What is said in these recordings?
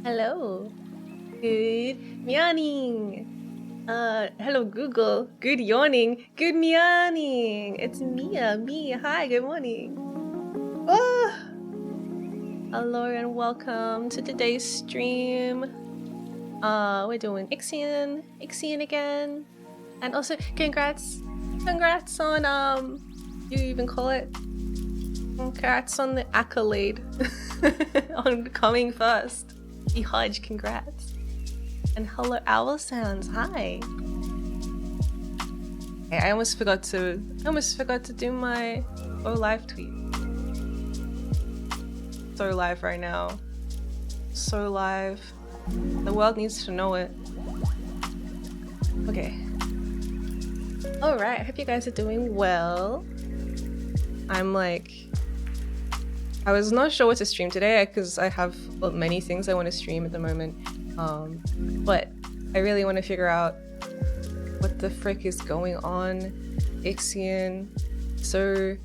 Hello. Good morning. Hello Google. Good yawning. Good morning. It's Miya. Hi, good morning. Oh. Hello and welcome to today's stream. We're doing IXION again. And also congrats on you even call it? Congrats on the accolade on coming first. Hodge, congrats. And hello Owl Sounds, hi. Hey, I almost forgot to do my live tweet. So live right now. So live. The world needs to know it. Okay. Alright, I hope you guys are doing well. I was not sure what to stream today because I have many things I want to stream at the moment. But I really want to figure out what the frick is going on. IXION, so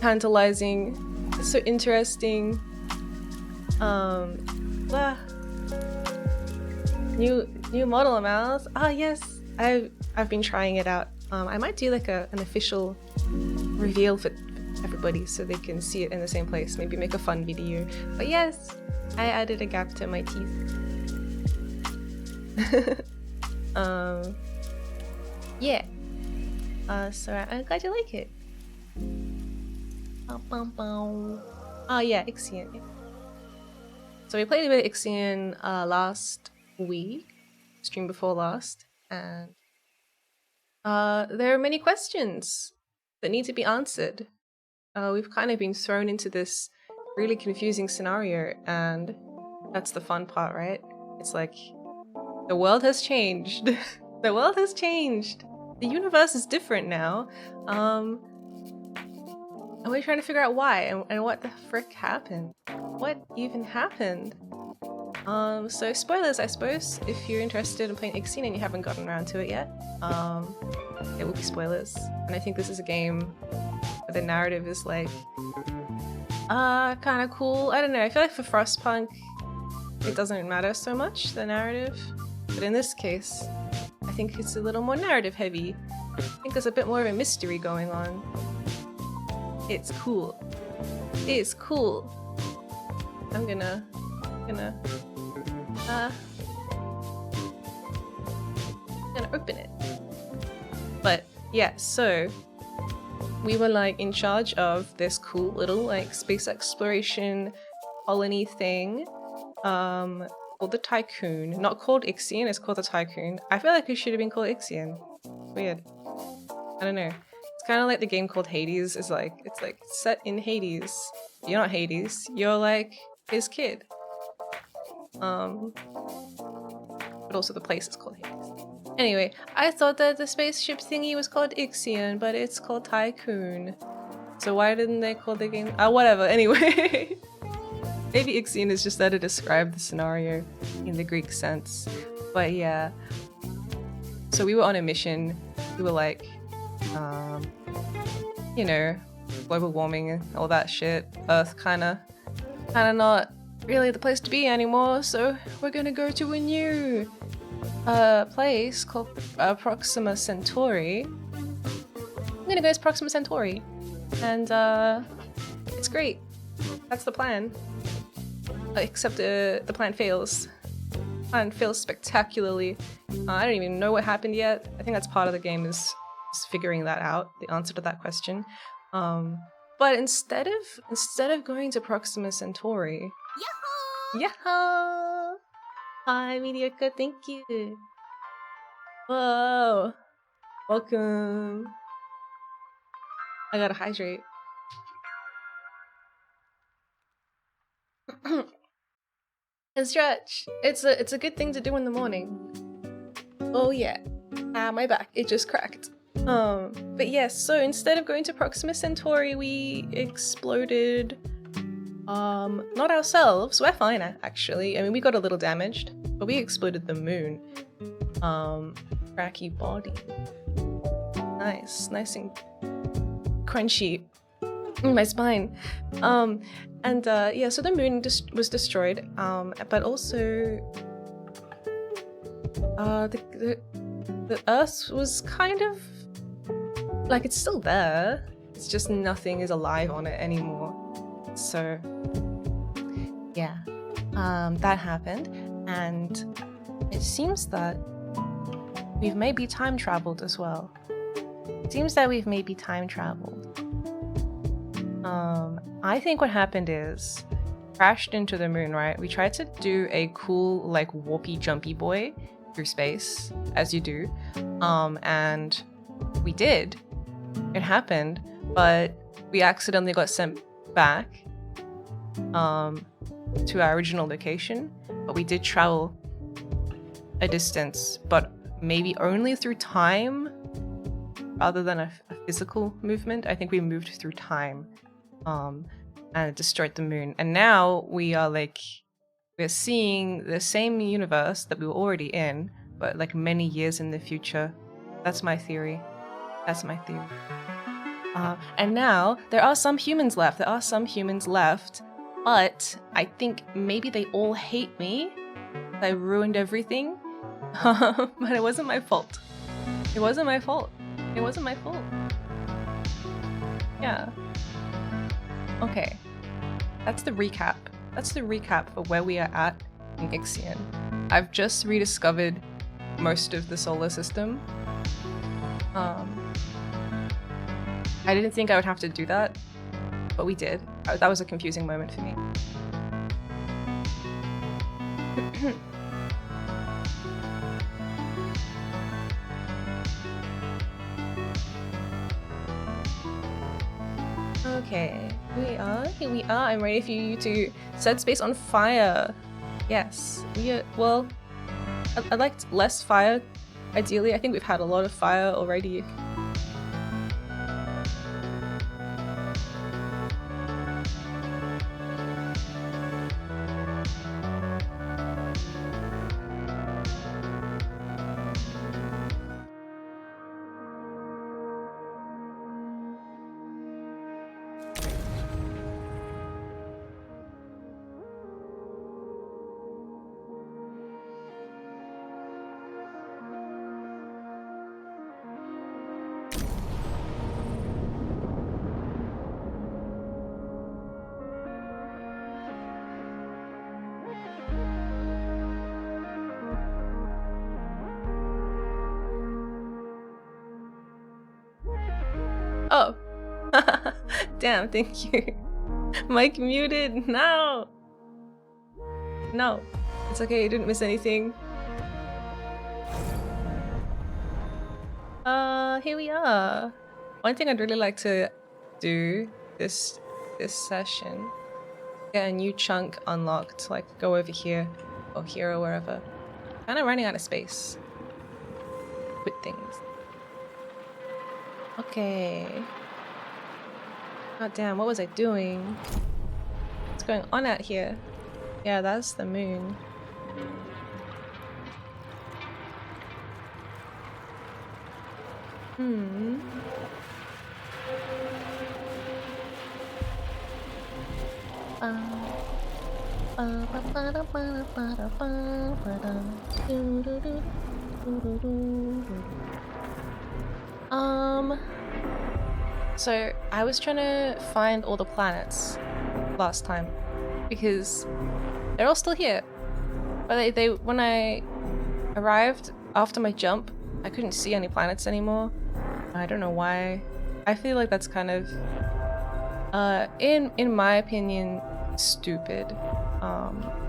tantalizing, so interesting. New model mouse. Ah yes, I've been trying it out. I might do like an official reveal for everybody so they can see it in the same place. Maybe make a fun video. But yes, I added a gap to my teeth. Yeah. So I'm glad you like it. Oh yeah, IXION. So we played a bit of IXION last week, stream before last, and there are many questions that need to be answered. We've kind of been thrown into this really confusing scenario, and that's the fun part, right? It's like, the world has changed. The world has changed. The universe is different now. And we're trying to figure out why and what the frick happened. What even happened? So spoilers, I suppose, if you're interested in playing IXION and you haven't gotten around to it yet. It will be spoilers. And I think this is a game where the narrative is like, kind of cool. I don't know, I feel like for Frostpunk, it doesn't matter so much, the narrative. But in this case, I think it's a little more narrative heavy. I think there's a bit more of a mystery going on. It's cool. It's cool. I'm gonna open it. But yeah, so we were like in charge of this cool little like space exploration colony thing called the Tycoon. Not called IXION, it's called the Tycoon. I feel like it should have been called IXION. Weird. I don't know. It's kind of like the game called Hades. It's like set in Hades. You're not Hades, you're like his kid. But also the place is called Hades. Anyway, I thought that the spaceship thingy was called IXION, but it's called Tycoon. So why didn't they call the game? Whatever, anyway. Maybe IXION is just there to describe the scenario in the Greek sense. But yeah. So we were on a mission. We were like, you know, global warming and all that shit. Earth kinda not really the place to be anymore. So we're gonna go to a new place called Proxima Centauri. I'm gonna go to Proxima Centauri, and it's great. That's the plan. Except the plan fails. The plan fails spectacularly. I don't even know what happened yet. I think that's part of the game is figuring that out, the answer to that question. But instead of going to Proxima Centauri, Yahoo! Hi, Mediocre, thank you. Whoa. Welcome. I gotta hydrate. And stretch. It's a good thing to do in the morning. Oh yeah. My back, it just cracked. But yes, so instead of going to Proxima Centauri, we exploded. Not ourselves, we're fine actually. I mean, we got a little damaged, but we exploded the moon. Cracky body. Nice and crunchy. My spine. And yeah, so the moon was destroyed, but also the Earth was kind of like, it's still there. It's just nothing is alive on it anymore. So yeah, that happened, and it seems that we've maybe time traveled as well. It seems that we've maybe time traveled. I think what happened is crashed into the moon, right? We tried to do a cool, like, warpy jumpy boy through space, as you do, and we did. It happened, but we accidentally got sent back to our original location. But we did travel a distance, but maybe only through time rather than a physical movement. I think we moved through time, and it destroyed the moon. And now we're seeing the same universe that we were already in, but like many years in the future. That's my theory. That's my theory. And now there are some humans left. But I think maybe they all hate me. I ruined everything. But it wasn't my fault. It wasn't my fault. Yeah. Okay. That's the recap. That's the recap for where we are at in IXION. I've just rediscovered most of the solar system. I didn't think I would have to do that, but we did. That was a confusing moment for me. Okay, here we are. I'm ready for you to set space on fire. Yes, well, I'd like less fire, ideally. I think we've had a lot of fire already. Oh. Damn, thank you. Mic muted. No. No. It's okay, you didn't miss anything. Here we are. One thing I'd really like to do this session, get a new chunk unlocked, like go over here or here or wherever. Kind of running out of space. Quit things. Okay. God damn, what was I doing? What's going on out here? Yeah, that's the moon. So I was trying to find all the planets last time because they're all still here. But they when I arrived after my jump, I couldn't see any planets anymore. I don't know why. I feel like that's kind of in my opinion stupid.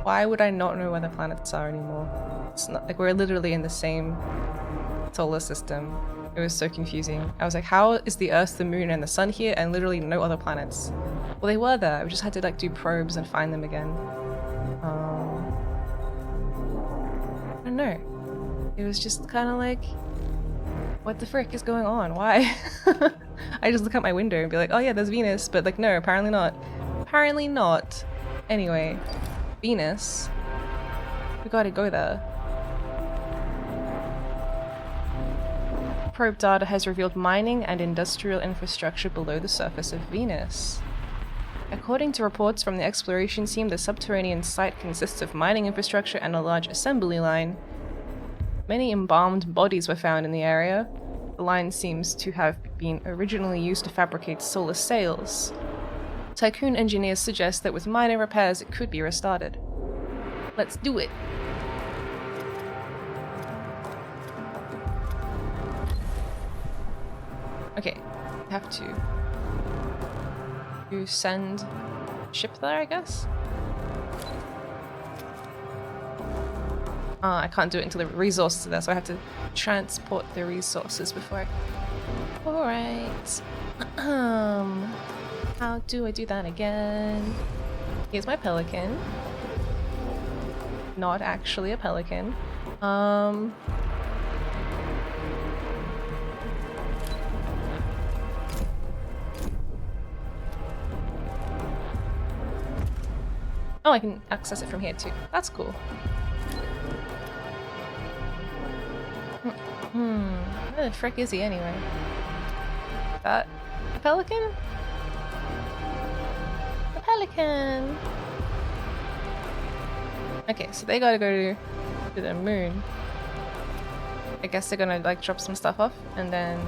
Why would I not know where the planets are anymore? It's not like we're literally in the same solar system. It was so confusing. I was like, how is the Earth, the Moon, and the Sun here and literally no other planets? Well, they were there. We just had to like do probes and find them again. I don't know. It was just kind of like, what the frick is going on? Why? I just look out my window and be like, oh yeah, there's Venus, but like, no, apparently not. Apparently not. Anyway, Venus. We gotta go there. probe data has revealed mining and industrial infrastructure below the surface of Venus. According to reports from the exploration team, the subterranean site consists of mining infrastructure and a large assembly line. Many embalmed bodies were found in the area. The line seems to have been originally used to fabricate solar sails. Tycoon engineers suggest that with minor repairs it could be restarted. Let's do it! Okay, have to send ship there, I guess? I can't do it until the resources are there, so I have to transport the resources before I... Alright. How do I do that again? Here's my pelican. Not actually a pelican. Oh, I can access it from here too. That's cool. Where the frick is he anyway? That a pelican? A pelican! Okay, so they gotta go to the moon. I guess they're gonna like drop some stuff off and then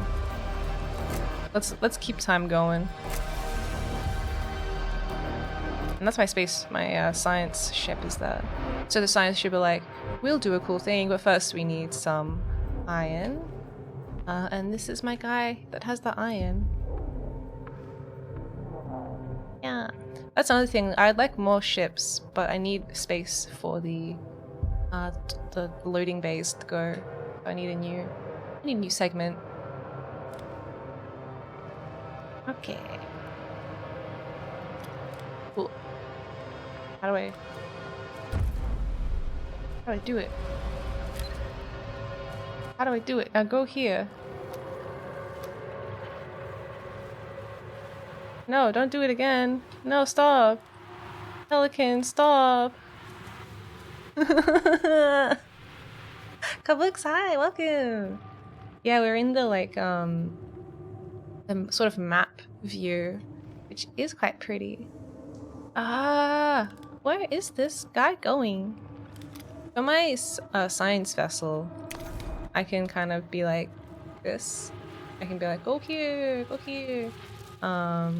let's keep time going. And that's my science ship is there. So the science ship are like, we'll do a cool thing, but first we need some iron. And this is my guy that has the iron. Yeah. That's another thing. I'd like more ships, but I need space for the loading bays to go. I need a new segment. Okay. Cool. How do I do it? How do I do it? Now go here. No, don't do it again. No, stop. Pelican, stop. Kablooks, hi, welcome. Yeah, we're in the like the sort of map view, which is quite pretty. Where is this guy going? For my science vessel, I can kind of be like this. I can be like, go here, go here. I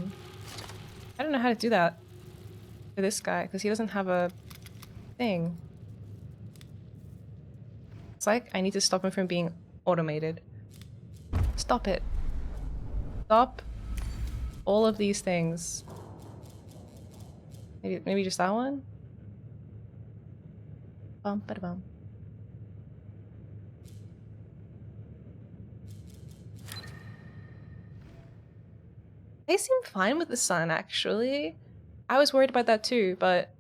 don't know how to do that for this guy because he doesn't have a thing. It's like I need to stop him from being automated. Stop it. Stop all of these things. Maybe just that one? Bum, bada bum. They seem fine with the sun, actually. I was worried about that too, but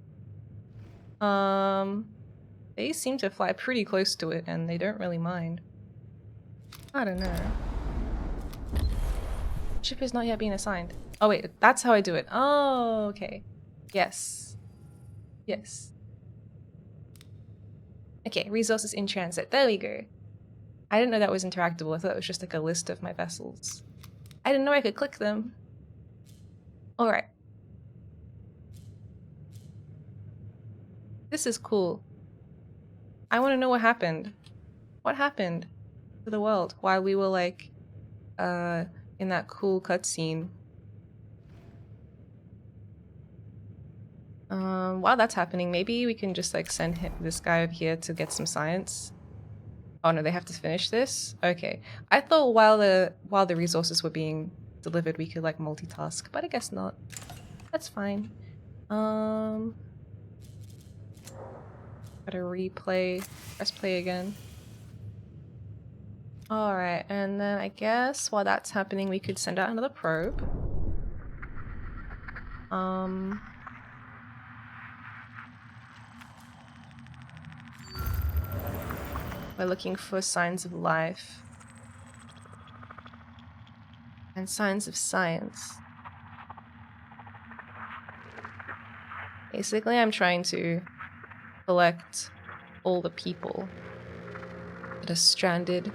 they seem to fly pretty close to it and they don't really mind. I don't know. Ship is not yet being assigned. Oh wait, that's how I do it. Oh, okay. Yes. Yes. Okay, resources in transit. There we go. I didn't know that was interactable. I thought it was just like a list of my vessels. I didn't know I could click them. Alright. This is cool. I want to know what happened. What happened to the world while we were like, in that cool cutscene. While that's happening, maybe we can just like send this guy over here to get some science. Oh no, they have to finish this? Okay. I thought while the resources were being delivered we could like multitask, but I guess not. That's fine. Gotta press play again. Alright, and then I guess while that's happening we could send out another probe. We're looking for signs of life. And signs of science. Basically, I'm trying to collect all the people that are stranded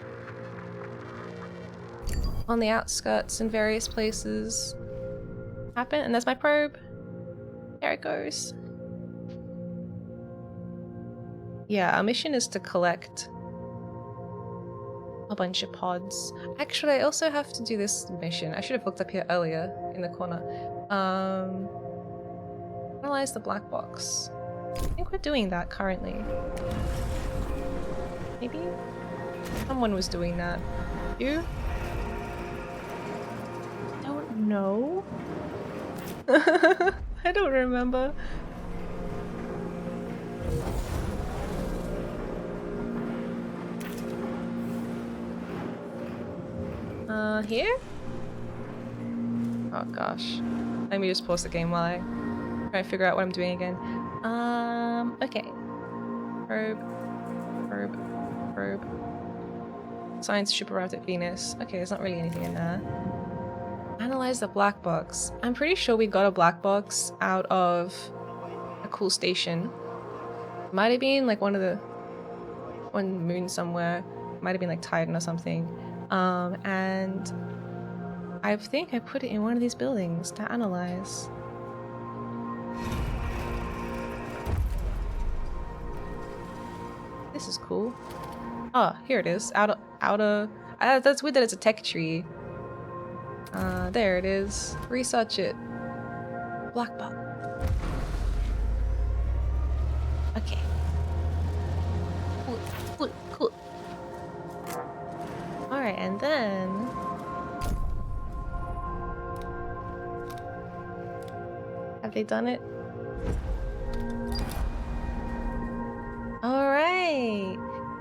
on the outskirts in various places happen. And there's my probe. There it goes. Yeah, our mission is to collect a bunch of pods. Actually, I also have to do this mission. I should have looked up here earlier in the corner. Analyze the black box. I think we're doing that currently. Maybe? Someone was doing that. You? I don't know. I don't remember. Here? Oh gosh. Let me just pause the game while I try to figure out what I'm doing again. Okay. Probe. Science ship arrived at Venus. Okay, there's not really anything in there. Analyze the black box. I'm pretty sure we got a black box out of a cool station. Might have been like one moon somewhere. Might have been like Titan or something. And I think I put it in one of these buildings to analyze. This is cool. Oh, here it is. Outer. That's weird that it's a tech tree. There it is. Research it. Black box. Okay. Cool. Alright, and then... Have they done it? Alright!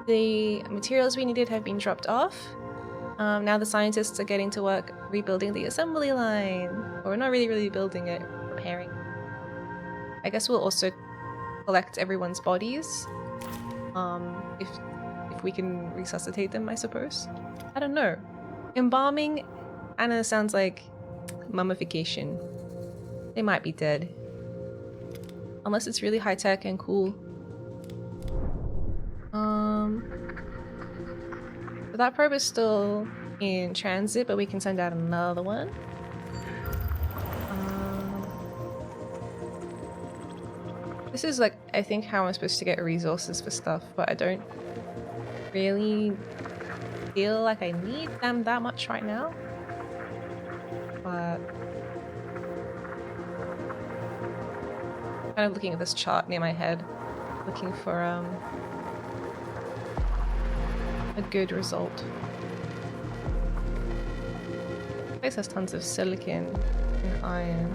The materials we needed have been dropped off. Now the scientists are getting to work rebuilding the assembly line. Or we're not really rebuilding it, repairing. I guess we'll also collect everyone's bodies. If we can resuscitate them, I suppose. I don't know. Embalming, Anna sounds like mummification. They might be dead. Unless it's really high tech and cool. So that probe is still in transit, but we can send out another one. This is like, I think, how I'm supposed to get resources for stuff, but I don't really feel like I need them that much right now. But kind of looking at this chart near my head, looking for a good result. This place has tons of silicon and iron.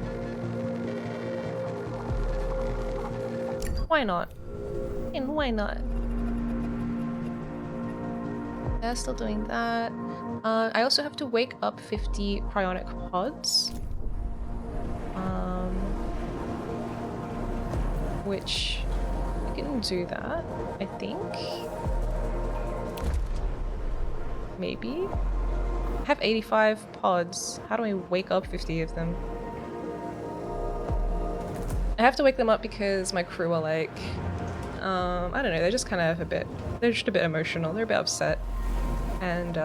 Why not? And why not? They're still doing that. I also have to wake up 50 cryonic pods. Which I can do that, I think. Maybe? I have 85 pods. How do I wake up 50 of them? I have to wake them up because my crew are like, I don't know, they're just kind of they're just a bit emotional, they're a bit upset. And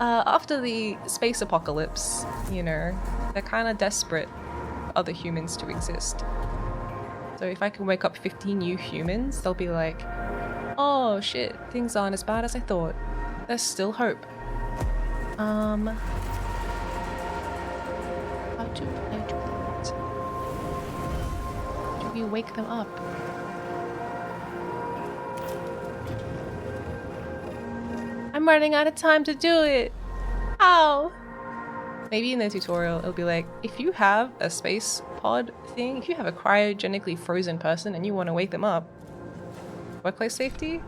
after the space apocalypse, you know, they're kind of desperate for other humans to exist. So if I can wake up 50 new humans, they'll be like, oh shit, things aren't as bad as I thought. There's still hope. How do I do that? Do we wake them up? I'm running out of time to do it! How? Maybe in the tutorial it'll be like, if you have a space pod thing, if you have a cryogenically frozen person and you want to wake them up, workplace safety?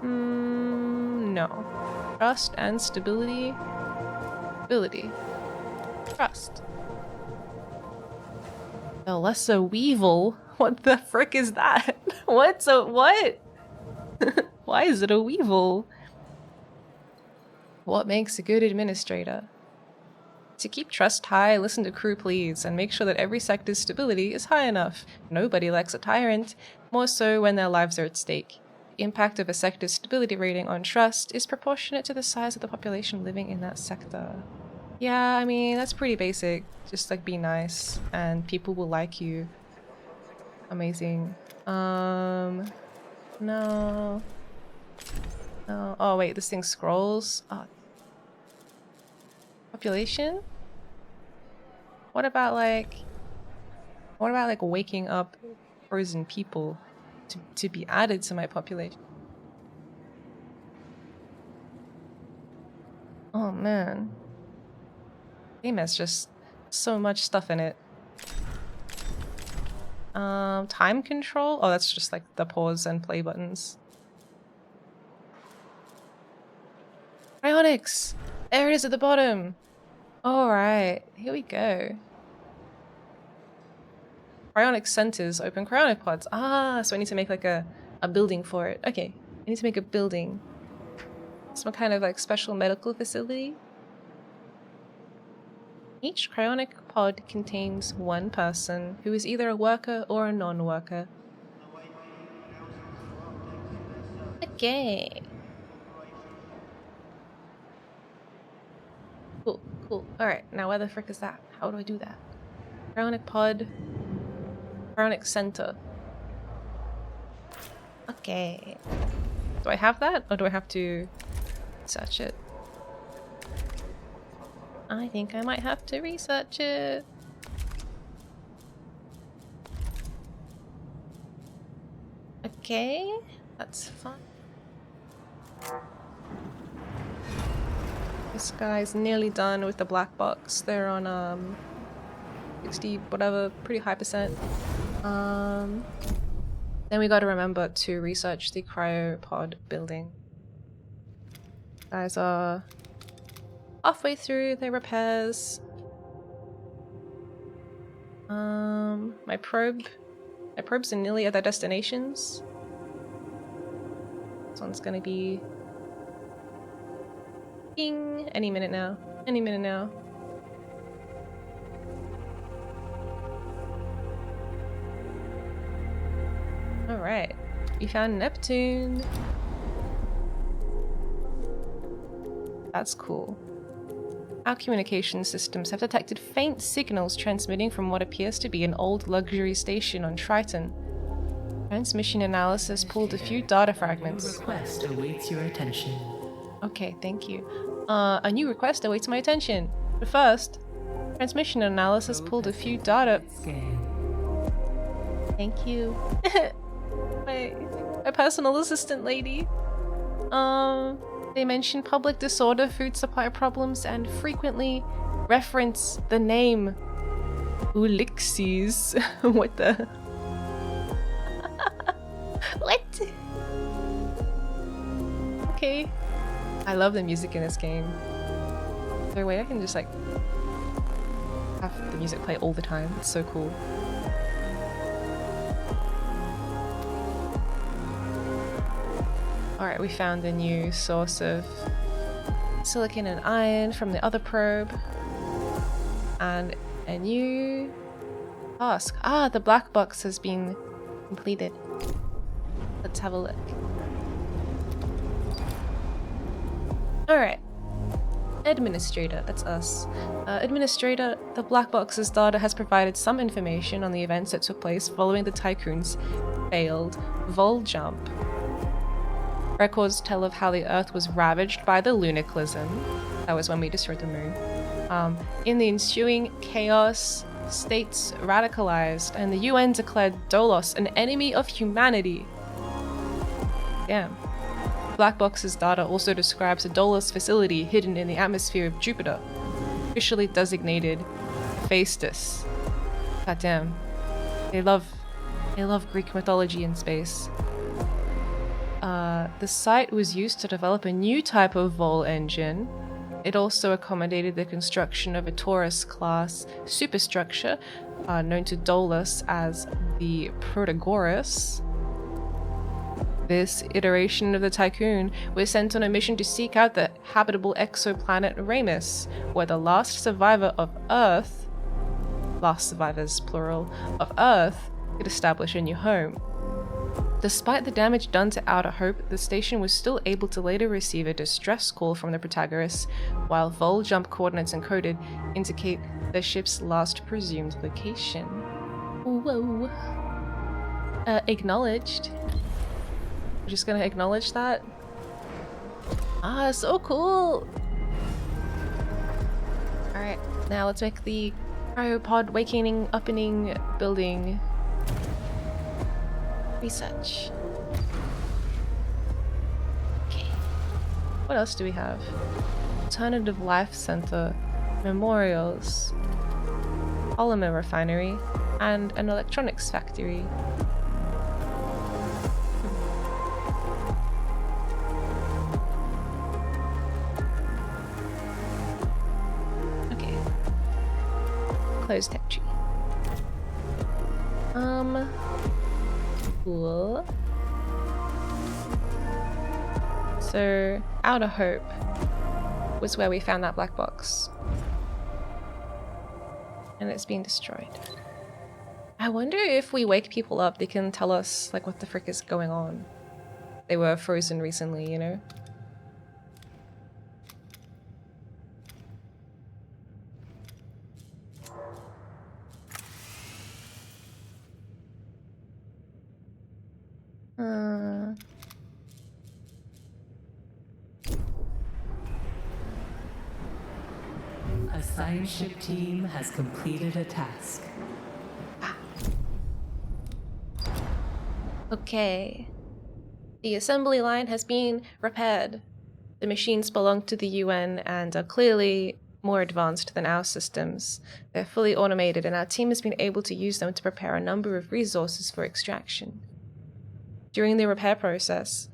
No. Trust and stability. Stability. Trust. The lesser weevil? What the frick is that? What? Why is it a weevil? What makes a good administrator? To keep trust high, listen to crew please, and make sure that every sector's stability is high enough. Nobody likes a tyrant, more so when their lives are at stake. impact of a sector's stability rating on trust is proportionate to the size of the population living in that sector. Yeah, I mean, that's pretty basic. Just like be nice and people will like you. Amazing. No. No. Oh wait, this thing scrolls. Oh. Population? What about like waking up frozen people to be added to my population? Oh man. Game has just so much stuff in it. Time control? Oh, that's just like the pause and play buttons. Cryonics! There it is at the bottom! Alright, here we go. Cryonic centers open cryonic pods. Ah, so I need to make like a building for it. Okay, I need to make a building. Some kind of like special medical facility. Each cryonic pod contains one person who is either a worker or a non-worker. Okay. Cool, cool. Alright, now where the frick is that? How do I do that? Cryonic pod. Cryonic center. Okay. Do I have that? Or do I have to search it? I think I might have to research it. Okay, that's fine. This guy's nearly done with the black box. They're on 60 whatever, pretty high percent. Then we gotta remember to research the cryopod building. Guys are halfway through their repairs. My probes are nearly at their destinations. This one's gonna be ping any minute now. Any minute now. Alright, we found Neptune. That's cool. Our communication systems have detected faint signals transmitting from what appears to be an old luxury station on Triton. Transmission analysis pulled a few data fragments. A new request awaits your attention. Okay, thank you. A new request awaits my attention. But first, transmission analysis pulled a few data... Thank you. my personal assistant lady. They mention public disorder, food supply problems, and frequently reference the name Ulixes. What the? What? Okay. I love the music in this game. Is there a way I can just like have the music play all the time? It's so cool. Alright, we found a new source of silicon and iron from the other probe. And a new task. Ah, the black box has been completed. Let's have a look. Alright. Administrator, that's us. Administrator, the black box's data has provided some information on the events that took place following the Tycoon's failed vol jump. Records tell of how the Earth was ravaged by the lunaclism. That was when we destroyed the moon. In the ensuing chaos, states radicalized, and the UN declared Dolos an enemy of humanity. Damn. Black Box's data also describes a Dolos facility hidden in the atmosphere of Jupiter, officially designated Hephaestus. God damn. They love Greek mythology in space. The site was used to develop a new type of vol engine. It also accommodated the construction of a Taurus-class superstructure, known to Dolos as the Protagoras. This iteration of the Tycoon was sent on a mission to seek out the habitable exoplanet Ramus, where the last survivor of Earth, last survivors plural, of Earth, could establish a new home. Despite the damage done to Outer Hope, the station was still able to later receive a distress call from the protagonist, while vol jump coordinates encoded indicate the ship's last presumed location. Whoa. Acknowledged. We're just gonna acknowledge that. Ah, so cool! Alright, now let's make the cryopod wakening, uppening building. Research. Okay. What else do we have? Alternative Life Center, memorials, polymer refinery, and an electronics factory. Okay. Close tech tree. Cool. So, Outer Hope was where we found that black box. And it's been destroyed. I wonder if we wake people up, they can tell us, like, what the frick is going on. They were frozen recently, you know? A science ship team has completed a task. Okay. The assembly line has been repaired. The machines belong to the UN and are clearly more advanced than our systems. They're fully automated, and our team has been able to use them to prepare a number of resources for extraction. During the repair process,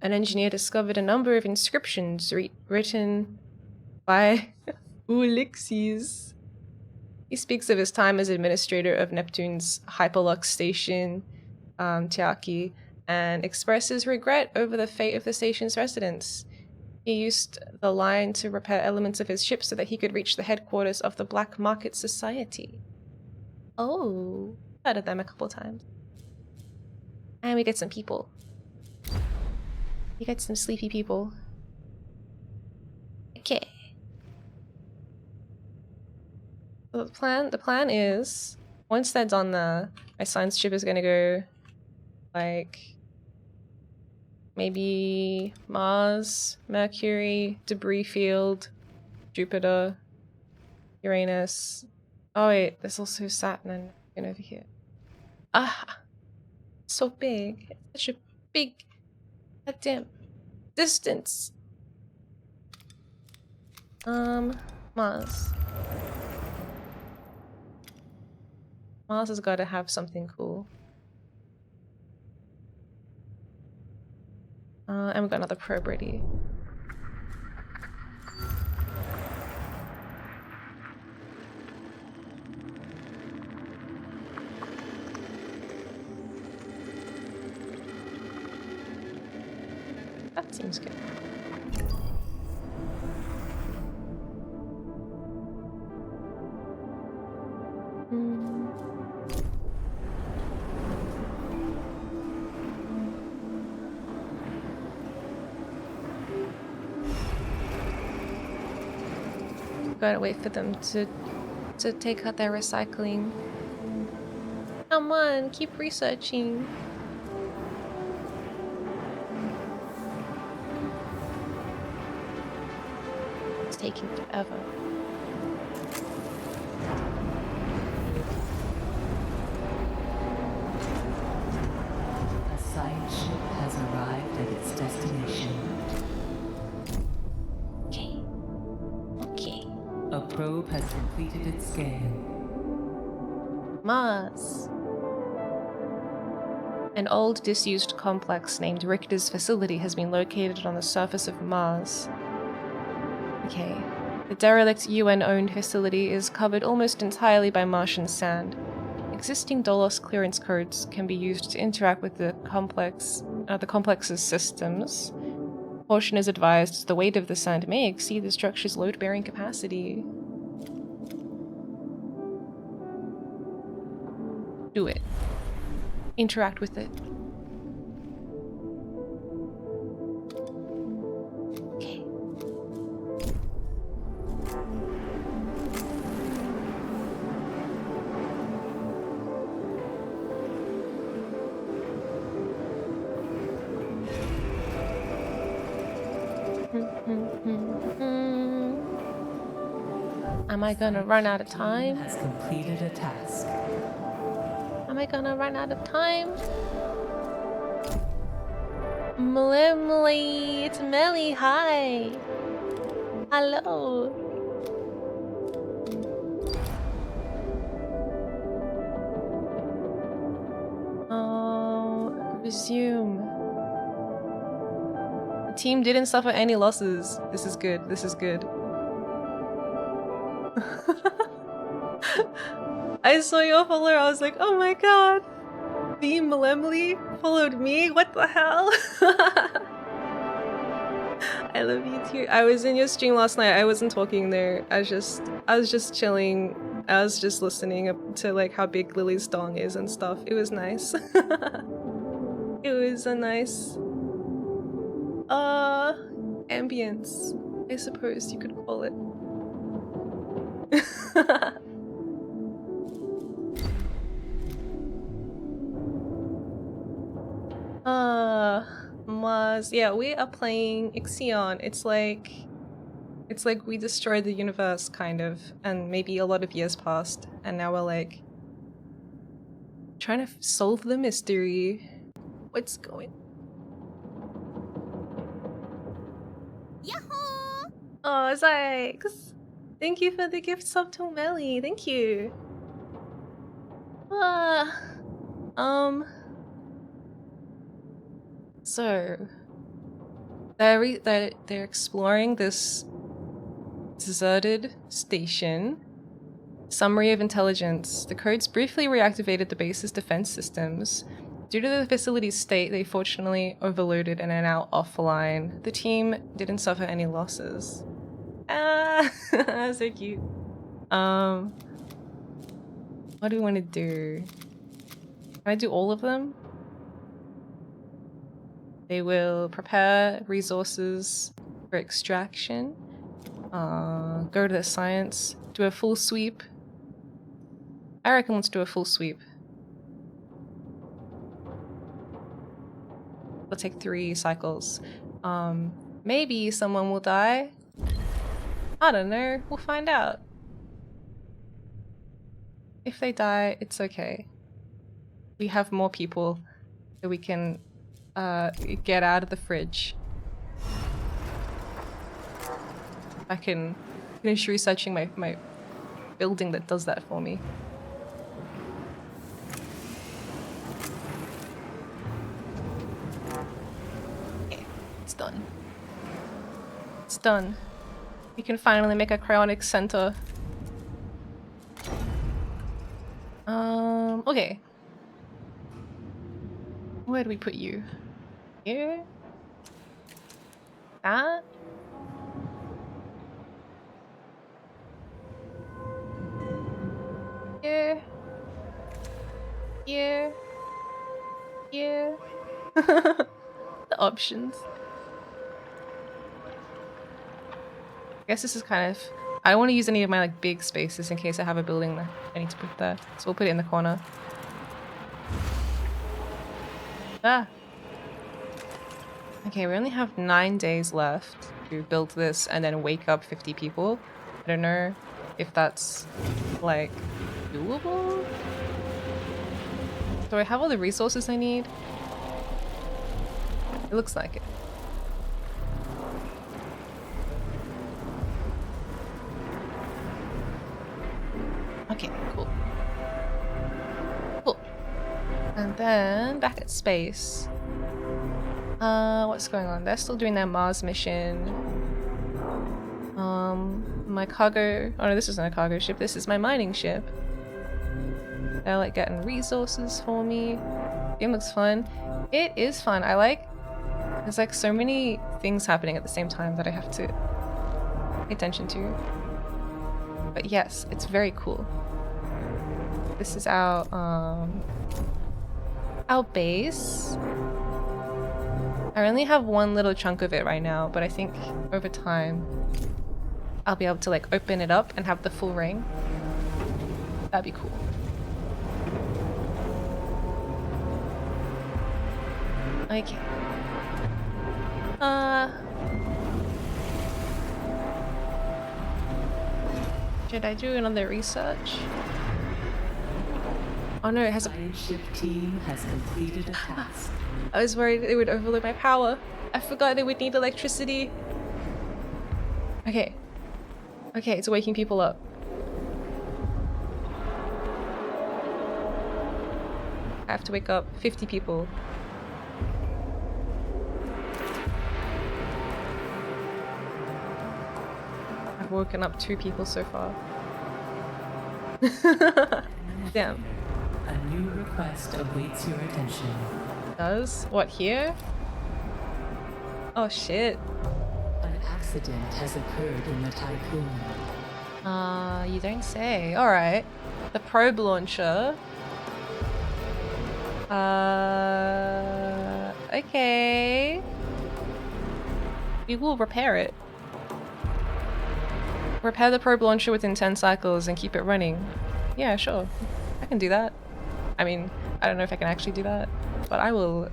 an engineer discovered a number of inscriptions written by Ulysses. He speaks of his time as administrator of Neptune's Hyperlux station, Tiaki, and expresses regret over the fate of the station's residents. He used the line to repair elements of his ship so that he could reach the headquarters of the Black Market Society. Oh, heard of them a couple times. And we get some people. We get some sleepy people. Okay. So the plan is, once they're done there, my science ship is gonna go, like, maybe Mars, Mercury, debris field, Jupiter, Uranus. Oh wait, there's also Saturn and over here. Ah, so big. It's such a big, goddamn distance. Mars. Mars has got to have something cool. And we've got another probe ready. That seems good. Gotta wait for them to take out their recycling. Come on, keep researching. It's taking forever. A science ship has arrived at its destination. Okay. A probe has completed its scan. Mars. An old disused complex named Richter's facility has been located on the surface of Mars. Okay. The derelict UN-owned facility is covered almost entirely by Martian sand. Existing Dolos clearance codes can be used to interact with the complex's systems. Caution is advised as the weight of the sand may exceed the structure's load-bearing capacity. Do it. Interact with it. Am I gonna run out of time? Has completed a task. Am I gonna run out of time? Mlimly, it's Melly, hi! Hello! Resume. The team didn't suffer any losses. This is good, this is good. I saw your follower, I was like, oh my god! The Mlemly followed me? What the hell? I love you too. I was in your stream last night. I wasn't talking there. I was just chilling. I was just listening to like how big Lily's dong is and stuff. It was nice. It was a nice ambience, I suppose you could call it. Mars. Yeah, we are playing IXION. It's like we destroyed the universe, kind of, and maybe a lot of years passed, and now we're like trying to solve the mystery. What's going? Yahoo! Oh, Zykes! Thank you for the gift sub to Melly. Thank you. So they're exploring this deserted station. Summary of intelligence. The codes briefly reactivated the base's defense systems. Due to the facility's state, they fortunately overloaded and are now offline. The team didn't suffer any losses. Ah, so cute. What do we want to do? Can I do all of them? They will prepare resources for extraction. Go to the science. Do a full sweep. I reckon let's do a full sweep. It'll take 3 cycles. Maybe someone will die. I don't know. We'll find out. If they die, it's okay. We have more people that we can get out of the fridge. I can finish researching my building that does that for me. Okay, it's done. It's done. We can finally make a cryonic center. Okay. Where do we put you? Here? That? Here? Here? Here? The options. I guess this is kind of... I don't want to use any of my like big spaces in case I have a building that I need to put there. So we'll put it in the corner. Ah. Okay, we only have 9 days left to build this and then wake up 50 people. I don't know if that's like doable. Do I have all the resources I need? It looks like it. Okay, cool. Cool. And then back at space. What's going on? They're still doing their Mars mission. My cargo... Oh no, this isn't a cargo ship. This is my mining ship. They're like getting resources for me. Game looks fun. It is fun. I like... There's like so many things happening at the same time that I have to pay attention to. But yes, it's very cool. This is our base. I only have one little chunk of it right now, but I think over time I'll be able to like open it up and have the full ring. That'd be cool. Okay. Should I do another research? Oh no, it has a... Science ship team has completed a task. I was worried it would overload my power. I forgot they would need electricity. Okay. Okay, it's waking people up. I have to wake up 50 people. I've woken up 2 people so far. Damn. A new request awaits your attention. Does? What, here? Oh shit. An accident has occurred in the Tycoon. You don't say. Alright. The probe launcher. Okay. We will repair it. Repair the probe launcher within 10 cycles and keep it running. Yeah, sure. I can do that. I mean, I don't know if I can actually do that, but I will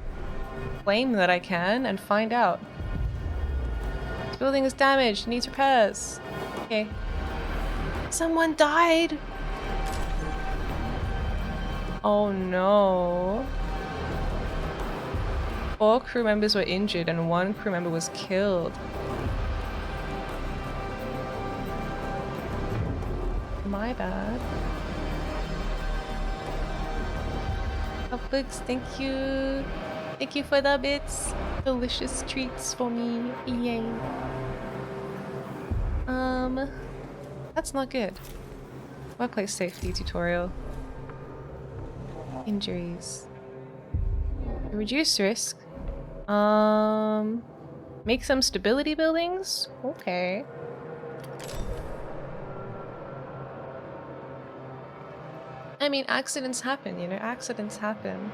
claim that I can and find out. This building is damaged, needs repairs. Okay. Someone died! Oh no. 4 crew members were injured and 1 crew member was killed. My bad. Books, thank you. Thank you for the bits. Delicious treats for me. Yay. That's not good. Workplace safety tutorial. Injuries. Reduce risk. Make some stability buildings? Okay. I mean, accidents happen, you know, accidents happen.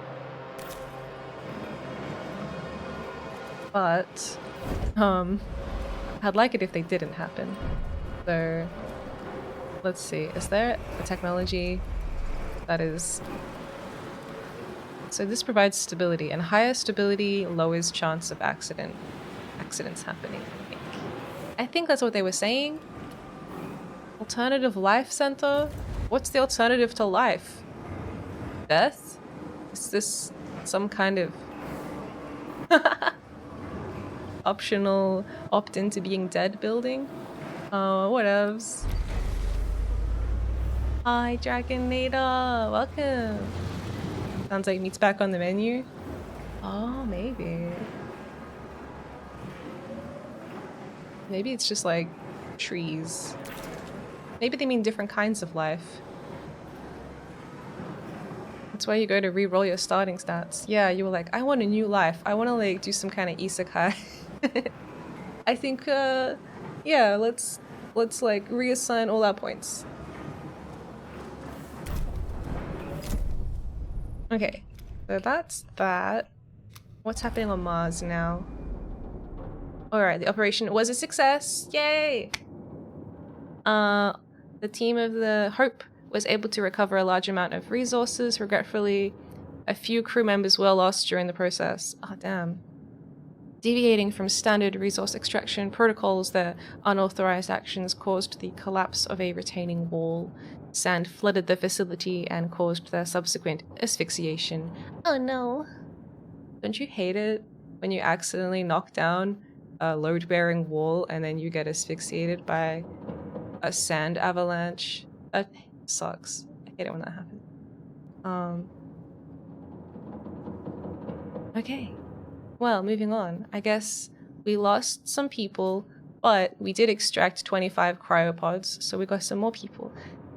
But, I'd like it if they didn't happen. So, let's see, is there a technology that is... So this provides stability, and higher stability lowers chance of accidents happening, I think. I think that's what they were saying. Alternative life center? What's the alternative to life? Death? Is this some kind of optional opt into being dead building? Oh, whatevs. Hi, Dragonator! Welcome! Sounds like meat's back on the menu. Oh, maybe. Maybe it's just like trees. Maybe they mean different kinds of life. That's why you go to re-roll your starting stats. Yeah, you were like, I want a new life. I want to like do some kind of isekai. I think, yeah, let's like reassign all our points. Okay, so that's that. What's happening on Mars now? Alright, the operation was a success! Yay! The team of the Hope was able to recover a large amount of resources. Regretfully, a few crew members were lost during the process. Oh, damn. Deviating from standard resource extraction protocols, their unauthorized actions caused the collapse of a retaining wall. Sand flooded the facility and caused their subsequent asphyxiation. Oh no. Don't you hate it when you accidentally knock down a load-bearing wall and then you get asphyxiated by a sand avalanche? That sucks. I hate it when that happens. Okay. Well, moving on. I guess we lost some people, but we did extract 25 cryopods, so we got some more people.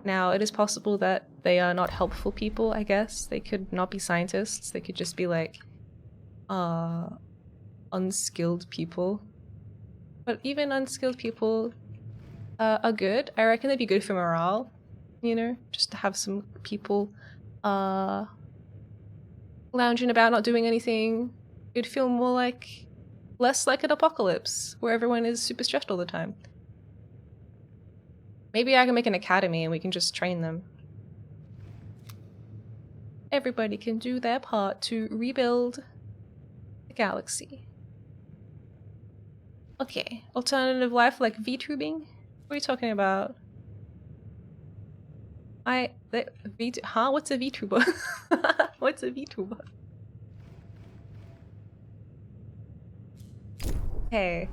Now, it is possible that they are not helpful people, I guess. They could not be scientists. They could just be like, unskilled people. But even unskilled people are good. I reckon they'd be good for morale, you know? Just to have some people lounging about, not doing anything. It'd feel more like, less like an apocalypse, where everyone is super stressed all the time. Maybe I can make an academy and we can just train them. Everybody can do their part to rebuild the galaxy. Okay, alternative life like VTubing? What are you talking about? Huh? What's a Vtuber? What's a Vtuber? Hey.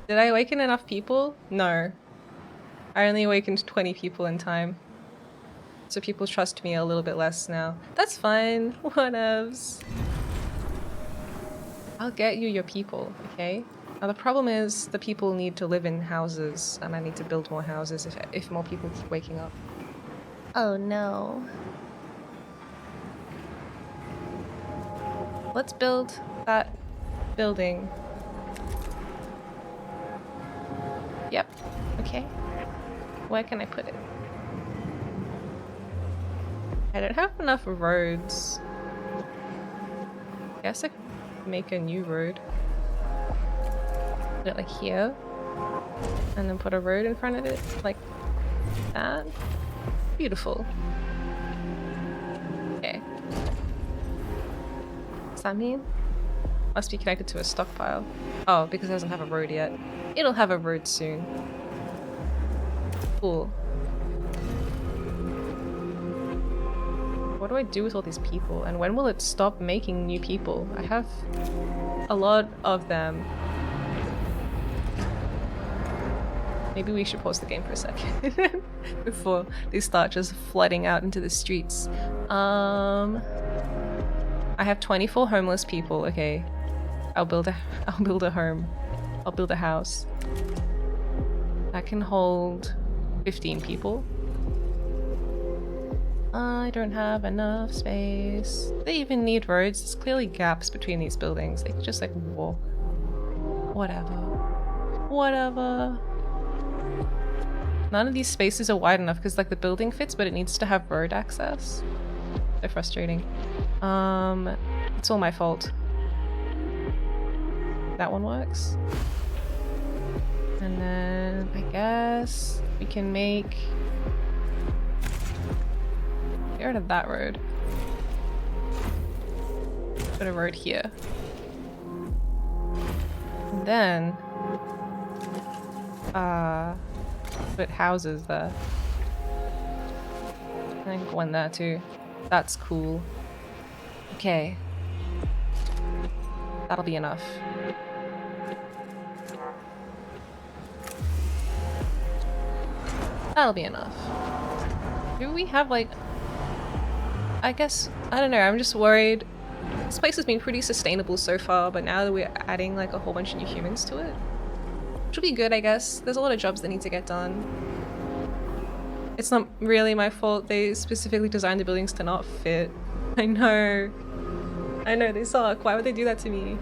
Did I awaken enough people? No. I only awakened 20 people in time. So people trust me a little bit less now. That's fine. Whatevs. I'll get you your people, okay? Now the problem is the people need to live in houses, and I need to build more houses if more people keep waking up. Oh no. Let's build that building. Yep. Okay. Where can I put it? I don't have enough roads. Guess I could make a new road. Put it like here. And then put a road in front of it. Like that. Beautiful. Okay. What's that mean? Must be connected to a stockpile. Oh, because it doesn't have a road yet. It'll have a road soon. Cool. What do I do with all these people? And when will it stop making new people? I have a lot of them. Maybe we should pause the game for a second before they start just flooding out into the streets. I have 24 homeless people. Okay, I'll build a home. I'll build a house that can hold 15 people. I don't have enough space. They even need roads. There's clearly gaps between these buildings. They could just like walk. Whatever. Whatever. None of these spaces are wide enough because like the building fits, but it needs to have road access. So frustrating. It's all my fault. That one works. And then I guess we can make... Get rid of that road. Put a road here. And then... put houses there. I think one there too. That's cool. Okay. That'll be enough. That'll be enough. Do we have like... I guess... I don't know, I'm just worried. This place has been pretty sustainable so far, but now that we're adding like a whole bunch of new humans to it, which will be good, I guess. There's a lot of jobs that need to get done. It's not really my fault. They specifically designed the buildings to not fit. I know. I know, they suck. Why would they do that to me?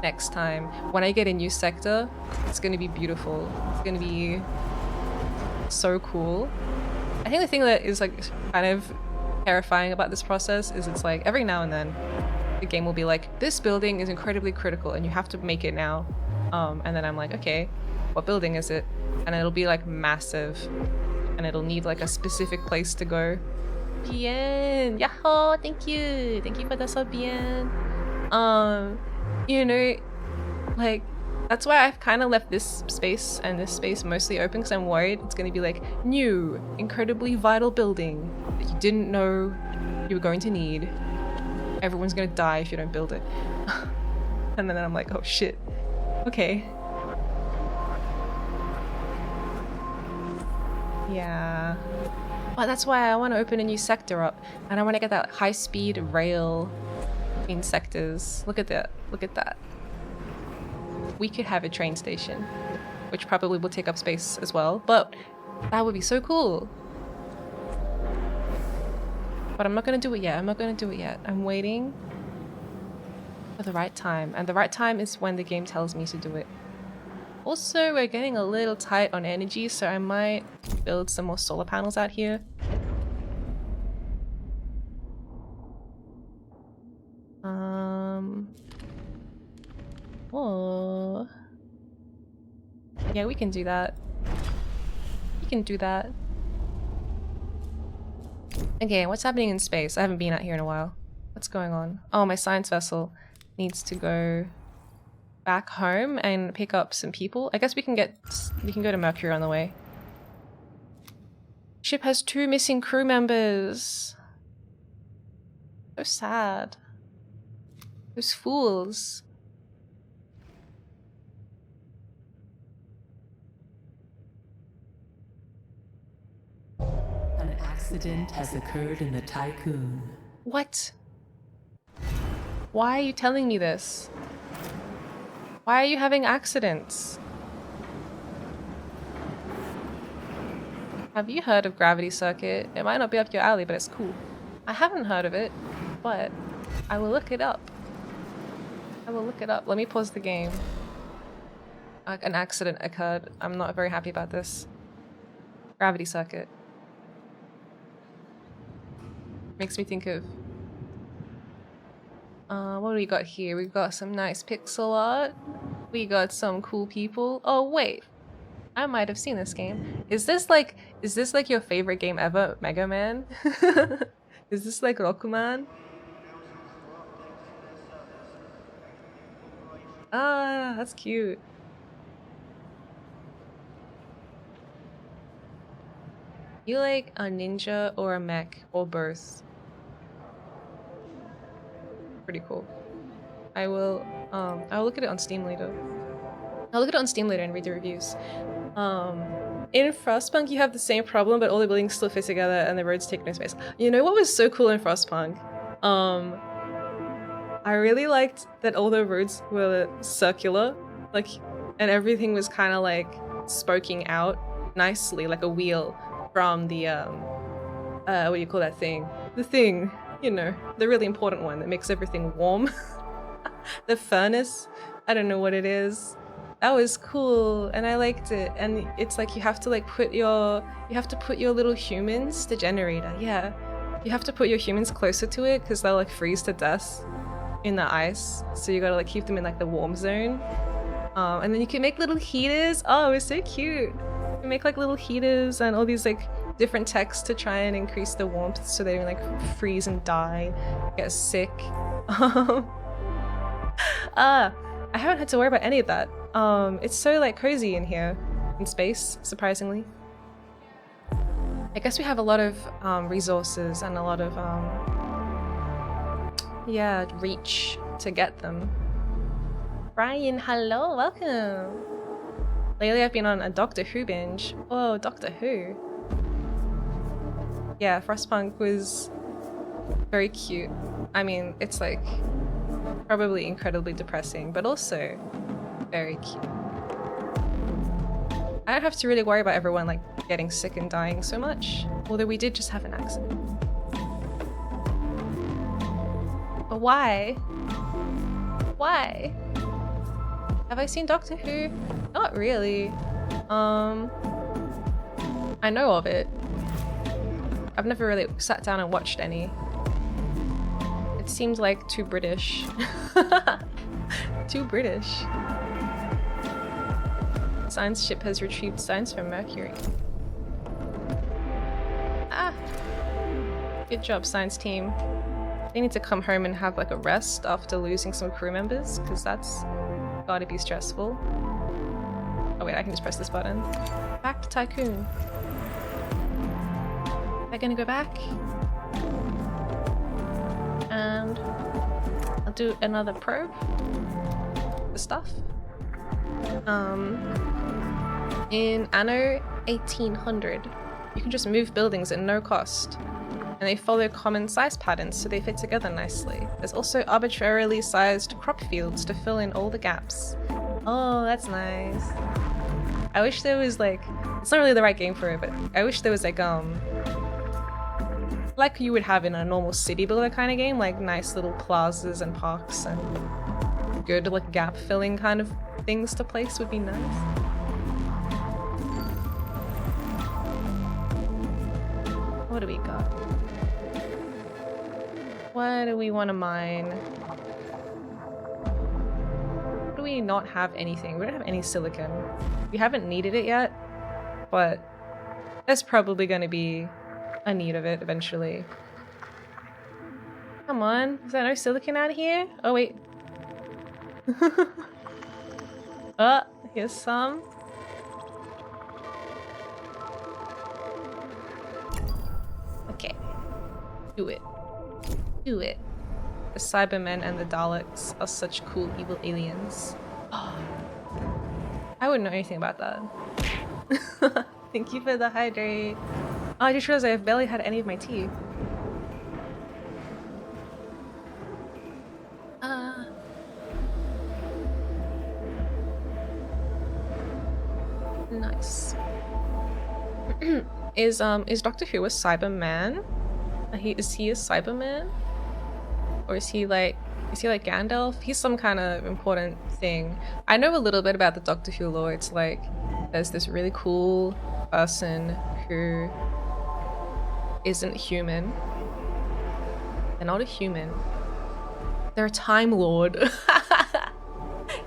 Next time, when I get a new sector, it's gonna be beautiful. It's gonna be so cool. I think the thing that is like kind of terrifying about this process is it's like every now and then the game will be like, this building is incredibly critical and you have to make it now. And then I'm like, okay, what building is it? And it'll be like massive and it'll need like a specific place to go. Bien! Yahoo! Thank you! Thank you for the sub, Bien! You know, like, that's why I've kind of left this space and this space mostly open because I'm worried it's going to be like, new, incredibly vital building that you didn't know you were going to need. Everyone's going to die if you don't build it. And then I'm like, oh shit. Okay. Yeah. But that's why I want to open a new sector up. And I want to get that high-speed rail between sectors. Look at that. Look at that. We could have a train station, which probably will take up space as well, but that would be so cool. But I'm not going to do it yet. I'm not going to do it yet. I'm waiting for the right time. And the right time is when the game tells me to do it. Also, we're getting a little tight on energy, so I might build some more solar panels out here. Oh. Yeah, we can do that. We can do that. Okay, what's happening in space? I haven't been out here in a while. What's going on? Oh, my science vessel needs to go back home and pick up some people. I guess we can go to Mercury on the way. Ship has 2 missing crew members. So sad. Those fools. An accident has occurred in the Tycoon. What? Why are you telling me this? Why are you having accidents? Have you heard of Gravity Circuit? It might not be up your alley, but it's cool. I haven't heard of it, but I will look it up. I will look it up. Let me pause the game. An accident occurred. I'm not very happy about this. Gravity Circuit. Makes me think of... what do we got here? We've got some nice pixel art. We got some cool people. Oh, wait. I might have seen this game. Is this like your favorite game ever, Mega Man? Is this like Rokuman? Ah, that's cute. You like a ninja or a mech or both? Pretty cool. I'll look at it on Steam later. I'll look at it on Steam later and read the reviews. In Frostpunk, you have the same problem, but all the buildings still fit together and the roads take no space. You know what was so cool in Frostpunk? I really liked that all the roads were circular, like, and everything was kind of like spoking out nicely, like a wheel from the what do you call that thing? The thing, you know, the really important one that makes everything warm. The furnace. I don't know what it is. That was cool, and I liked it. And it's like you have to like put your little humans, the generator, yeah. You have to put your humans closer to it because they'll like freeze to death in the ice. So you gotta like keep them in like the warm zone. And then you can make little heaters. Oh, it was so cute. You can make like little heaters and all these like different texts to try and increase the warmth so they don't like freeze and die, get sick. I haven't had to worry about any of that. It's so like cozy in here, in space, surprisingly. I guess we have a lot of resources and a lot of yeah, reach to get them. Brian, hello, welcome. Lately I've been on a Doctor Who binge. Oh, Doctor Who. Yeah, Frostpunk was very cute. I mean, it's like probably incredibly depressing, but also very cute. I don't have to really worry about everyone like getting sick and dying so much, although we did just have an accident. But why? Why? Have I seen Doctor Who? Not really. I know of it. I've never really sat down and watched any. It seems like too British. Too British. Science ship has retrieved signs from Mercury. Ah! Good job, science team. They need to come home and have like a rest after losing some crew members, because that's gotta be stressful. Oh wait, I can just press this button. Back to Tycoon. Am I gonna go back? And I'll do another probe. The stuff. In Anno 1800, you can just move buildings at no cost. And they follow common size patterns so they fit together nicely. There's also arbitrarily sized crop fields to fill in all the gaps. Oh, that's nice. I wish there was like, it's not really the right game for it, but I wish there was like you would have in a normal city builder kind of game, like nice little plazas and parks and good like gap filling kind of things to place would be nice. What do we got? What do we want to mine? Do we not have anything? We don't have any silicon. We haven't needed it yet, but there's probably going to be a need of it eventually. Come on, is there no silicon out here? Oh wait. Here's some. Okay. Do it. Do it. The Cybermen and the Daleks are such cool evil aliens. Oh, I wouldn't know anything about that. Thank you for the hydrate. Oh, I just realized I've barely had any of my tea. Nice. Is Doctor Who a Cyberman? Is he a Cyberman? Or is he like Gandalf? He's some kind of important thing. I know a little bit about the Doctor Who lore. It's like there's this really cool person who isn't human. They're not a human. They're a Time Lord.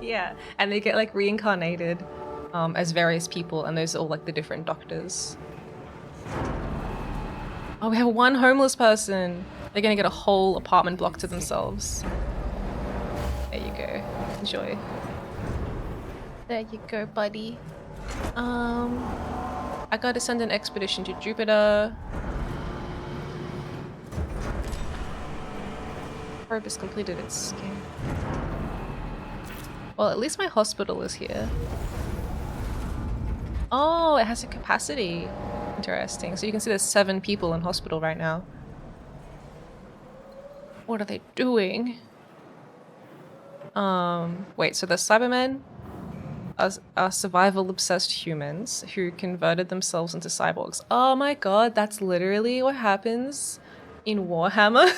Yeah, and they get like reincarnated as various people, and those are all like the different doctors. Oh, we have one homeless person. They're gonna get a whole apartment block to themselves. There you go. Enjoy. There you go, buddy. I gotta send an expedition to Jupiter. Probe has completed its scan. Well, at least my hospital is here. Oh, it has a capacity. Interesting. So you can see there's 7 people in hospital right now. What are they doing? Wait, so the Cybermen are survival-obsessed humans who converted themselves into cyborgs. Oh my god, that's literally what happens in Warhammer.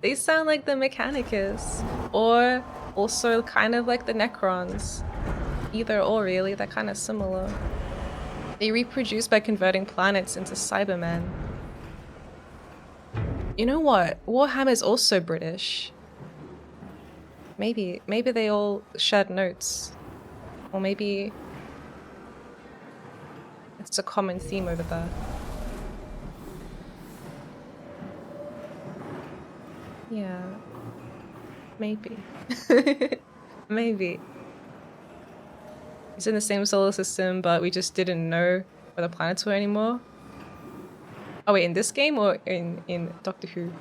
They sound like the Mechanicus, or also kind of like the Necrons. Either or, really, they're kind of similar. They reproduce by converting planets into Cybermen. You know what? Warhammer is also British. Maybe they all shared notes. Or maybe it's a common theme over there. Yeah. Maybe. Maybe. It's in the same solar system, but we just didn't know where the planets were anymore. Oh wait, in this game or in Doctor Who?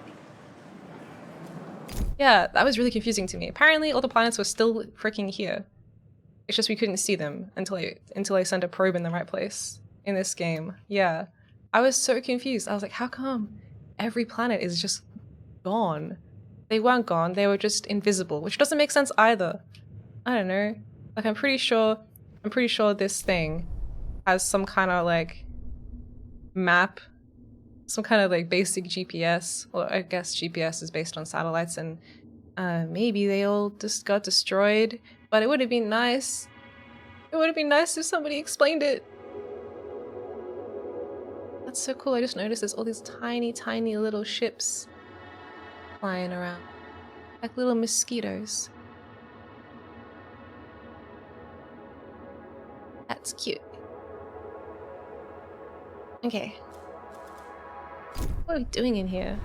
Yeah, that was really confusing to me. Apparently all the planets were still freaking here. It's just we couldn't see them until I sent a probe in the right place in this game. Yeah. I was so confused. I was like, how come every planet is just gone? They weren't gone, they were just invisible, which doesn't make sense either. I don't know. Like I'm pretty sure this thing has some kind of like map, some kind of like basic GPS. Well, I guess GPS is based on satellites, and maybe they all just got destroyed, but it would have been nice. It would have been nice if somebody explained it. That's so cool. I just noticed there's all these tiny, tiny little ships flying around. Like little mosquitoes. That's cute. Okay. What are we doing in here?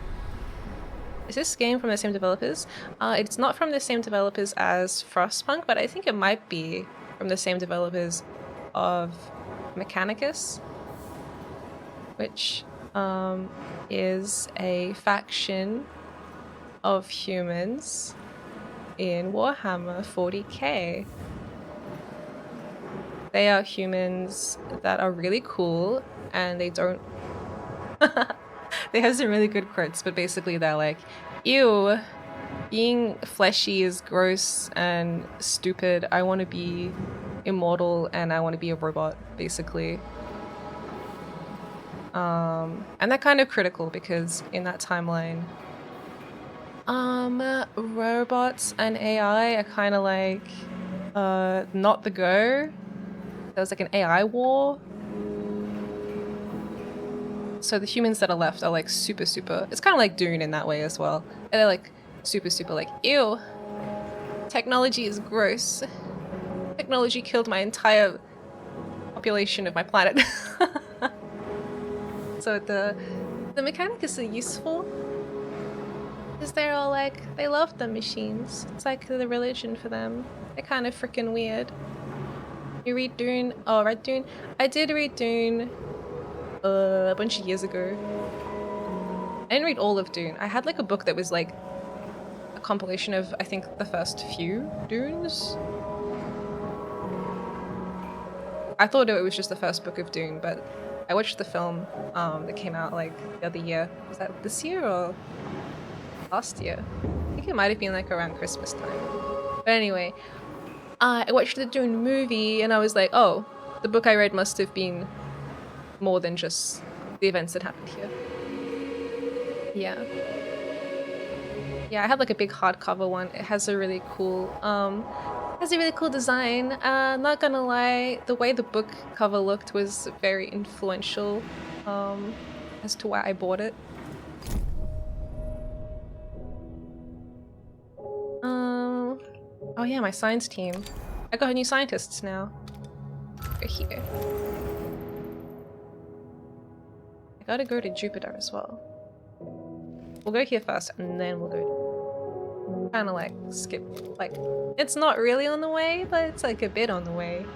Is this game from the same developers? It's not from the same developers as Frostpunk, but I think it might be from the same developers of Mechanicus, which is a faction of humans in Warhammer 40k. They are humans that are really cool, and they don't... They have some really good quotes, but basically they're like, ew, being fleshy is gross and stupid. I want to be immortal and I want to be a robot, basically. And they're kind of critical because in that timeline, robots and AI are kind of like, not the go. There was like an AI war. So the humans that are left are like super, it's kind of like Dune in that way as well. And they're like super like, ew, technology is gross. Technology killed my entire population of my planet. So the Mechanicus are useful. Because they're all like, they love the machines. It's like the religion for them. They're kind of freaking weird. You read Dune? Oh, read Dune? I did read Dune a bunch of years ago. I didn't read all of Dune. I had like a book that was like a compilation of, I think, the first few Dunes. I thought it was just the first book of Dune, but I watched the film that came out like the other year. Was that this year or last year? I think it might have been like around Christmas time. But anyway, I watched the Dune movie and I was like, oh, the book I read must have been more than just the events that happened here. Yeah. Yeah, I had like a big hardcover one. It has a really cool design. Not gonna lie, the way the book cover looked was very influential as to why I bought it. Oh yeah, my science team. I got new scientists now. Over here. I gotta go to Jupiter as well. We'll go here first, and then we'll go kind of like skip, like, it's not really on the way, but it's like a bit on the way.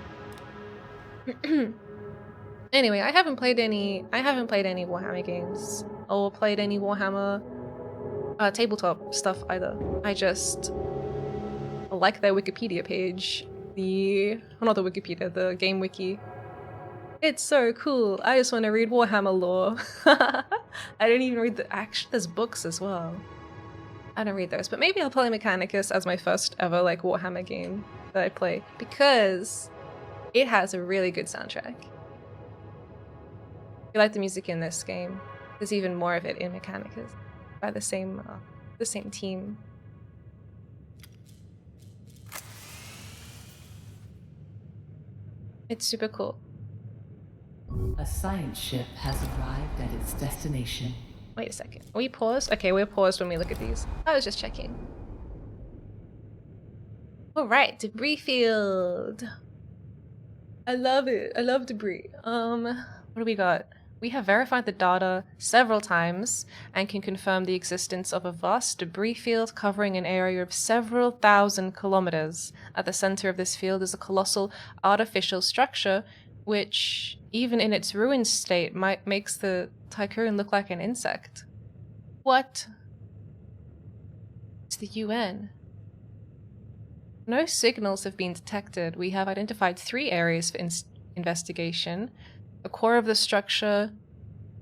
Anyway, I haven't played any Warhammer games or played any Warhammer tabletop stuff either. I just like their Wikipedia page, not the Wikipedia, the game wiki. It's so cool. I just want to read Warhammer lore. I didn't even read actually there's books as well. I don't read those, but maybe I'll play Mechanicus as my first ever like Warhammer game that I play because it has a really good soundtrack. If you like the music in this game, there's even more of it in Mechanicus by the same team. It's super cool. A science ship has arrived at its destination. Wait a second. Are we paused? Okay, we're paused when we look at these. I was just checking. Alright, debris field. I love it. I love debris. What do we got? We have verified the data several times and can confirm the existence of a vast debris field covering an area of several thousand kilometers. At the center of this field is a colossal artificial structure which, even in its ruined state, makes the tycoon look like an insect. What? It's the UN. No signals have been detected. We have identified 3 areas for investigation. The core of the structure,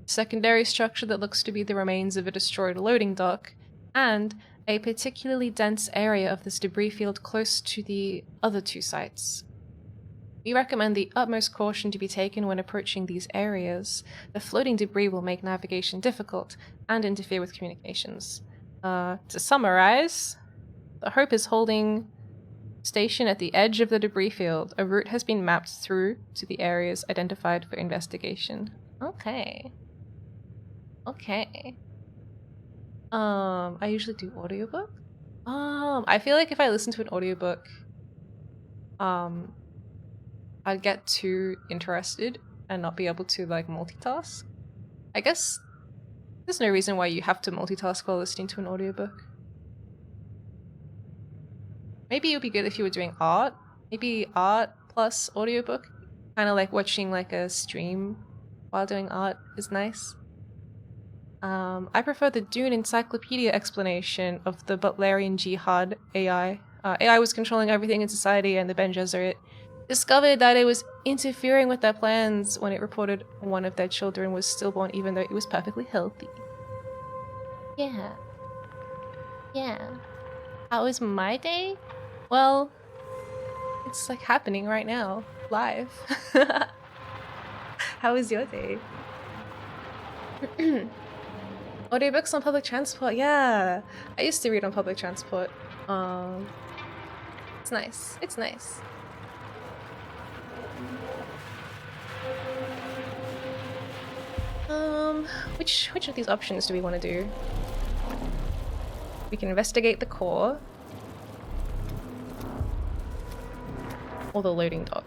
secondary structure that looks to be the remains of a destroyed loading dock, and a particularly dense area of this debris field close to the other 2 sites. We recommend the utmost caution to be taken when approaching these areas. The floating debris will make navigation difficult and interfere with communications. To summarize, the Hope is holding station at the edge of the debris field. A route has been mapped through to the areas identified for investigation. Okay. Okay. I usually do audiobook. I feel like if I listen to an audiobook, I'd get too interested and not be able to like multitask. I guess there's no reason why you have to multitask while listening to an audiobook. Maybe it would be good if you were doing art. Maybe art plus audiobook. Kind of like watching like a stream while doing art is nice. I prefer the Dune Encyclopedia explanation of the Butlerian Jihad AI. AI was controlling everything in society, and the Ben Gesserit discovered that it was interfering with their plans when it reported one of their children was stillborn even though it was perfectly healthy. Yeah. Yeah. How was my day? Well, it's like happening right now, live. How was your day? Audiobooks on public transport, yeah. I used to read on public transport. It's nice. It's nice. Which of these options do we want to do? We can investigate the core. Or the loading dock.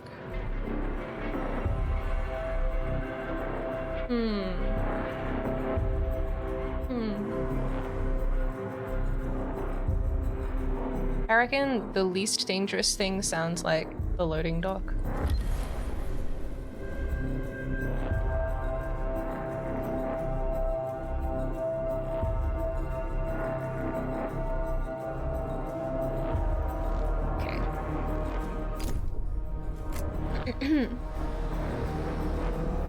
I reckon the least dangerous thing sounds like the loading dock. Okay.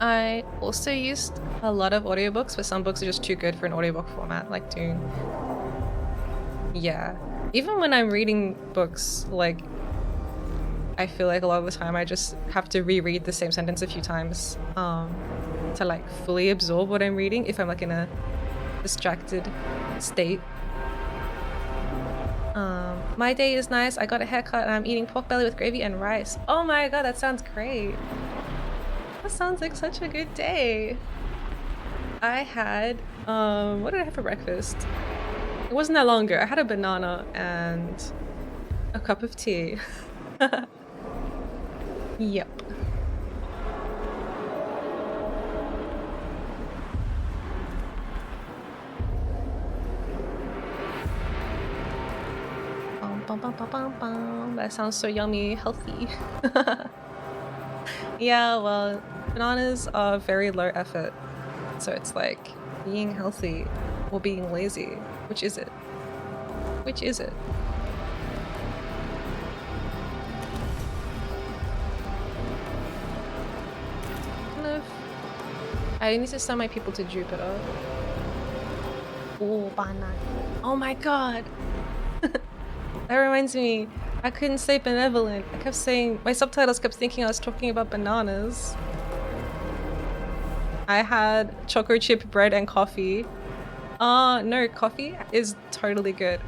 I also used a lot of audiobooks, but some books are just too good for an audiobook format, like Dune. Yeah. Even when I'm reading books, like, I feel like a lot of the time I just have to reread the same sentence a few times to like fully absorb what I'm reading if I'm like in a distracted state. My day is nice. I got a haircut and I'm eating pork belly with gravy and rice. Oh my god, that sounds great. That sounds like such a good day. I had, what did I have for breakfast? It wasn't that long ago. I had a banana and a cup of tea. Yep. Bum, bum, bum, bum, bum. That sounds so yummy, healthy. Yeah, well, bananas are very low effort. So it's like being healthy or being lazy. Which is it? Which is it? I need to send my people to Jupiter. Oh, banana. Oh my god! That reminds me, I couldn't say benevolent. I kept saying, my subtitles kept thinking I was talking about bananas. I had chocolate chip bread and coffee. No, coffee is totally good.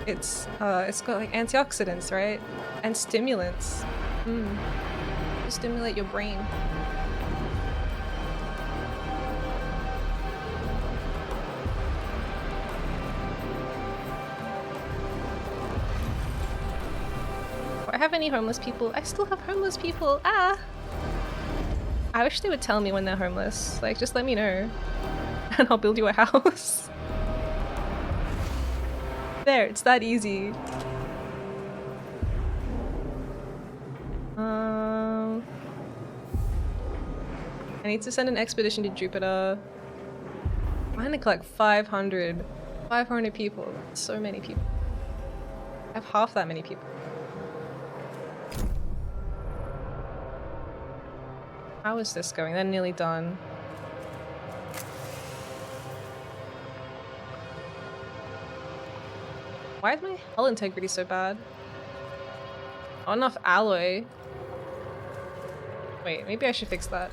It's got like antioxidants, right? And stimulants. To stimulate your brain. Do I have any homeless people? I still have homeless people. Ah! I wish they would tell me when they're homeless. Like, just let me know. And I'll build you a house. There, it's that easy. I need to send an expedition to Jupiter. I'm gonna collect 500 people. That's so many people. I have half that many people. How is this going? They're nearly done. Why is my hull integrity so bad? Not enough alloy. Wait, maybe I should fix that.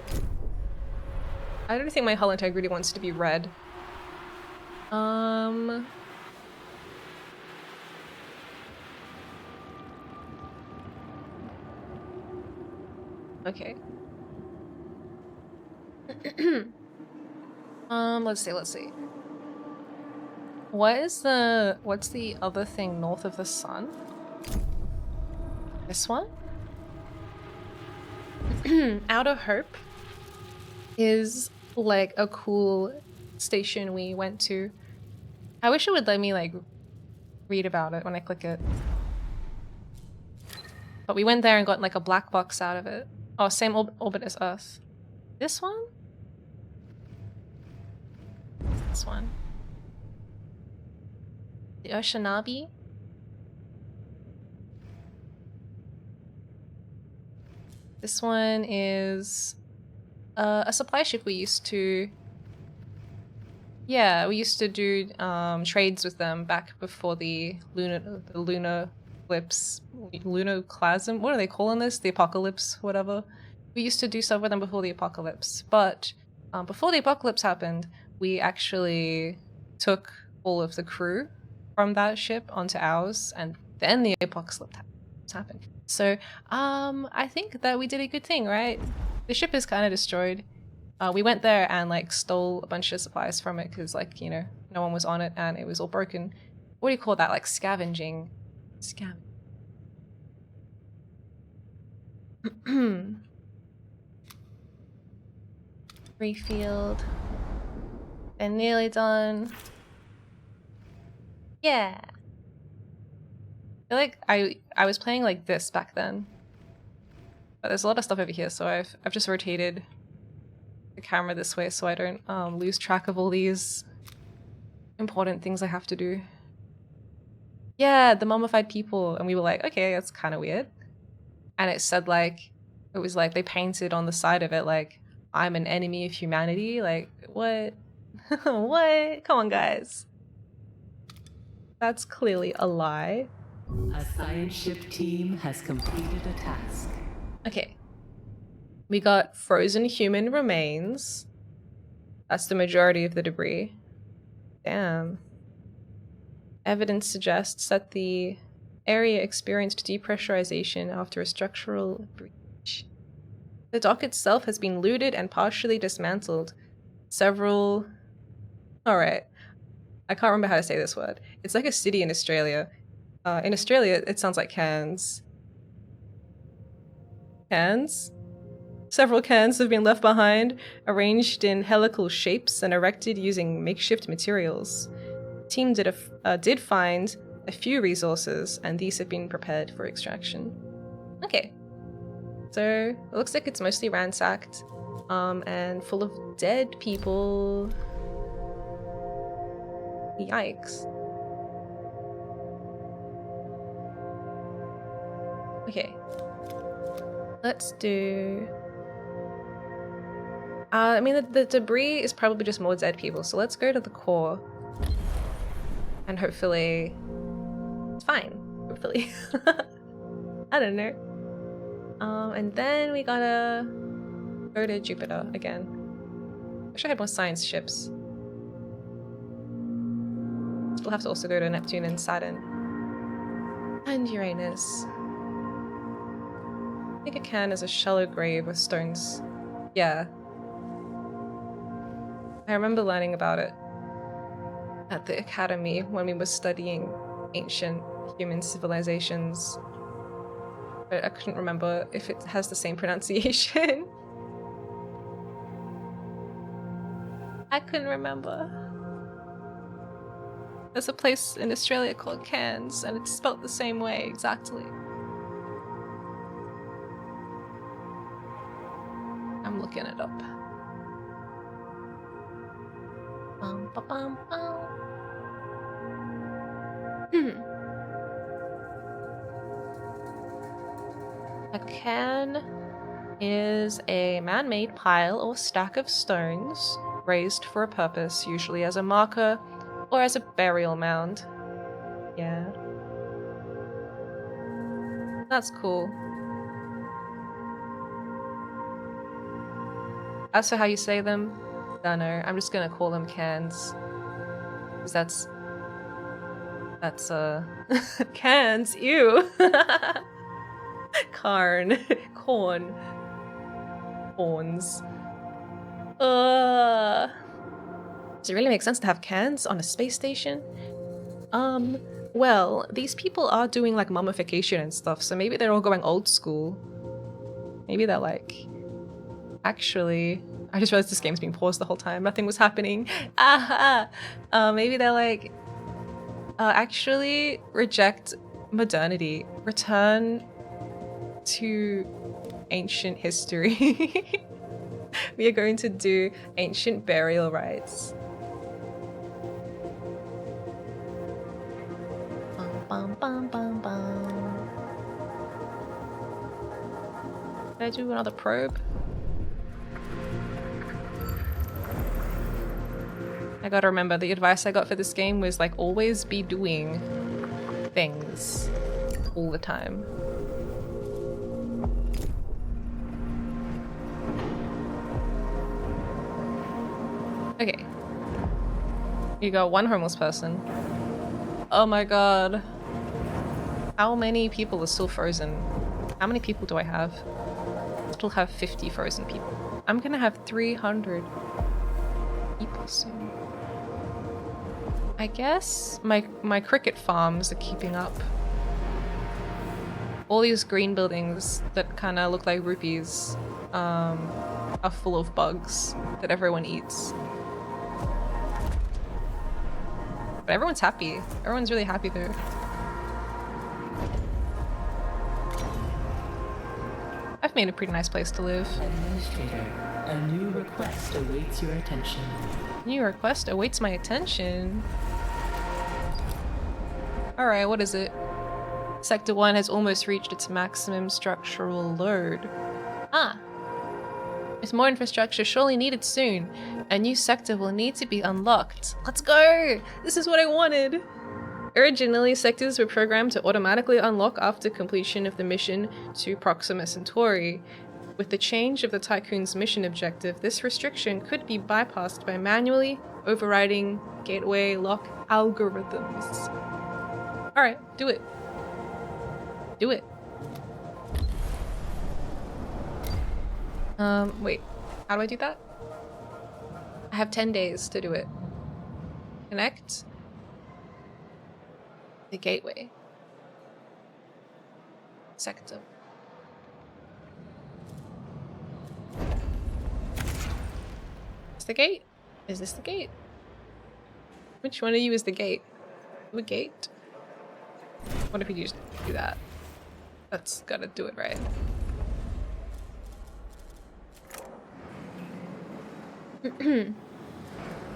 I don't think my hull integrity wants to be red. Okay. Let's see. What's the other thing north of the sun? This one? Outer Hope is like a cool station we went to. I wish it would let me like read about it when I click it. But we went there and got like a black box out of it. Oh, same orbit as Earth. This one? This one. The Oceanabi? This one is a supply ship we used to... Yeah, we used to do trades with them back before the lunar eclipse, lunoclasm. What are they calling this? The apocalypse, whatever. We used to do stuff with them before the apocalypse, but before the apocalypse happened, we actually took all of the crew from that ship onto ours, and then the apocalypse happened. So I think that we did a good thing, right? The ship is kind of destroyed. We went there and like stole a bunch of supplies from it because, like, you know, no one was on it and it was all broken. What do you call that? Like scavenging. Refield. They're nearly done. Yeah. feel like I was playing like this back then. But there's a lot of stuff over here, so I've just rotated the camera this way so I don't lose track of all these important things I have to do. Yeah, the mummified people. And we were like, okay, that's kind of weird. And it said like, it was like they painted on the side of it like, I'm an enemy of humanity. Like, what? What? Come on, guys. That's clearly a lie. A science ship team has completed a task. Okay. We got frozen human remains. That's the majority of the debris. Damn. Evidence suggests that the area experienced depressurization after a structural breach. The dock itself has been looted and partially dismantled. Several... Alright. I can't remember how to say this word. It's like a city in Australia. In Australia, it sounds like cans. Cans? Several cans have been left behind, arranged in helical shapes and erected using makeshift materials. The team did find a few resources, and these have been prepared for extraction. Okay. So, it looks like it's mostly ransacked, and full of dead people. Yikes. Okay. Let's do... I mean, the debris is probably just more dead people, so let's go to the core. And hopefully... it's fine. Hopefully. I don't know. And then we gotta go to Jupiter again. I wish I had more science ships. We'll have to also go to Neptune and Saturn. And Uranus. I think a can is a shallow grave with stones. Yeah. I remember learning about it at the academy when we were studying ancient human civilizations. But I couldn't remember if it has the same pronunciation. I couldn't remember. There's a place in Australia called Cairns, and it's spelt the same way, exactly. I'm looking it up. Bum, ba, bum, bum. A cairn is a man-made pile or stack of stones raised for a purpose, usually as a marker or as a burial mound. Yeah. That's cool. As for how you say them, I don't know. I'm just gonna call them cans. Because that's cans, ew. Carn. Corn. Horns. Does it really make sense to have cans on a space station? Well, these people are doing like mummification and stuff, so maybe they're all going old school. Maybe they're like... Actually... I just realized this game's being paused the whole time. Nothing was happening. Maybe they're like... actually reject modernity. Return to ancient history. We are going to do ancient burial rites. Bum, bum, bum, bum. Did I do another probe? I gotta remember, the advice I got for this game was like always be doing things all the time. Okay. You got one homeless person. Oh my god. How many people are still frozen? How many people do I have? I still have 50 frozen people. I'm gonna have 300 people soon. I guess my cricket farms are keeping up. All these green buildings that kind of look like rupees are full of bugs that everyone eats. But everyone's happy. Everyone's really happy though. I've made a pretty nice place to live. Administrator, a new request awaits your attention. New request awaits my attention. Alright, what is it? Sector 1 has almost reached its maximum structural load. Ah! With more infrastructure surely needed soon. A new sector will need to be unlocked. Let's go! This is what I wanted! Originally, sectors were programmed to automatically unlock after completion of the mission to Proxima Centauri. With the change of the Tycoon's mission objective, this restriction could be bypassed by manually overriding gateway lock algorithms. Alright, do it. Do it. Wait. How do I do that? I have 10 days to do it. Connect. The gateway. Sector. Is the gate? Is this the gate? Which one of you is the gate? The gate? What if we just do that? That's gotta do it right.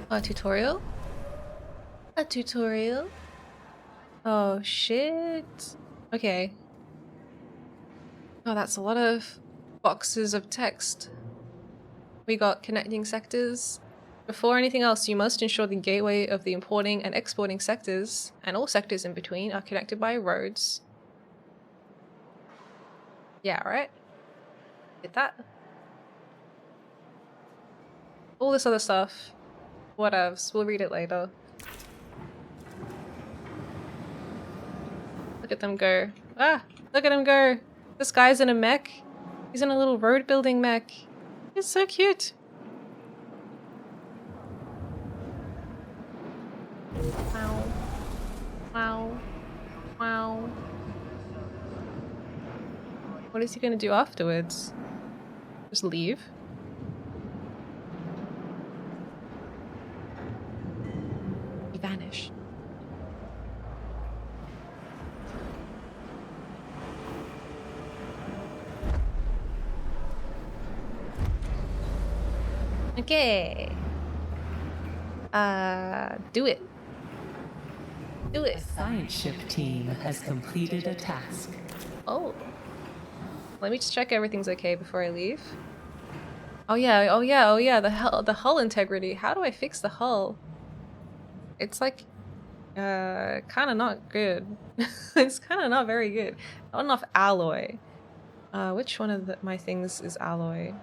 A tutorial? A tutorial? Oh shit. Okay. Oh, that's a lot of boxes of text. We got connecting sectors. Before anything else, you must ensure the gateway of the importing and exporting sectors, and all sectors in between, are connected by roads. Yeah, right? Did that. All this other stuff. Whatevs. We'll read it later. Look at them go. Ah! Look at him go! This guy's in a mech. He's in a little road building mech. It's so cute. Wow. Wow. Wow. What is he gonna do afterwards? Just leave? He vanished. Okay. Do it. Do it. The science ship team has completed a task. Oh. Let me just check everything's okay before I leave. Oh yeah, oh yeah, oh yeah, the hull integrity. How do I fix the hull? It's like, kind of not good. It's kind of not very good. Not enough alloy. Which one of my things is alloy?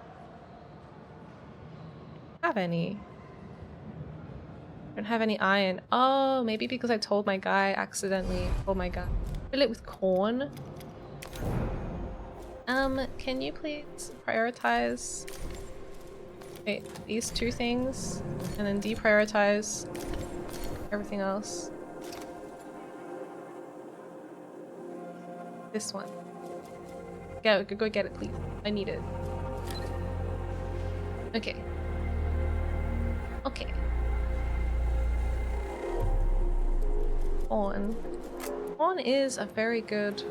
Have any? Don't have any iron. Oh, maybe because I told my guy accidentally. Oh my god. Fill it with corn. Can you please prioritize? Wait, these two things, and then deprioritize everything else. This one. Go get it, please. I need it. Okay. Okay. Corn. Corn is a very good,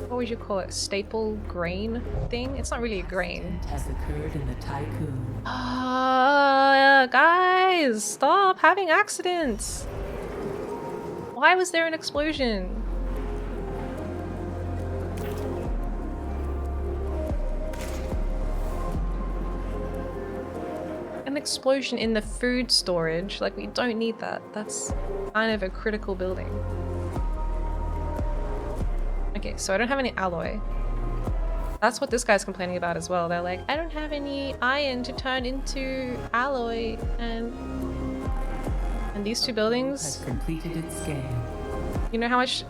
what would you call it? Staple grain thing? It's not really a grain. Has occurred in the Tycoon. Guys, stop having accidents. Why was there an explosion? An explosion in the food storage. Like, we don't need that. That's kind of a critical building. Okay, so I don't have any alloy. That's what this guy's complaining about as well. They're like, I don't have any iron to turn into alloy, and these two buildings Has completed its game. You know how much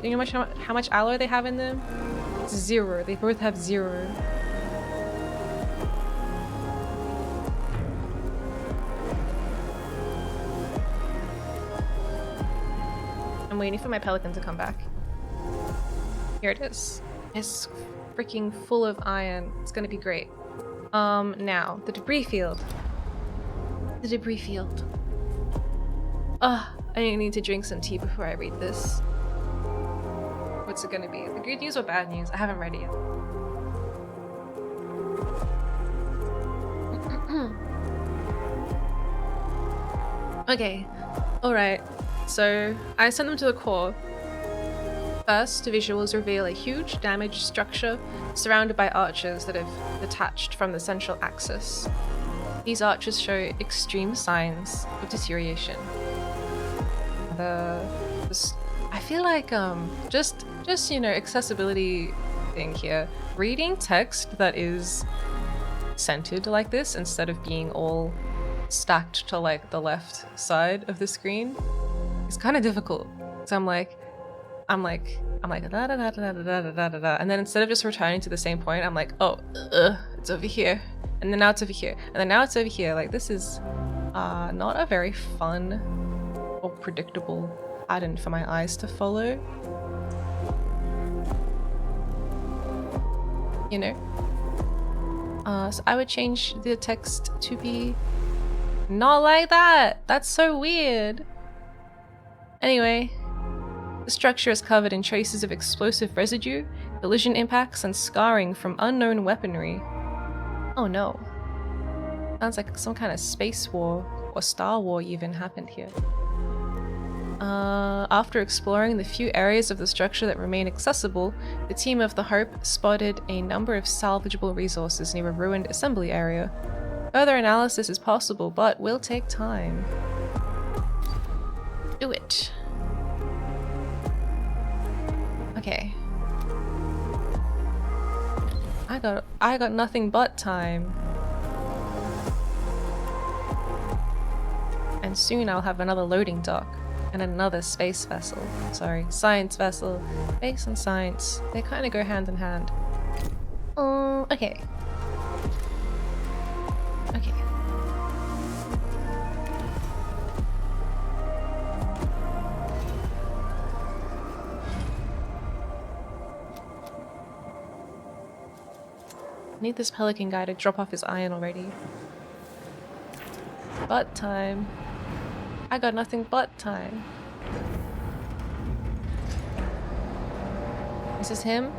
alloy they have in them? It's 0. They both have 0. I'm waiting for my pelican to come back. Here it is. It's freaking full of iron. It's gonna be great. Now, the debris field. The debris field. I need to drink some tea before I read this. what's it gonna be? The good news or bad news? I haven't read it yet. Okay, alright. So I sent them to the core. First, the visuals reveal a huge damaged structure surrounded by arches that have detached from the central axis. These arches show extreme signs of deterioration. I feel like just you know, accessibility thing here. Reading text that is centered like this instead of being all stacked to like the left side of the screen is kind of difficult. So I'm like da da da da da da da da da, and then instead of just returning to the same point, I'm like, oh, it's over here, and then now it's over here, and then now it's over here. Like, this is not a very fun or predictable pattern for my eyes to follow. You know? So I would change the text to be not like that. That's so weird. Anyway, the structure is covered in traces of explosive residue, collision impacts, and scarring from unknown weaponry. Oh no. Sounds like some kind of space war, or Star War even, happened here. After exploring the few areas of the structure that remain accessible, the team of the Hope spotted a number of salvageable resources near a ruined assembly area. Further analysis is possible, but will take time. Do it. Okay. I got nothing but time. And soon I'll have another loading dock and another space vessel. Sorry, science vessel. Space and science, they kind of go hand in hand. Okay. Okay. I need this pelican guy to drop off his iron already. But time. I got nothing but time. Is this him?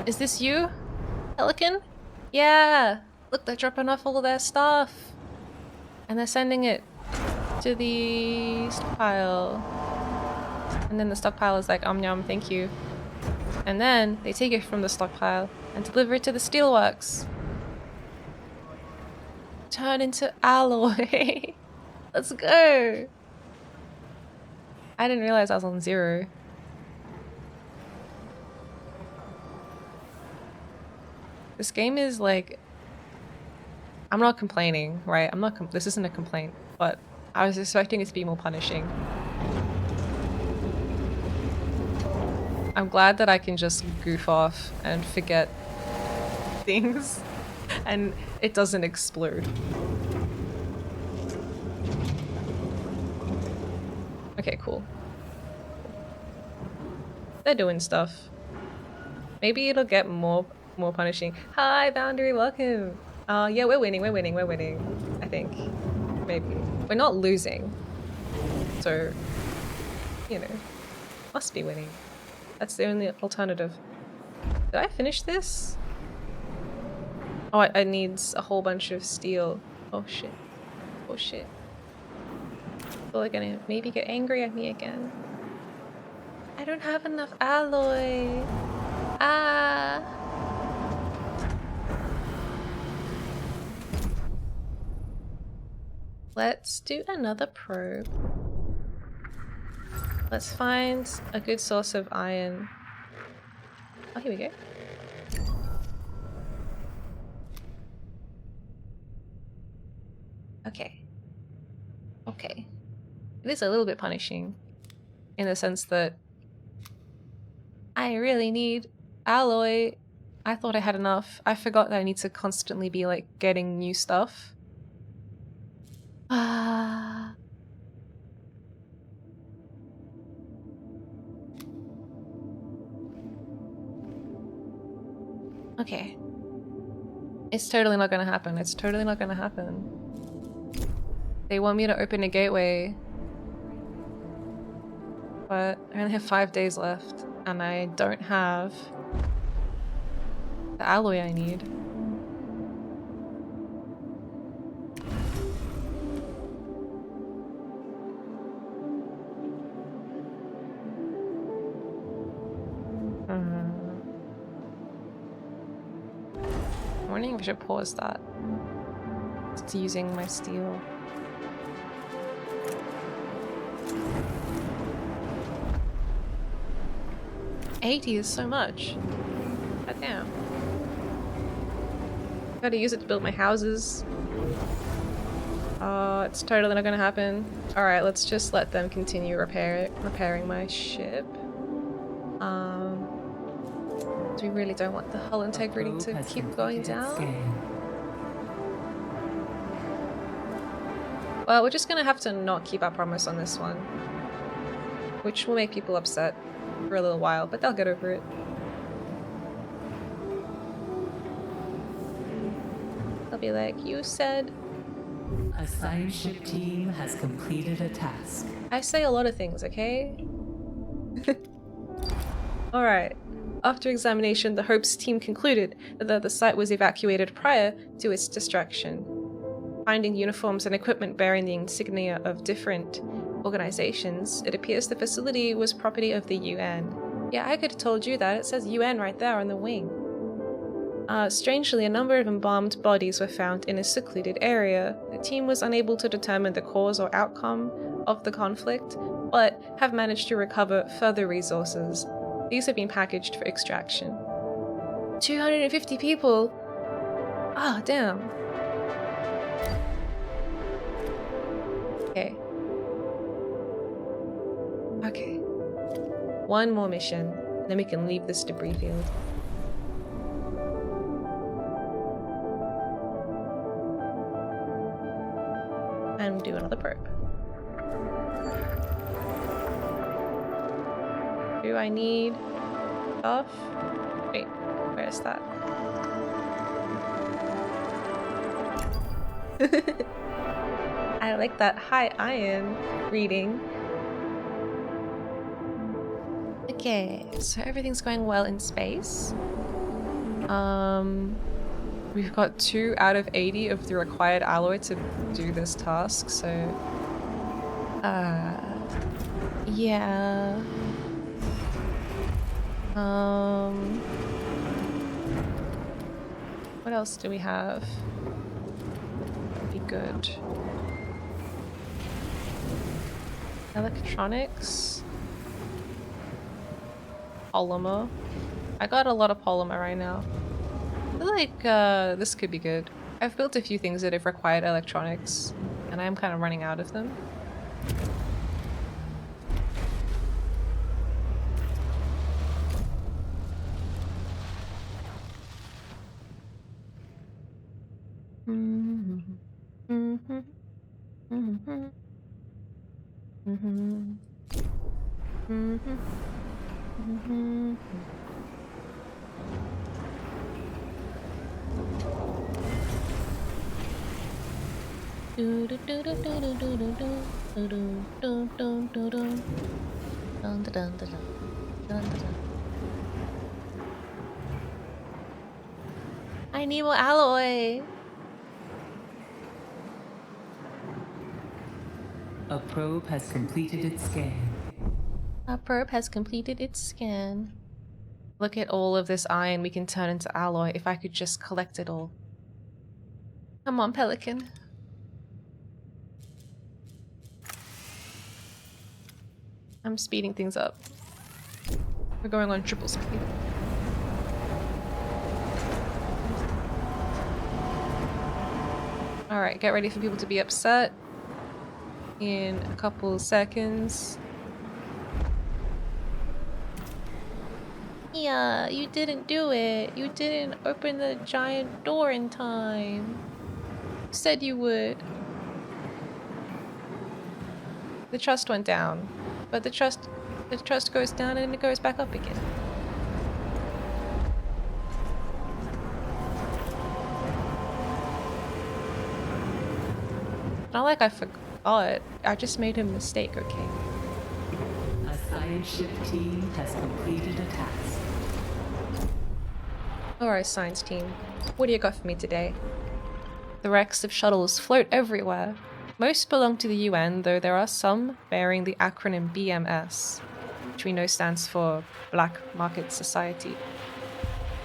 Is this you? Pelican? Yeah! Look, they're dropping off all their stuff. And they're sending it to the stockpile. And then the stockpile is like, yum, thank you. And then they take it from the stockpile and deliver it to the steelworks. Turn into alloy. Let's go. I didn't realize I was on 0. This game is like, I'm not complaining, right? This isn't a complaint, but I was expecting it to be more punishing. I'm glad that I can just goof off and forget things and it doesn't explode. Okay, cool. They're doing stuff. Maybe it'll get more punishing. Hi, Boundary, welcome. Yeah, we're winning, I think. Maybe. We're not losing. So, you know, must be winning. That's the only alternative. Did I finish this? Oh, it needs a whole bunch of steel. Oh shit. Oh shit. So they're gonna maybe get angry at me again. I don't have enough alloy. Ah. Let's do another probe. Let's find a good source of iron. Oh, here we go. Okay. Okay. It is a little bit punishing in the sense that I really need alloy. I thought I had enough. I forgot that I need to constantly be like getting new stuff. Ah. Okay. It's totally not gonna happen. It's totally not gonna happen. They want me to open a gateway. But I only have 5 days left. and I don't have the alloy I need. I'm wondering if I should pause that. It's using my steel. $80 is so much. God damn. Gotta use it to build my houses. Oh, it's totally not gonna happen. Alright, let's just let them continue repairing my ship. We really don't want the hull integrity to keep going down. Well, we're just gonna have to not keep our promise on this one. Which will make people upset for a little while, but they'll get over it. They'll be like, you said... A science ship team has completed a task. I say a lot of things, okay? Alright. After examination, the Hope's team concluded that the site was evacuated prior to its destruction. Finding uniforms and equipment bearing the insignia of different organizations, it appears the facility was property of the UN. Yeah, I could have told you that. It says UN right there on the wing. Strangely, a number of embalmed bodies were found in a secluded area. The team was unable to determine the cause or outcome of the conflict, but have managed to recover further resources. These have been packaged for extraction. 250 people? Oh, damn. Okay. Okay. One more mission, then we can leave this debris field. And do another probe. Do I need stuff? Wait, where's that? I like that high iron reading. Okay, so everything's going well in space. We've got 2 out of 80 of the required alloy to do this task, so... yeah... What else do we have? That'd be good. Electronics. Polymer. I got a lot of polymer right now. I feel like this could be good. I've built a few things that have required electronics, and I'm kind of running out of them. I need more alloy. A probe has completed its scan. A probe has completed its scan. Look at all of this iron we can turn into alloy if I could just collect it all. Come on, Pelican. I'm speeding things up. We're going on triple speed. Alright, get ready for people to be upset in a couple seconds. Yeah, you didn't do it. You didn't open the giant door in time. You said you would. The trust went down, but the trust goes down and it goes back up again. Not like I forgot. I just made a mistake, okay? A science ship team has completed a task. Alright, science team. What do you got for me today? The wrecks of shuttles float everywhere. Most belong to the UN, though there are some bearing the acronym BMS, which we know stands for Black Market Society.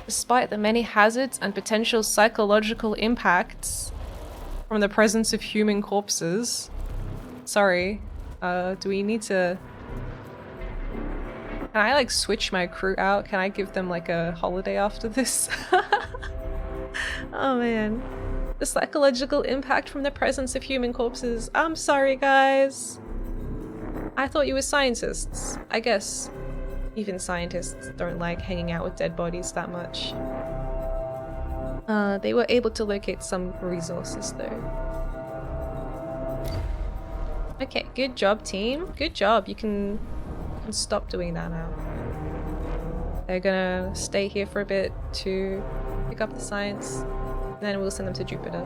Despite the many hazards and potential psychological impacts from the presence of human corpses... Sorry, do we need to... Can I like switch my crew out? Can I give them like a holiday after this? Oh man. The psychological impact from the presence of human corpses. I'm sorry, guys. I thought you were scientists. I guess even scientists don't like hanging out with dead bodies that much. They were able to locate some resources though. Okay, good job, team. Good job. You can stop doing that now. They're gonna stay here for a bit to pick up the science, and then we'll send them to Jupiter.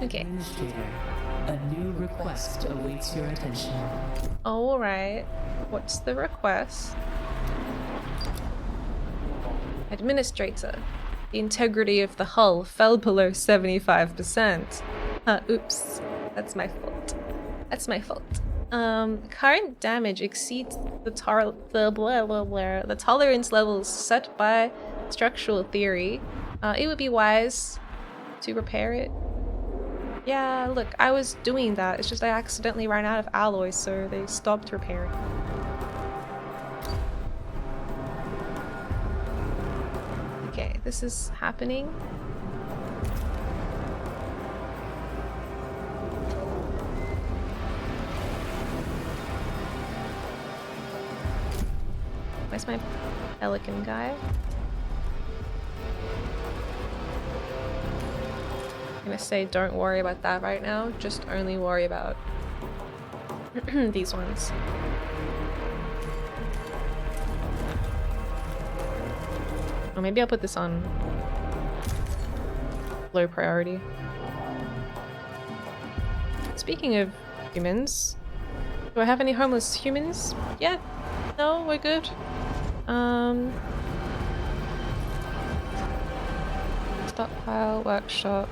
Okay. Administrator, a new request awaits your attention. Alright. What's the request? Administrator. The integrity of the hull fell below 75%. Oops. That's my fault. That's my fault. Current damage exceeds the tolerance levels set by structural theory. It would be wise to repair it. Yeah, look, I was doing that. It's just I accidentally ran out of alloys, so they stopped repairing. Okay, this is happening. Where's my pelican guy? I'm gonna say don't worry about that right now, just only worry about these ones. Or maybe I'll put this on low priority. Speaking of humans, do I have any homeless humans yet? No, we're good. Stockpile, workshop.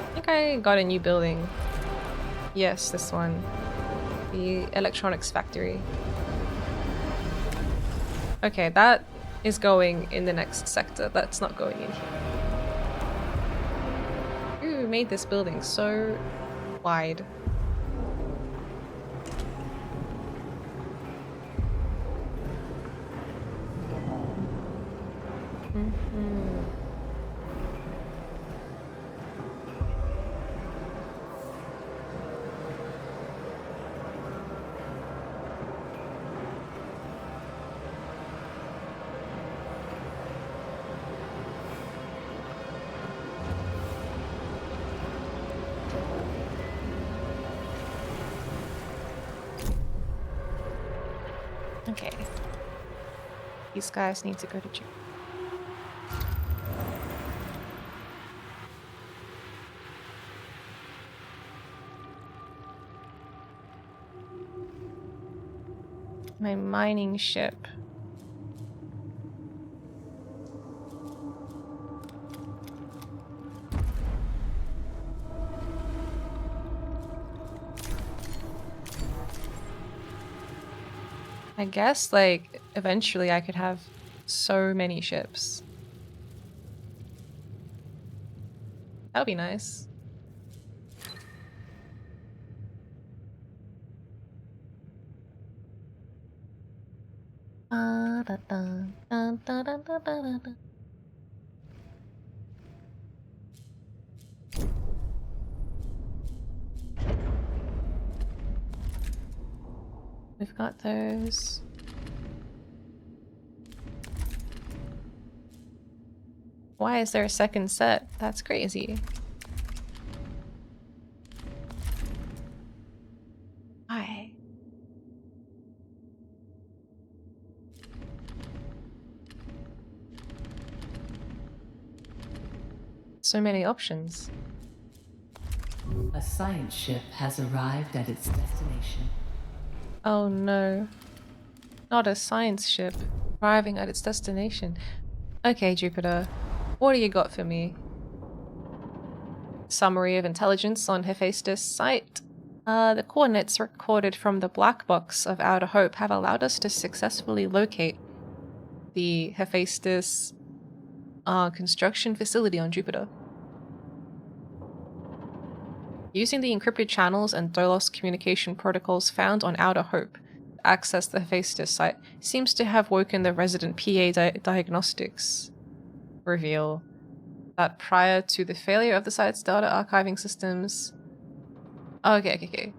I think I got a new building. Yes, this one. The electronics factory. Okay, that is going in the next sector. That's not going in here. Ooh, made this building so wide. Okay. These guys need to go to jail. My mining ship. I guess, like, eventually I could have so many ships. That would be nice. We've got those. Why is there a second set? That's crazy. Why? So many options. A science ship has arrived at its destination. Oh no. Not a science ship arriving at its destination. Okay, Jupiter. What do you got for me? Summary of intelligence on Hephaestus site. The coordinates recorded from the black box of Outer Hope have allowed us to successfully locate the Hephaestus construction facility on Jupiter. Using the encrypted channels and Dolos communication protocols found on Outer Hope to access the Hephaestus site seems to have woken the resident PA diagnostics. Reveal that prior to the failure of the site's data archiving systems... Okay.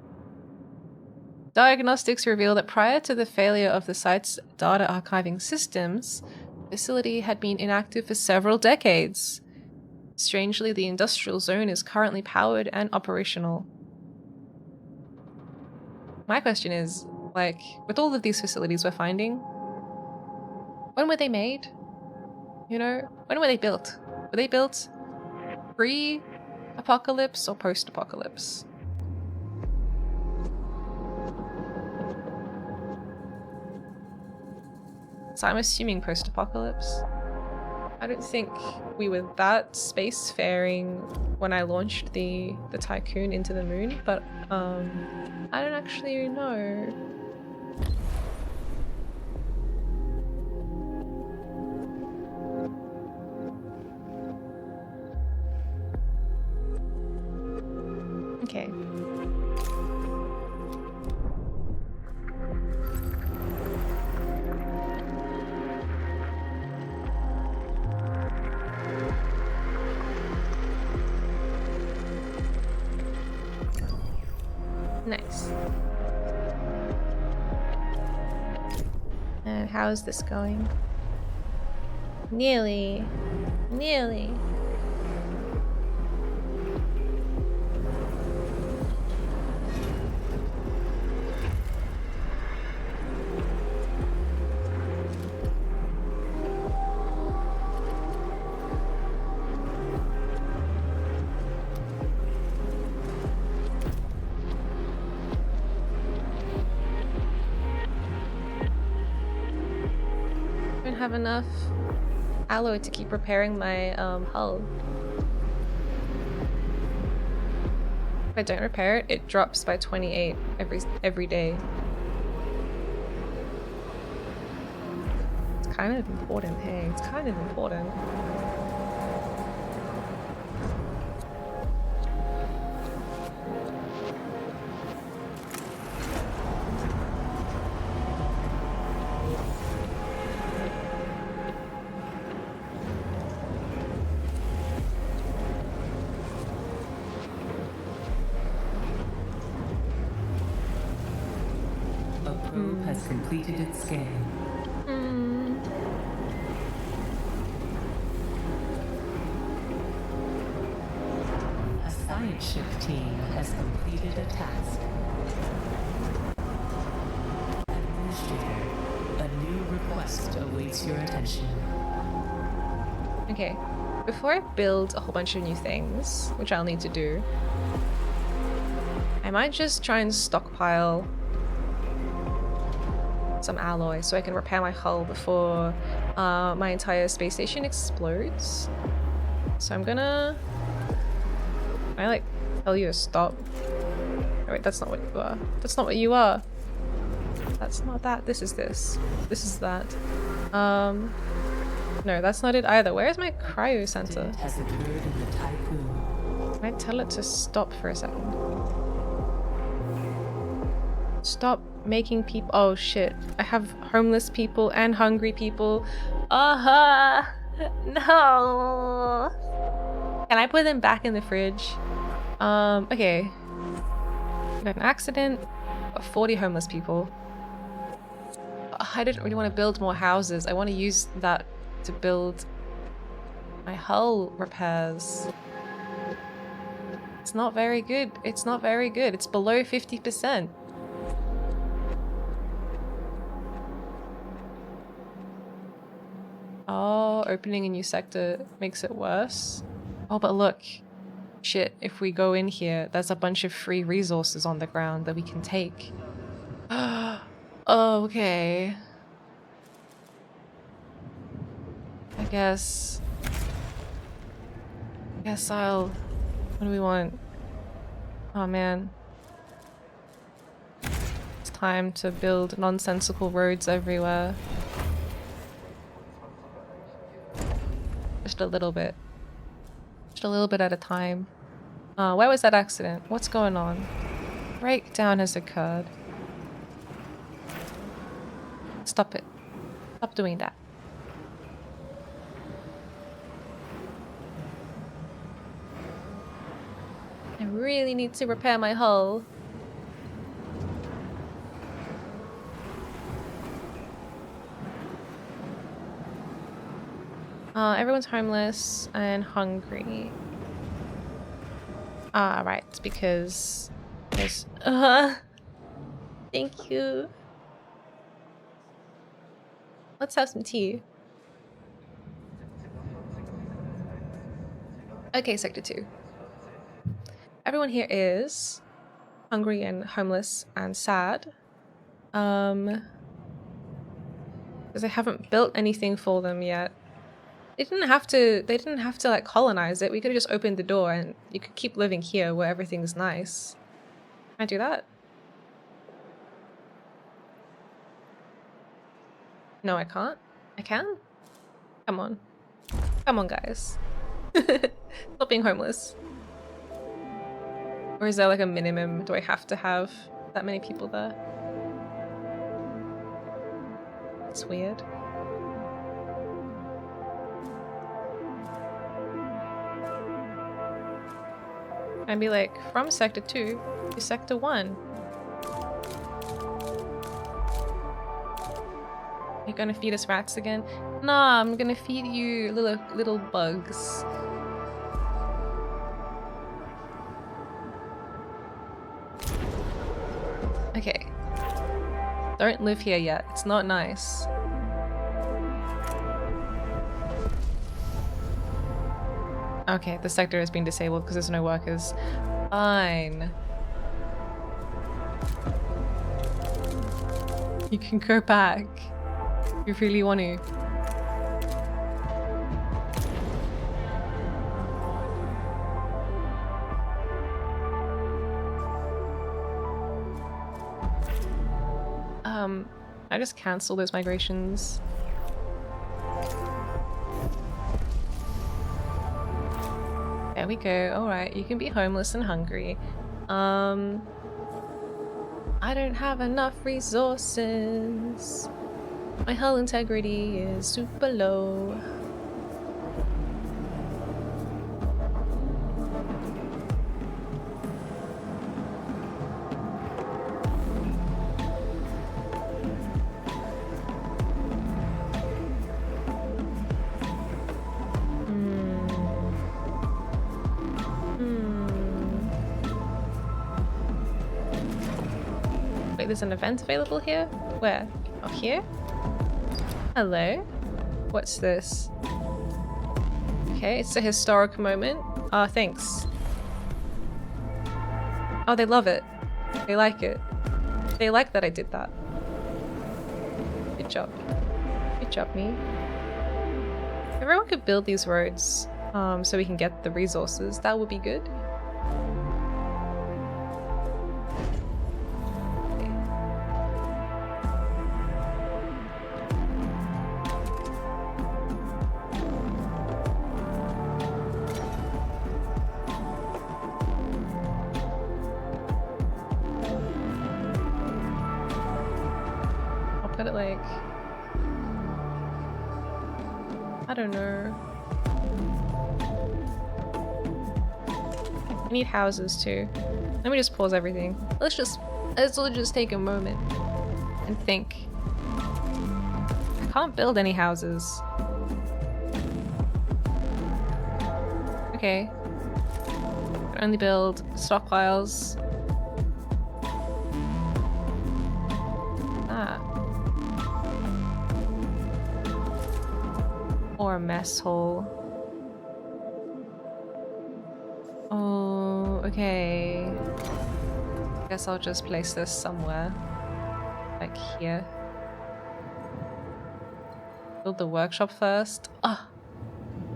Diagnostics reveal that prior to the failure of the site's data archiving systems, the facility had been inactive for several decades. Strangely, the industrial zone is currently powered and operational. My question is, like, with all of these facilities we're finding, when were they made? You know, when were they built? Were they built pre-apocalypse or post-apocalypse? So I'm assuming post-apocalypse. I don't think we were that spacefaring when I launched the Tycoon into the moon, but I don't actually know. Okay. Nice. And how is this going? Nearly. Have enough alloy to keep repairing my hull. If I don't repair it, it drops by 28 every day. It's kind of important, hey, it's kind of important. Has completed its scan. A science ship team has completed a task. Administrator, a new request awaits your attention. Okay, before I build a whole bunch of new things, which I'll need to do, I might just try and stockpile some alloy so I can repair my hull before my entire space station explodes. So I'm gonna... Can I like tell you to stop? Oh wait, that's not what you are. That's not what you are. That's not that. This is this. This is that. No, that's not it either. Where is my cryo center? Has occurred in the Tycoon. Can I tell it to stop for a second? Stop making people. Oh shit. I have homeless people and hungry people. No. Can I put them back in the fridge? Okay. We got an accident. 40 homeless people. I didn't really want to build more houses. I want to use that to build my hull repairs. It's not very good. It's not very good. It's below 50%. Oh, opening a new sector makes it worse. Oh, but look. Shit, if we go in here, there's a bunch of free resources on the ground that we can take. Okay. I guess I'll... What do we want? Oh man. It's time to build nonsensical roads everywhere. Just a little bit. Just a little bit at a time. Where was that accident? What's going on? Breakdown has occurred. Stop it. Stop doing that. I really need to repair my hull. Everyone's homeless and hungry. Ah, right, because there's... Thank you. Let's have some tea. Okay, Sector 2. Everyone here is hungry and homeless and sad. Because I haven't built anything for them yet. They didn't have to like colonize it. We could have just opened the door and you could keep living here where everything's nice. Can I do that? No, I can't. I can? Come on. Come on, guys. Stop being homeless. Or is there like a minimum? Do I have to have that many people there? It's weird. And be like, from Sector 2 to Sector 1. You're gonna feed us rats again? Nah, I'm gonna feed you little bugs. Okay. Don't live here yet. It's not nice. Okay, the sector has been disabled because there's no workers. Fine. You can go back if you really want to. I just cancel those migrations. There we go. Alright, you can be homeless and hungry. I don't have enough resources. My hull integrity is super low. There's an event available here? Where? Oh, here? Hello? What's this? Okay, it's a historic moment. Ah, thanks. Oh, they love it. They like it. They like that I did that. Good job. Good job, me. Everyone could build these roads so we can get the resources. That would be good. I don't know. I need houses too. Let me just pause everything. Let's just take a moment and think. I can't build any houses. Okay. I can only build stockpiles. Or a mess hall. Oh, okay. Guess I'll just place this somewhere. Like here. Build the workshop first. Oh.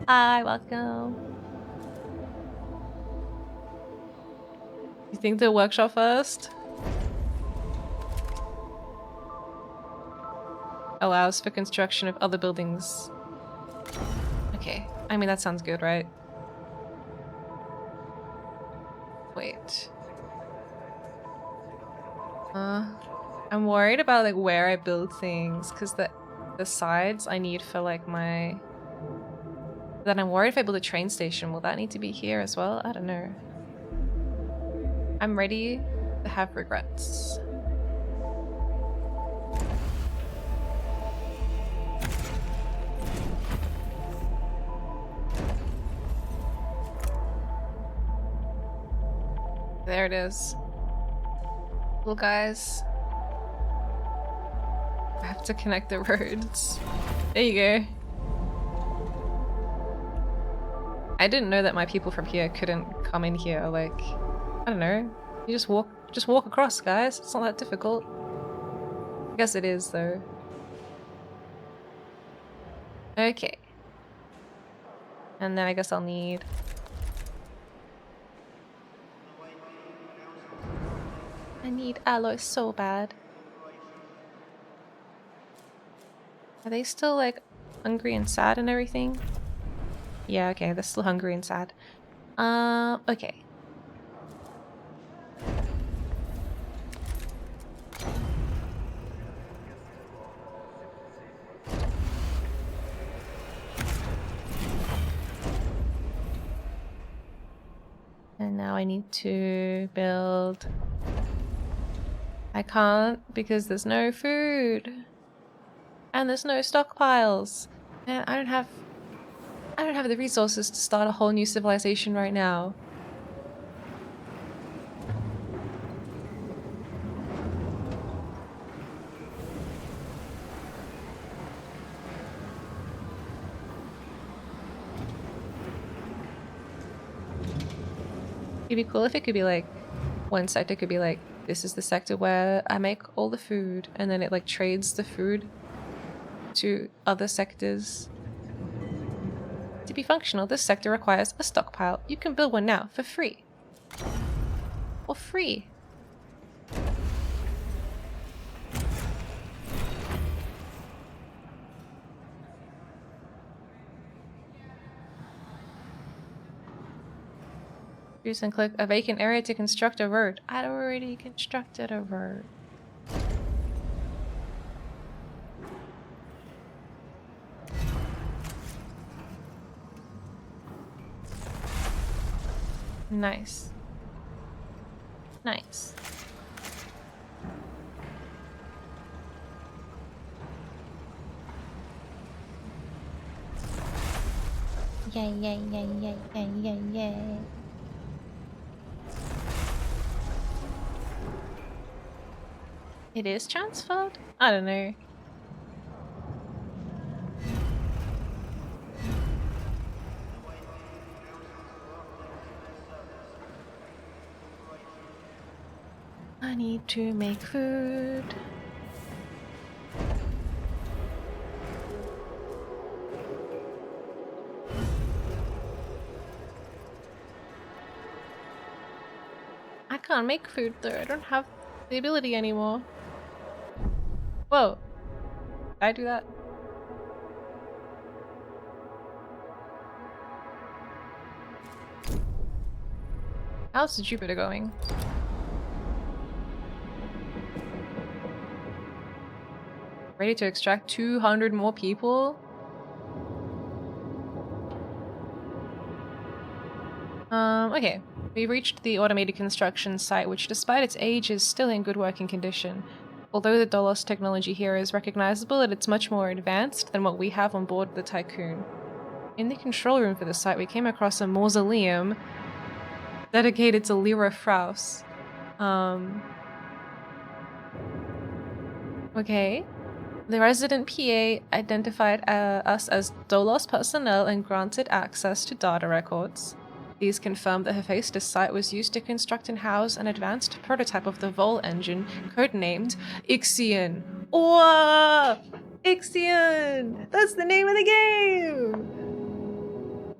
Hi, welcome. You think the workshop first? Allows for construction of other buildings. Okay. I mean, that sounds good, right? Wait. I'm worried about like where I build things because the sides I need for like my... Then I'm worried if I build a train station, will that need to be here as well? I don't know. I'm ready to have regrets. There it is. Little guys. I have to connect the roads. There you go. I didn't know that my people from here couldn't come in here, like, I don't know. You just walk across, guys. It's not that difficult. I guess it is, though. Okay. And then I guess I'll need... I need alloy so bad. Are they still, like, hungry and sad and everything? Yeah, okay, they're still hungry and sad. Okay. And now I need to build... I can't because there's no food. And there's no stockpiles. And I don't have the resources to start a whole new civilization right now. It'd be cool if it could be like, one sector could be like, this is the sector where I make all the food, and then it like trades the food to other sectors. To be functional, this sector requires a stockpile. You can build one now for free. For free. Choose and click a vacant area to construct a road. I'd already constructed a road. Nice. Nice. Yay, yay, yay, yay, yay, yay, yay. It is transferred? I don't know. I need to make food. I can't make food though. I don't have the ability anymore. Whoa. Did I do that? How's Jupiter going? Ready to extract 200 more people? Okay. We reached the automated construction site, which despite its age is still in good working condition. Although the Dolos technology here is recognizable, it's much more advanced than what we have on board the Tycoon. In the control room for the site, we came across a mausoleum dedicated to Lyra Fraus. Okay. The resident PA identified us as Dolos personnel and granted access to data records. These confirmed that Hephaestus site was used to construct and house an advanced prototype of the Vol engine, codenamed IXION. Whoa! IXION! That's the name of the game!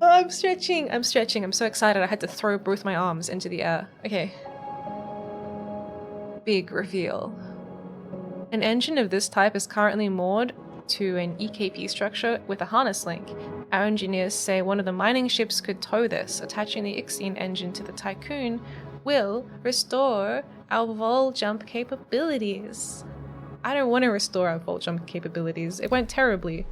Oh, I'm stretching. I'm so excited I had to throw both my arms into the air. Okay. Big reveal. An engine of this type is currently moored to an EKP structure with a harness link. Our engineers say one of the mining ships could tow this. Attaching the IXION engine to the Tycoon will restore our vol jump capabilities. I don't want to restore our vol jump capabilities. It went terribly.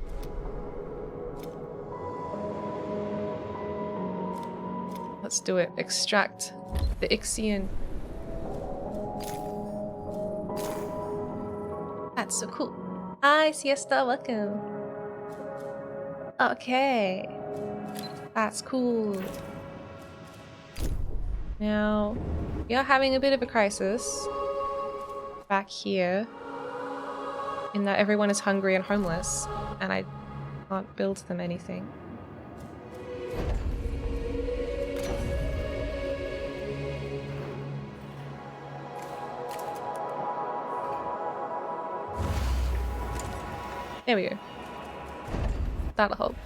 Let's do it. Extract the IXION. That's so cool. Hi, Siesta, welcome. Okay. That's cool. Now, we are having a bit of a crisis back here in that everyone is hungry and homeless, and I can't build them anything. There we go. That'll help.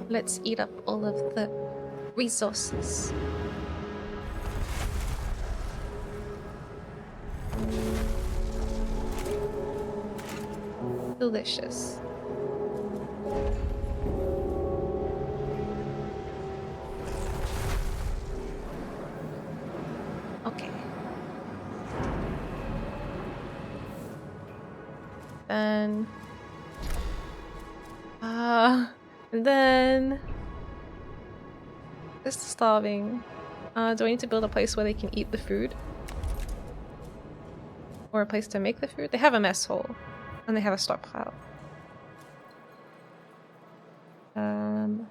Let's eat up all of the resources. Delicious. Okay. And then this is starving. Do I need to build a place where they can eat the food? Or a place to make the food? They have a mess hall. And they have a stockpile. Do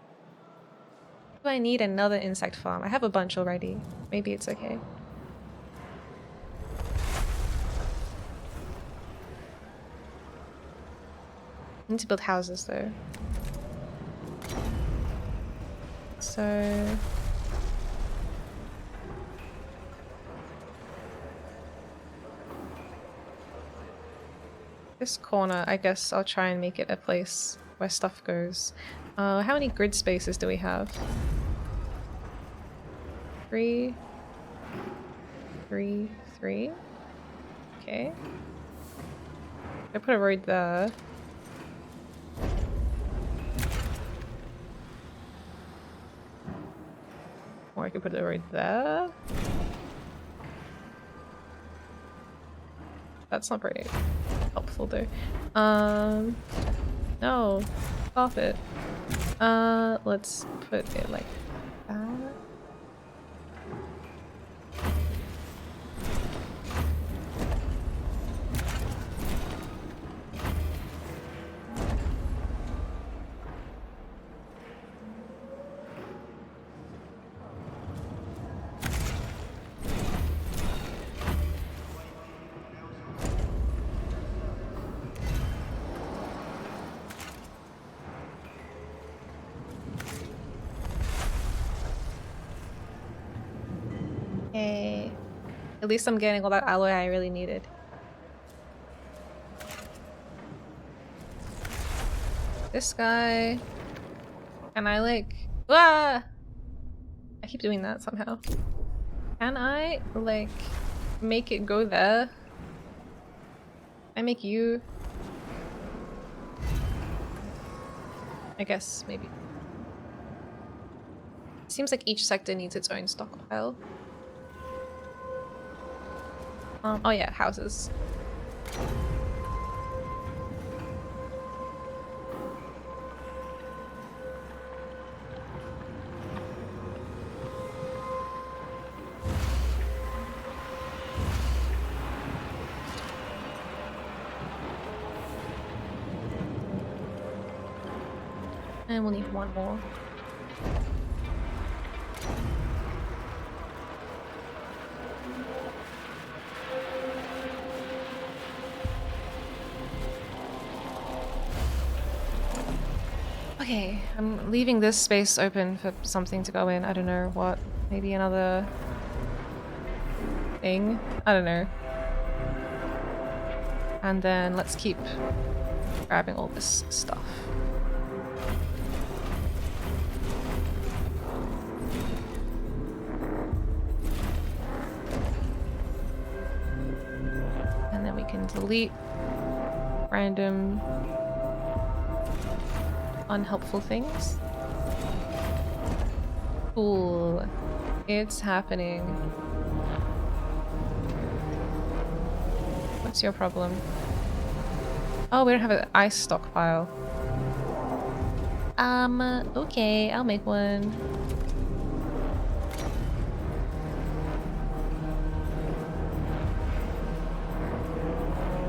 I need another insect farm? I have a bunch already. Maybe it's okay. I need to build houses though. So... this corner, I guess I'll try and make it a place where stuff goes. How many grid spaces do we have? 3, 3, 3. Okay. I put a road there. Or I could put a road there. That's not very helpful though. No. Stop it. Let's put it like that. At least I'm getting all that alloy I really needed. This guy... Can I like... Ah! I keep doing that somehow. Can I like make it go there? I make you... I guess maybe. Seems like each sector needs its own stockpile. Oh yeah, houses. And we'll need one more. Okay, I'm leaving this space open for something to go in. I don't know what. Maybe another thing. I don't know. And then let's keep grabbing all this stuff. And then we can delete random unhelpful things. Cool. It's happening. What's your problem? Oh, we don't have an ice stockpile. Okay, I'll make one.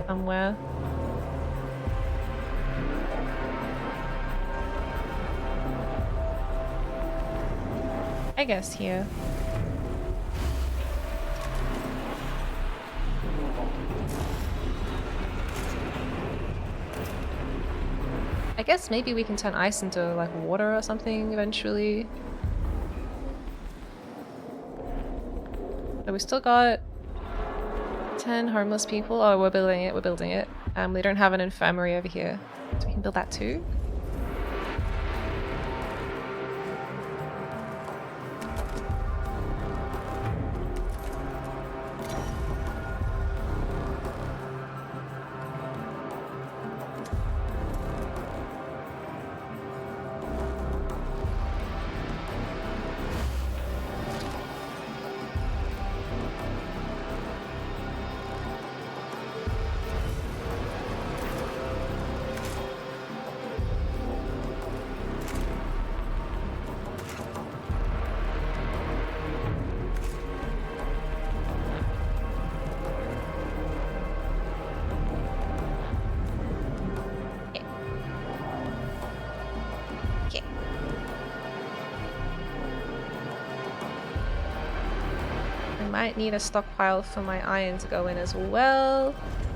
Somewhere. I guess here. I guess maybe we can turn ice into like water or something eventually. So we still got 10 homeless people. Oh, we're building it, we're building it. We don't have an infirmary over here. So we can build that too. Might need a stockpile for my iron to go in as well. Here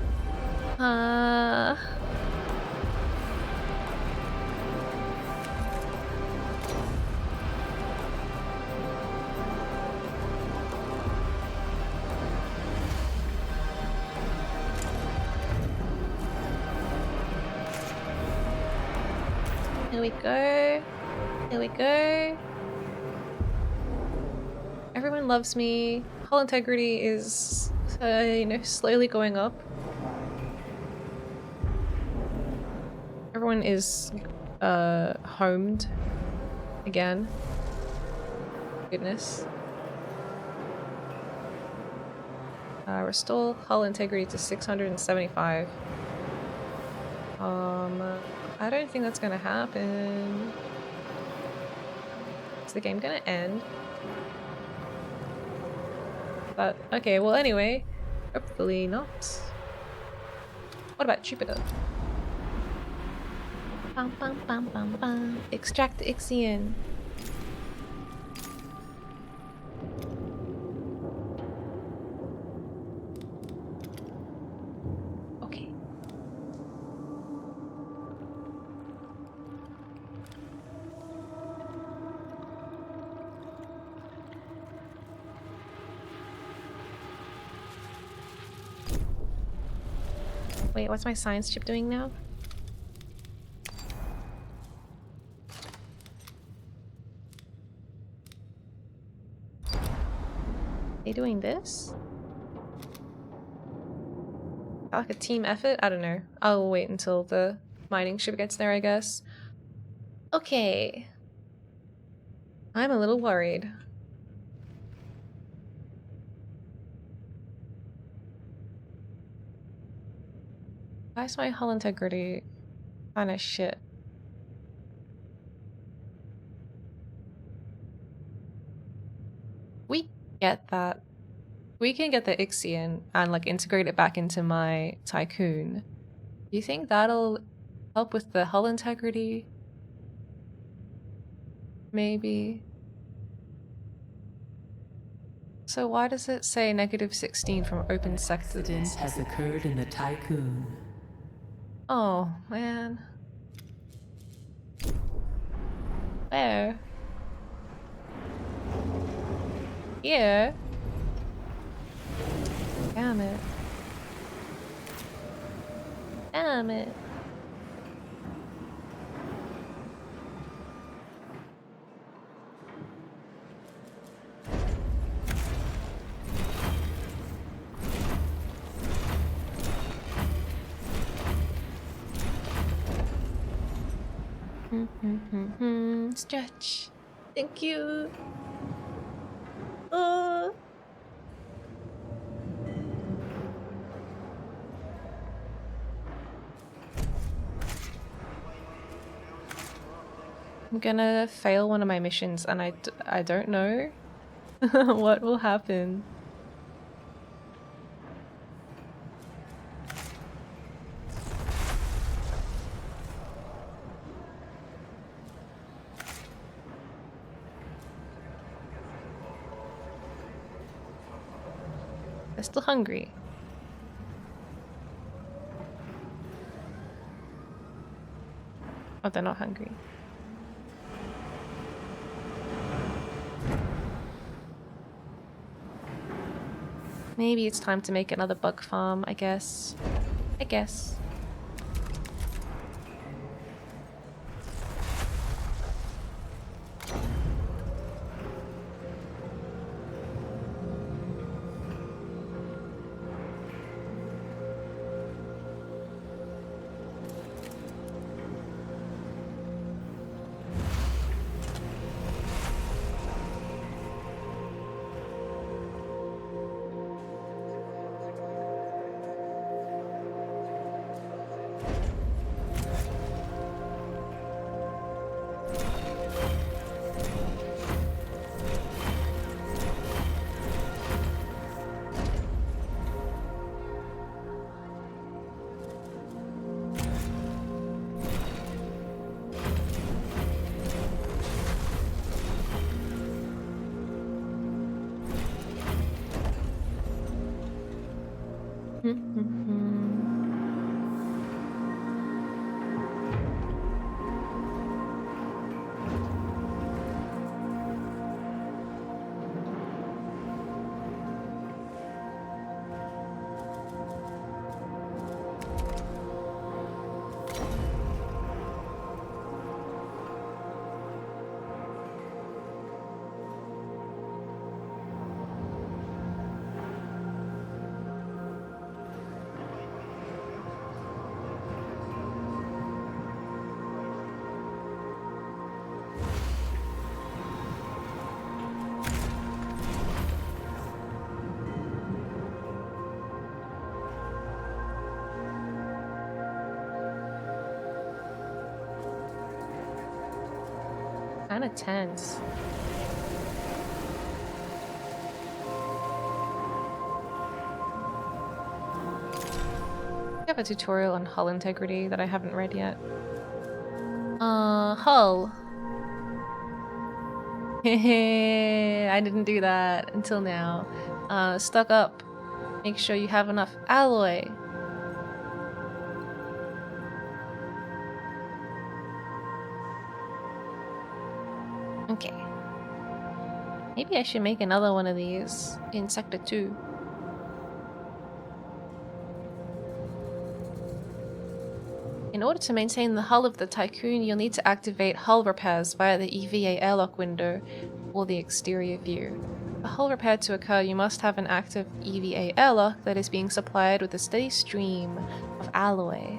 we go. Here we go. Everyone loves me. Hull integrity is, you know, slowly going up. Everyone is homed again. Goodness. Restore hull integrity to 675. I don't think that's gonna happen. Is the game gonna end? But okay, well anyway, hopefully not. What about Jupiter? Bum, bum, bum, bum, bum. Extract the IXION. Okay. Wait, what's my science chip doing now? They doing this? Like a team effort? I don't know. I'll wait until the mining ship gets there, I guess. Okay. I'm a little worried. Why is my hull integrity kind of shit? We get that. We can get the IXION and like integrate it back into my Tycoon. Do you think that'll help with the hull integrity? Maybe. So why does it say -16 from open sectors? Accident has occurred in the Tycoon. Oh, man. Where? Here? Damn it. Damn it. Stretch. Thank you. I'm gonna fail one of my missions and I don't know what will happen. They're still hungry. Oh, they're not hungry. Maybe it's time to make another bug farm, I guess. I guess. Kinda tense. I have a tutorial on hull integrity that I haven't read yet. Hull. I didn't do that until now. Stock up. Make sure you have enough alloy. Okay. Maybe I should make another one of these in Sector 2. In order to maintain the hull of the Tycoon, you'll need to activate hull repairs via the EVA airlock window or the exterior view. For hull repair to occur, you must have an active EVA airlock that is being supplied with a steady stream of alloy.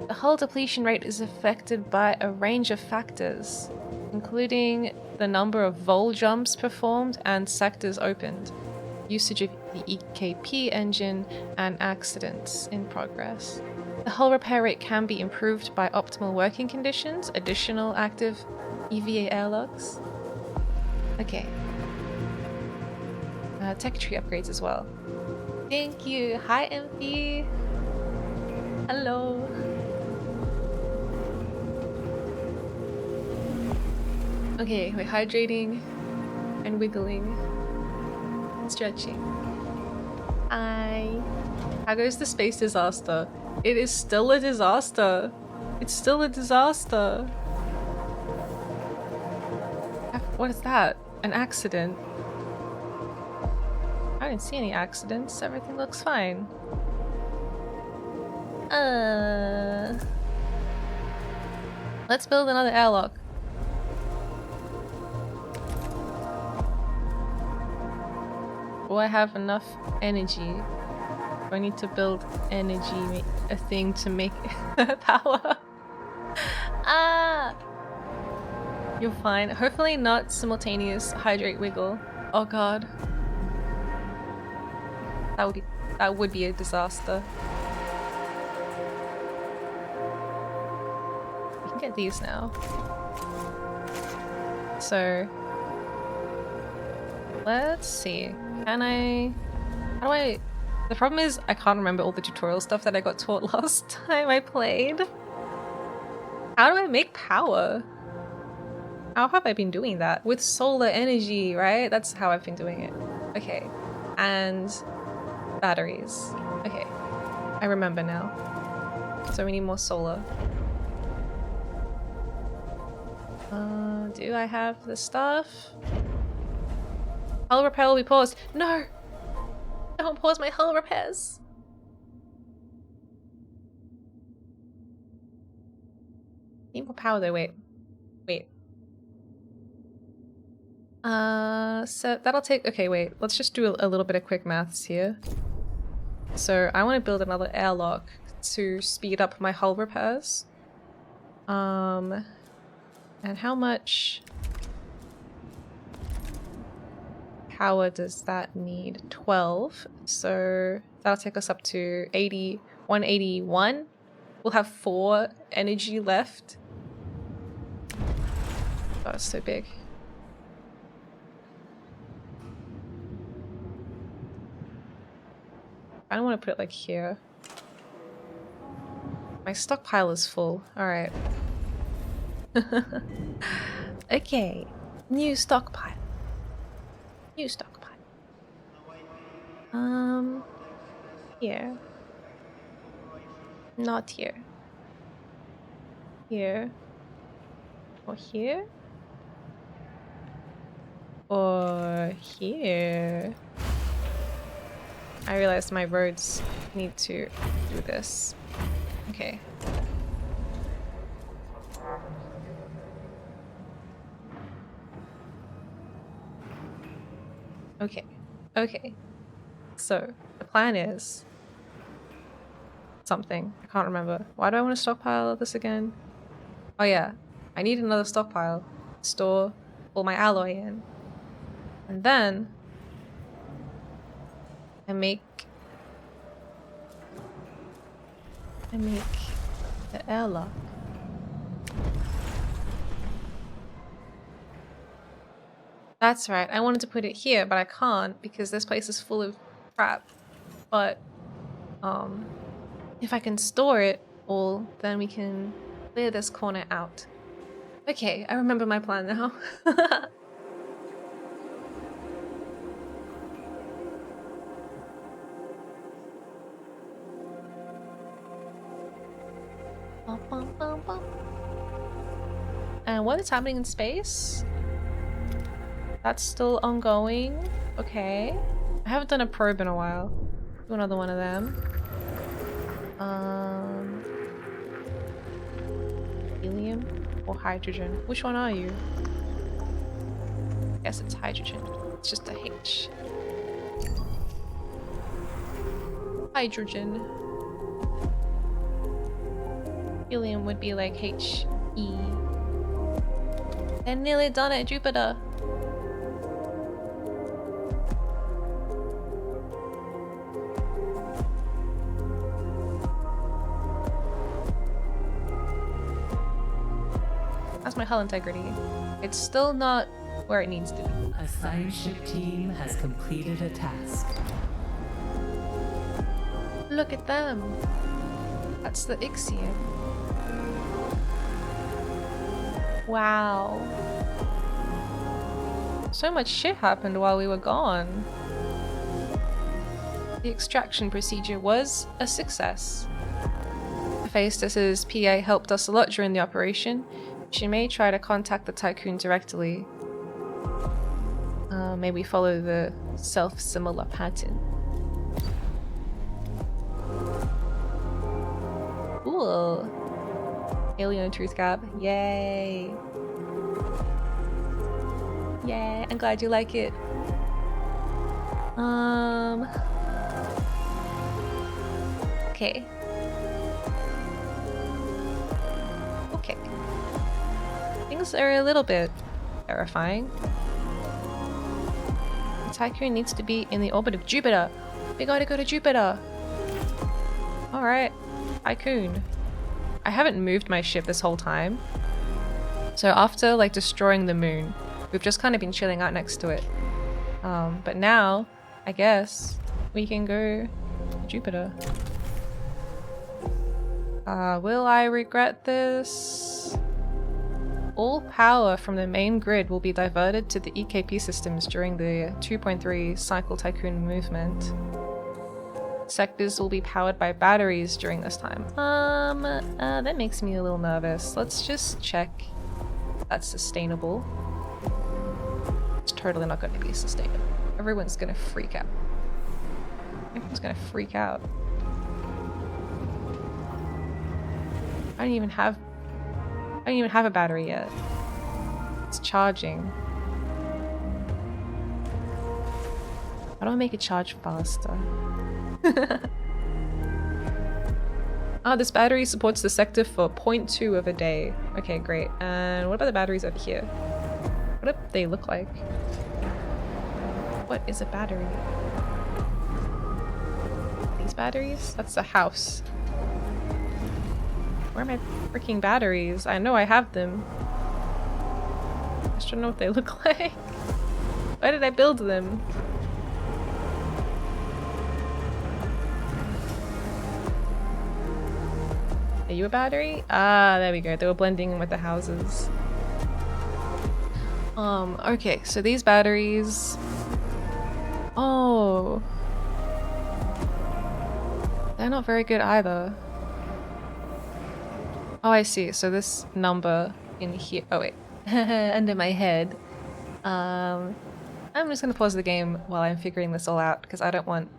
The hull depletion rate is affected by a range of factors, including the number of vol jumps performed and sectors opened, usage of the EKP engine, and accidents in progress. The hull repair rate can be improved by optimal working conditions, additional active EVA airlocks. Okay. Tech tree upgrades as well. Thank you. Hi, MP. Hello. Okay, we're hydrating and wiggling, stretching. How goes the space disaster? It is still a disaster. It's still a disaster. What is that? An accident? I didn't see any accidents. Everything looks fine. Let's build another airlock. Do I have enough energy? Do I need to build energy, a thing to make power? Ah! You're fine. Hopefully not simultaneous hydrate wiggle. Oh god. That would be a disaster. We can get these now. So let's see. Can I... How do I... The problem is I can't remember all the tutorial stuff that I got taught last time I played. How do I make power? How have I been doing that? With solar energy, right? That's how I've been doing it. Okay. And batteries. Okay. I remember now. So we need more solar. Do I have the stuff? Hull repair will be paused. No! Don't pause my hull repairs. Need more power though, wait. Wait. So that'll take, okay, wait. Let's just do a little bit of quick maths here. So I want to build another airlock to speed up my hull repairs. And how much power does that need? 12. So that'll take us up to 181. We'll have 4 energy left. Oh, it's so big. I don't want to put it like here. My stockpile is full. Alright. Okay. New stockpile. New stockpile. Here. Not here. Here. Or here. Or here. I realized my roads need to do this. Okay. Okay. Okay. So, the plan is something. I can't remember. Why do I want to stockpile this again? Oh yeah. I need another stockpile. Store all my alloy in. And then I make the airlock. That's right. I wanted to put it here, but I can't because this place is full of crap. But if I can store it all, then we can clear this corner out. Okay, I remember my plan now. And what is happening in space? That's still ongoing. Okay. I haven't done a probe in a while. Do another one of them. Helium or hydrogen? Which one are you? I guess it's hydrogen. It's just a H. Hydrogen. Helium would be like H-E. They're nearly done at Jupiter. That's my hull integrity. It's still not where it needs to be. A science ship team has completed a task. Look at them. That's the IXION. Wow. So much shit happened while we were gone. The extraction procedure was a success. Hephaestus's PA helped us a lot during the operation. She may try to contact the tycoon directly. May we follow the self-similar pattern. Cool. Alien truth cap. Yay. Yay. I'm glad you like it. Okay. Okay. Things are a little bit terrifying. The tycoon needs to be in the orbit of Jupiter. We gotta go to Jupiter. Alright. Tycoon. I haven't moved my ship this whole time. So after like destroying the moon, we've just kind of been chilling out next to it. But now, I guess, we can go to Jupiter. Will I regret this? All power from the main grid will be diverted to the EKP systems during the 2.3 cycle tycoon movement. Sectors will be powered by batteries during this time. That makes me a little nervous. Let's just check that's sustainable. It's totally not going to be sustainable. Everyone's going to freak out. Everyone's going to freak out. I don't even have a battery yet. It's charging. How do I make it charge faster? Oh, this battery supports the sector for 0.2 of a day. Okay, great. And what about the batteries over here? What do they look like? What is a battery? These batteries? That's a house. Where are my freaking batteries? I know I have them. I just don't know what they look like. Why did I build them? Are you a battery? Ah, there we go. They were blending in with the houses. Okay, so these batteries... Oh. They're not very good either. Oh, I see. So this number in here... Oh, wait. Under my head. I'm just gonna pause the game while I'm figuring this all out, because I don't want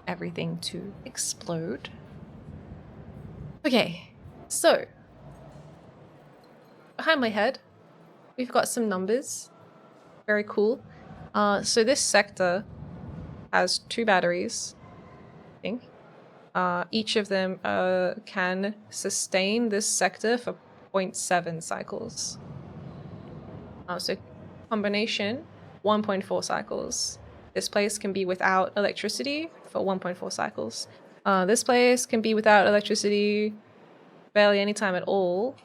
everything to explode. Okay, so... behind my head, we've got some numbers. Very cool. So this sector has 2 batteries, I think. Each of them can sustain this sector for 0.7 cycles. So combination, 1.4 cycles. This place can be without electricity for 1.4 cycles. This place can be without electricity barely any time at all.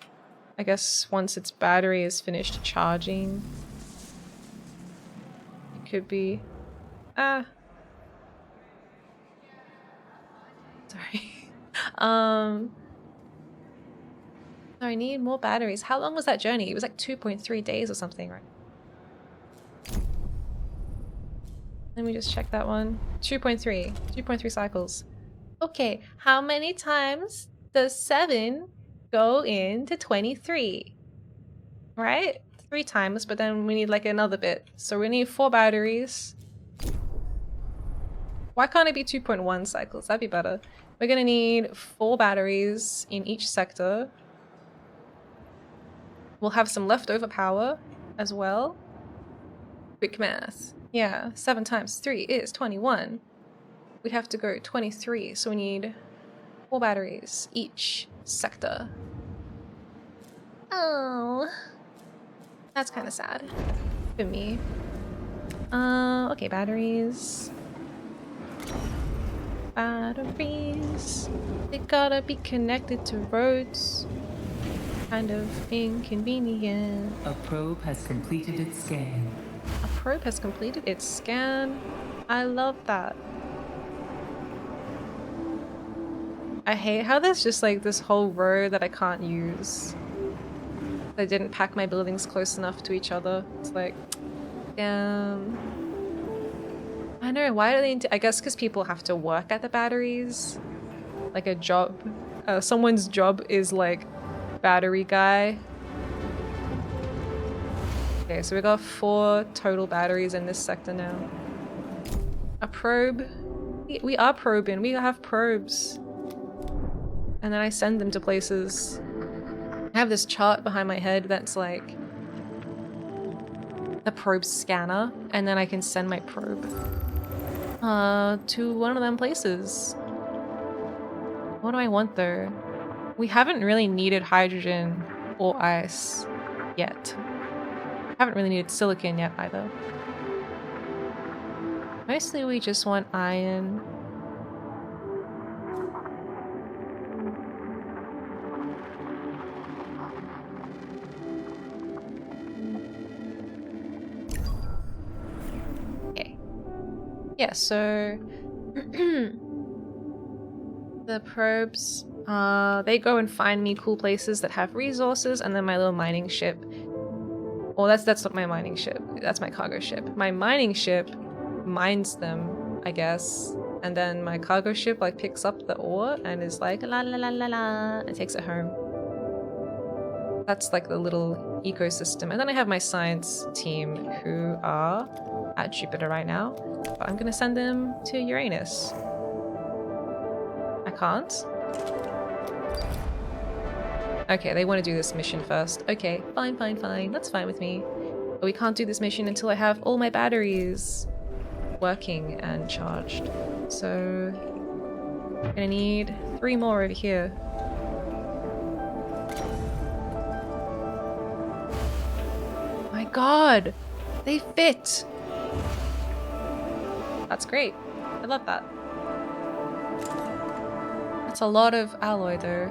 I guess once its battery is finished charging. It could be... Sorry. I need more batteries. How long was that journey? It was like 2.3 days or something, right? Let me just check that one. 2.3 cycles. Okay, how many times does 7 go into 23? Right? 3 times, but then we need like another bit. So we need 4 batteries. Why can't it be 2.1 cycles? That'd be better. We're gonna need 4 batteries in each sector. We'll have some leftover power as well. Quick math. Yeah, 7 times 3 is 21. We'd have to go 23, so we need 4 batteries each sector. Oh, that's kind of sad for me. Okay, batteries. Batteries. They gotta be connected to roads. Kind of inconvenient. A probe has completed its scan. A probe has completed its scan. I love that. I hate how there's just like this whole row that I can't use. I didn't pack my buildings close enough to each other. It's like, I know, why do they I guess because people have to work at the batteries. Like a job. Someone's job is like battery guy. Okay, so we got 4 total batteries in this sector now. A probe. We are probing. We have probes. And then I send them to places. I have this chart behind my head that's like the probe scanner, and then I can send my probe to one of them places. What do I want though? We haven't really needed hydrogen or ice yet. Haven't really needed silicon yet either. Mostly we just want iron. Okay. Yeah, so the probes, they go and find me cool places that have resources, and then my little mining ship. Well, that's not my mining ship. That's my cargo ship. My mining ship mines them, I guess, and then my cargo ship like picks up the ore and is like la la la la la and takes it home. That's like the little ecosystem. And then I have my science team who are at Jupiter right now, but I'm gonna send them to Uranus. I can't. Okay, they want to do this mission first. Okay, fine, fine, fine. That's fine with me. But we can't do this mission until I have all my batteries working and charged. So I'm gonna need 3 more over here. My god! They fit! That's great. I love that. That's a lot of alloy though.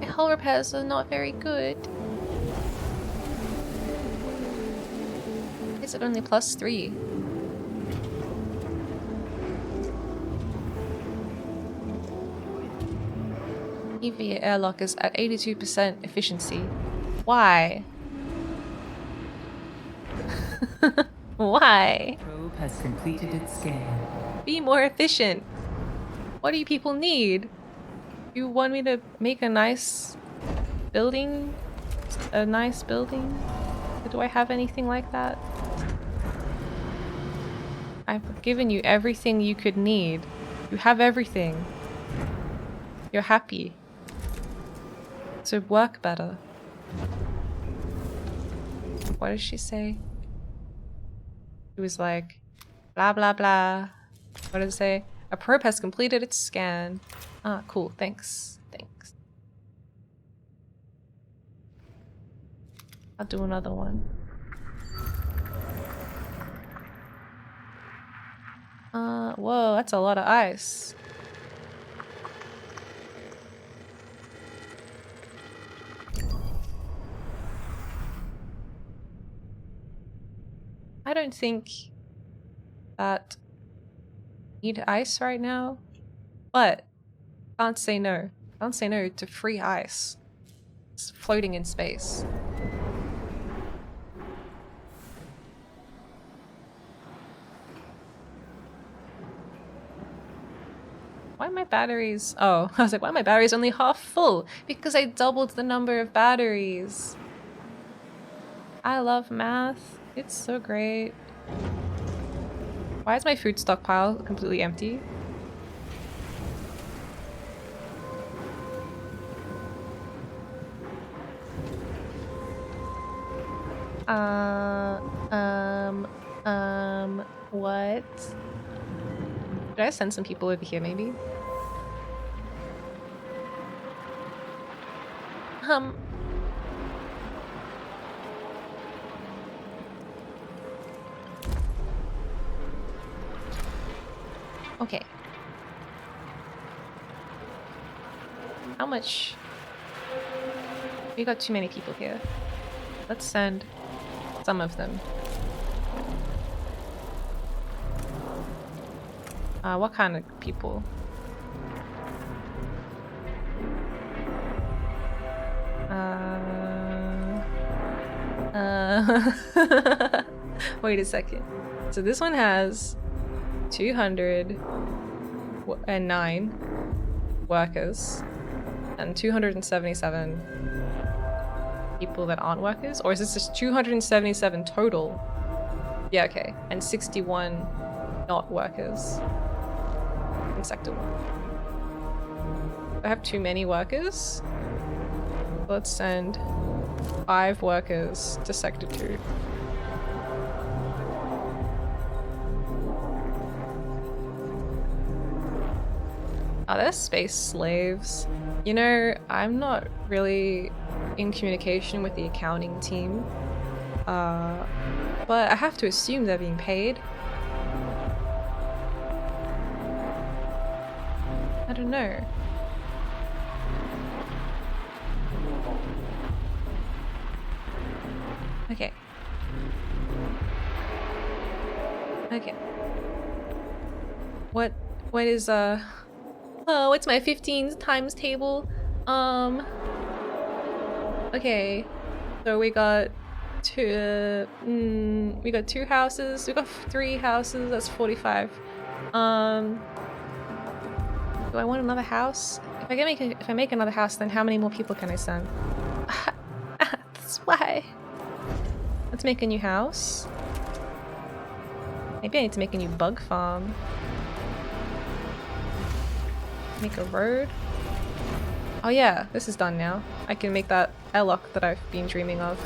My hull repairs are not very good. Is it only +3? EV airlock is at 82% efficiency. Why? Why? Probe has completed its scan. Be more efficient. What do you people need? You want me to make a nice building? A nice building? Do I have anything like that? I've given you everything you could need. You have everything. You're happy. So work better. What did she say? She was like, blah blah blah. What did it say? A probe has completed its scan. Ah, cool. Thanks. Thanks. I'll do another one. Whoa, that's a lot of ice. I don't think that I need ice right now, but can't say no. Can't say no to free ice. It's floating in space. Why are my batteries... Oh, I was like, why are my batteries only half full? Because I doubled the number of batteries. I love math. It's so great. Why is my food stockpile completely empty? What? Did I send some people over here maybe? Okay. How much? We got too many people here. Let's send some of them. What kind of people? Wait a second. So this one has 209 workers and 277 people that aren't workers? Or is this just 277 total? Yeah, okay. And 61 not workers in Sector 1. I have too many workers. Let's send 5 workers to Sector 2. Are there space slaves? You know, I'm not really in communication with the accounting team, but I have to assume they're being paid. I don't know. Okay. Okay. What is oh, it's my 15 times table. Okay. So we got two houses. We got 3 houses. That's 45. Do I want another house? If I make another house, then how many more people can I send? That's why. Let's make a new house. Maybe I need to make a new bug farm. Make a road. Oh yeah, this is done now. I can make that airlock that I've been dreaming of.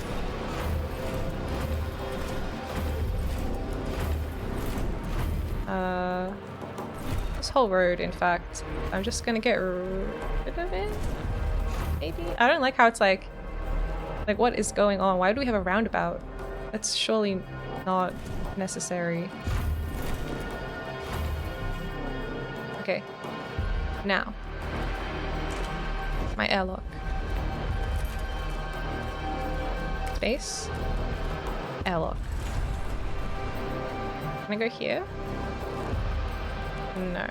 This whole road, in fact, I'm just gonna get rid of it? Maybe? I don't like how it's like what is going on? Why do we have a roundabout? That's surely not necessary. Okay. Now. My airlock. Space. Airlock. Can I go here? No.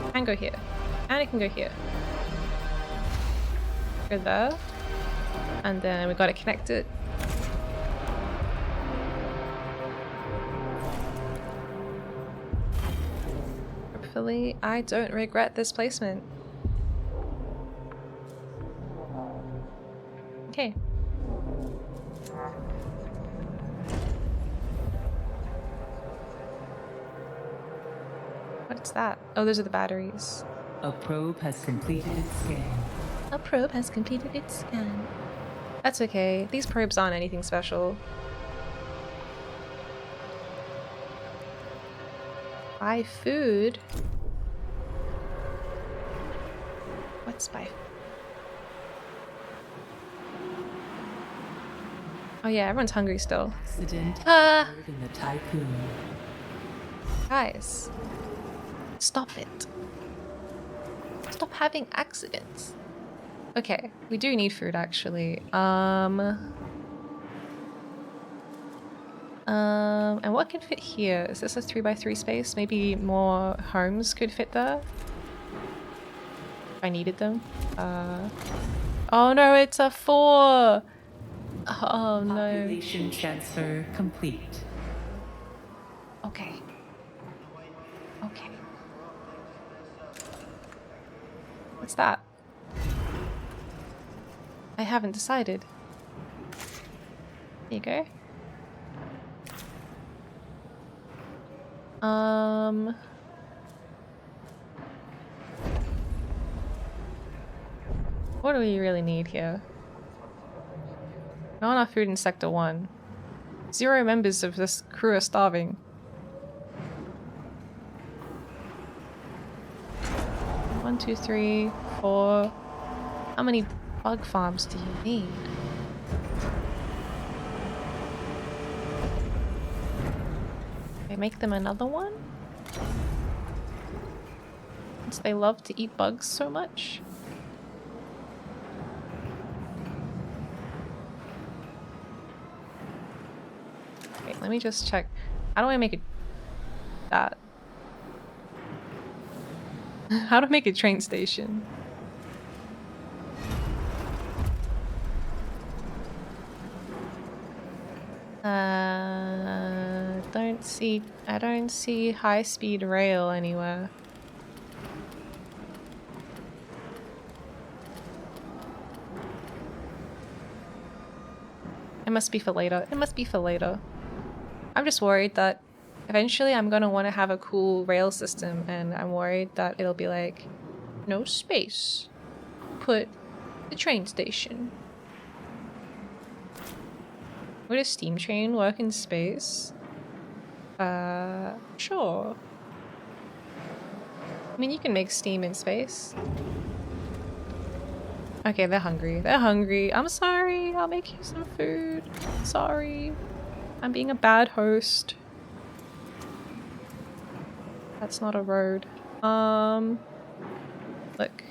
I can go here. And I can go here. Go there. And then we gotta connect it. Hopefully I don't regret this placement. Okay. What's that? Oh, those are the batteries. A probe has completed its scan. A probe has completed its scan. That's okay. These probes aren't anything special. Buy food? What's buy? Oh yeah, everyone's hungry still. Accident in the typhoon. Guys, stop it. Stop having accidents. Okay, we do need food actually. And what can fit here? Is this a 3x3 space? Maybe more homes could fit there? If I needed them. Oh no, it's a 4! Oh no. Population transfer complete. Okay. Okay. What's that? I haven't decided. There you go. What do we really need here? Not enough food in Sector 1. 0 members of this crew are starving. One, two, three, 4. How many bug farms do you need? Okay, make them another one? Since they love to eat bugs so much? Okay, let me just check. How do I make it that? How to make a train station? I don't see high-speed rail anywhere. It must be for later. It must be for later. I'm just worried that eventually I'm gonna want to have a cool rail system, and I'm worried that it'll be like, no space. Put the train station. Would a steam train work in space? Sure. I mean, you can make steam in space. Okay, they're hungry. They're hungry. I'm sorry. I'll make you some food. Sorry. I'm being a bad host. That's not a road. Look.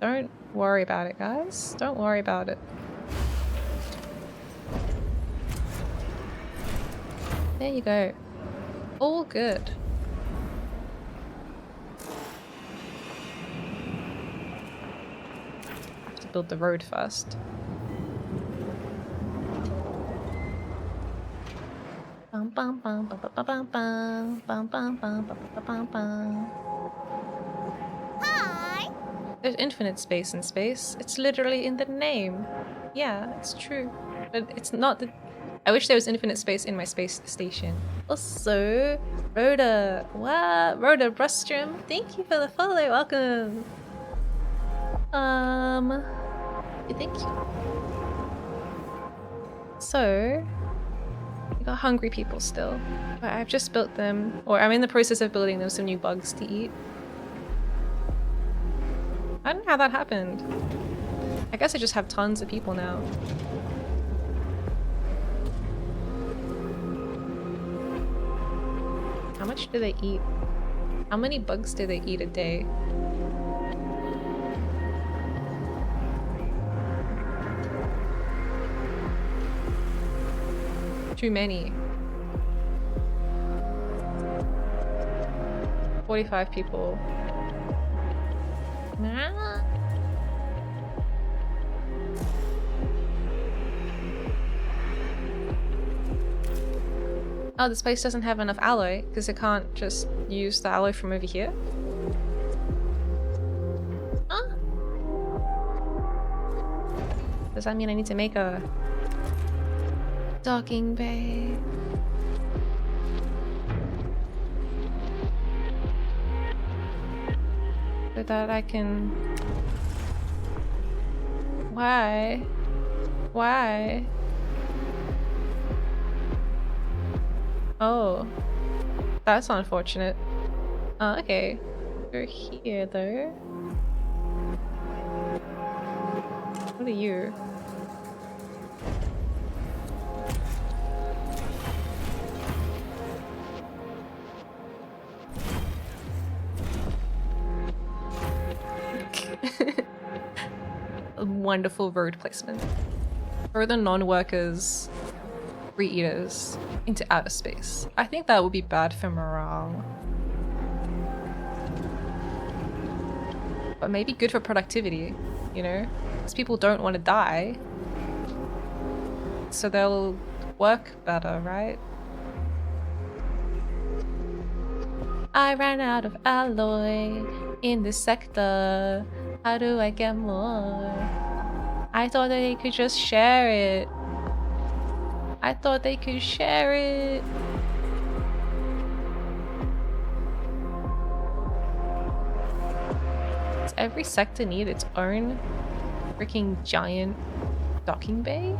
Don't worry about it, guys. Don't worry about it. There you go. All good. I have to build the road first. Bum bum bum bum bum bum bum bum bum bum bum bum. Hi. There's infinite space in space. It's literally in the name. Yeah, it's true. But it's not the... I wish there was infinite space in my space station. Also, Rhoda. What? Rhoda Brustrom. Thank you for the follow. Welcome. Thank you. So, we got hungry people still. But I've just built them, or I'm in the process of building them some new bugs to eat. I don't know how that happened. I guess I just have tons of people now. How much do they eat? How many bugs do they eat a day? Too many. 45 people. Nah. Oh, this place doesn't have enough alloy because it can't just use the alloy from over here. Huh? Does that mean I need to make a docking bay? So that I can... Why? Why? Oh, that's unfortunate. Okay. We're here though. What are you? A wonderful road placement. Throw the non-workers, re-eaters, into outer space. I think that would be bad for morale. But maybe good for productivity, you know? Because people don't want to die. So they'll work better, right? I ran out of alloy in this sector. How do I get more? I thought that they could just share it. I thought they could share it. Does every sector need its own freaking giant docking bay?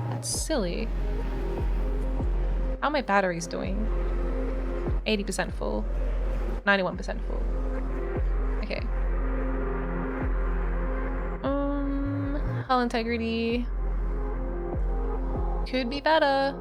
That's silly. How are my batteries doing? 80% full. 91% full. Okay. Hull integrity. Could be better.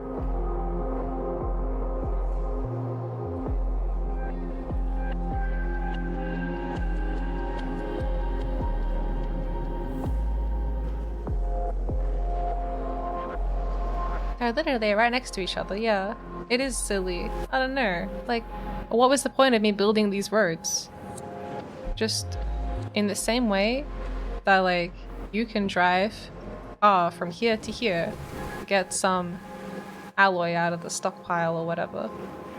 They're literally right next to each other, yeah. It is silly. I don't know. Like, what was the point of me building these roads? Just in the same way that, like, you can drive from here to here, get some alloy out of the stockpile or whatever.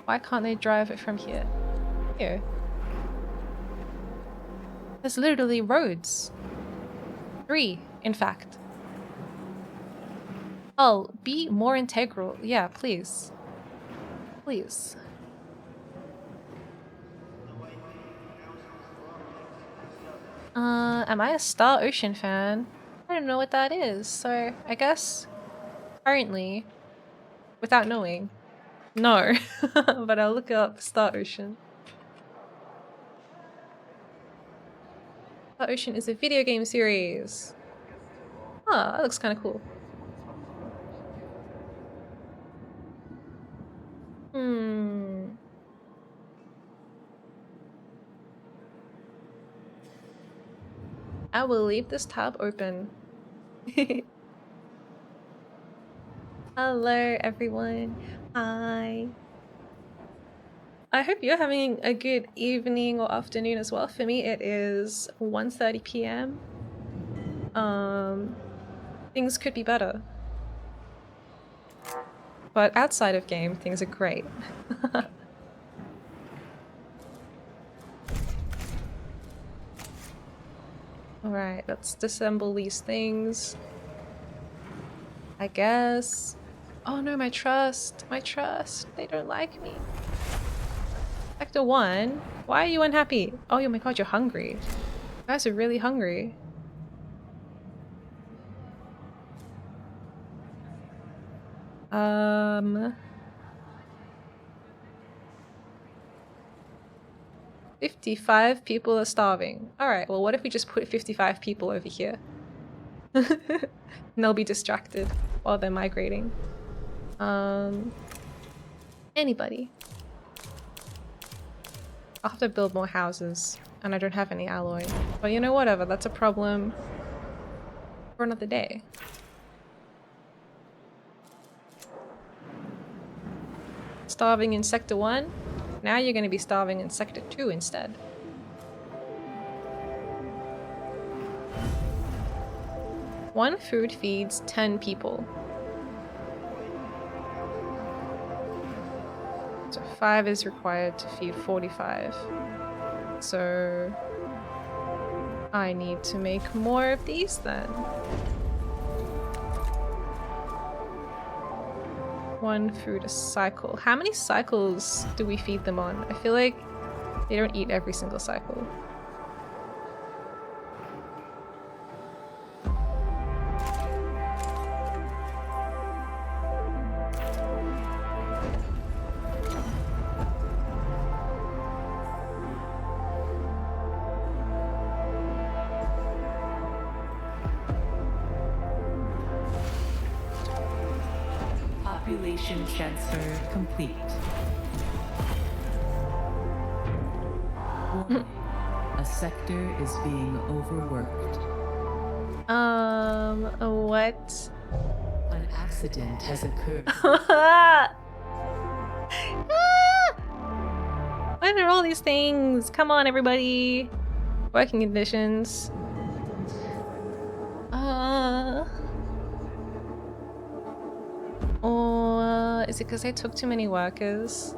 Why can't they drive it from here? Here. There's literally roads. 3, in fact. Oh, be more integral. Yeah, please. Please. Am I a Star Ocean fan? I don't know what that is, so I guess currently, without knowing, no. But I'll look up Star Ocean. Star Ocean is a video game series. Oh, that looks kind of cool. I will leave this tab open. Hello, everyone. Hi. I hope you're having a good evening or afternoon as well. For me, it is 1:30 p.m. Things could be better. But outside of game, things are great. Alright, let's disassemble these things. I guess. Oh no, my trust. My trust. They don't like me. Sector 1? Why are you unhappy? Oh my god, you're hungry. You guys are really hungry. Um... 55 people are starving. Alright, well what if we just put 55 people over here? And they'll be distracted while they're migrating. Anybody? I'll have to build more houses, and I don't have any alloy. But you know, whatever, that's a problem for another day. Starving in Sector 1? Now you're going to be starving in Sector 2 instead. One food feeds 10 people. So 5 is required to feed 45. So I need to make more of these then. One food a cycle. How many cycles do we feed them on? I feel like they don't eat every single cycle. Population transfer complete. A sector is being overworked. What? An accident has occurred. What are all these things? Come on, everybody. Working conditions. Is it because I took too many workers?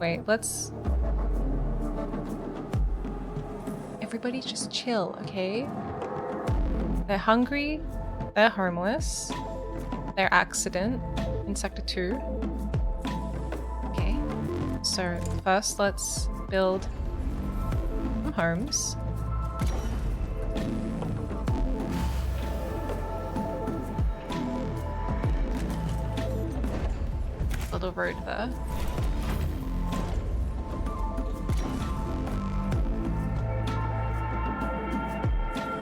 Wait, let's... Everybody just chill, okay? They're hungry, they're homeless, they're accident in Sector 2. Okay, so first let's build some homes. Little road there.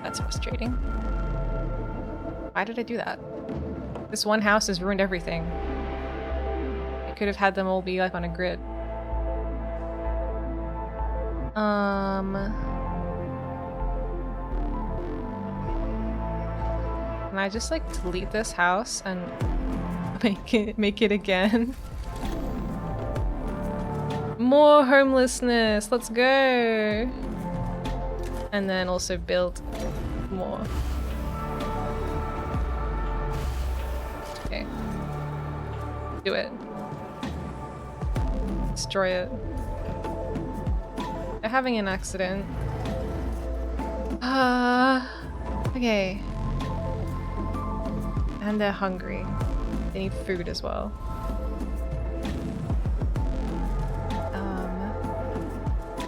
That's frustrating. Why did I do that? This one house has ruined everything. I could have had them all be like on a grid. Can I just like delete this house and make it again? More homelessness, let's go. And then also build more. Okay. Do it. Destroy it. They're having an accident. Okay. And they're hungry. They need food as well.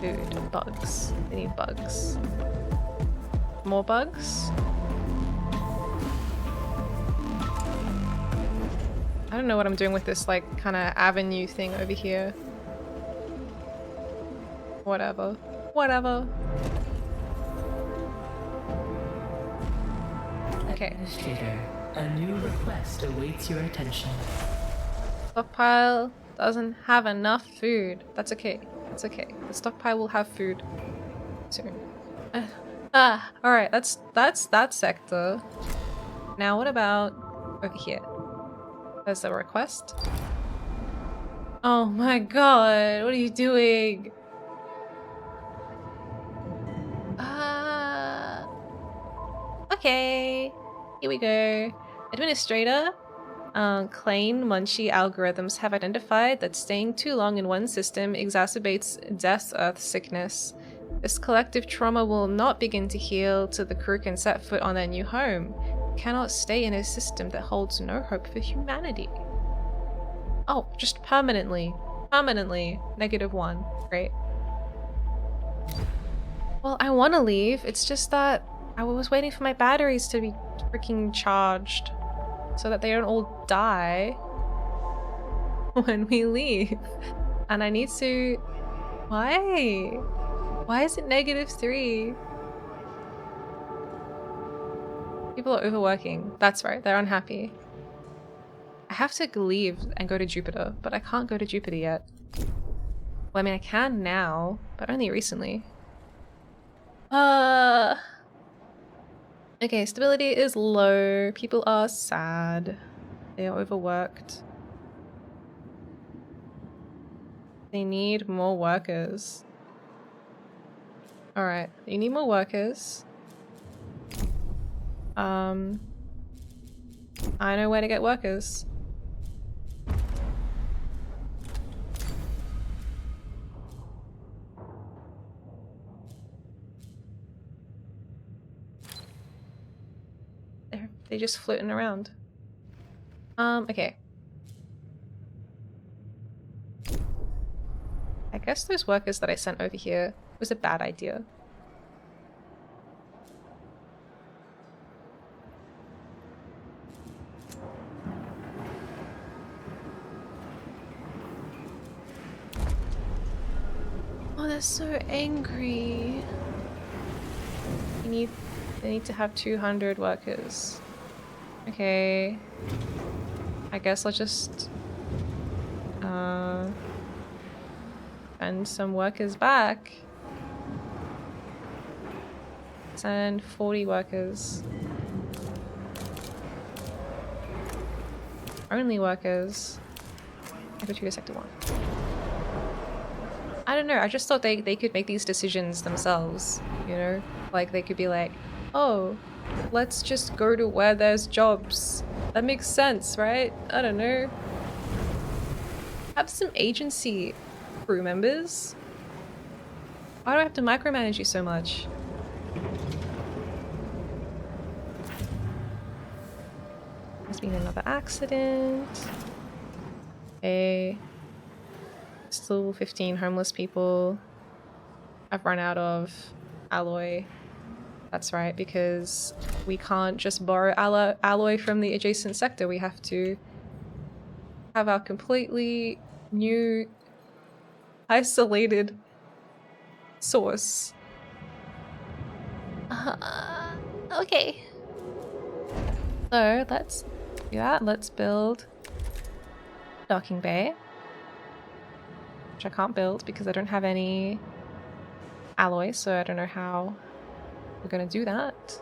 Food. Bugs. They need bugs. More bugs? I don't know what I'm doing with this, like, kind of avenue thing over here. Whatever. Whatever. Okay. Administrator, a new request awaits your attention. Stockpile doesn't have enough food. That's okay. That's okay. The stockpile will have food soon. Alright, that's that sector. Now what about over here? There's a request. Oh my god, what are you doing? Okay. Here we go. Administrator. Klein Munchie algorithms have identified that staying too long in one system exacerbates death earth sickness. This collective trauma will not begin to heal till the crew can set foot on their new home. It cannot stay in a system that holds no hope for humanity. Oh, just permanently. Permanently. -1. Great. Well, I want to leave. It's just that I was waiting for my batteries to be freaking charged so that they don't all die when we leave. And I need to... Why? Why is it -3? People are overworking. That's right, they're unhappy. I have to leave and go to Jupiter, but I can't go to Jupiter yet. Well, I mean, I can now, but only recently. Okay, stability is low. People are sad. They are overworked. They need more workers. Alright, you need more workers. I know where to get workers. They're just floating around. Okay. I guess those workers that I sent over here was a bad idea. Oh, they're so angry. They need to have 200 workers. Okay. I guess I'll just send some workers back. Send 40 workers. Only workers. I go to sector 1. I don't know, I just thought they could make these decisions themselves, you know? Like, they could be like, oh, let's just go to where there's jobs. That makes sense, right? I don't know. Have some agency, crew members. Why do I have to micromanage you so much? There's been another accident. Okay. Still 15 homeless people. I've run out of alloy. That's right, because we can't just borrow alloy from the adjacent sector. We have to have our completely new isolated source. Okay. So let's do that. Let's build docking bay, which I can't build because I don't have any alloy, so I don't know how we're gonna do that.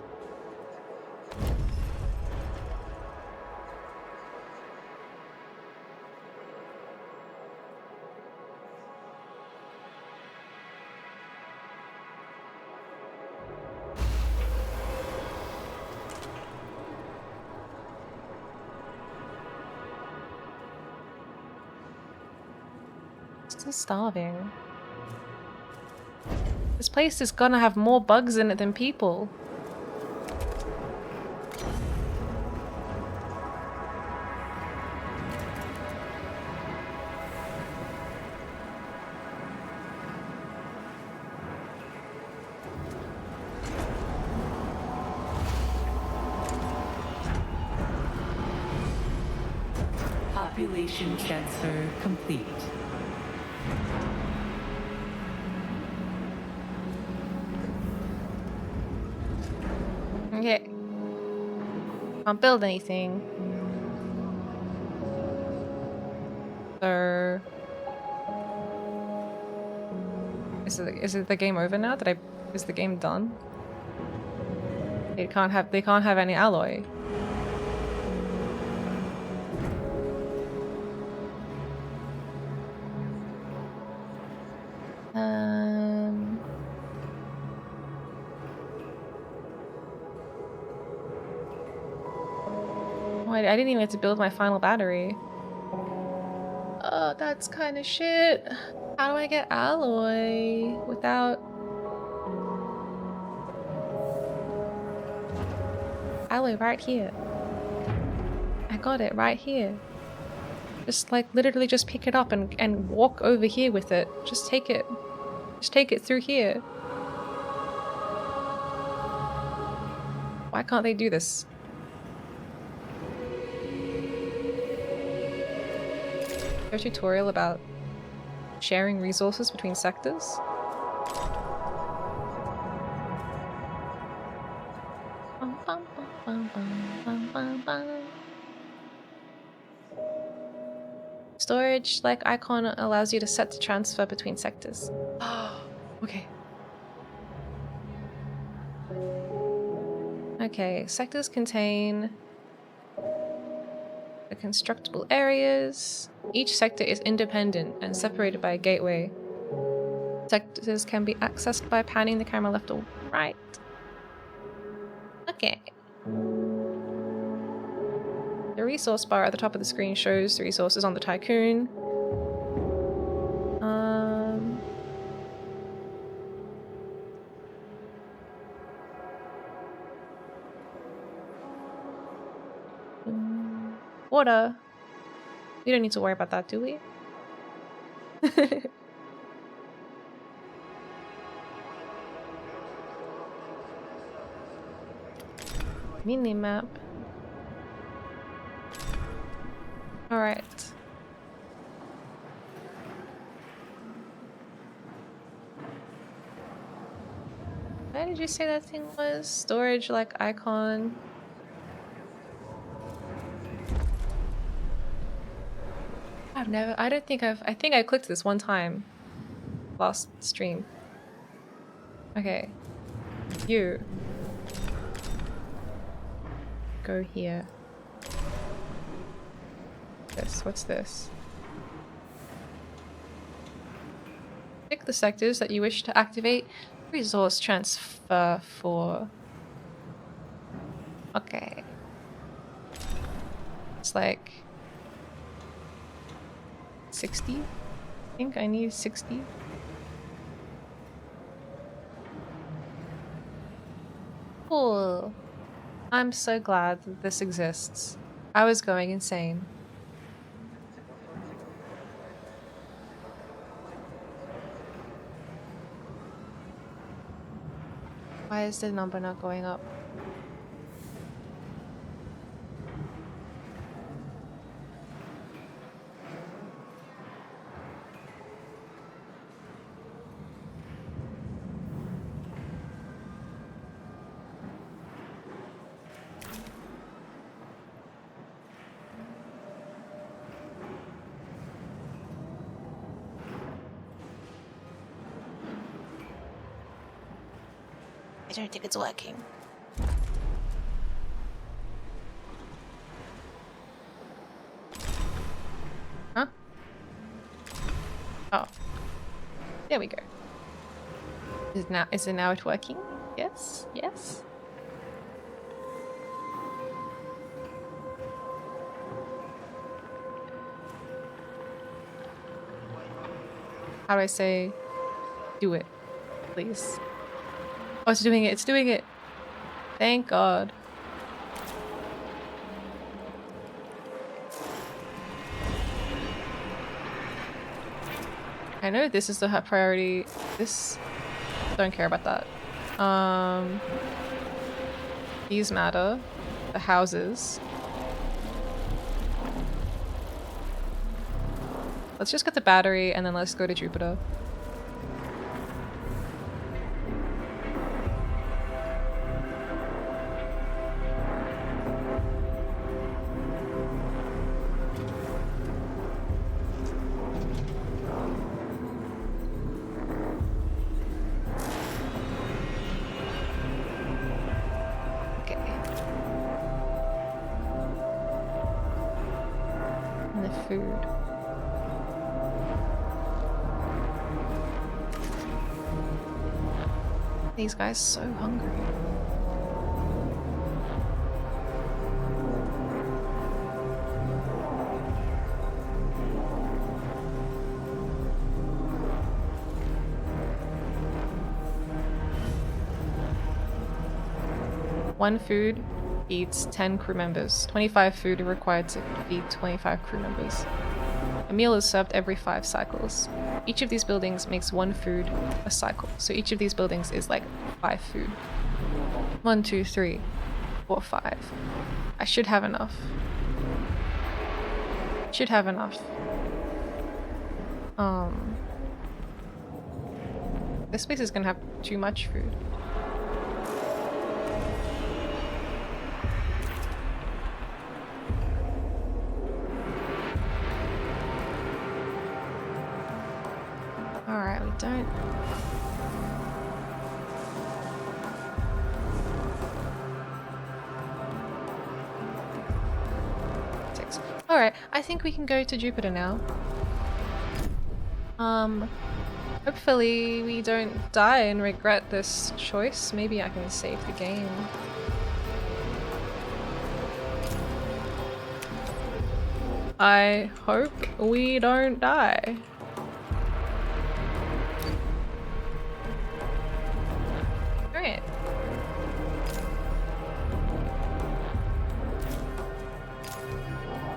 Still starving. This place is gonna have more bugs in it than people. Population transfer complete. Okay. Can't build anything. So is it the game over now? Is the game done? They can't have any alloy. Oh, I didn't even get to build my final battery. Oh, that's kind of shit. How do I get alloy without... Alloy right here. I got it right here. Just like literally just pick it up and walk over here with it. Just take it. Just take it through here. Why can't they do this? A tutorial about sharing resources between sectors. Storage like icon allows you to set to transfer between sectors. Oh, okay. Okay, sectors contain the constructible areas. Each sector is independent and separated by a gateway. Sectors can be accessed by panning the camera left or right. Okay. The resource bar at the top of the screen shows the resources on the Tycoon. Water. We don't need to worry about that, do we? Mini-map. Alright. Where did you say that thing was? Storage like icon. I think I clicked this one time. Last stream. Okay. You. Go here. What's this? Pick the sectors that you wish to activate. Resource transfer for... Okay. It's like... 60? I think I need 60. Cool. I'm so glad that this exists. I was going insane. Why is the number not going up? I don't think it's working. Huh? Oh. There we go. Is it now it's working? Yes, yes. How do I say? Do it, please. Oh, it's doing it. It's doing it. Thank God. I know this is the high priority. This, don't care about that. These matter. The houses. Let's just get the battery and then let's go to Jupiter. Food. These guys so hungry. One food feeds 10 crew members. 25 food are required to feed 25 crew members. A meal is served every 5 cycles. Each of these buildings makes 1 food a cycle. So each of these buildings is like 5 food. 1, 2, 3, 4, 5. I should have enough. Should have enough. This place is gonna have too much food. Alright, we don't. Alright, I think we can go to Jupiter now. Hopefully we don't die and regret this choice. Maybe I can save the game. I hope we don't die. Alright.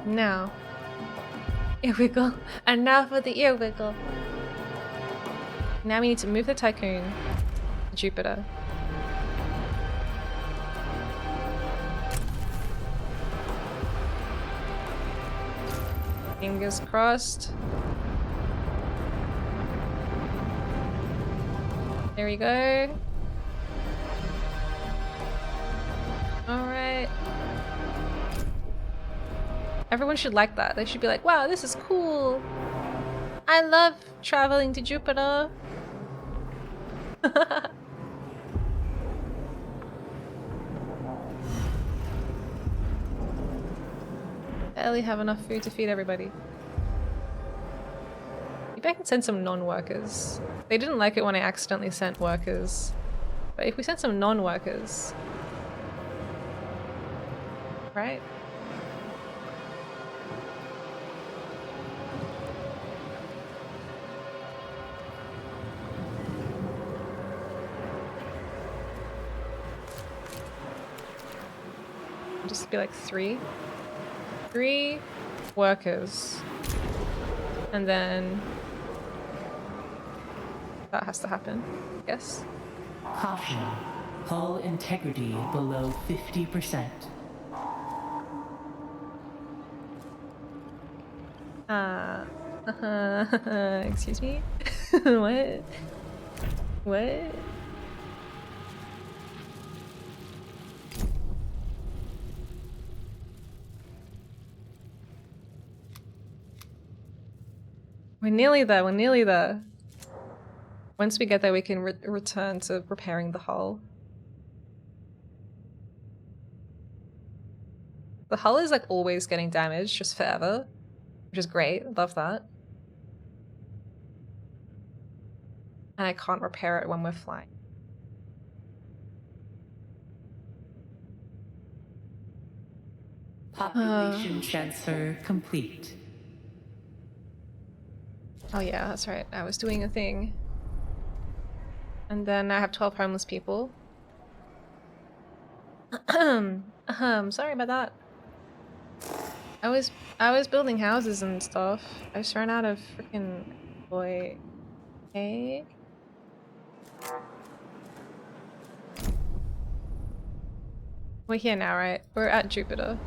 Now, ear wiggle. And now for the ear wiggle. Now we need to move the tycoon to Jupiter. Fingers crossed. There we go. Alright. Everyone should like that. They should be like, wow, this is cool. I love traveling to Jupiter. Barely have enough food to feed everybody. Maybe I can send some non-workers. They didn't like it when I accidentally sent workers. But if we send some non-workers... Right? Just be like 3 workers, and then that has to happen, I guess. Caution. Hull integrity below 50%. Excuse me? What? What? We're nearly there, we're nearly there. Once we get there, we can return to repairing the hull. The hull is like always getting damaged, just forever. Which is great, love that. And I can't repair it when we're flying. Population transfer complete. Oh yeah, that's right. I was doing a thing. And then I have 12 homeless people. Sorry about that. I was building houses and stuff. I just ran out of freaking boy. Hey. We're here now, right? We're at Jupiter.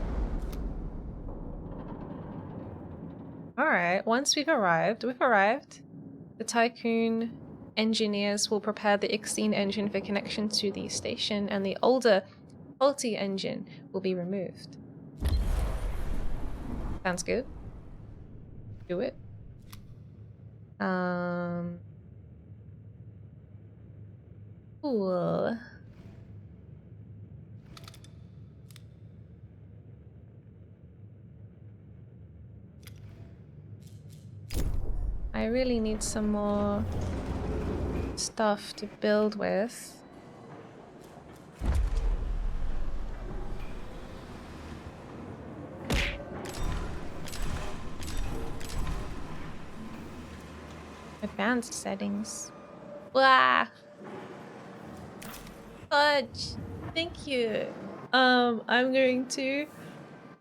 Alright, once we've arrived. The Tycoon engineers will prepare the IXION engine for connection to the station, and the older, faulty engine will be removed. Sounds good. Do it. Cool. I really need some more stuff to build with. Advanced settings. Wow. Fudge. Thank you. I'm going to.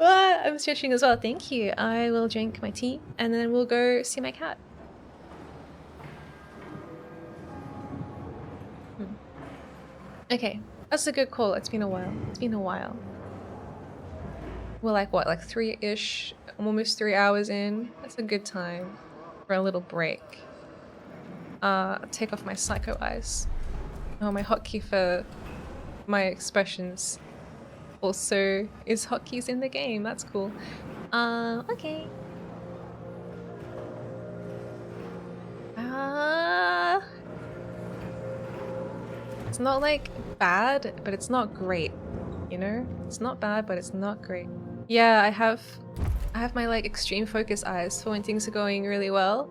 I'm stretching as well. Thank you. I will drink my tea and then we'll go see my cat. Okay, that's a good call. It's been a while. We're like what, like 3-ish, almost 3 hours in. That's a good time for a little break. Take off my psycho eyes. Oh, my hotkey for my expressions also is hotkeys in the game. That's cool. Okay. It's not like bad, but it's not great, you know? It's not bad, but it's not great. Yeah, I have my like extreme focus eyes for when things are going really well.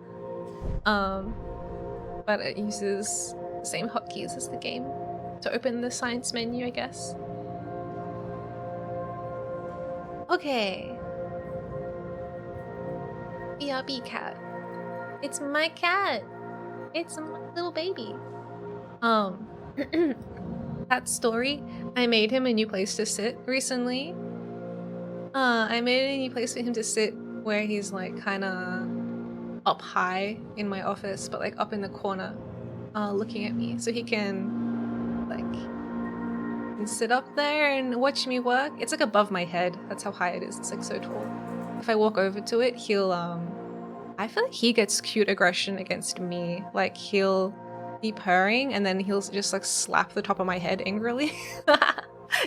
But it uses the same hotkeys as the game to open the science menu, I guess. Okay. BRB cat. It's my cat. It's my little baby. That story, I made him a new place to sit recently. I made a new place for him to sit where he's like kind of up high in my office, but like up in the corner, looking at me, so he can like sit up there and watch me work. It's like above my head. That's how high it is. It's like so tall. If I walk over to it, he'll I feel like he gets cute aggression against me. Like he'll be purring and then he'll just like slap the top of my head angrily.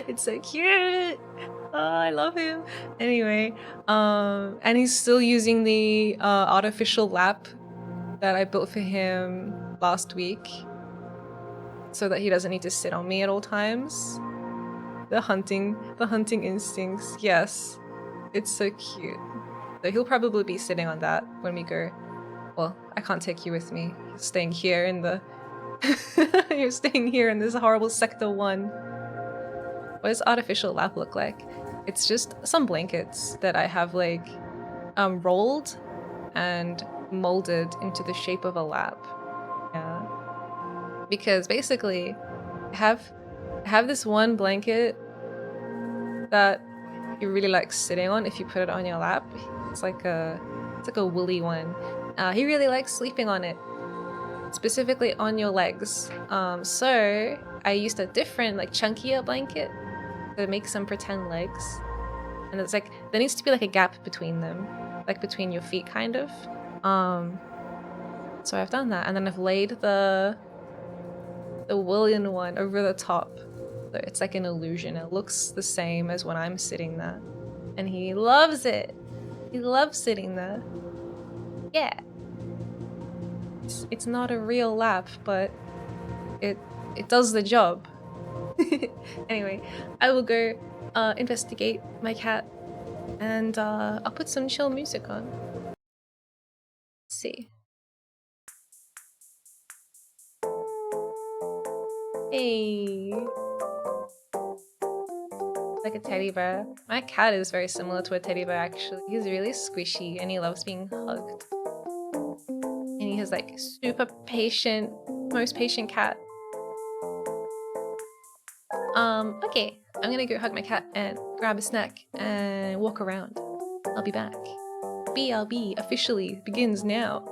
It's so cute. Oh, I love him. Anyway, and he's still using the artificial lap that I built for him last week so that he doesn't need to sit on me at all times. The hunting instincts. Yes, it's so cute. So he'll probably be sitting on that when we go. Well, I can't take you with me. You're staying here in the you're staying here in this horrible Sector 1. What does artificial lap look like? It's just some blankets that I have like rolled and molded into the shape of a lap. Yeah. Because basically I have this one blanket that you really like sitting on if you put it on your lap. It's like a woolly one. He really likes sleeping on it, specifically on your legs. So I used a different, like chunkier blanket to make some pretend legs. And it's like, there needs to be like a gap between them, like between your feet kind of. So I've done that, and then I've laid the woolen one over the top. So it's like an illusion. It looks the same as when I'm sitting there. And he loves it. He loves sitting there. Yeah. It's not a real lap, but it does the job. Anyway, I will go investigate my cat, and I'll put some chill music on. Let's see. Hey. Like a teddy bear. My cat is very similar to a teddy bear actually. He's really squishy and he loves being hugged. And me his like super patient, most patient cat. Okay, I'm gonna go hug my cat and grab a snack and walk around. I'll be back. BLB officially begins now.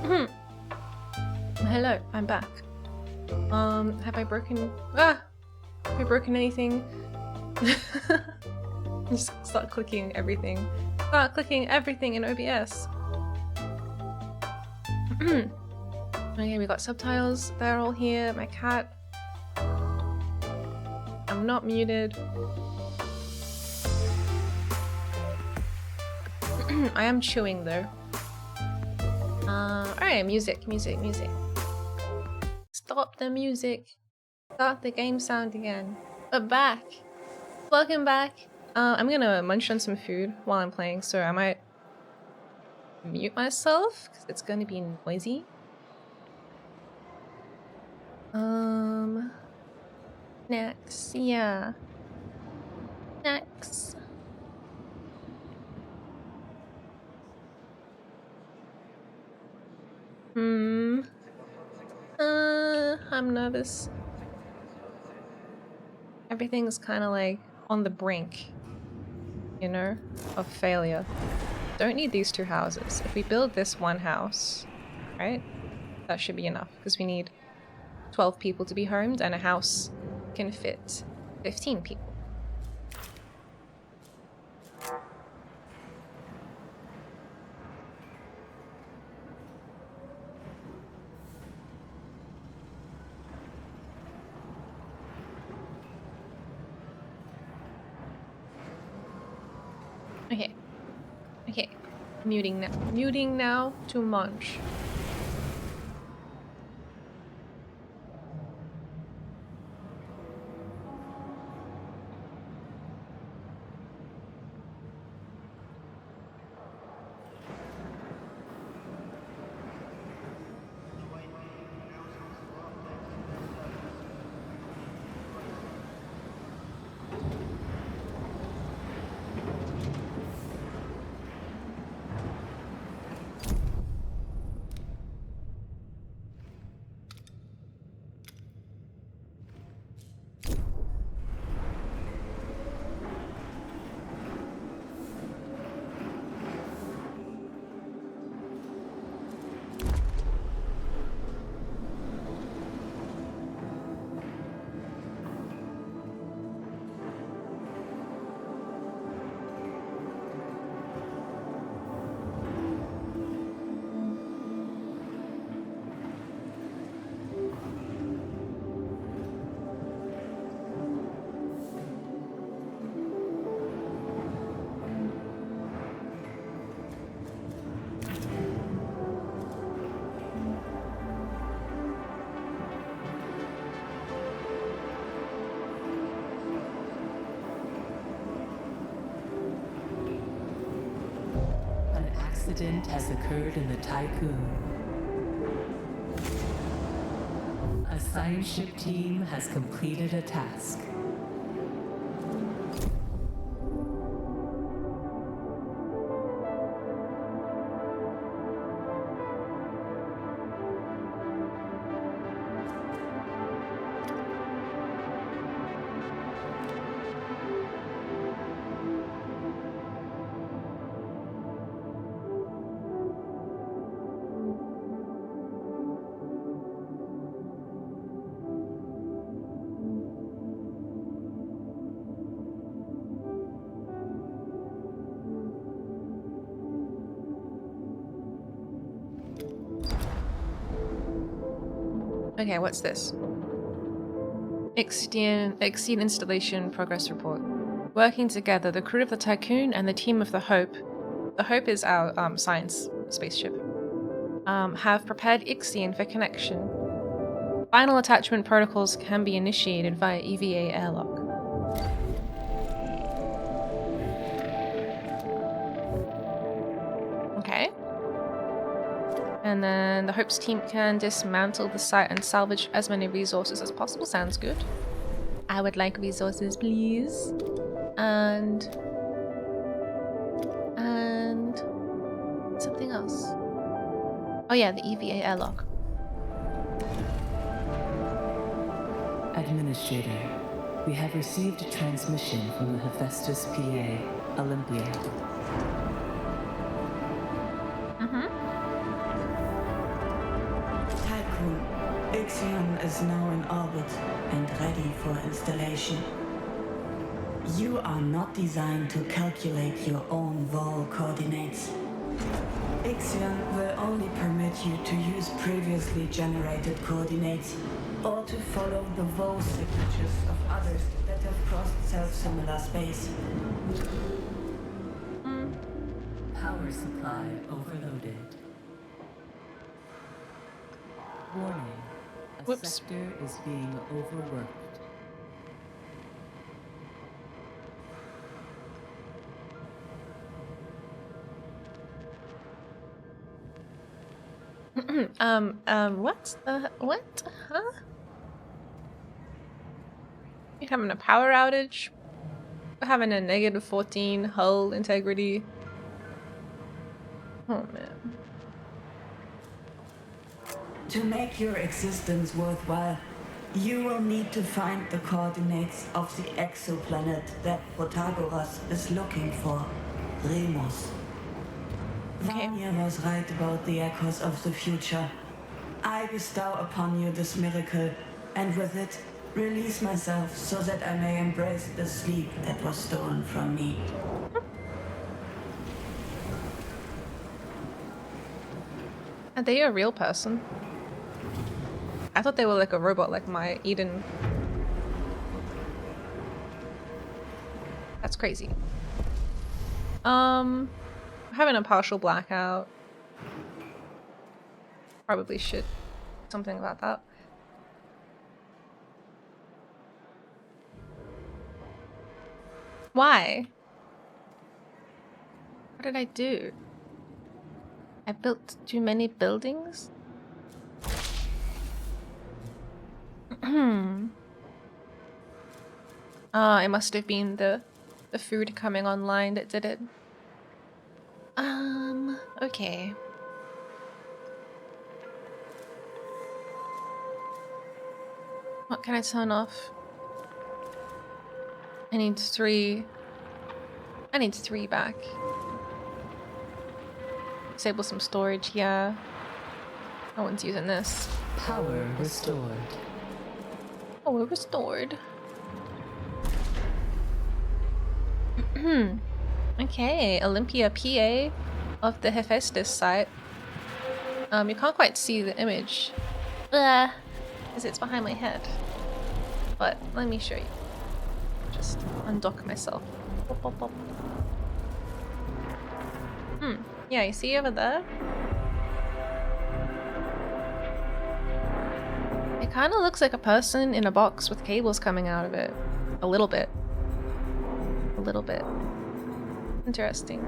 Hello, I'm back. Have I broken anything? Just start clicking everything. Start clicking everything in OBS. Okay, we got subtitles. They're all here. My cat. I'm not muted. I am chewing though. Alright, music. Stop the music. Start the game sound again. We're back. Welcome back. I'm gonna munch on some food while I'm playing, so I might mute myself because it's gonna be noisy. Next, yeah. Next. I'm nervous. Everything's kind of like on the brink, you know, of failure. Don't need these 2 houses. If we build this 1 house, right, that should be enough because we need 12 people to be homed and a house can fit 15 people. Okay, muting now to munch. Accident has occurred in the Tycoon. A science ship team has completed a task. Okay, what's this? IXION installation progress report. Working together, the crew of the Tycoon and the team of the Hope. The Hope is our science spaceship. Have prepared IXION for connection. Final attachment protocols can be initiated via EVA airlock. Okay. And then the Hope's team can dismantle the site and salvage as many resources as possible. Sounds good. I would like resources, please. And something else. Oh yeah, the EVA airlock. Administrator, we have received a transmission from the Hephaestus PA, Olympia. is now in orbit and ready for installation. You are not designed to calculate your own vol coordinates. IXION will only permit you to use previously generated coordinates or to follow the vol signatures of others that have crossed self-similar space. Power supply overloaded. Warning. A Whoops. sector is being overworked. What? Huh? You're having a power outage? We're having a -14 hull integrity. Oh man. To make your existence worthwhile, you will need to find the coordinates of the exoplanet that Protagoras is looking for, Remus. Okay. Vnyan was right about the echoes of the future. I bestow upon you this miracle, and with it, release myself so that I may embrace the sleep that was stolen from me. Are they a real person? I thought they were like a robot, like my Eden. That's crazy. Having a partial blackout. Probably should something about that. Why? What did I do? I built too many buildings? It must have been the food coming online that did it. Okay. What can I turn off? I need 3. I need 3 back. Disable some storage, yeah. No one's using this. Power restored. Power restored. Okay, Olympia PA of the Hephaestus site. You can't quite see the image. Because it's behind my head. But let me show you. Just undock myself. Pop, pop, pop. Yeah, you see over there? It kind of looks like a person in a box with cables coming out of it. A little bit. A little bit. Interesting.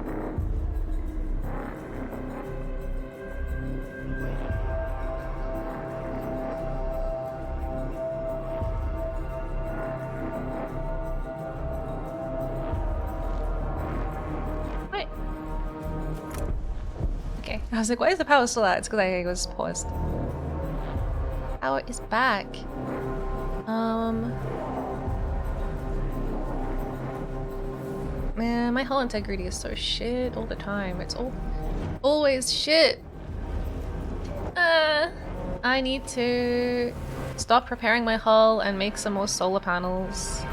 Wait. Okay, I was like, why is the power still out? It's because I was paused. Power is back. Man, my hull integrity is so shit all the time. It's always shit. I need to stop preparing my hull and make some more solar panels.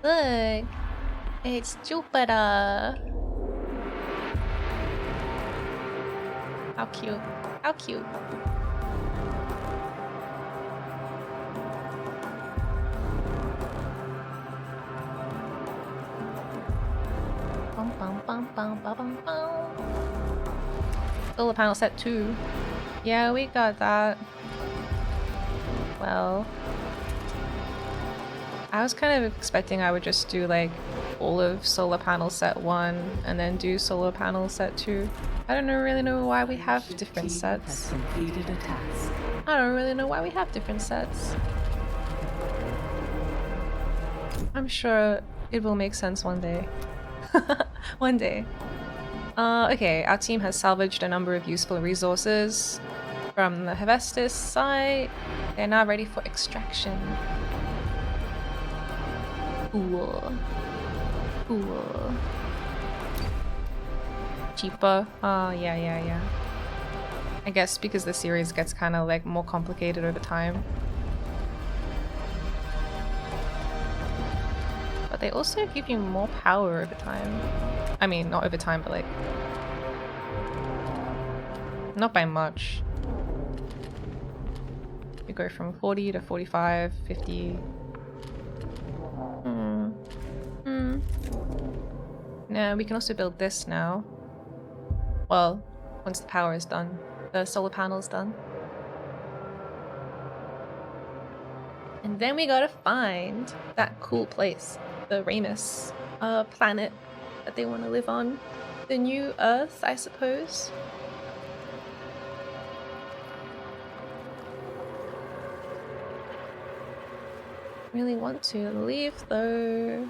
Look, it's Jupiter. How cute. How cute. Bum, bum, bum, bum, bum, bum, bum. Solar panel set 2. Yeah, we got that. Well, I was kind of expecting I would just do like all of solar panel set 1 and then do solar panel set 2. I don't really know why we have different sets. Completed a task. I don't really know why we have different sets. I'm sure It will make sense one day. One day. Okay, our team has salvaged a number of useful resources from the Hephaestus site. They're now ready for extraction. Cool. Cool. Cheaper. Oh, yeah. I guess because the series gets kind of like more complicated over time. But they also give you more power over time. I mean, not over time, but like... not by much. You go from 40 to 45, 50... No, we can also build this now. Well, once the power is done. The solar panel is done. And then we gotta find that cool place. The Ramus planet that they want to live on. The new Earth, I suppose. Really want to leave though.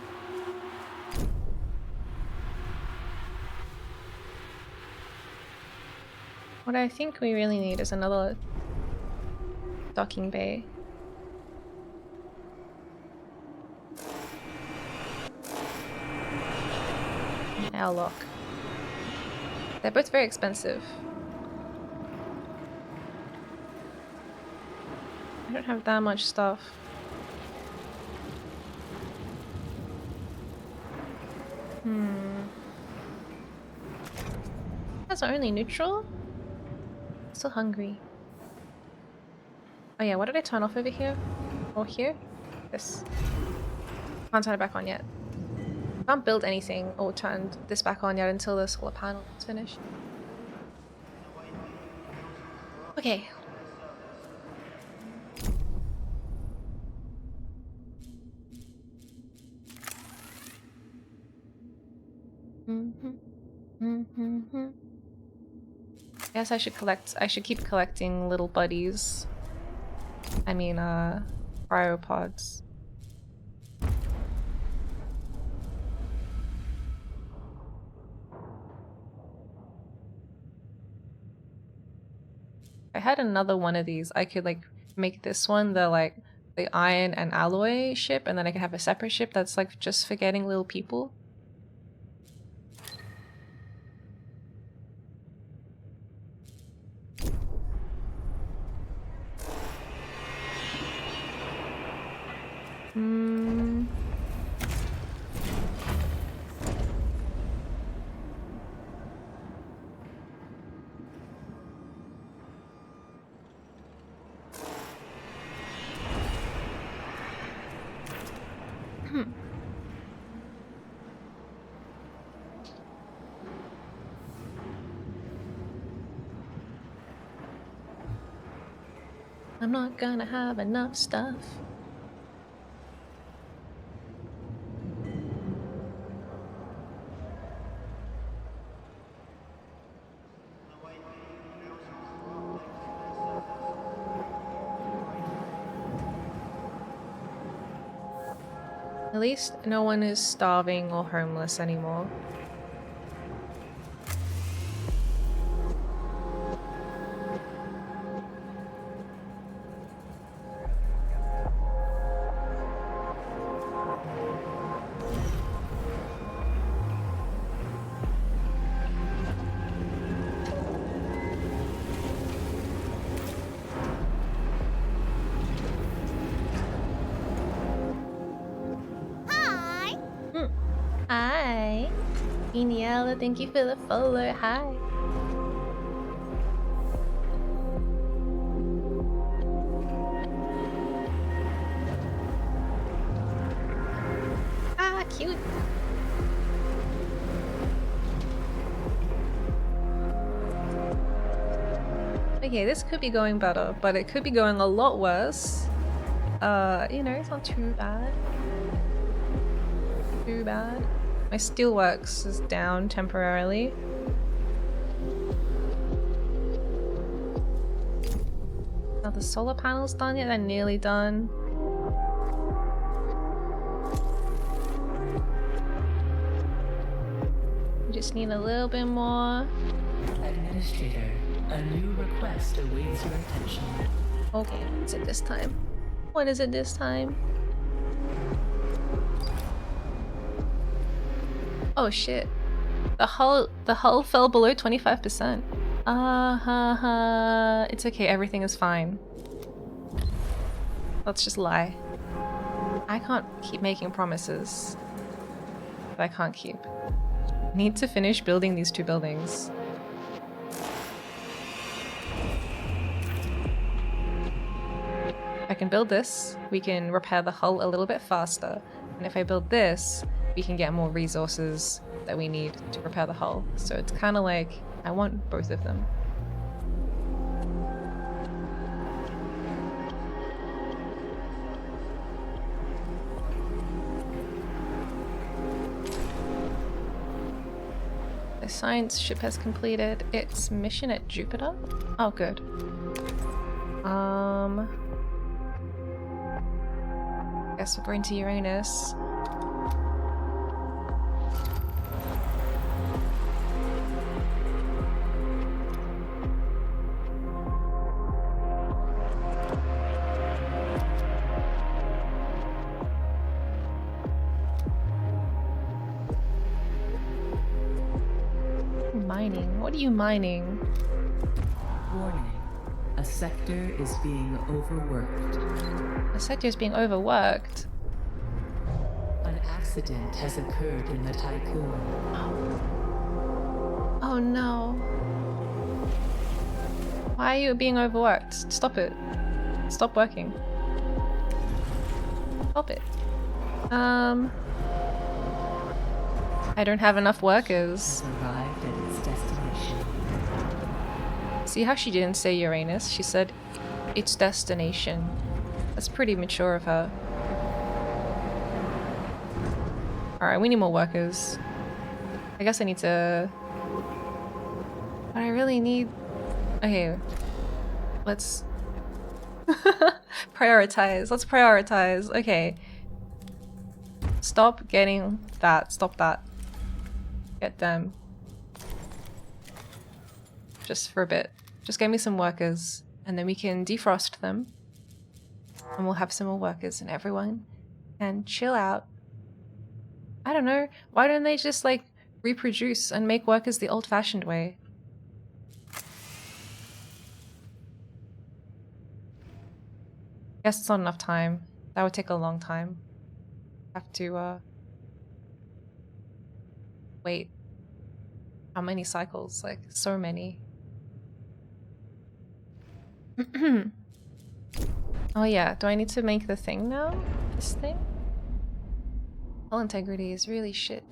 What I think we really need is another docking bay. Airlock. They're both very expensive. I don't have that much stuff. That's only neutral? Still hungry. Oh yeah, what did I turn off over here? Or here? This. Can't turn it back on yet. Can't build anything or turn this back on yet until the solar panel is finished. Okay. Guess I should keep collecting little buddies. I mean, cryopods. If I had another one of these, I could like make this one the iron and alloy ship, and then I could have a separate ship that's like just for getting little people. I'm not gonna have enough stuff. At least no one is starving or homeless anymore. Thank you for the follow. Hi. Ah, cute. Okay, this could be going better, but it could be going a lot worse. You know, it's not too bad. Too bad. My steelworks is down temporarily. Now the solar panel's done yet? They're nearly done. just need a little bit more. Administrator, a new request awaits your attention. Okay, what's it this time? What is it this time? Oh shit. The hull fell below 25%. It's okay, everything is fine. Let's just lie. I can't keep making promises that I can't keep. I need to finish building these 2 buildings. I can build this, we can repair the hull a little bit faster. And if I build this, we can get more resources that we need to repair the hull. So it's kind of like, I want both of them. The science ship has completed its mission at Jupiter. Oh, good. Guess we're going to Uranus. Mining? What are you mining? Warning. A sector is being overworked. The sector is being overworked. An accident has occurred in the Tycoon. Oh no. Why are you being overworked? Stop it. Stop working. Stop it. I don't have enough workers. Has arrived at its destination. See how she didn't say Uranus? She said its destination. That's pretty mature of her. Alright, we need more workers. I guess I need to... But I really need... Okay. Let's... prioritize. Let's prioritize. Okay. Stop getting that. Stop that. Get them. Just for a bit. Just get me some workers. And then we can defrost them. And we'll have some more workers and everyone can chill out. I don't know. Why don't they just like reproduce and make workers the old-fashioned way? Guess it's not enough time. That would take a long time. Have to wait. How many cycles? Like so many. Oh yeah, do I need to make the thing now? This thing? Hull integrity is really shit.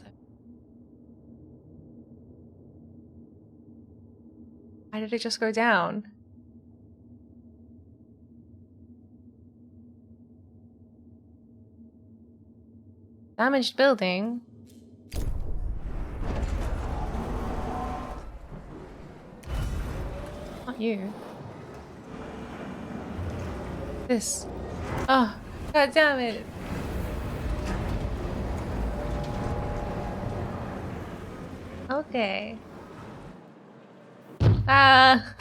Why did it just go down? Damaged building? Not you. This. Oh, god damn it. Okay. Ah,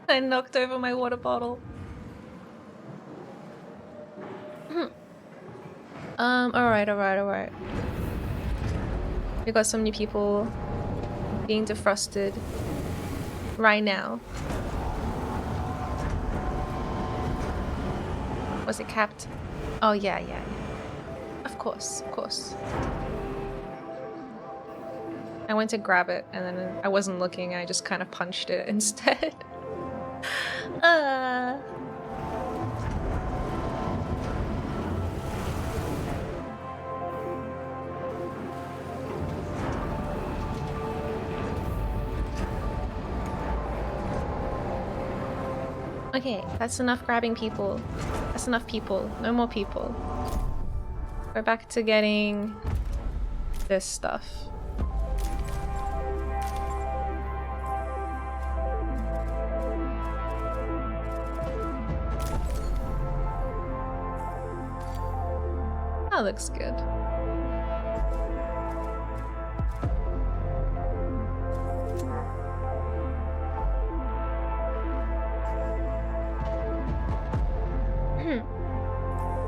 I knocked over my water bottle. Alright. We got some new people being defrosted right now. Was it capped? Oh yeah. Of course. I went to grab it and then I wasn't looking, I just kind of punched it instead. Okay, that's enough grabbing people. That's enough people. No more people. We're back to getting this stuff. That looks good.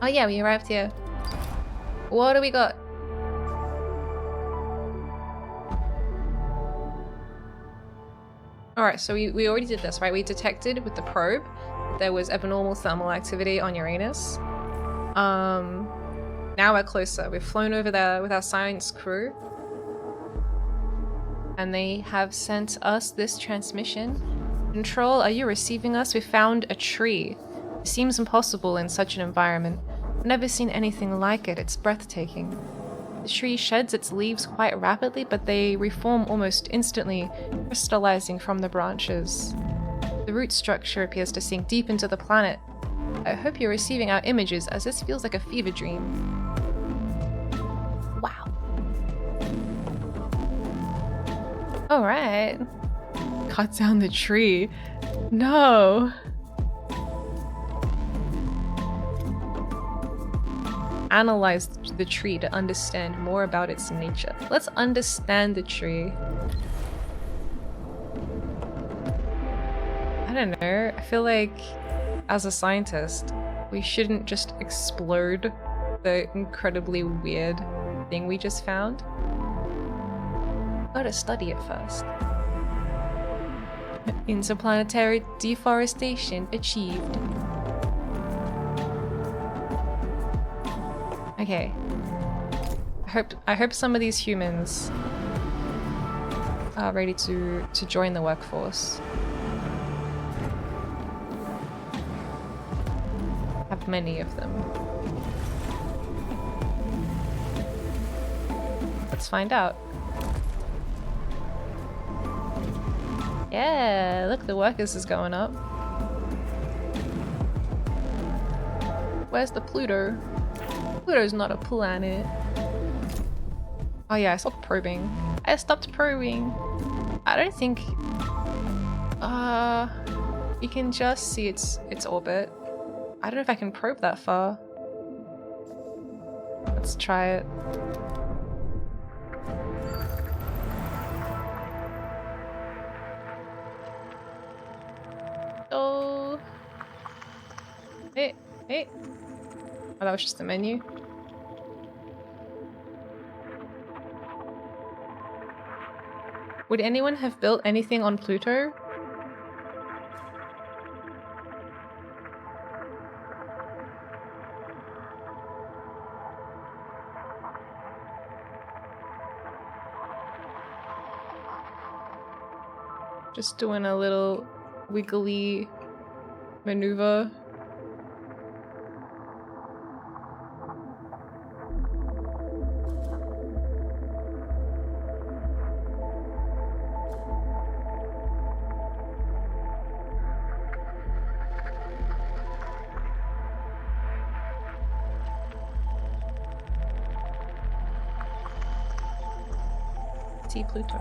Oh yeah, we arrived here. What do we got? Alright, so we already did this, right? We detected with the probe there was abnormal thermal activity on Uranus. Now we're closer. We've flown over there with our science crew. And they have sent us this transmission. Control, are you receiving us? We found a tree. It seems impossible in such an environment. I've never seen anything like it. It's breathtaking. The tree sheds its leaves quite rapidly, but they reform almost instantly, crystallizing from the branches. The root structure appears to sink deep into the planet. I hope you're receiving our images, as this feels like a fever dream. Wow. Alright. Cut down the tree. No. Analyze the tree to understand more about its nature. Let's understand the tree. I don't know. I feel like as a scientist, we shouldn't just explode the incredibly weird thing we just found. Gotta study it first. Interplanetary deforestation achieved. Okay. I hope some of these humans are ready to join the workforce. Have many of them. Let's find out. Yeah, look, the workers is going up. Where's the Pluto? Pluto's not a planet. Oh yeah, I stopped probing. I stopped probing. I don't think... you can just see its orbit. I don't know if I can probe that far. Let's try it. Oh. Hey, hey. Oh, that was just the menu. Would anyone have built anything on Pluto? Just doing a little wiggly maneuver. See Pluto.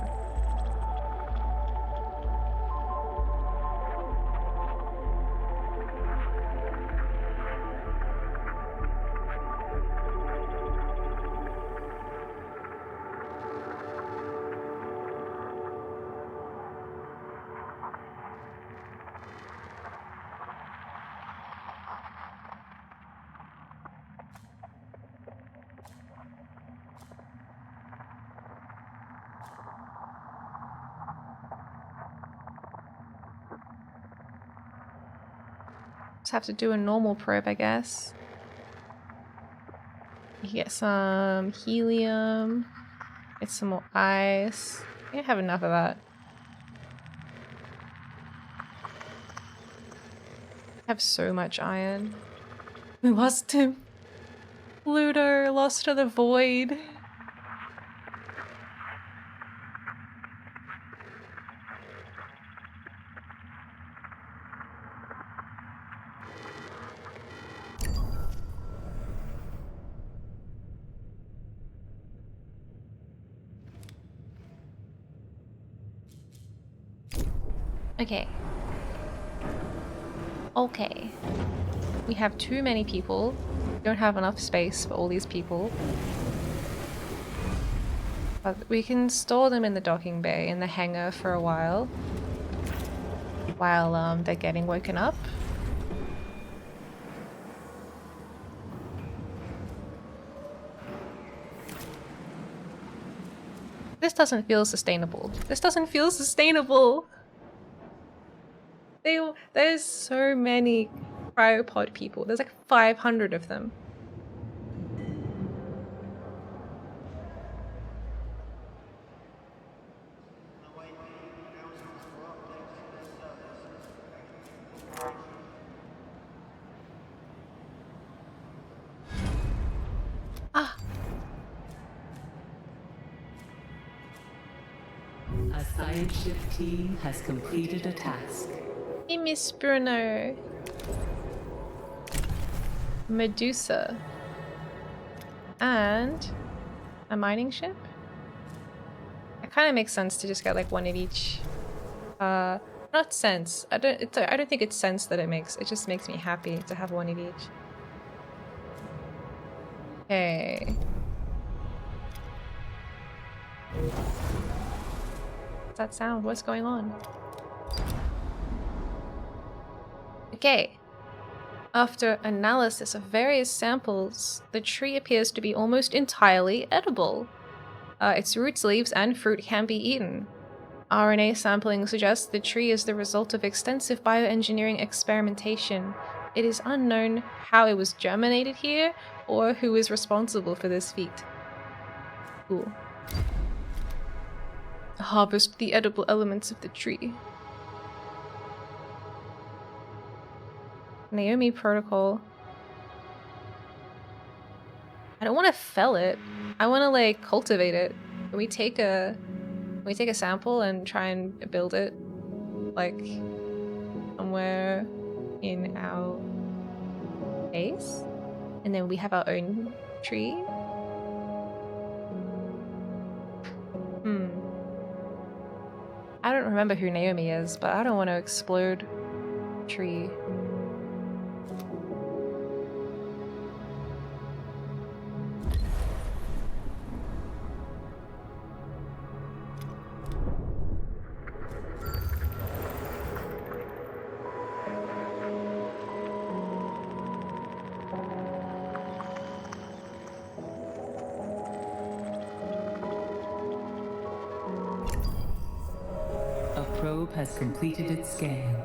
Just have to do a normal probe, I guess. You get some helium, get some more ice. I don't have enough of that. I have so much iron. We lost him. Pluto lost to the void. Okay. Okay. We have too many people. We don't have enough space for all these people. But we can store them in the docking bay, in the hangar for a while. While they're getting woken up. doesn't feel sustainable. This doesn't feel sustainable. There's so many cryopod people. There's like 500 of them. Ah. A science ship team has completed a task. Hey, Miss Bruno. Medusa. And a mining ship? It kind of makes sense to just get like one of each. Not sense. I don't think it's sense that it makes. It just makes me happy to have one of each. Okay. What's that sound? What's going on? Okay. After analysis of various samples, the tree appears to be almost entirely edible. Its roots, leaves, and fruit can be eaten. RNA sampling suggests the tree is the result of extensive bioengineering experimentation. It is unknown how it was germinated here or who is responsible for this feat. Cool. Harvest the edible elements of the tree. Naomi protocol. I don't want to fell it. I want to like cultivate it. Can we take a sample and try and build it like somewhere in our base, and then we have our own tree? I don't remember who Naomi is, but I don't want to explode tree. Has completed its scan.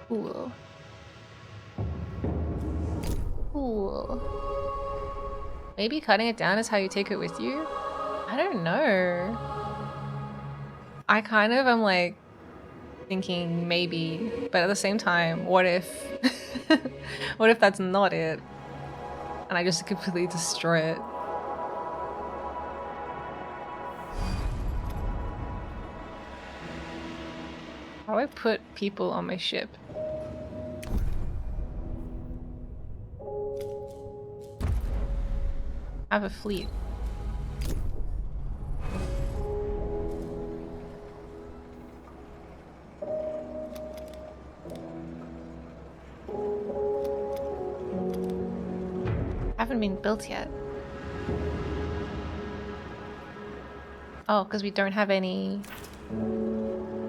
Cool. Cool. Maybe cutting it down is how you take it with you? I don't know. I kind of am like thinking maybe, but at the same time, what if what if that's not it? And I just completely destroy it. How do I put people on my ship? I have a fleet. Haven't been built yet. Oh, because we don't have any...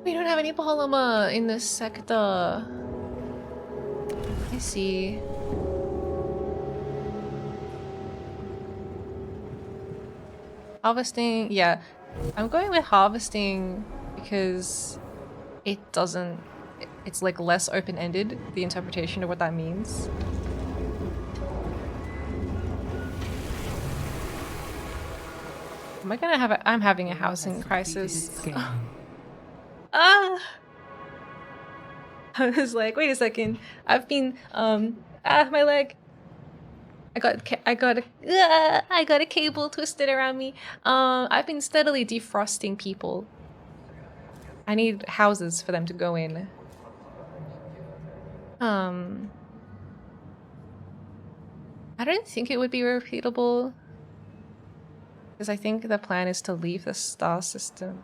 We don't have any polymer in this sector. I see. Harvesting, yeah. I'm going with harvesting because it doesn't... It's like less open-ended, the interpretation of what that means. Am I gonna have a... I'm having a housing crisis. Ah! I was like, wait a second. I've been, my leg. I got a cable twisted around me. I've been steadily defrosting people. I need houses for them to go in. I don't think it would be repeatable. Because I think the plan is to leave the star system.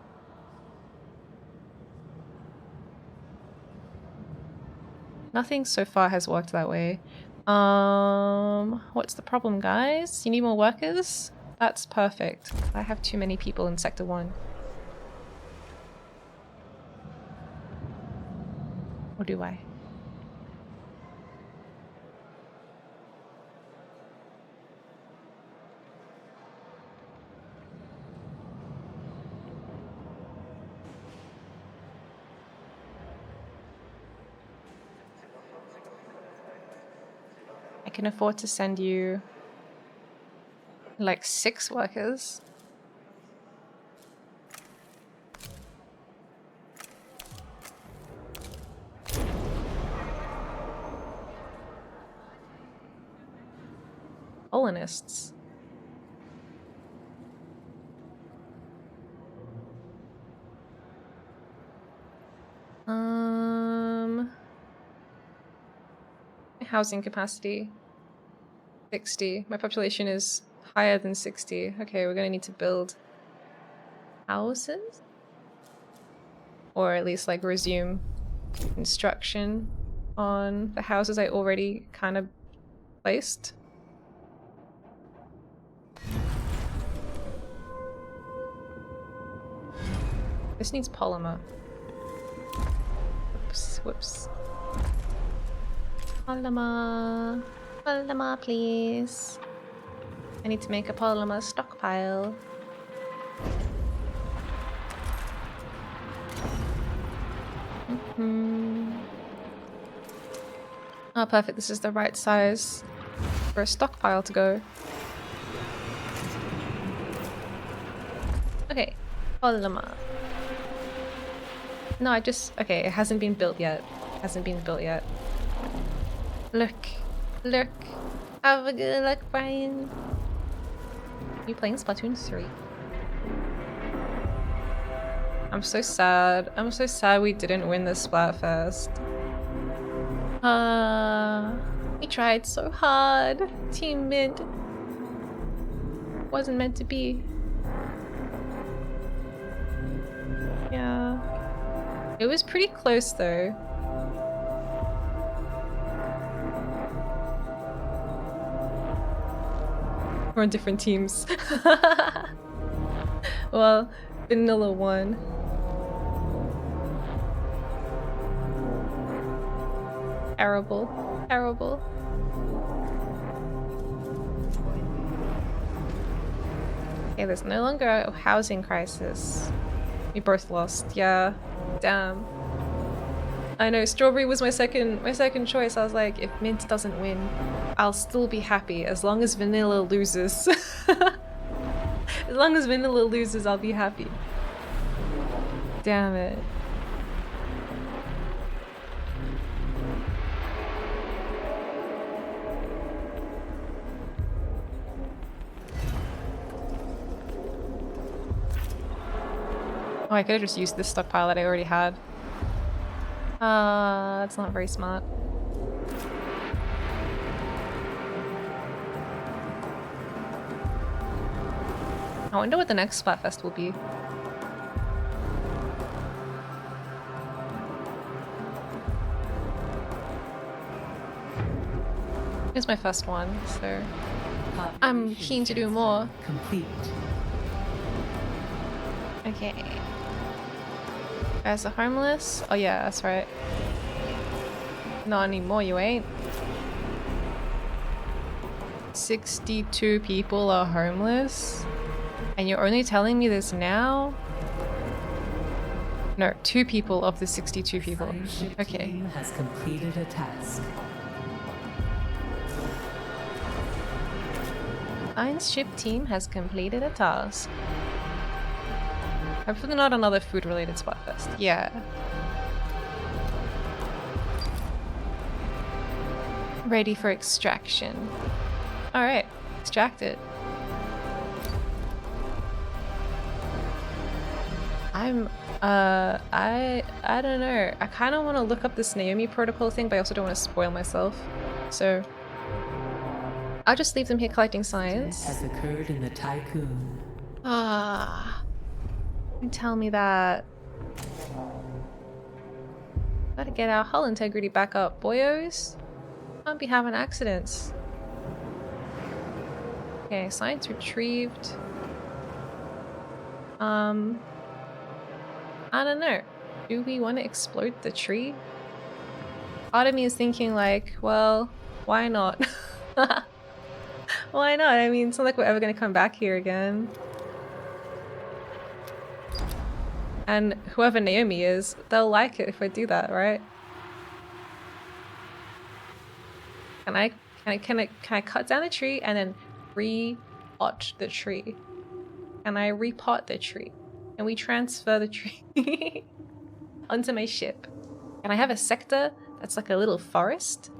Nothing so far has worked that way. What's the problem, guys? You need more workers? That's perfect. I have too many people in Sector 1. Or do I? can afford to send you like 6 workers. Colonists. Housing capacity 60. My population is higher than 60. Okay, we're gonna need to build houses, or at least like resume construction on the houses I already kind of placed. This needs polymer. Whoops, whoops. Polymer. Polymer, please. I need to make a polymer stockpile. Oh, perfect. This is the right size for a stockpile to go. Okay. Polymer. No, okay, it hasn't been built yet. Hasn't been built yet. Look. Look. Have a good luck, Brian. You playing Splatoon 3? I'm so sad. I'm so sad we didn't win this Splatfest. We tried so hard. Team Mint. Wasn't meant to be. Yeah. It was pretty close though. We're on different teams. Well, Vanilla won. Terrible. Terrible. Okay, there's no longer a housing crisis. We both lost. Yeah. Damn. I know, Strawberry was my second choice. I was like, if Mint doesn't win, I'll still be happy as long as Vanilla loses. As long as Vanilla loses, I'll be happy. Damn it. Oh, I could have just used this stockpile that I already had. That's not very smart. I wonder what the next Splatfest will be. It's my first one, so I'm keen to do more. Complete. Okay. As the homeless? Oh yeah, that's right. Not anymore, you ain't. 62 people are homeless? And you're only telling me this now? No, 2 people of the 62 people. Okay. Team has completed a task. Science ship team has completed a task. Hopefully not another food-related Splatfest. Yeah. Ready for extraction. Alright, extract it. I don't know. I kind of want to look up this Naomi protocol thing, but I also don't want to spoil myself. So I'll just leave them here collecting science. Has occurred in the tycoon. Don't tell me that. Gotta get our hull integrity back up, boyos. Can't be having accidents. Okay, science retrieved. I don't know. Do we want to explode the tree? Part of me is thinking like, well, why not? Why not? I mean, it's not like we're ever going to come back here again. And whoever Naomi is, they'll like it if I do that, right? And can I cut down the tree and then repot the tree? And I repot the tree. And we transfer the tree onto my ship. And I have a sector that's like a little forest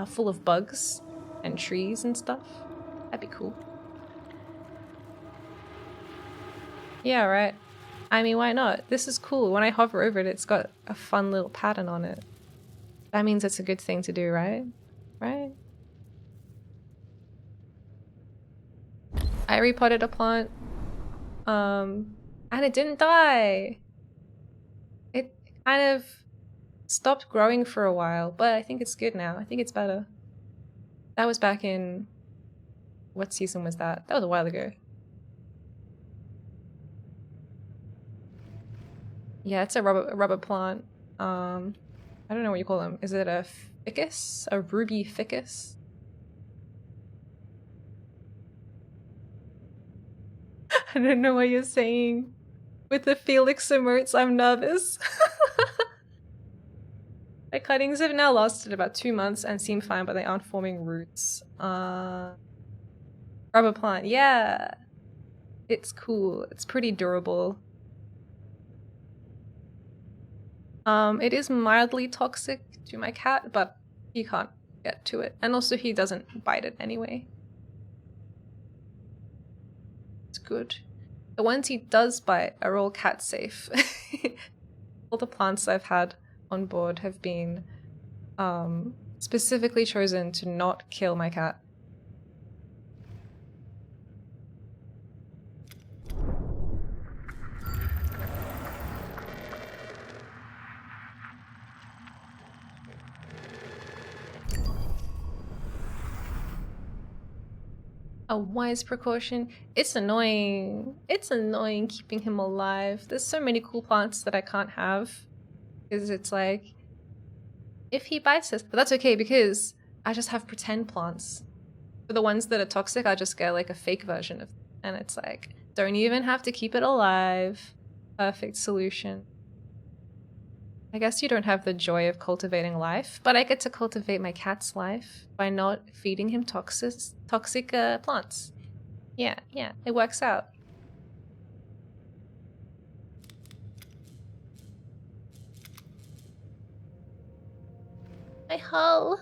full of bugs and trees and stuff. That'd be cool. Yeah, right. I mean, why not? This is cool. When I hover over it, it's got a fun little pattern on it. That means it's a good thing to do, right? Right? I repotted a plant. And it didn't die. It kind of stopped growing for a while, but I think it's good now. I think it's better. That was back in... What season was that? That was a while ago. Yeah, it's a rubber plant. I don't know what you call them. Is it a ficus? A ruby ficus? I don't know what you're saying. With the Felix emotes, I'm nervous. My cuttings have now lasted about 2 months and seem fine, but they aren't forming roots. Rubber plant, yeah. It's cool. It's pretty durable. It is mildly toxic to my cat, but he can't get to it. And also he doesn't bite it anyway. It's good. The ones he does bite are all cat safe. All the plants I've had on board have been specifically chosen to not kill my cat. A wise precaution. It's annoying. It's annoying keeping him alive. There's so many cool plants that I can't have. Because it's like, if he bites us, but that's okay because I just have pretend plants. For the ones that are toxic, I just get like a fake version of them. And it's like, don't even have to keep it alive. Perfect solution. I guess you don't have the joy of cultivating life, but I get to cultivate my cat's life by not feeding him toxic plants. Yeah, it works out. My hull.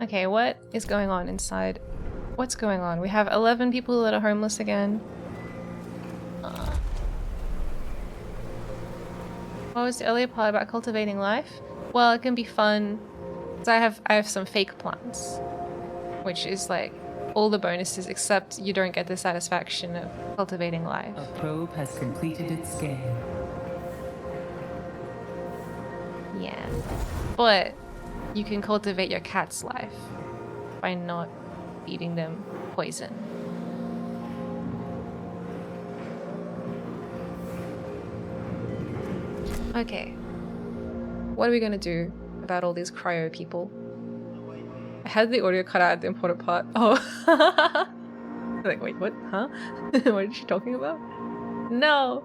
Okay, what is going on inside? What's going on? We have 11 people that are homeless again. What was the earlier part about cultivating life? Well, it can be fun. So I have some fake plants, which is like all the bonuses except you don't get the satisfaction of cultivating life. A probe has completed its scan. Yeah, but you can cultivate your cat's life by not feeding them poison. Okay, what are we gonna do about all these cryo people? I had the audio cut out at the important part. Oh, like wait, what? Huh? What is she talking about? No.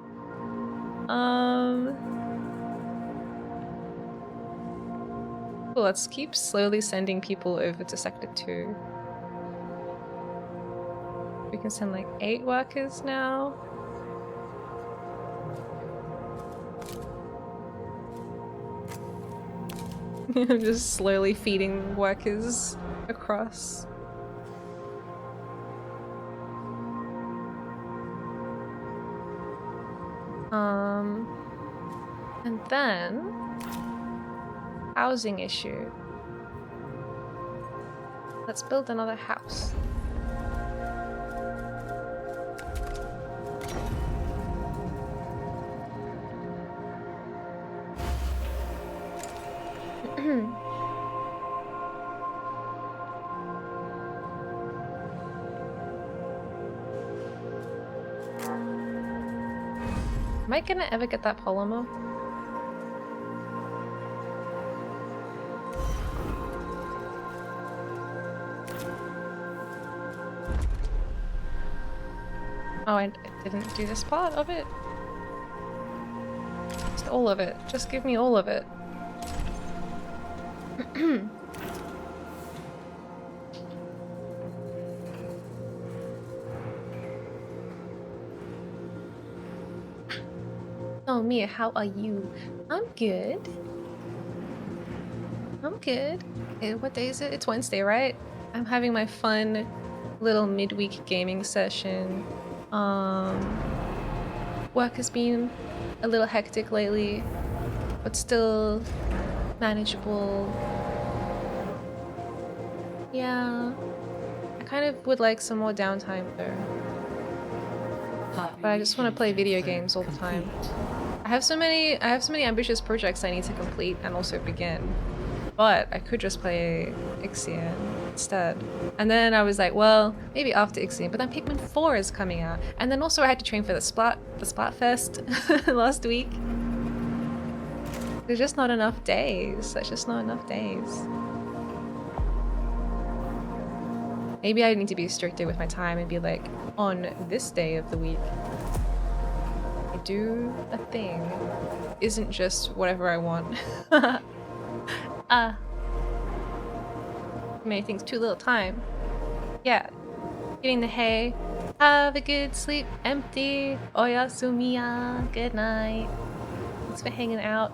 Cool, let's keep slowly sending people over to Sector 2. We can send like 8 workers now. I'm just slowly feeding workers across. And then housing issue. Let's build another house. Am I gonna ever get that polymer? Oh, I didn't do this part of it. Just all of it. Just give me all of it. Oh, Miya, how are you? I'm good. I'm good. What day is it? It's Wednesday, right? I'm having my fun little midweek gaming session. Work has been a little hectic lately, but still manageable. Yeah. I kind of would like some more downtime though. But I just want to play video games all the time. I have so many ambitious projects I need to complete and also begin. But I could just play IXION instead. And then I was like, well, maybe after IXION, but then Pikmin 4 is coming out. And then also I had to train for the Splatfest last week. There's just not enough days. There's just not enough days. Maybe I need to be stricter with my time and be like, on this day of the week, I do a thing. Isn't just whatever I want. Many things, too little time. Yeah. Getting the hay. Have a good sleep. Empty. Oyasumiya. Good night. Thanks for hanging out.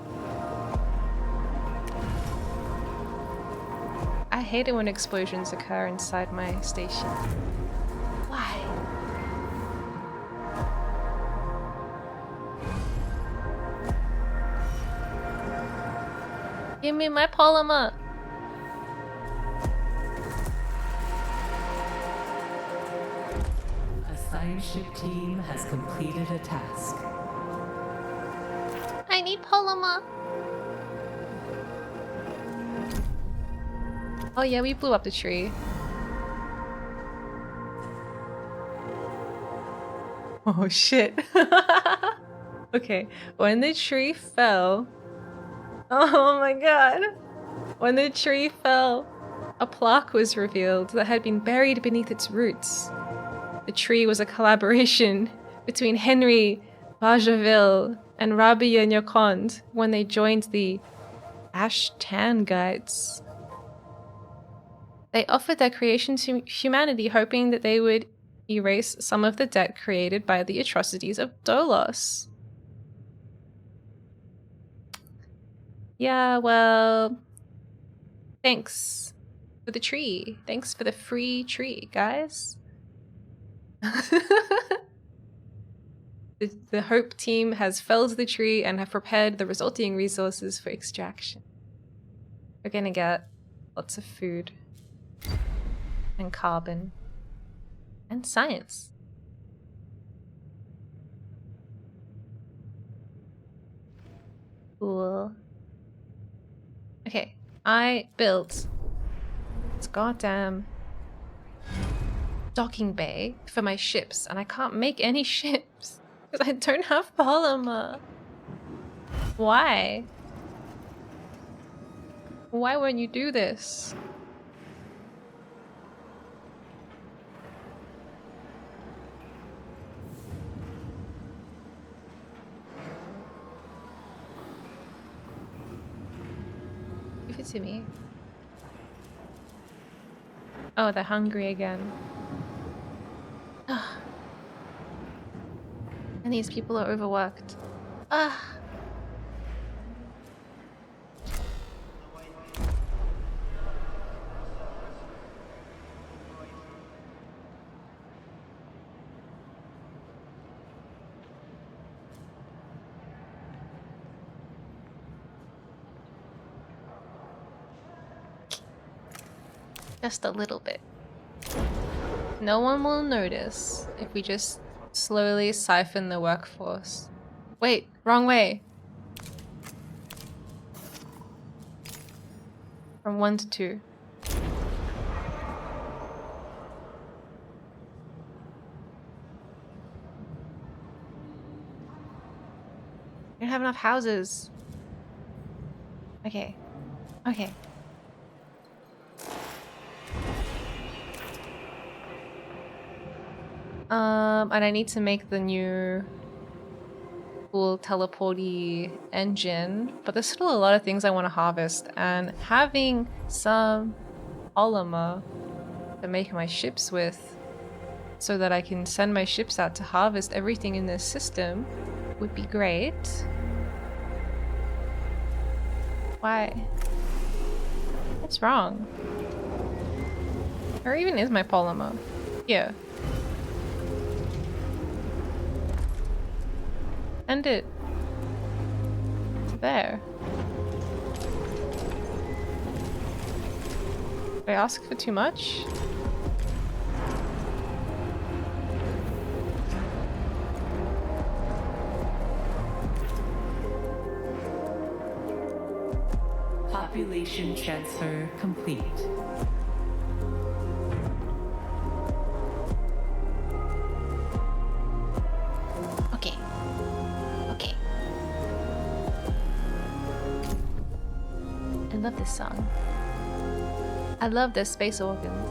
I hate it when explosions occur inside my station. Why? Give me my polymer! A science ship team has completed a task. I need polymer! Oh yeah, we blew up the tree. Oh shit. Okay, when the tree fell... Oh my god. When the tree fell, a plaque was revealed that had been buried beneath its roots. The tree was a collaboration between Henry Bajaville and Rabbi Nyakond when they joined the Ashtangites. They offered their creation to humanity, hoping that they would erase some of the debt created by the atrocities of Dolos. Yeah, well, thanks for the tree. Thanks for the free tree, guys. The Hope team has felled the tree and have prepared the resulting resources for extraction. We're gonna get lots of food. And carbon. And science. Cool. Okay, I built this goddamn docking bay for my ships, and I can't make any ships because I don't have polymer. Why? Why won't you do this? Give it to me. Oh, they're hungry again. Ugh. And these people are overworked. Ugh. Just a little bit. No one will notice if we just slowly siphon the workforce. Wait, wrong way. From 1 to 2. You don't have enough houses. Okay. Okay. And I need to make the new cool teleporty engine, but there's still a lot of things I want to harvest, and having some polymer to make my ships with so that I can send my ships out to harvest everything in this system would be great. Why? What's wrong? Where even is my polymer? Here. Send it to there. Did I ask for too much? Population transfer complete. Okay. Okay. I love this song. I love the space organs.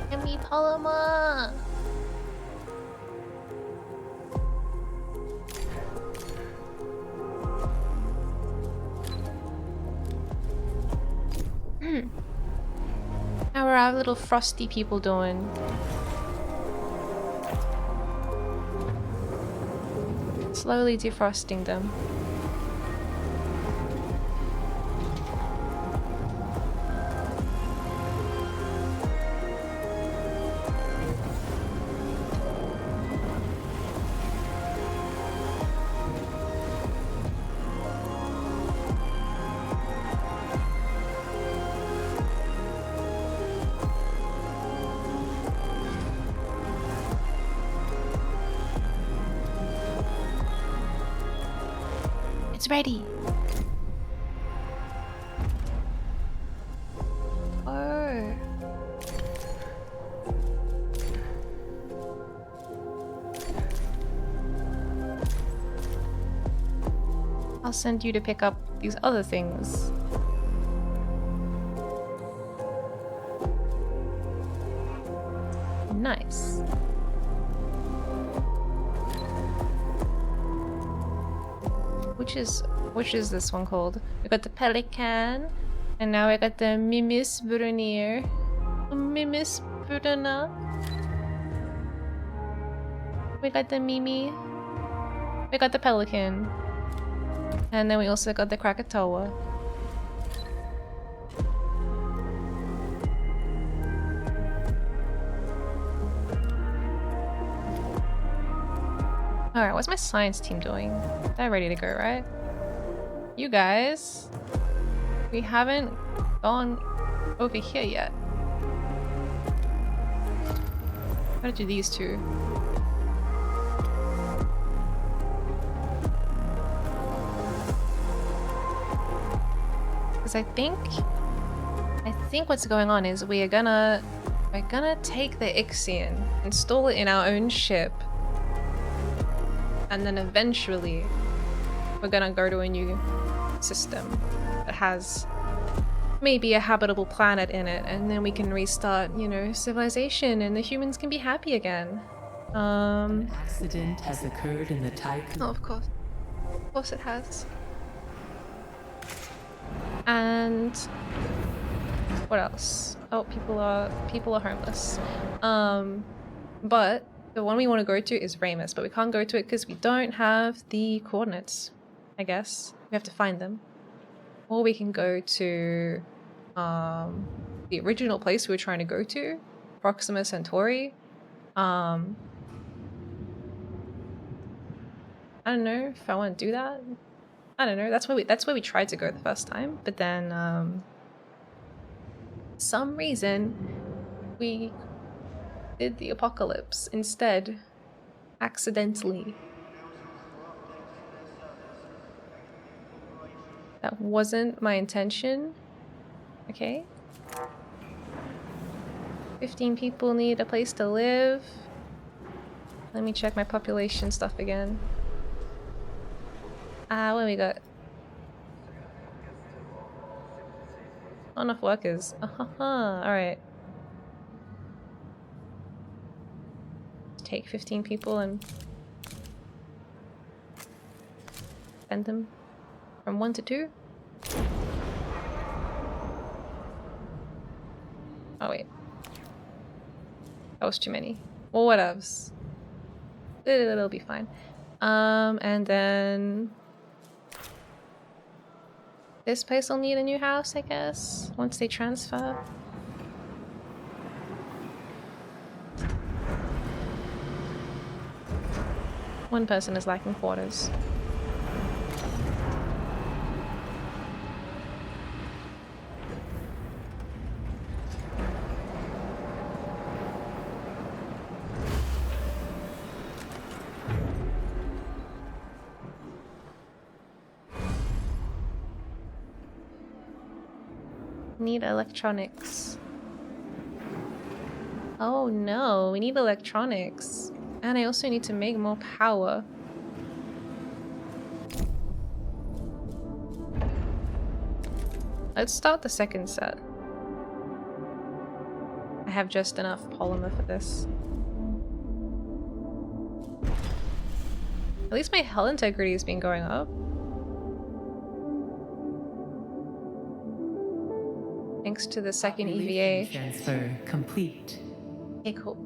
Give me polymer. How are our little frosty people doing? Slowly defrosting them. It's ready. Oh. I'll send you to pick up these other things. Nice. Which is this one called? We got the Pelican, and now we got the Mimis Brunier. Mimis Bruna. We got the Mimi. We got the Pelican. And then we also got the Krakatoa. Alright, what's my science team doing? They're ready to go, right? You guys, we haven't gone over here yet. Gotta do these two. Because I think what's going on is we're gonna take the IXION, install it in our own ship, and then eventually we're gonna go to a new system that has maybe a habitable planet in it, and then we can restart, you know, civilization, and the humans can be happy again. An accident has occurred in the Tycoon. Oh, of course it has. And what else? Oh, people are homeless. But the one we want to go to is Ramus, but we can't go to it because we don't have the coordinates, I guess. We have to find them. Or we can go to the original place we were trying to go to, Proxima Centauri. I don't know if I want to do that. I don't know. That's where we tried to go the first time, but then some reason we did the apocalypse instead, accidentally. That wasn't my intention. Okay. 15 people need a place to live. Let me check my population stuff again. What we got? Not enough workers. Alright. Take 15 people and send them from 1 to 2. Oh wait. That was too many. Well, whatevs. It'll be fine. And then this place will need a new house, I guess, once they transfer. One person is lacking quarters. Need electronics. Oh no, we need electronics. And I also need to make more power. Let's start the second set. I have just enough polymer for this. At least my hull integrity has been going up. Thanks to the second EVA. Transfer complete. Okay, cool.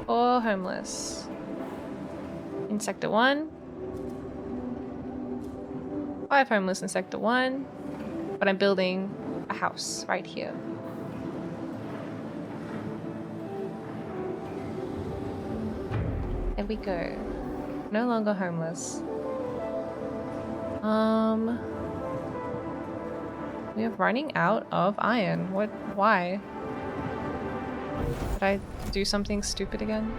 Or homeless. In Sector 1. 5 homeless in Sector 1. But I'm building a house right here. There we go. No longer homeless. We are running out of iron. What? Why? Did I do something stupid again?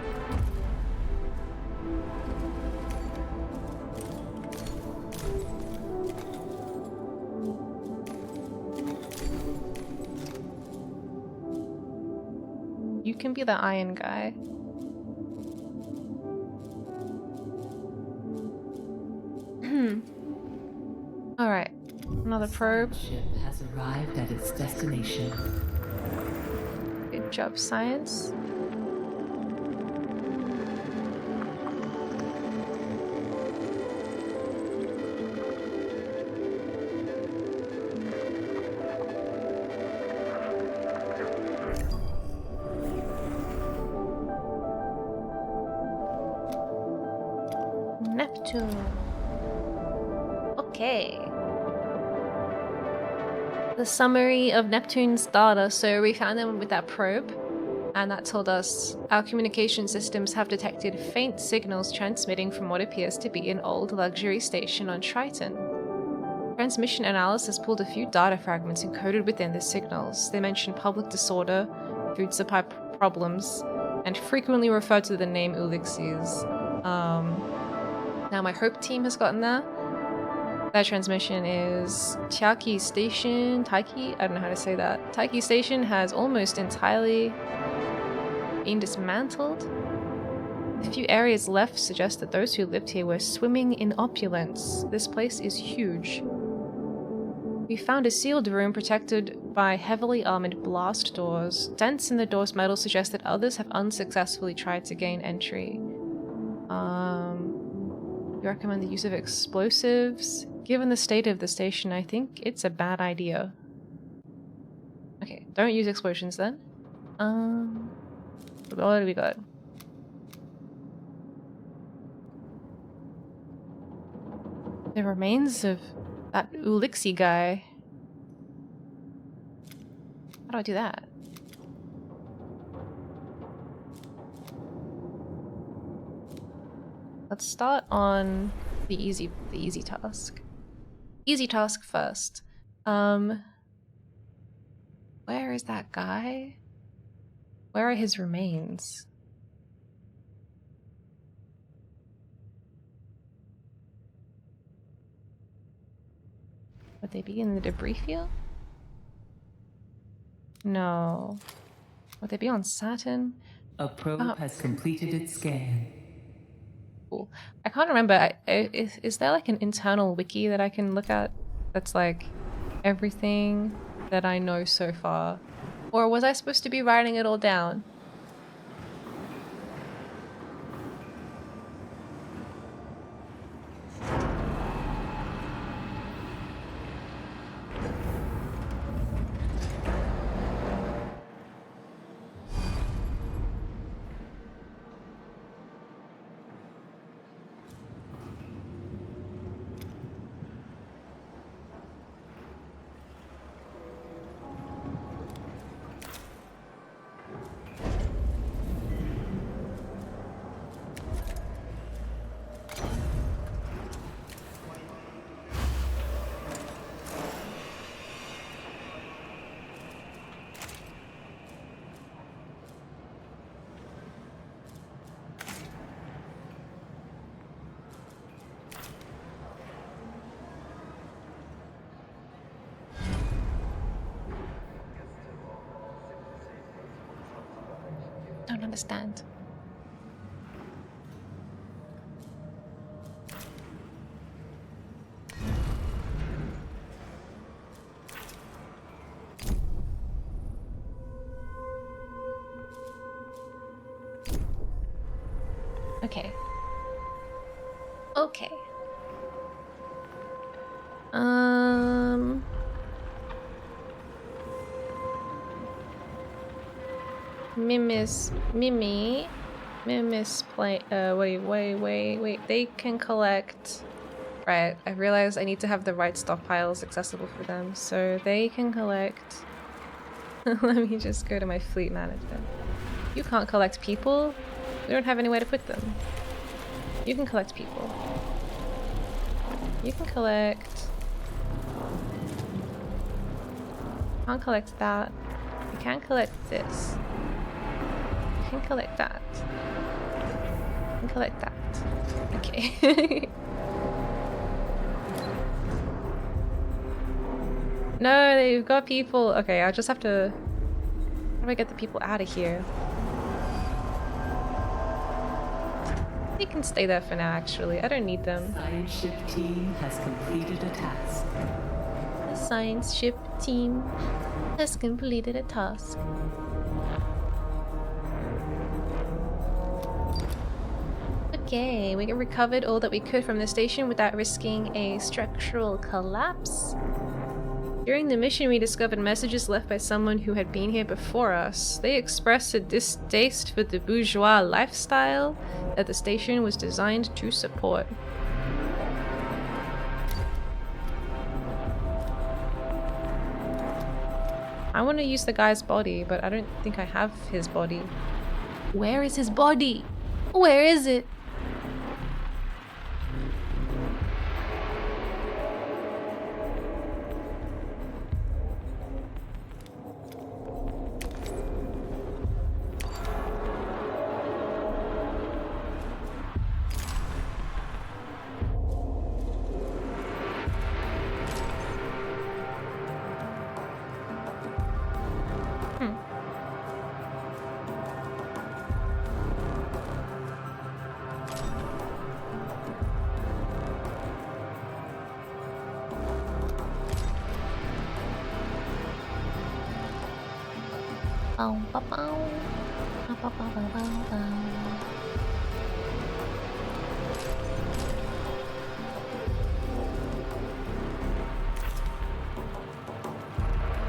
You can be the iron guy. Alright, another probe. Ship has arrived at its destination. Good job, science. Neptune. Okay. The summary of Neptune's data. So we found them with that probe, and that told us our communication systems have detected faint signals transmitting from what appears to be an old luxury station on Triton. Transmission analysis pulled a few data fragments encoded within the signals. They mention public disorder, food supply problems, and frequently refer to the name Ulixies. Now my Hope team has gotten there. That transmission is Taiki Station. Taiki? I don't know how to say that. Taiki Station has almost entirely been dismantled. The few areas left suggest that those who lived here were swimming in opulence. This place is huge. We found a sealed room protected by heavily armored blast doors. Dents in the door's metal suggest that others have unsuccessfully tried to gain entry. We recommend the use of explosives. Given the state of the station, I think it's a bad idea. Okay, don't use explosions then. What do we got? The remains of that Ulixi guy. How do I do that? Let's start on the easy task. Easy task first. Where is that guy? Where are his remains? Would they be in the debris field? No. Would they be on Saturn? A probe has completed its scan. Cool. I can't remember. Is there like an internal wiki that I can look at that's like everything that I know so far? Or was I supposed to be writing it all down? Don't understand. Okay. Okay. Mimis play, wait, they can collect, right, I realized I need to have the right stockpiles accessible for them, so they can collect, let me just go to my fleet manager. You can't collect people, we don't have anywhere to put them. You can collect people. You can collect, can't collect that, you can collect this. Can collect that. Can collect that. Okay. No, they've got people. Okay, I'll just have to... How do I get the people out of here? They can stay there for now, actually. I don't need them. The science ship team has completed a task. The science ship team has completed a task. Okay, we recovered all that we could from the station without risking a structural collapse. During the mission, we discovered messages left by someone who had been here before us. They expressed a distaste for the bourgeois lifestyle that the station was designed to support. I want to use the guy's body, but I don't think I have his body. Where is his body? Where is it?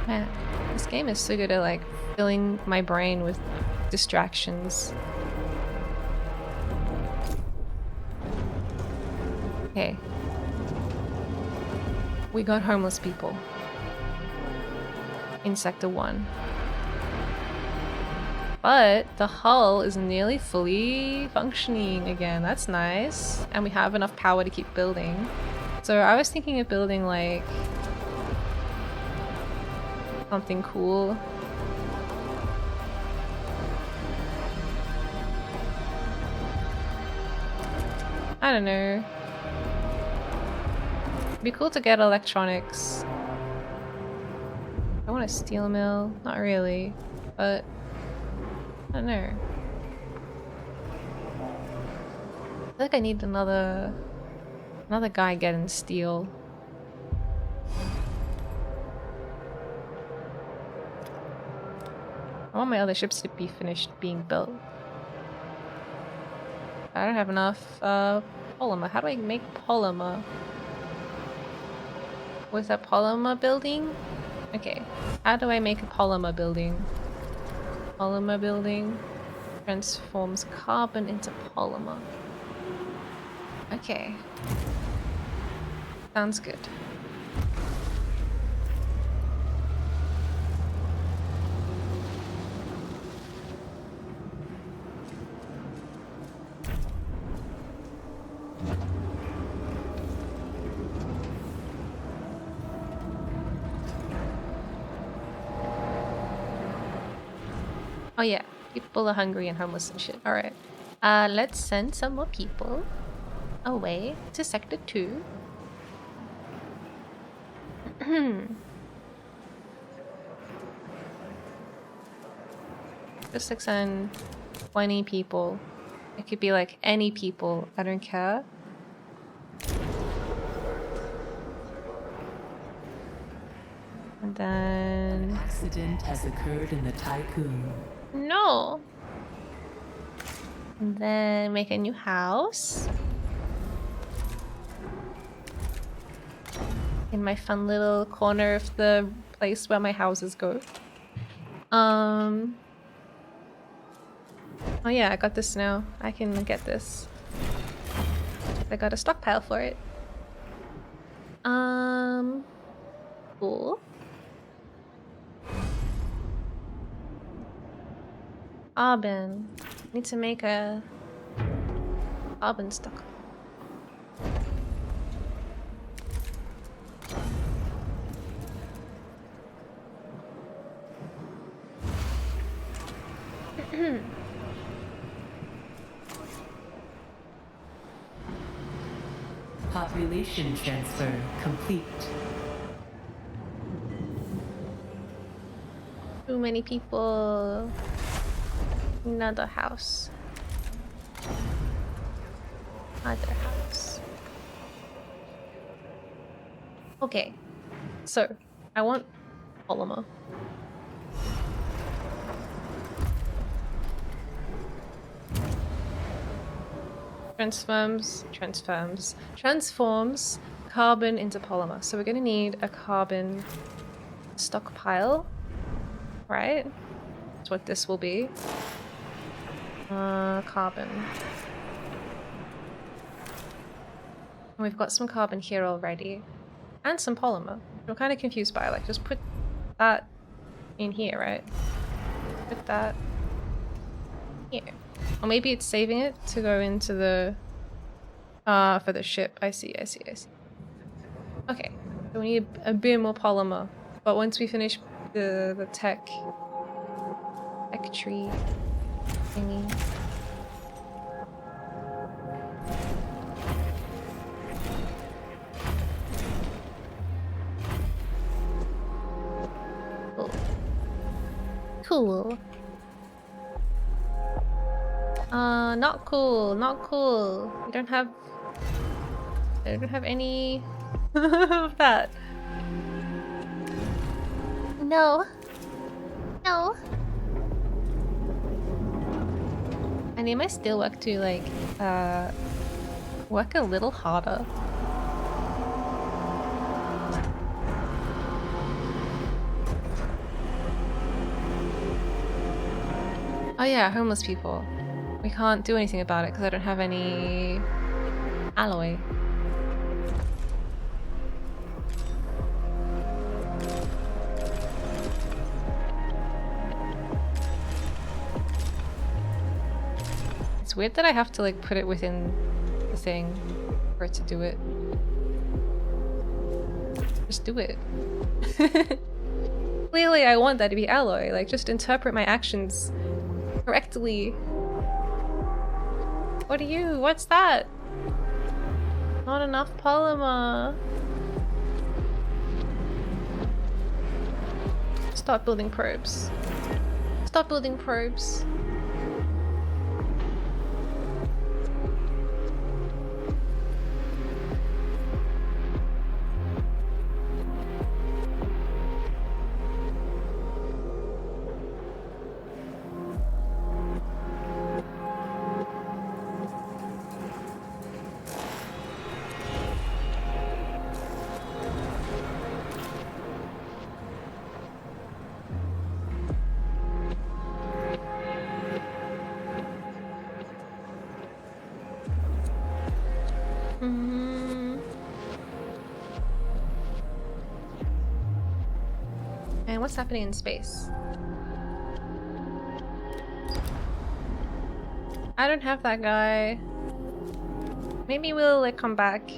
Man, this game is so good at like filling my brain with distractions. Okay. We got homeless people in Sector 1. But the hull is nearly fully functioning again. That's nice. And we have enough power to keep building. So I was thinking of building like something cool. I don't know. It'd be cool to get electronics. I want a steel mill. Not really. But I don't know. I feel like I need another guy getting steel. I want my other ships to be finished being built. I don't have enough polymer. How do I make polymer? Was that polymer building? Okay. How do I make a polymer building? Polymer building transforms carbon into polymer. Okay. Sounds good. Oh yeah, people are hungry and homeless and shit. Alright. Let's send some more people away to Sector 2. Just like send 20 people. It could be like any people. I don't care. And then... An accident has occurred in the Tycoon. No! And then make a new house. In my fun little corner of the place where my houses go. Oh yeah, I got this now. I can get this. I got a stockpile for it. Cool. Carbon. Need to make a carbon stock. Population transfer complete. Too many people. Another house. Other house. Okay. So, I want polymer. Transforms carbon into polymer. So we're gonna need a carbon stockpile, right? That's what this will be. Carbon. And we've got some carbon here already. And some polymer. I'm kind of confused by it. Like, just put that in here, right? Put that here. Or maybe it's saving it to go into the... for the ship. I see. Okay. So we need a bit more polymer. But once we finish the tech tree thingy... Cool. Not cool, not cool. I don't have any of that. No. No. I need my steelwork to like work a little harder. Oh yeah, homeless people. We can't do anything about it because I don't have any alloy. It's weird that I have to like put it within the thing for it to do it. Just do it. Clearly I want that to be alloy. Like, just interpret my actions correctly. What are you? What's that? Not enough polymer. Stop building probes. Stop building probes. And what's happening in space? I don't have that guy. Maybe we'll like come back.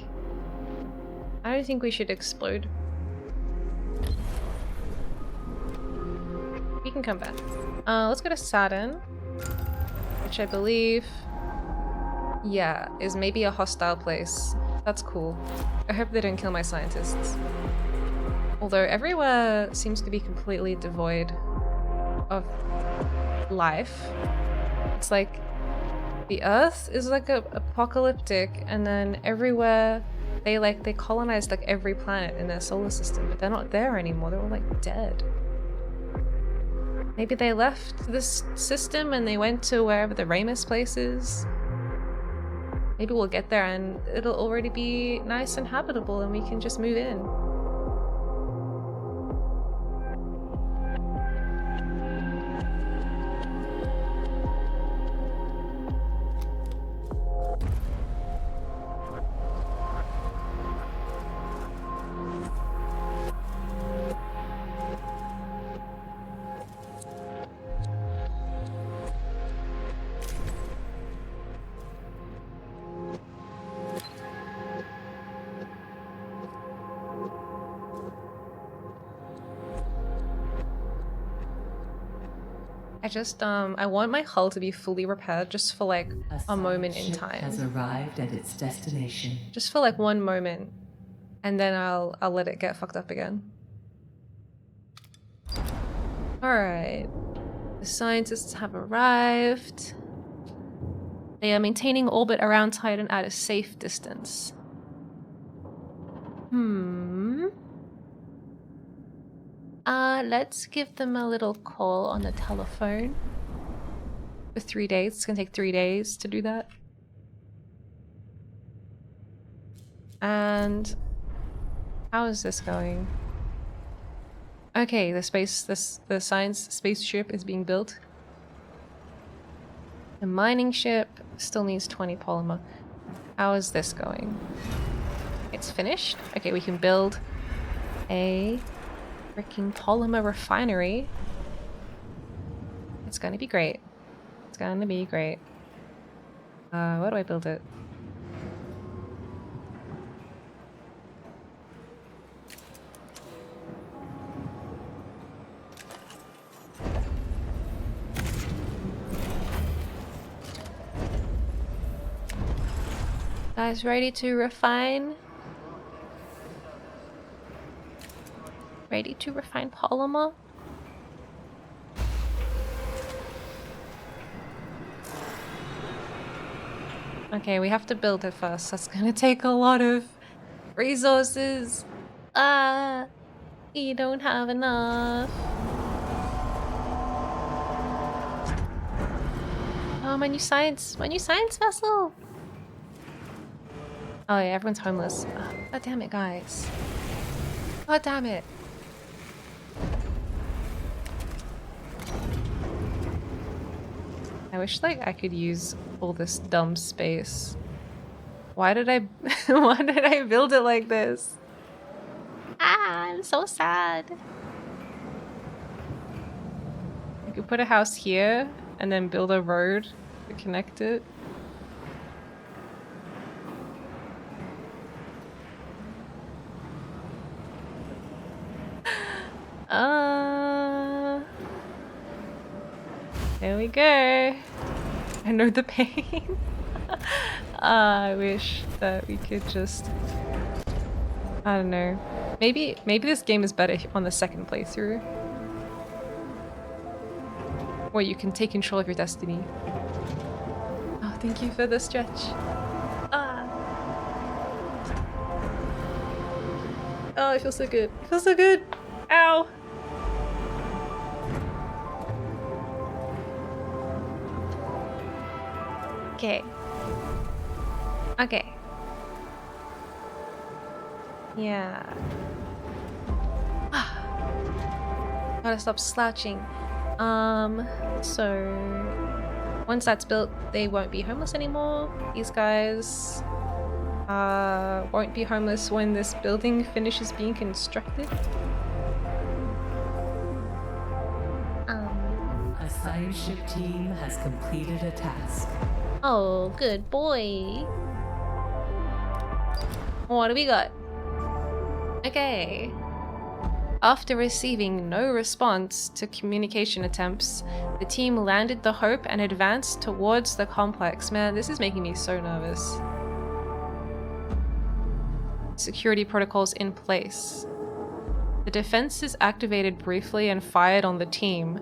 I don't think we should explode. We can come back. Let's go to Saturn, which I believe, yeah, is maybe a hostile place. That's cool. I hope they don't kill my scientists. Although everywhere seems to be completely devoid of life. It's like the Earth is like apocalyptic, and then everywhere they colonized like every planet in their solar system, but they're not there anymore. They're all like dead. Maybe they left this system and they went to wherever the Ramus place is. Maybe we'll get there and it'll already be nice and habitable and we can just move in. I want my hull to be fully repaired just for like a moment in time. Has arrived at its destination. Just for like one moment, and then I'll let it get fucked up again. All right, the scientists have arrived. They are maintaining orbit around Titan at a safe distance. Let's give them a little call on the telephone. For 3 days. It's gonna take 3 days to do that. And how is this going? Okay, the science spaceship is being built. The mining ship still needs 20 polymer. How is this going? It's finished. Okay, we can build a freaking polymer refinery. It's gonna be great. It's gonna be great. Where do I build it? Guys, ready to refine? Ready to refine polymer? Okay, we have to build it first. That's gonna take a lot of resources. You don't have enough. Oh, my new science vessel. Oh yeah, everyone's homeless. Oh, God damn it, guys. God damn it. I wish like I could use all this dumb space. Why did I why did I build it like this? I'm so sad. I could put a house here and then build a road to connect it. There we go. I know the pain. I wish that we could just... I don't know. Maybe this game is better on the second playthrough. Where you can take control of your destiny. Oh, thank you for the stretch. Oh, it feels so good. It feels so good. Ow. Okay. Okay. Yeah. Gotta stop slouching. So once that's built, they won't be homeless anymore. These guys won't be homeless when this building finishes being constructed. A science ship team has completed a task. Oh, good boy. What do we got? Okay. After receiving no response to communication attempts, the team landed the Hope and advanced towards the complex. Man, this is making me so nervous. Security protocols in place. The defenses activated briefly and fired on the team.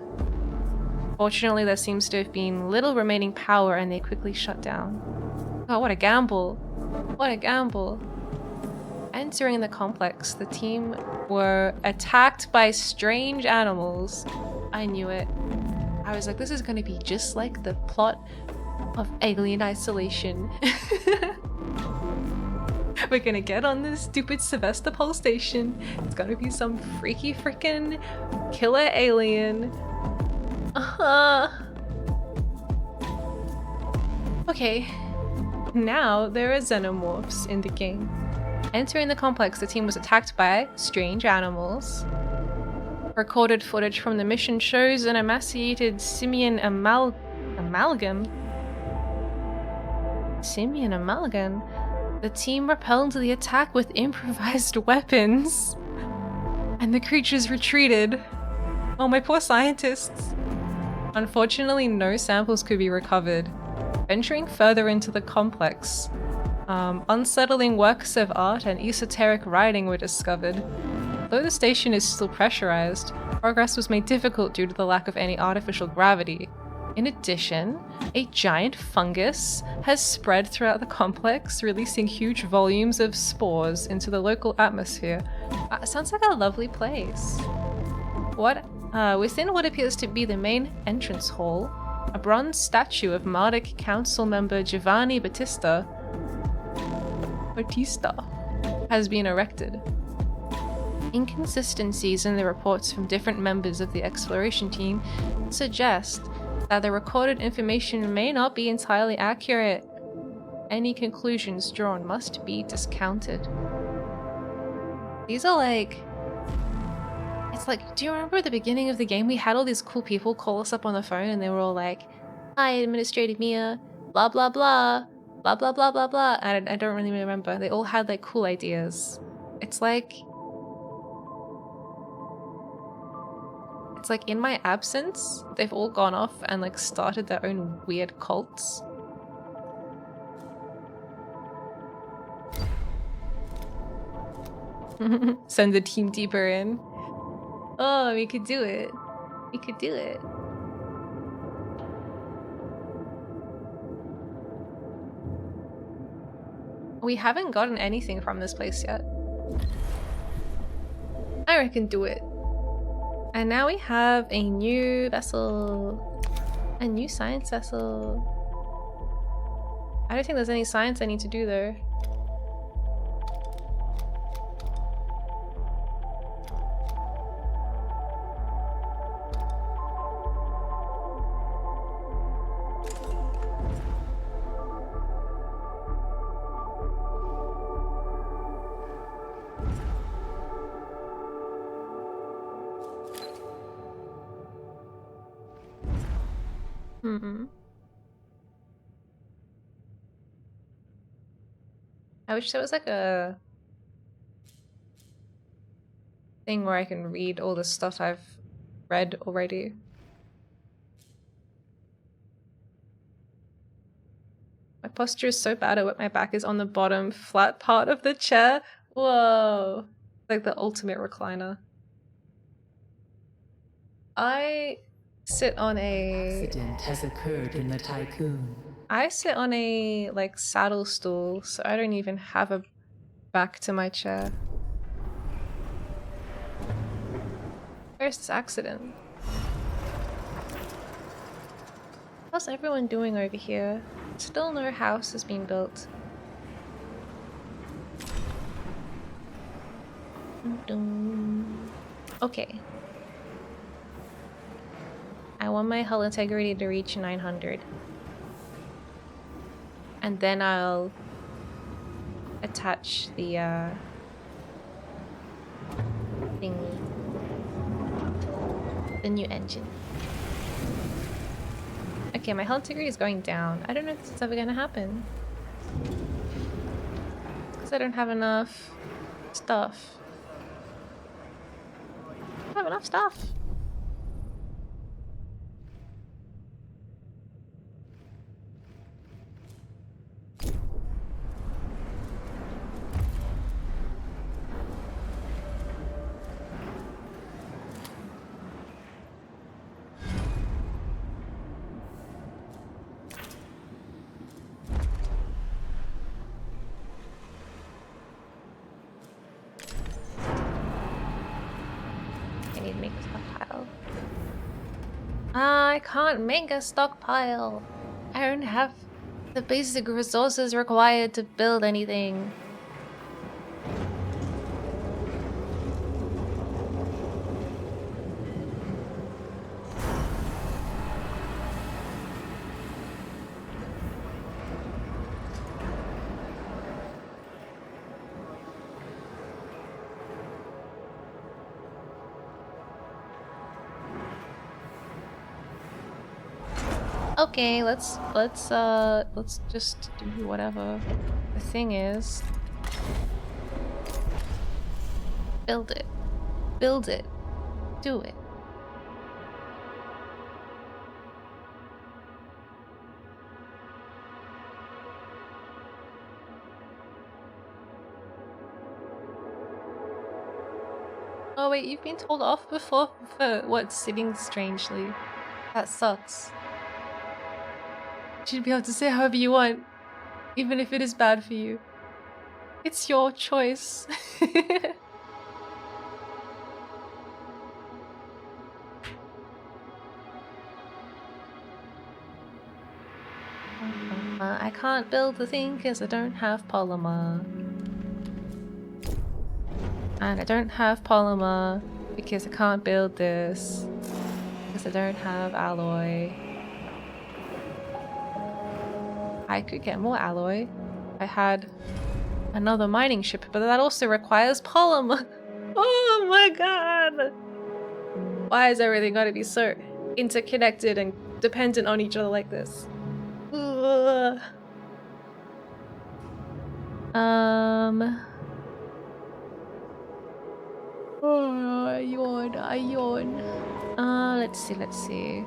Fortunately, there seems to have been little remaining power and they quickly shut down. Oh, what a gamble. What a gamble. Entering the complex, the team were attacked by strange animals. I knew it. I was like, this is going to be just like the plot of Alien Isolation. We're going to get on this stupid Sevastopol station. It's going to be some freaky freaking killer alien. Okay. Now there are xenomorphs in the game. Entering the complex, the team was attacked by strange animals. Recorded footage from the mission shows an emaciated simian amalgam. Simian amalgam? The team repelled the attack with improvised weapons. And the creatures retreated. Oh, my poor scientists. Unfortunately, no samples could be recovered. Venturing further into the complex, unsettling works of art and esoteric writing were discovered. Though the station is still pressurized, progress was made difficult due to the lack of any artificial gravity. In addition, a giant fungus has spread throughout the complex, releasing huge volumes of spores into the local atmosphere. Sounds like a lovely place. Within what appears to be the main entrance hall, a bronze statue of Marduk Council member Giovanni Battista has been erected. Inconsistencies in the reports from different members of the exploration team suggest that the recorded information may not be entirely accurate. Any conclusions drawn must be discounted. These are like... It's like, do you remember at the beginning of the game we had all these cool people call us up on the phone and they were all like, "Hi, Administrator Miya, blah blah blah, blah blah blah blah blah," and I don't really remember. They all had like cool ideas. It's like in my absence, they've all gone off and like started their own weird cults. Send the team deeper in. Oh, we could do it. We could do it. We haven't gotten anything from this place yet. I reckon do it. And now we have a new vessel. A new science vessel. I don't think there's any science I need to do though. I wish there was like a thing where I can read all the stuff I've read already. My posture is so bad my back is on the bottom flat part of the chair. Whoa. Like the ultimate recliner. I sit on a... Accident has occurred in the Tycoon. I sit on a like saddle stool, so I don't even have a back to my chair. Where's this accident? How's everyone doing over here? Still no house has been built. Okay. I want my hull integrity to reach 900. And then I'll attach the thingy. The new engine. Okay, my health degree is going down. I don't know if this is ever gonna happen. Because I don't have enough stuff. I don't have enough stuff. I need to make a stockpile. I can't make a stockpile. I don't have the basic resources required to build anything. Okay, let's just do whatever the thing is. Build it. Build it. Do it. Oh wait, you've been told off before for what, sitting strangely. That sucks. You should be able to say however you want, even if it is bad for you. It's your choice. I can't build the thing because I don't have polymer. And I don't have polymer because I can't build this because I don't have alloy. I could get more alloy. I had another mining ship, but that also requires polymer. Oh my god! Why is everything gotta be so interconnected and dependent on each other like this? Ugh. Oh, I yawn. Let's see.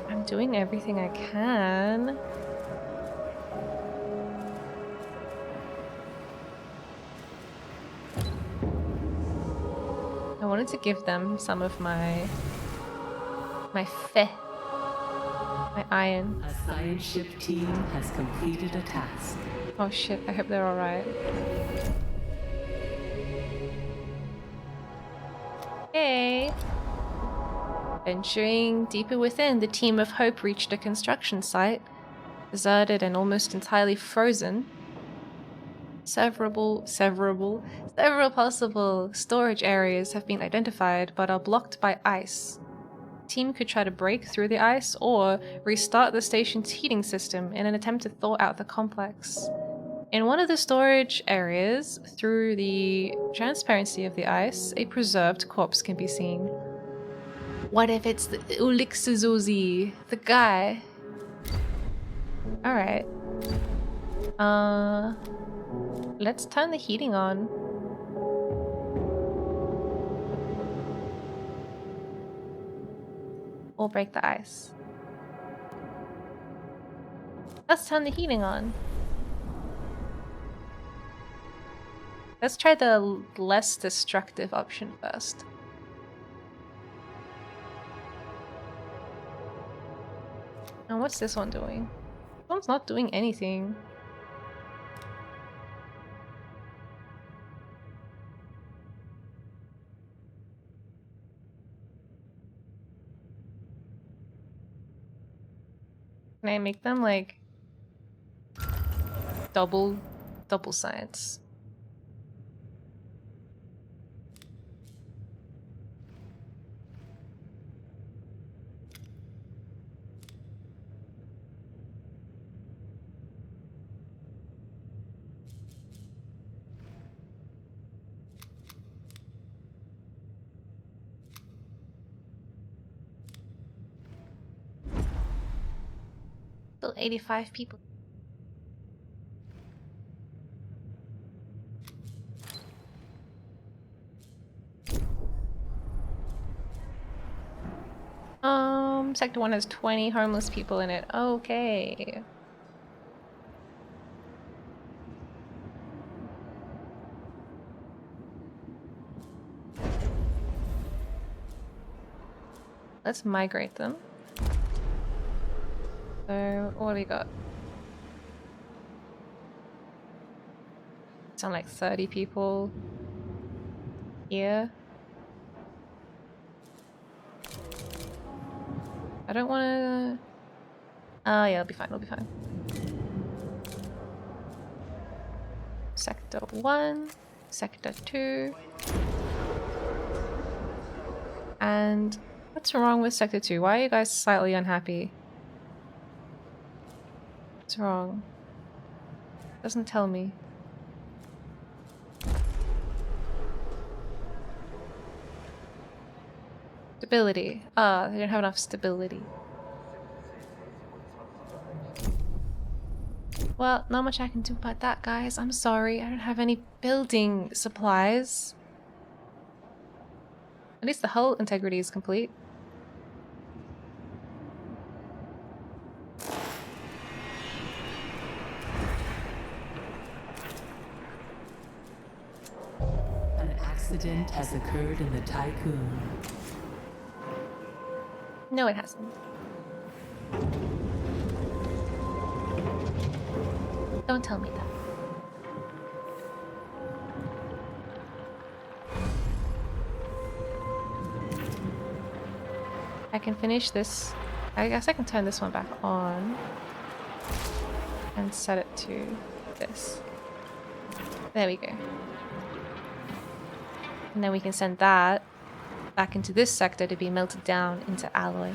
I'm doing everything I can. I wanted to give them some of my iron. A science ship team has completed a task. Oh shit, I hope they're alright. Hey! Venturing deeper within, the team of Hope reached a construction site. Deserted and almost entirely frozen. Several possible storage areas have been identified but are blocked by ice. The team could try to break through the ice or restart the station's heating system in an attempt to thaw out the complex. In one of the storage areas, through the transparency of the ice, a preserved corpse can be seen. What if it's the Ulixizuzi, the guy? Alright. Let's turn the heating on. Or break the ice. Let's turn the heating on. Let's try the less destructive option first. And what's this one doing? This one's not doing anything. Can I make them like double science? Still 85 people. Sector 1 has 20 homeless people in it. Okay. Let's migrate them. So, what do we got? Sound like 30 people here. I don't want to... Oh yeah, it'll be fine, it'll be fine. Sector 1, Sector 2. And what's wrong with Sector 2? Why are you guys slightly unhappy? What's wrong? Doesn't tell me. Stability. Ah, they don't have enough stability. Well, not much I can do about that, guys. I'm sorry. I don't have any building supplies. At least the hull integrity is complete. An accident has occurred in the Tycoon. No, it hasn't. Don't tell me that. I can finish this. I guess I can turn this one back on and set it to this. There we go. And then we can send that back into this sector to be melted down into alloy.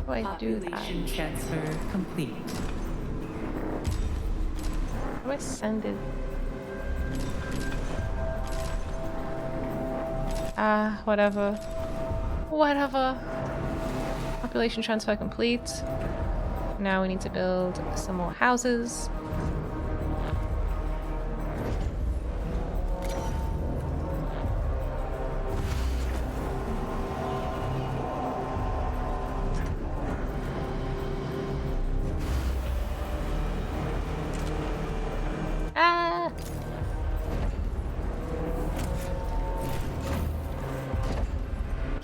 How do I do that? Population transfer complete. How do I send it? Whatever. Whatever. Population transfer complete. Now we need to build some more houses.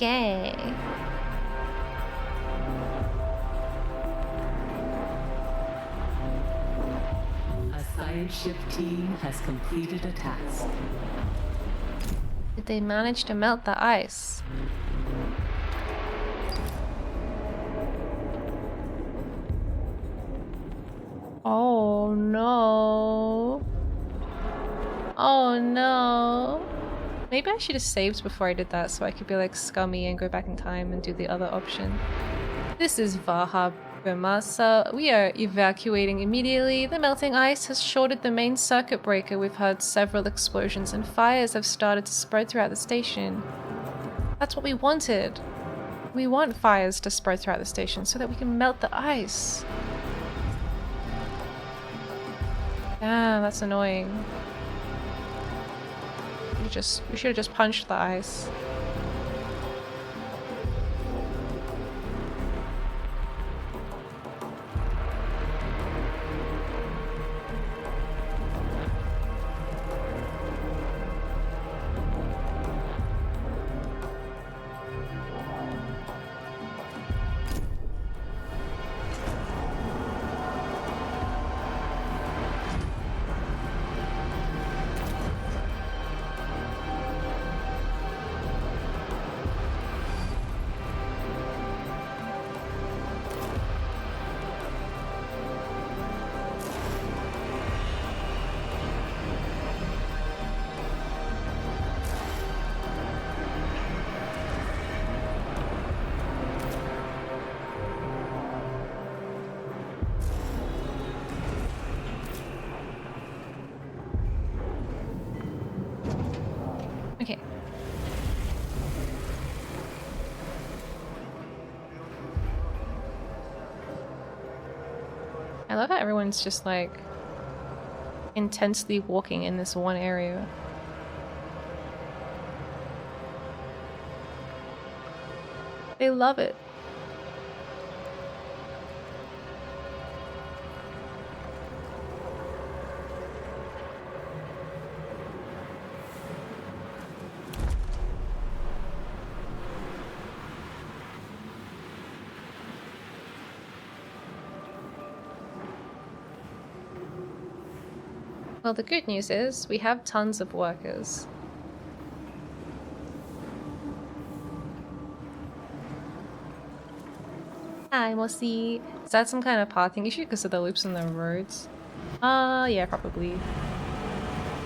Okay. A science ship team has completed a task. Did they manage to melt the ice? Oh no. Oh no. Maybe I should have saved before I did that so I could be like scummy and go back in time and do the other option. This is Vaha Brimasa. We are evacuating immediately. The melting ice has shorted the main circuit breaker. We've heard several explosions and fires have started to spread throughout the station. That's what we wanted. We want fires to spread throughout the station so that we can melt the ice. Damn, that's annoying. We should have just punched the ice. I love how everyone's just like intensely walking in this one area. They love it. Well, the good news is we have tons of workers. Hi, Mossy. Is that some kind of pathing issue because of the loops in the roads? Yeah, probably.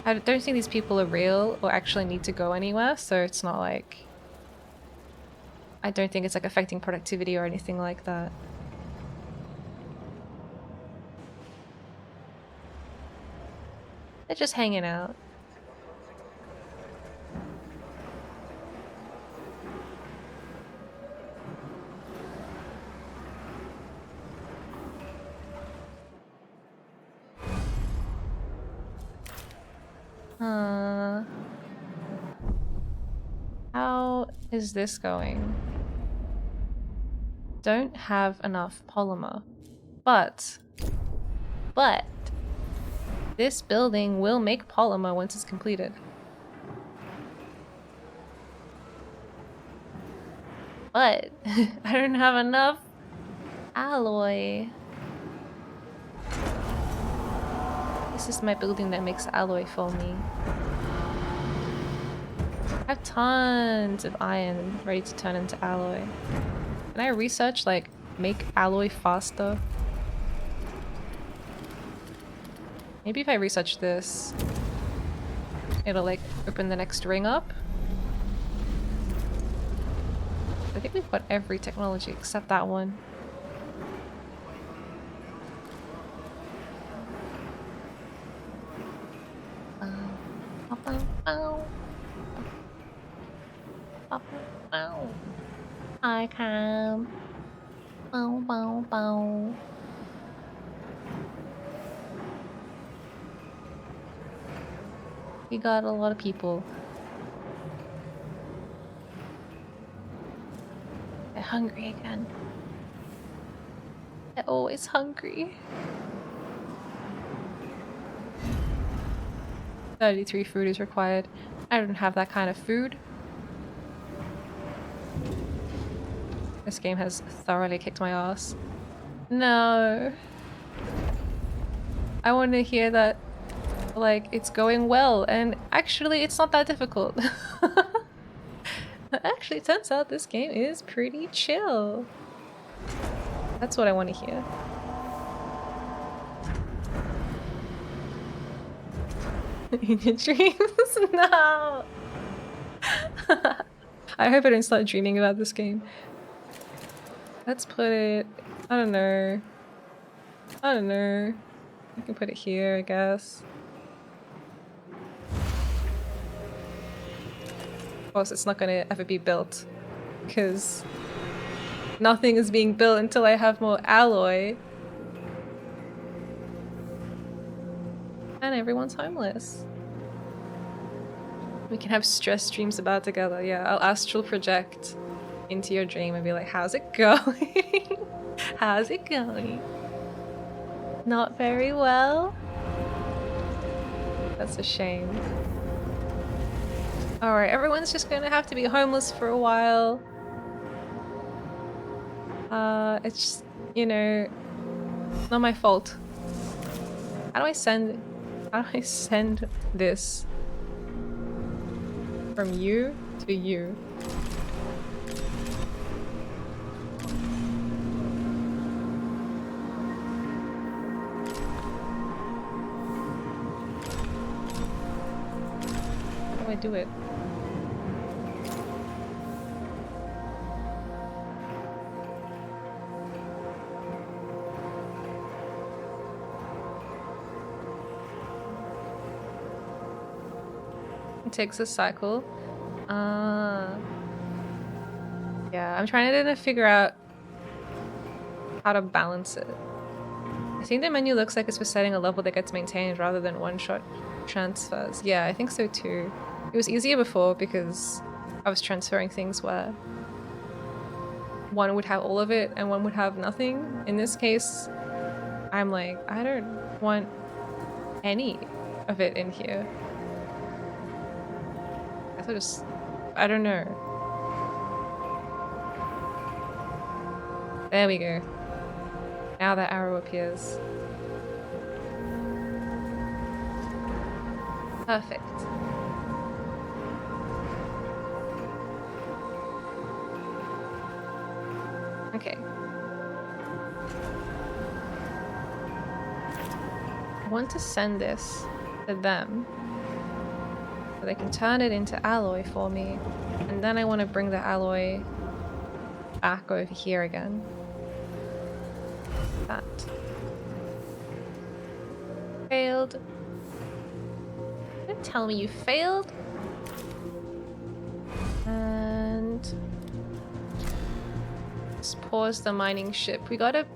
I don't think these people are real or actually need to go anywhere, so it's not like... I don't think it's like affecting productivity or anything like that. They're just hanging out. How is this going? Don't have enough polymer. But this building will make polymer once it's completed. But I don't have enough alloy. This is my building that makes alloy for me. I have tons of iron ready to turn into alloy. Can I research, like, make alloy faster? Maybe if I research this, it'll, like, open the next ring up. I think we've got every technology except that one. I can. Bow, bow, bow. We got a lot of people. They're hungry again. They're always hungry. 33 food is required. I don't have that kind of food. This game has thoroughly kicked my ass. No. I want to hear that, like, it's going well, and actually it's not that difficult. Actually, it turns out this game is pretty chill. That's what I want to hear. In your dreams? No! I hope I don't start dreaming about this game. Let's put it... I don't know. I don't know. You can put it here, I guess. Of course, it's not gonna ever be built. Because nothing is being built until I have more alloy. And everyone's homeless. We can have stress dreams about together. Yeah, I'll astral project into your dream and be like, how's it going? How's it going? Not very well? That's a shame. Alright, everyone's just gonna have to be homeless for a while. It's just, you know, not my fault. How do I send this from you to you? How do I do it? It takes a cycle. Yeah, I'm trying to figure out how to balance it. I think the menu looks like it's for setting a level that gets maintained rather than one-shot transfers. Yeah, I think so too. It was easier before because I was transferring things where one would have all of it and one would have nothing. In this case, I'm like, I don't want any of it in here. I thought just, I don't know. There we go. Now that arrow appears. Perfect. Okay. I want to send this to them so they can turn it into alloy for me, and then I want to bring the alloy back over here again. That. Failed. Don't tell me you failed. And let's pause the mining ship. We gotta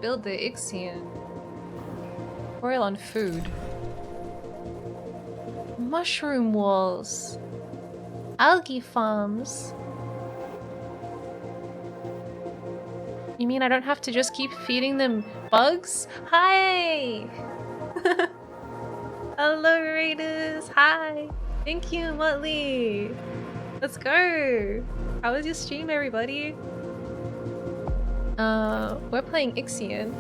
build the IXION. Royal on food. Mushroom walls. Algae farms. You mean I don't have to just keep feeding them bugs? Hi! Hello, Raiders! Hi! Thank you, Motley! Let's go! How was your stream, everybody? We're playing IXION.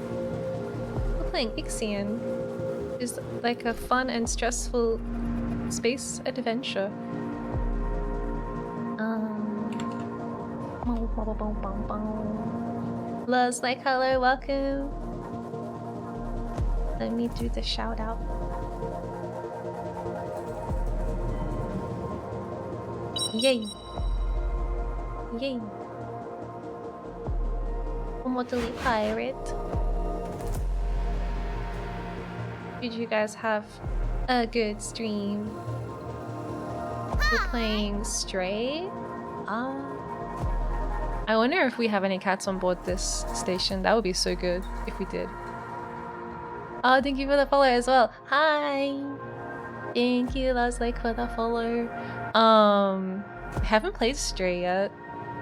We're playing IXION. It's like a fun and stressful space adventure. Luz, like, hello, welcome. Let me do the shout out. Yay! Yay! Immortally pirate. Did you guys have a good stream? We're playing Stray. I wonder if we have any cats on board this station. That would be so good if we did. Oh, thank you for the follow as well. Hi! Thank you, Leslie, for the follow. I haven't played Stray yet.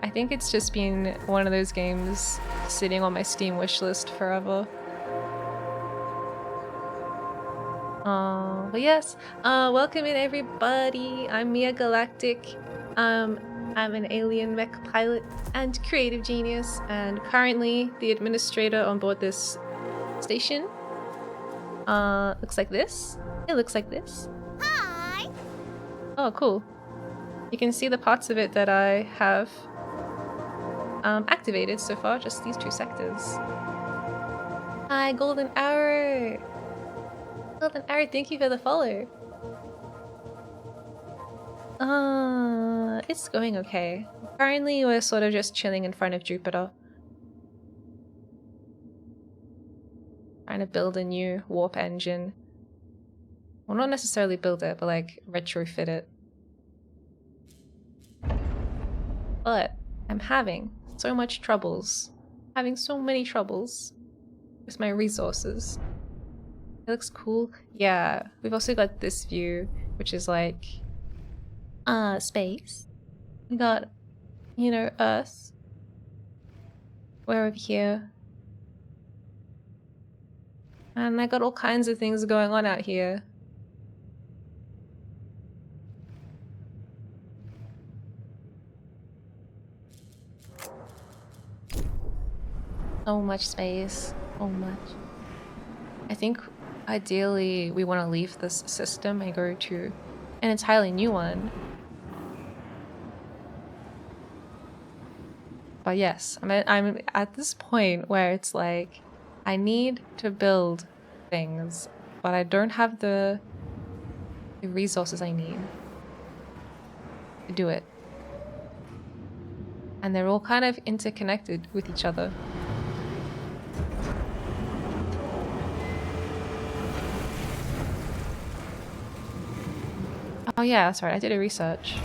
I think it's just been one of those games sitting on my Steam wishlist forever. But yes, welcome in everybody. I'm Miya Galactic. I'm an alien mech pilot and creative genius, and currently the administrator on board this station. Looks like this. It looks like this. Hi! Oh, cool. You can see the parts of it that I have activated so far, just these two sectors. Hi, Golden Arrow! Golden Arrow, thank you for the follow. It's going okay. Currently, we're sort of just chilling in front of Jupiter. Trying to build a new warp engine. Well, not necessarily build it, but like retrofit it. But I'm having so much troubles. Having so many troubles with my resources. It looks cool. Yeah, we've also got this view, which is like space. We got, you know, Earth. We're over here. And I got all kinds of things going on out here. So much space. So much. I think ideally we want to leave this system and go to an entirely new one. But yes, I'm at this point where it's like I need to build things, but I don't have the resources I need to do it. And they're all kind of interconnected with each other. Oh yeah, that's right, I did a research.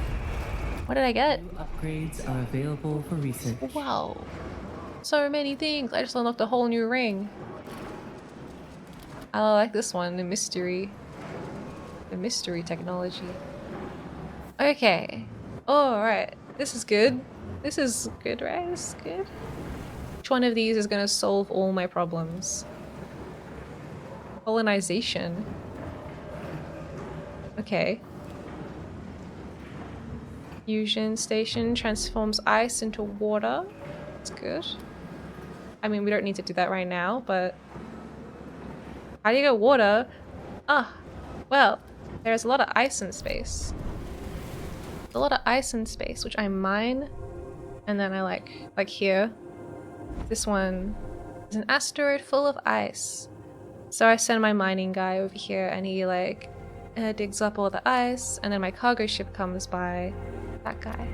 What did I get? Upgrades are available for research. Wow. So many things. I just unlocked a whole new ring. I like this one, the mystery. The mystery technology. Okay. Alright. This is good. This is good, right? This is good. Which one of these is gonna solve all my problems? Colonization. Okay. Fusion station transforms ice into water. That's good. I mean, we don't need to do that right now, but... How do you get water? Ah, well, there's a lot of ice in space. A lot of ice in space, which I mine. And then I like here. This one is an asteroid full of ice. So I send my mining guy over here and he like digs up all the ice, and then my cargo ship comes by. That guy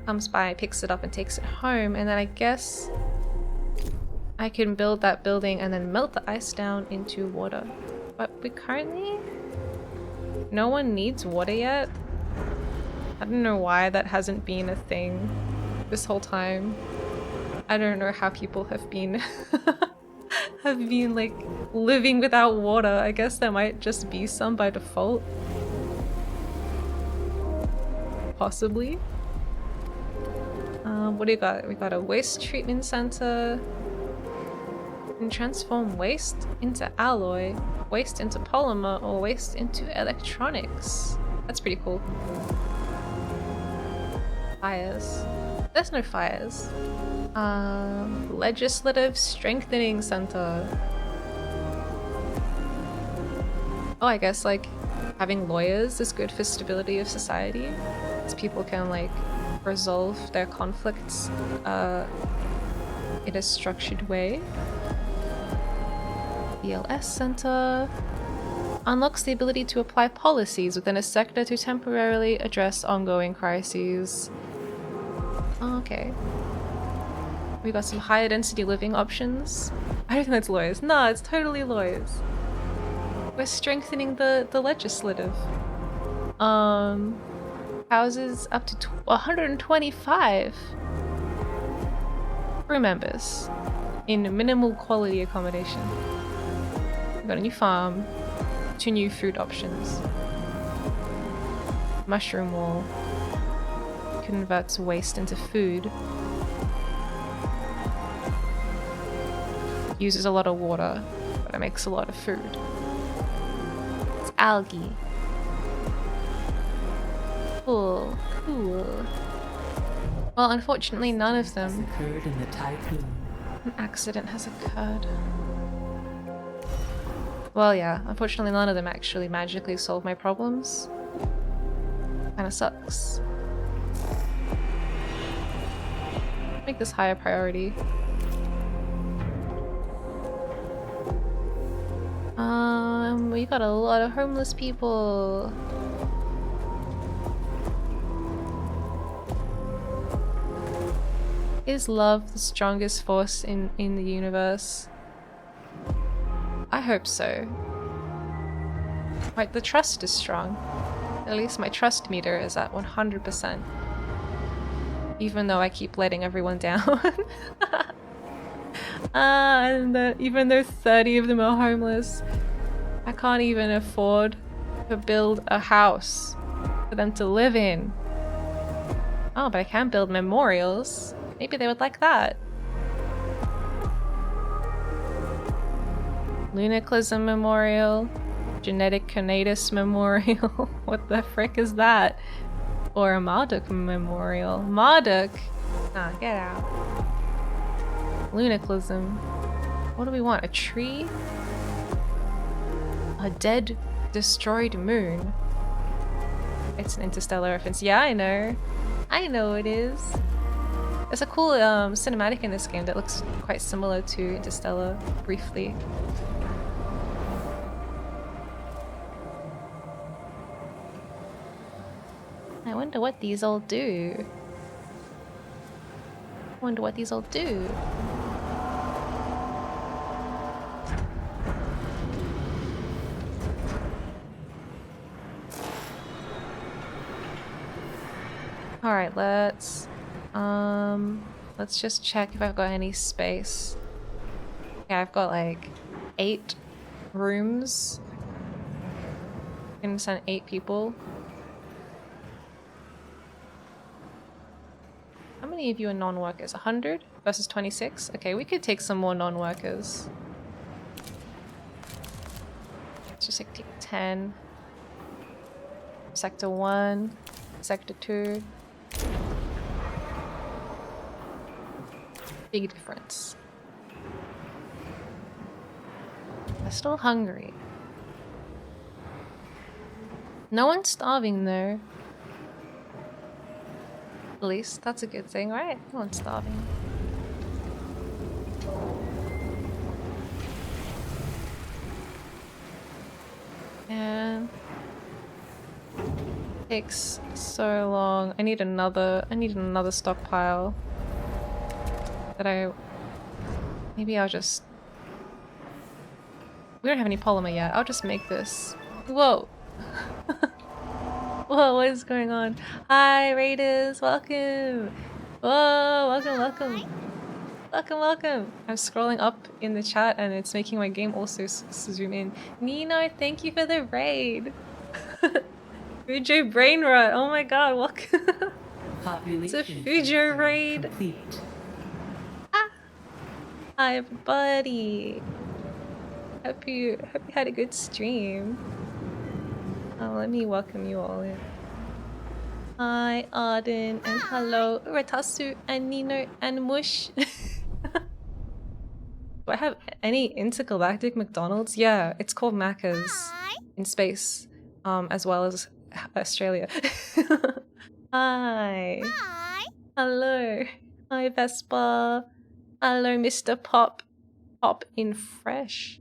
comes by, picks it up and takes it home, and then I guess I can build that building and then melt the ice down into water. But we currently... No one needs water yet. I don't know why that hasn't been a thing this whole time. I don't know how people have been have been like living without water. I guess there might just be some by default. Possibly. What do you got? We got a waste treatment center. And transform waste into alloy, waste into polymer, or waste into electronics. That's pretty cool. Fires. There's no fires. Legislative Strengthening Center. Oh, I guess like having lawyers is good for stability of society. Because people can like resolve their conflicts in a structured way. BLS Center unlocks the ability to apply policies within a sector to temporarily address ongoing crises. Oh, okay. We got some higher density living options. I don't think that's lawyers. No, it's totally lawyers. We're strengthening the legislative. Houses up to 125 crew members in minimal quality accommodation. We got a new farm, 2 new food options. Mushroom wall converts waste into food. Uses a lot of water, but it makes a lot of food. It's algae. Cool, cool. Well, unfortunately, none of them. Occurred in the typhoon. An accident has occurred. Well, yeah, unfortunately none of them actually magically solve my problems. Kinda sucks. Make this higher priority. We got a lot of homeless people. Is love the strongest force in the universe? I hope so. Right, the trust is strong. At least my trust meter is at 100%. Even though I keep letting everyone down. Even though 30 of them are homeless, I can't even afford to build a house for them to live in. Oh, but I can build memorials. Maybe they would like that. Lunaclism Memorial. Genetic Conatus Memorial. What the frick is that? Or a Marduk Memorial. Marduk? Nah, get out. Lunaclism. What do we want? A tree? A dead, destroyed moon. It's an Interstellar reference. Yeah, I know. I know it is. There's a cool cinematic in this game that looks quite similar to Interstellar, briefly. I wonder what these all do. Alright, let's just check if I've got any space. Yeah, I've got like 8 rooms. We can send 8 people. How many of you are non-workers? 100 versus 26? Okay, we could take some more non-workers. Let's just like take 10. Sector 1, Sector 2. Big difference. They're still hungry. No one's starving though. At least that's a good thing, right? No one's starving. And takes so long. I need another stockpile. Maybe I'll just... We don't have any polymer yet. I'll just make this. Whoa. Whoa, what is going on? Hi, Raiders, welcome. Whoa, welcome. I'm scrolling up in the chat and it's making my game also zoom in. Nino, thank you for the raid. Fujo brain rot. Oh my god, welcome. It's a Fujo raid. Complete. Hi everybody. Hope you had a good stream. Let me welcome you all in. Hi Arden and hello Ratasu and Nino and Mush. Do I have any intergalactic McDonald's? Yeah, it's called Macca's in space, as well as Australia. Hi. Hello. Hi Vespa. Hello Mr. Pop. Pop in fresh.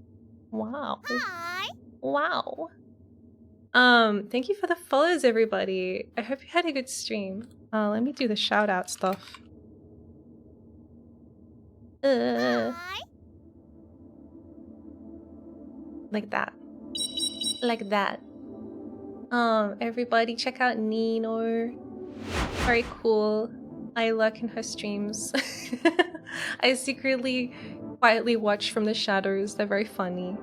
Wow. Wow. Thank you for the follows, everybody. I hope you had a good stream. Let me do the shout out stuff. Like that. Like that. Everybody check out Nino. Very cool. I lurk in her streams. I secretly, quietly watch from the shadows. They're very funny.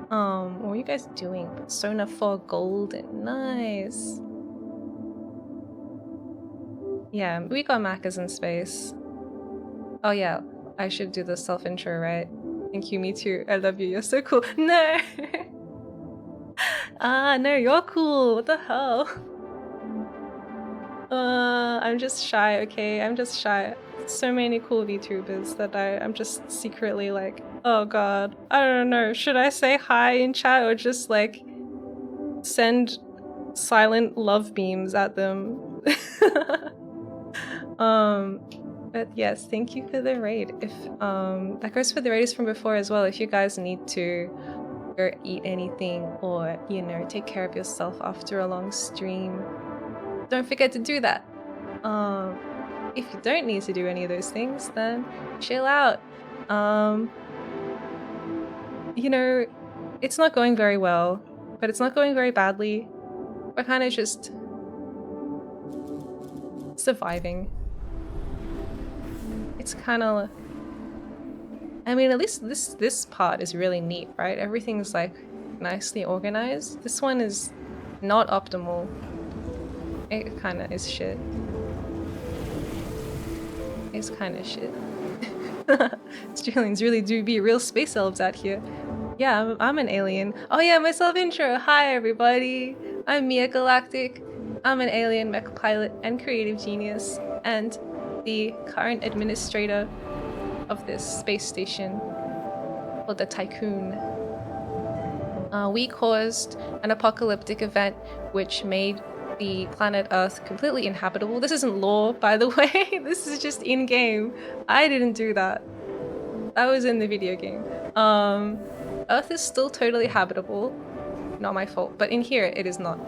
What are you guys doing? Persona 4 Golden. Nice. Yeah, we got Macca's in space. Oh yeah, I should do the self-intro, right? Thank you, me too. I love you. You're so cool. No! No, you're cool. What the hell? I'm just shy, okay? I'm just shy. So many cool VTubers that I'm just secretly like, oh god, I don't know. Should I say hi in chat or just like send silent love beams at them? But yes, thank you for the raid. If that goes for the raiders from before as well. If you guys need to go eat anything or, you know, take care of yourself after a long stream, don't forget to do that. If you don't need to do any of those things, then chill out. You know, it's not going very well, but it's not going very badly. We're kind of just surviving. It's kind of... I mean, at least this part is really neat, right? Everything's like nicely organized. This one is not optimal. It kind of is shit. It's kind of shit. Australians really do be real space elves out here. Yeah, I'm an alien. Oh yeah, my self-intro. Hi everybody. I'm Miya Galactic. I'm an alien mech pilot and creative genius, and the current administrator of this space station called the Tycoon. We caused an apocalyptic event which made the planet Earth completely inhabitable. This isn't lore, by the way. This is just in-game. I didn't do that. That was in the video game. Earth is still totally habitable. Not my fault, but in here it is not.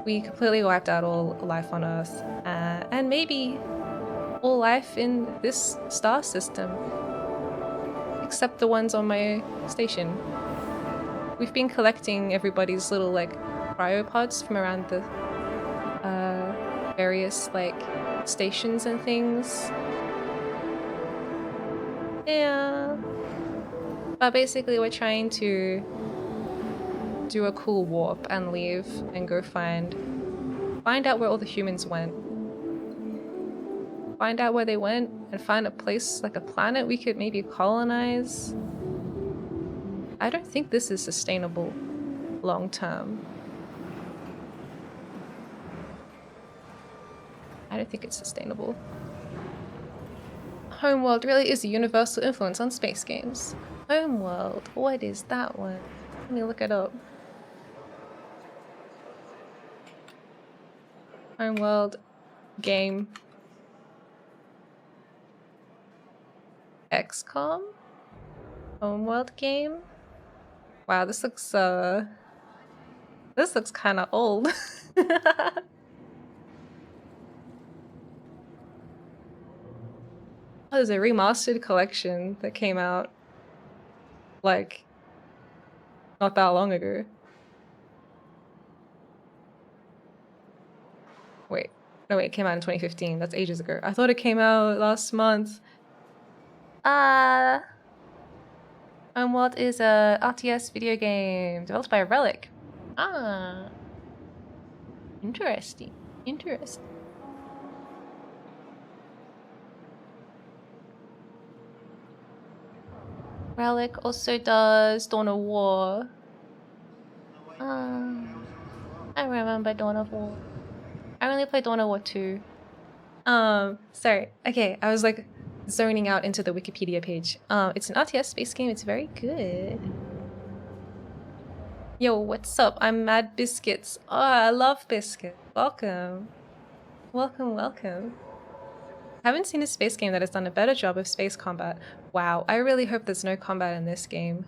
We completely wiped out all life on Earth, and maybe all life in this star system, except the ones on my station. We've been collecting everybody's little like cryopods from around the various like stations and things. Yeah. But basically we're trying to do a cool warp and leave and go find out where all the humans went. Find out where they went and find a place, like a planet we could maybe colonize. I don't think this is sustainable long term. I don't think it's sustainable. Homeworld really is a universal influence on space games. Homeworld, what is that one? Let me look it up. Homeworld game. XCOM? Homeworld game? Wow, this looks kind of old. Oh, there's a remastered collection that came out like not that long ago. Wait, no wait, it came out in 2015. That's ages ago. I thought it came out last month. Homeworld is a RTS video game developed by Relic. Ah, interesting. Interesting. Relic also does Dawn of War. I remember Dawn of War. I only played Dawn of War 2. Sorry. Okay, I was like zoning out into the Wikipedia page. It's an RTS space game. It's very good. Yo, what's up? I'm Mad Biscuits. Oh, I love Biscuit. Welcome. Welcome, welcome. I haven't seen a space game that has done a better job of space combat. Wow, I really hope there's no combat in this game.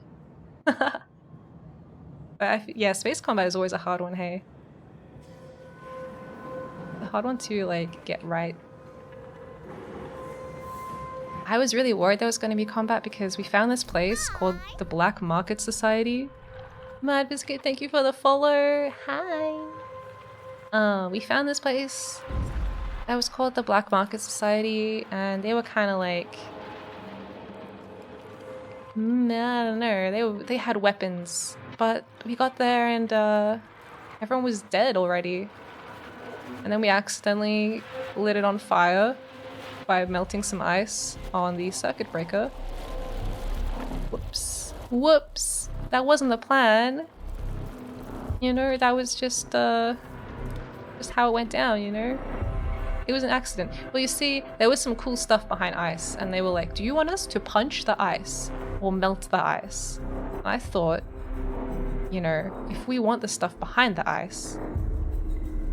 But yeah, space combat is always a hard one, hey? A hard one to, like, get right. I was really worried there was going to be combat because we found this place called the Black Market Society. Mad Biscuit, thank you for the follow. Hi. We found this place that was called the Black Market Society, and they were kind of like, I don't know. They had weapons, but we got there and everyone was dead already. And then we accidentally lit it on fire by melting some ice on the circuit breaker. Whoops. Whoops. That wasn't the plan. You know, that was just how it went down, you know? It was an accident. Well, you see, there was some cool stuff behind ice, and they were like, do you want us to punch the ice or melt the ice? And I thought, you know, if we want the stuff behind the ice,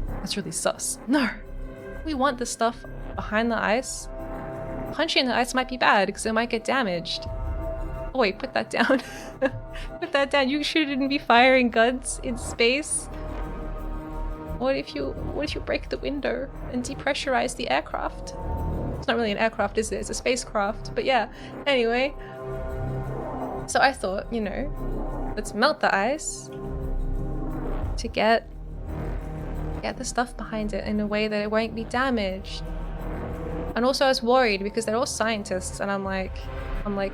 that's really sus. No, we want the stuff behind the ice. Punching the ice might be bad because it might get damaged. Oh wait, put that down. Put that down. You shouldn't be firing guns in space. What if you break the window and depressurize the aircraft? It's not really an aircraft, is it? It's a spacecraft. But yeah, anyway. So I thought, you know, let's melt the ice to get the stuff behind it in a way that it won't be damaged. And also I was worried because they're all scientists, and I'm like,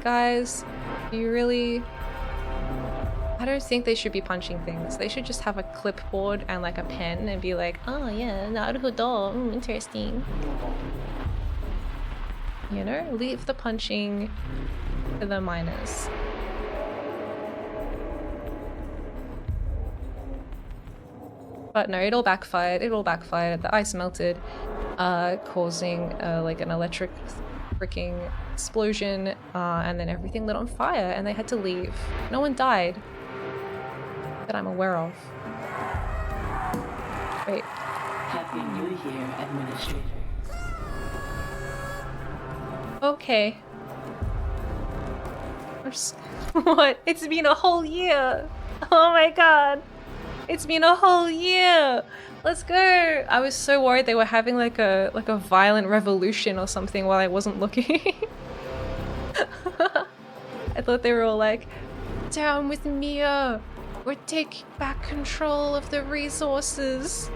guys, you really... I don't think they should be punching things. They should just have a clipboard and like a pen and be like, oh yeah, naruhodo, interesting. You know, leave the punching to the minors. But no, it all backfired. It all backfired. The ice melted, causing like an electric freaking explosion, and then everything lit on fire, and they had to leave. No one died that I'm aware of. Wait. Happy New Year, Administrator. Okay. What? It's been a whole year! Oh my god! It's been a whole year! Let's go! I was so worried they were having like a violent revolution or something while I wasn't looking. I thought they were all like, down with Miya! We're taking back control of the resources!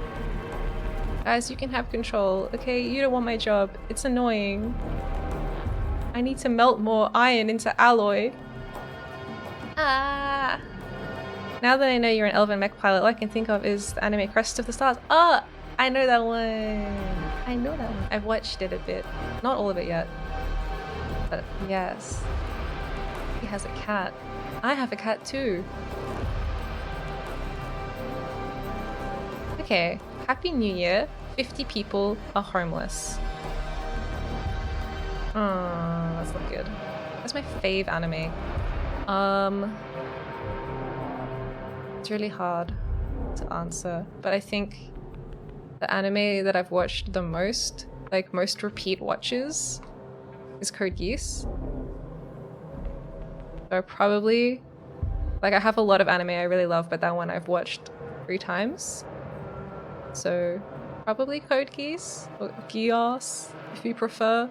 Guys, you can have control, okay? You don't want my job. It's annoying. I need to melt more iron into alloy. Ah! Now that I know you're an elven mech pilot, all I can think of is the anime Crest of the Stars. Oh! I know that one! I know that one. I've watched it a bit. Not all of it yet. But yes. He has a cat. I have a cat too. Okay. Happy New Year. 50 people are homeless. That's not good. That's my fave anime. It's really hard to answer, but I think the anime that I've watched the most, like most repeat watches, is Code Geass. So probably, like I have a lot of anime I really love, but that one I've watched 3 times. So probably Code Geass, or Geass, if you prefer.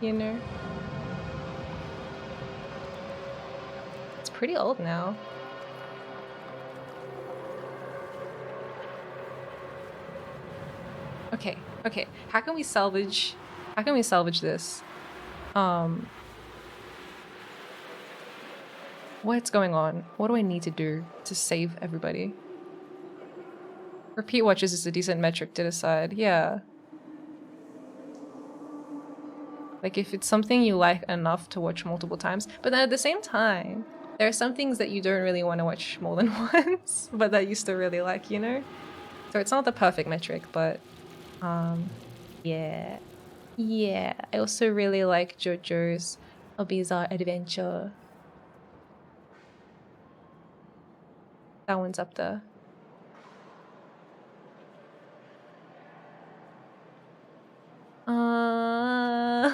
You know. It's pretty old now. Okay, okay. How can we salvage this? What's going on? What do I need to do to save everybody? Repeat watches is a decent metric to decide. Yeah. Like if it's something you like enough to watch multiple times, but then at the same time, there are some things that you don't really want to watch more than once, but that you still really like, you know? So it's not the perfect metric, but yeah. Yeah, I also really like JoJo's A Bizarre Adventure. That one's up there.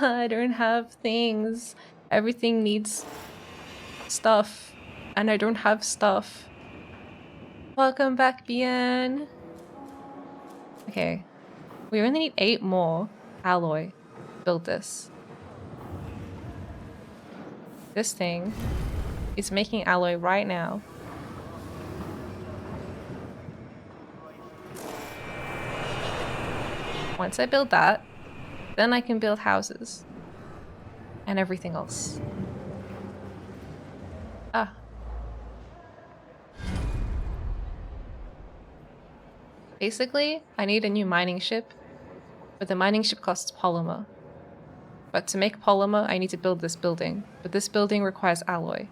I don't have things. Everything needs stuff, and I don't have stuff. Welcome back, Vnyan. Okay, we only need 8 more alloy. Build this. This thing is making alloy right now. Once I build that, then I can build houses and everything else. Ah. Basically, I need a new mining ship, but the mining ship costs polymer. But to make polymer, I need to build this building, but this building requires alloy.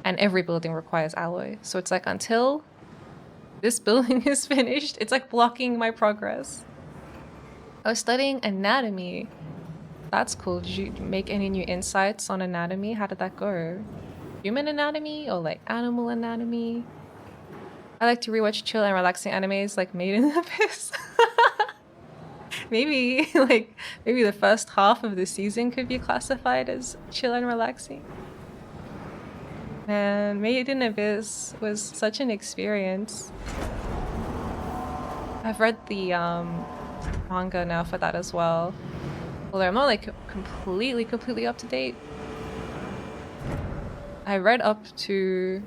And every building requires alloy. So it's like until this building is finished, it's like blocking my progress. I was studying anatomy. That's cool. Did you make any new insights on anatomy? How did that go? Human anatomy or like animal anatomy? I like to rewatch chill and relaxing animes like Made in Abyss. maybe the first half of the season could be classified as chill and relaxing. Man, Made in Abyss was such an experience. I've read the manga now for that as well. Although I'm not like completely up to date. I read up to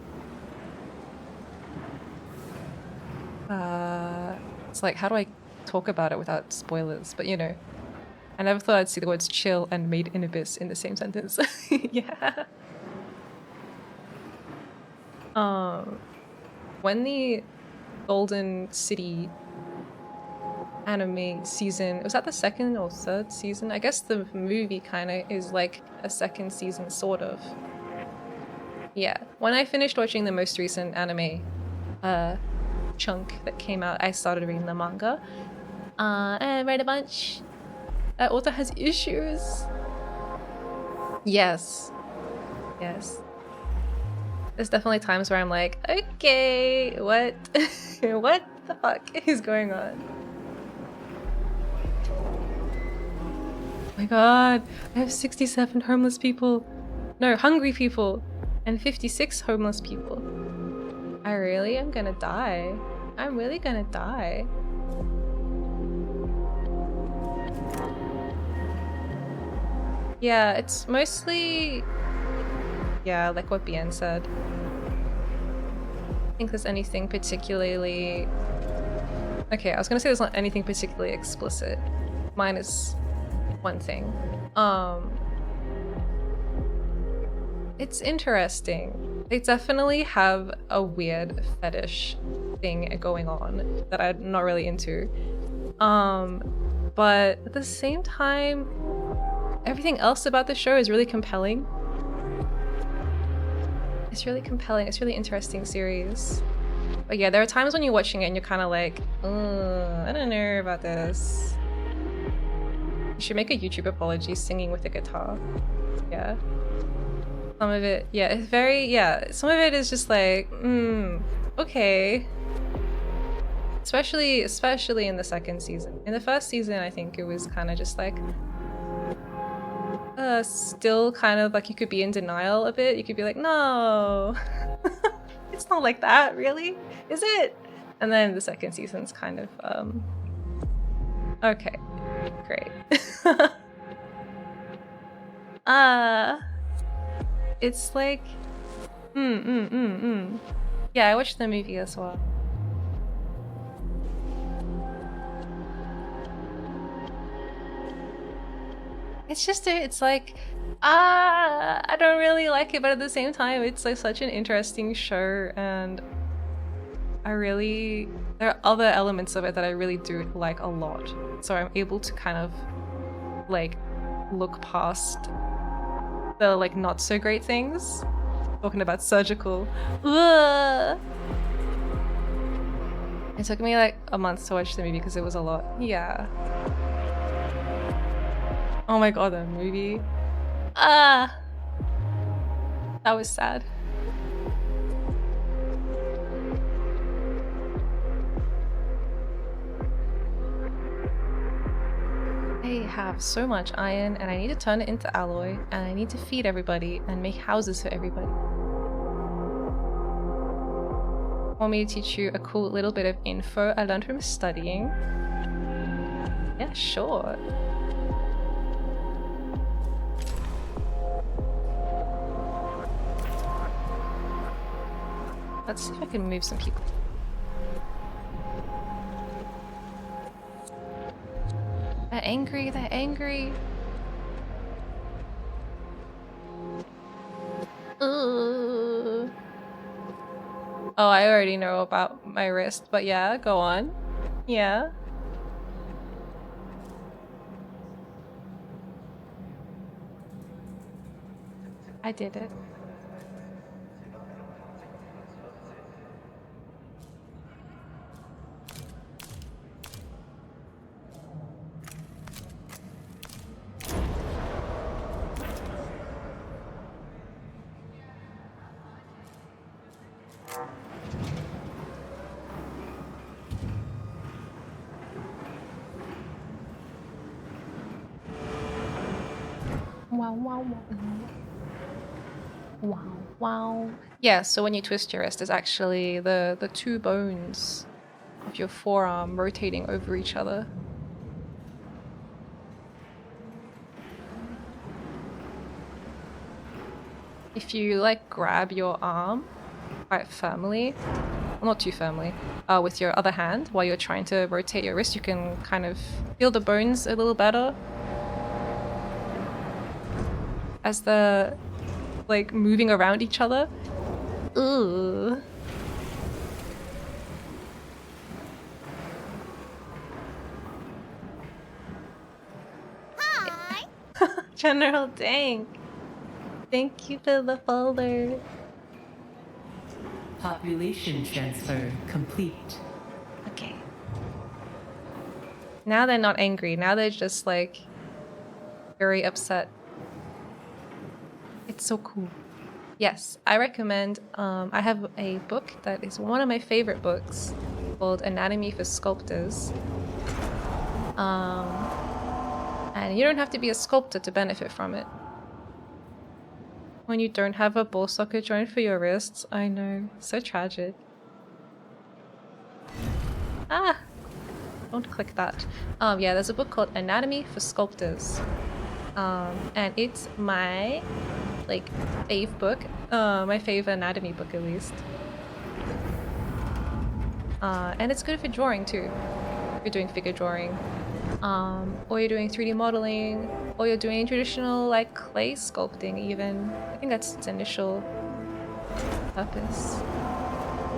it's like, how do I talk about it without spoilers? But you know, I never thought I'd see the words chill and Made in Abyss in the same sentence. Yeah. When the Golden City anime season, was that the 2nd or 3rd season? I guess the movie kind of is like a 2nd season, sort of. Yeah, when I finished watching the most recent anime chunk that came out, I started reading the manga. And I read a bunch. That author has issues. Yes. Yes. There's definitely times where I'm like, okay, what? What the fuck is going on? Oh my god, I have 67 homeless people. No, hungry people. And 56 homeless people. I really am gonna die. I'm really gonna die. Yeah, it's mostly... yeah, like what Bien said. I think there's anything particularly... okay, I was gonna say there's not anything particularly explicit. Mine is one thing. It's interesting. They definitely have a weird fetish thing going on that I'm not really into. But at the same time, everything else about the show is really compelling. It's really compelling. It's a really interesting series. But yeah, there are times when you're watching it and you're kind of like, I don't know about this. You should make a YouTube apology singing with a guitar. Yeah. Some of it, yeah, it's very, yeah, some of it is just like, okay. Especially in the second season. In the first season, I think it was kind of just like, still kind of like you could be in denial a bit. You could be like, no, it's not like that, really, is it? And then the second season's kind of, okay, great. It's like, yeah, I watched the movie as well. It's just, it's like, I don't really like it, but at the same time, it's like such an interesting show, and there are other elements of it that I really do like a lot. So I'm able to kind of like look past the like not so great things. Talking about surgical. Ugh. It took me like a month to watch the movie because it was a lot. Yeah. Oh my god, that movie. That was sad. I have so much iron and I need to turn it into alloy and I need to feed everybody and make houses for everybody. Want me to teach you a cool little bit of info I learned from studying? Yeah, sure. Let's see if I can move some people. They're angry, they're angry. Ooh. Oh, I already know about my wrist, but yeah, go on. Yeah. I did it. Wow, wow, wow. Wow, wow. Yeah, so when you twist your wrist, it's actually the two bones of your forearm rotating over each other. If you like grab your arm quite firmly, well, not too firmly, with your other hand while you're trying to rotate your wrist, you can kind of feel the bones a little better as they're like moving around each other. Ugh. Hi! General Dank. Thank you for the folder. Population transfer complete. Okay. Now they're not angry. Now they're just like very upset. It's so cool. Yes, I recommend. I have a book that is one of my favorite books called Anatomy for Sculptors. And you don't have to be a sculptor to benefit from it. When you don't have a ball socket joint for your wrists, I know, so tragic. Ah, don't click that. Yeah, there's a book called Anatomy for Sculptors. And it's my like fave book, my fave anatomy book at least. And it's good for drawing too, if you're doing figure drawing. or you're doing 3D modeling, or you're doing traditional like clay sculpting even. I think that's its initial purpose.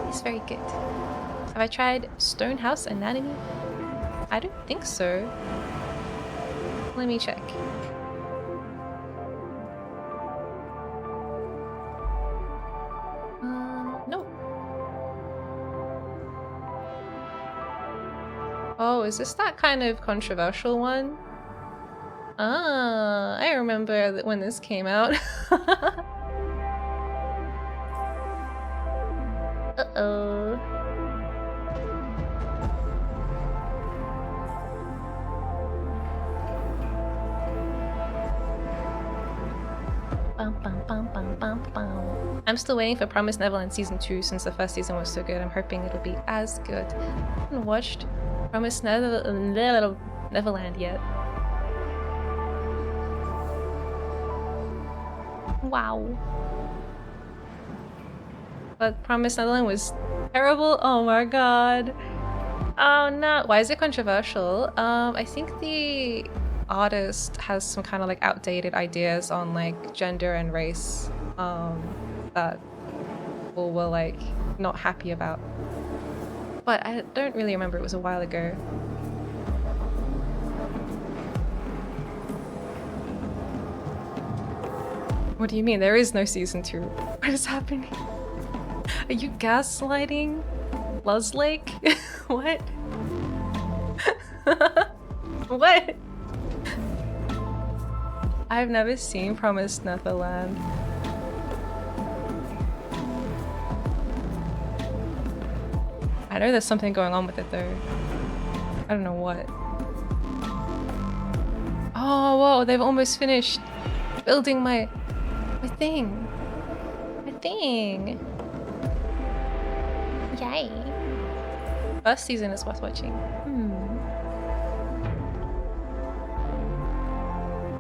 It's very good. Have I tried Stonehouse Anatomy? I don't think so. Let me check. No. Oh, is this that kind of controversial one? Ah, I remember that when this came out. Uh-oh. I'm still waiting for Promised Neverland Season 2 since the first season was so good. I'm hoping it'll be as good. I haven't watched Promised Neverland yet. Wow. But Promised Neverland was terrible? Oh my god. Oh no. Why is it controversial? I think the artist has some kind of like outdated ideas on like gender and race that people were like not happy about. But I don't really remember, it was a while ago. What do you mean? There is no season 2. What is happening? Are you gaslighting Luz Lake? What? What? I've never seen Promised Neverland. I know there's something going on with it though. I don't know what. Oh, whoa, they've almost finished building my thing. My thing. Yay. First season is worth watching.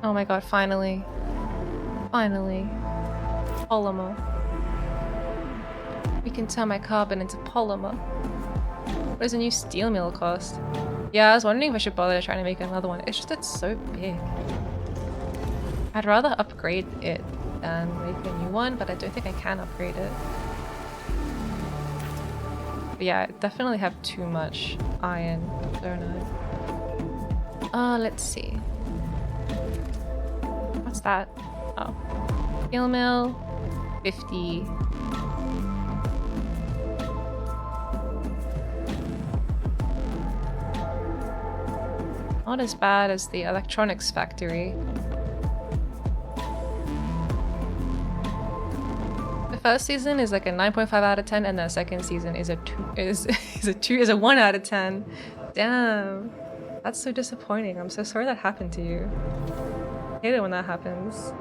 Oh my god, finally. Finally. Polymer. We can turn my carbon into polymer. What does a new steel mill cost? Yeah, I was wondering if I should bother trying to make another one. It's just it's so big. I'd rather upgrade it than make a new one, but I don't think I can upgrade it. But yeah, I definitely have too much iron, don't I? Let's see. What's that? Oh. Steel mill, 50. Not as bad as the electronics factory. The first season is like a 9.5 out of 10, and the second season is a 1 out of 10. Damn, that's so disappointing. I'm so sorry that happened to you. I hate it when that happens.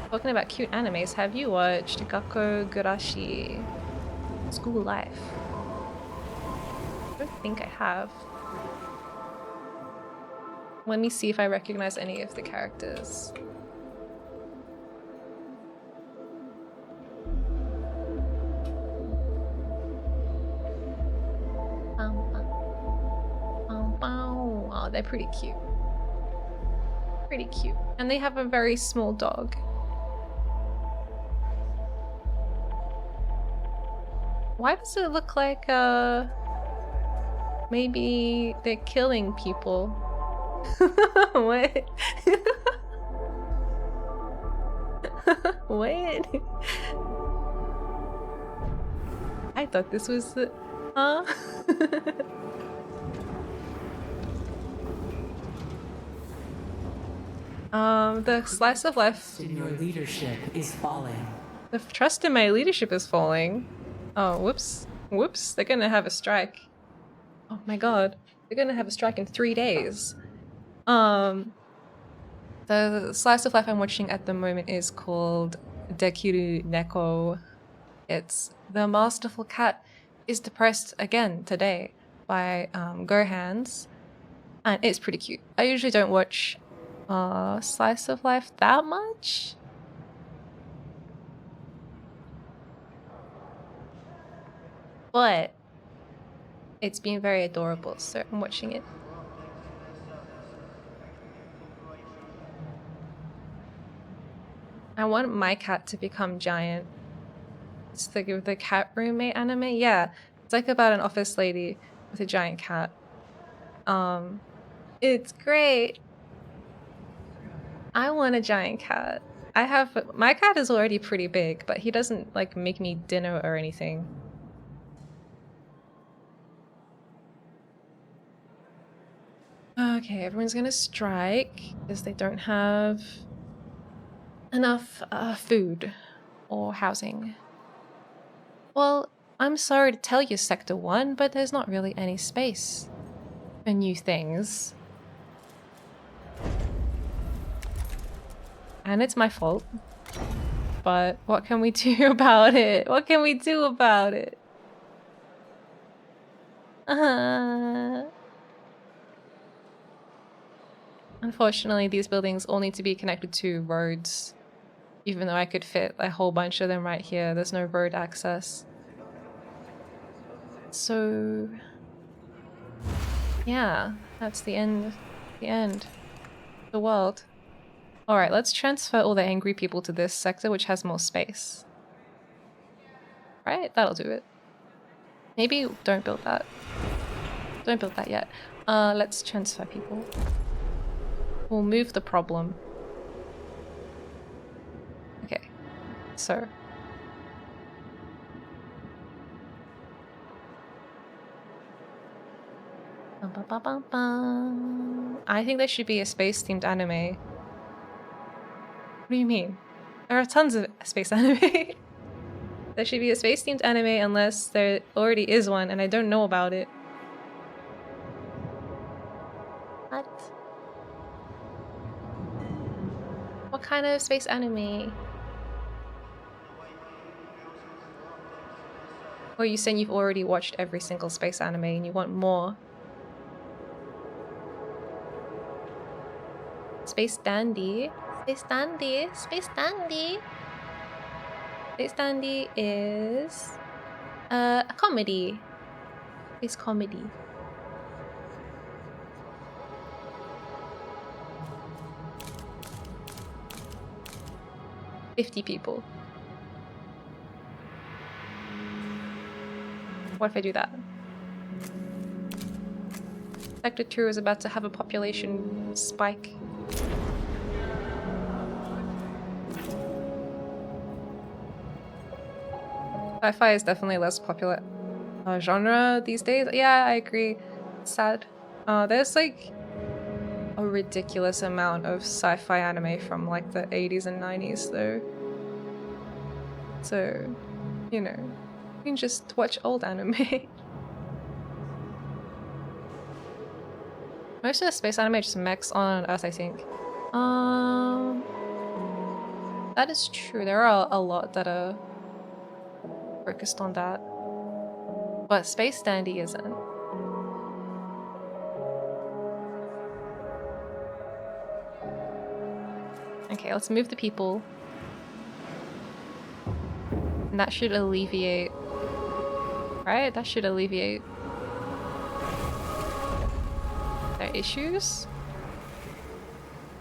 Talking about cute animes, have you watched Gakko Gurashi School Life? I don't think I have. Let me see if I recognize any of the characters. Oh, they're pretty cute. Pretty cute. And they have a very small dog. Why does it look like, maybe they're killing people? What? What? I thought this was the... Huh? The slice of life... Your leadership is falling. The trust in my leadership is falling. Oh, whoops. Whoops, they're gonna have a strike. Oh my god. They're gonna have a strike in 3 days. The slice of life I'm watching at the moment is called Dekiru Neko. It's the masterful cat is depressed again today by Gohan's, and it's pretty cute. I usually don't watch slice of life that much. But it's been very adorable, so I'm watching it. I want my cat to become giant. It's the cat roommate anime. Yeah, it's like about an office lady with a giant cat. It's great. I want a giant cat. My cat is already pretty big, but he doesn't like make me dinner or anything. Okay, everyone's gonna strike because they don't have enough food or housing. Well, I'm sorry to tell you, Sector 1, but there's not really any space for new things. And it's my fault. But what can we do about it? What can we do about it? Unfortunately, these buildings all need to be connected to roads. Even though I could fit a whole bunch of them right here, there's no road access. So... yeah, that's the end. The end. The world. Alright, let's transfer all the angry people to this sector, which has more space. Right? That'll do it. Maybe don't build that. Don't build that yet. Let's transfer people. We'll move the problem. Okay, so... I think there should be a space-themed anime. What do you mean? There are tons of space anime. There should be a space-themed anime unless there already is one and I don't know about it. What? What kind of space anime? Or are you saying you've already watched every single space anime and you want more? Space Dandy? Space Dandy? Space Dandy? Space Dandy is... a comedy. Space comedy. $50 people. What if I do that? Sector 2 is about to have a population spike. Sci-fi is definitely less popular genre these days. Yeah, I agree. It's sad. There's like a ridiculous amount of sci-fi anime from like the 80s and 90s though. So, you know, you can just watch old anime. Most of the space anime just mechs on Earth, I think. That is true. There are a lot that are focused on that. But Space Dandy isn't. Okay, let's move the people. And that should alleviate... right? That should alleviate... their issues?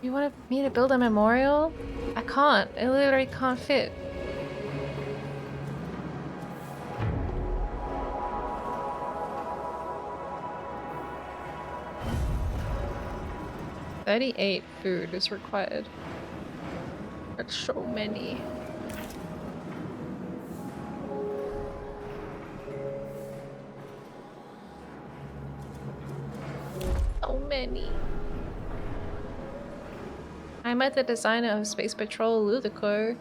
You want me to build a memorial? I can't. It literally can't fit. $38 food is required. That's so many. So many. I met the designer of Space Patrol, Ludico.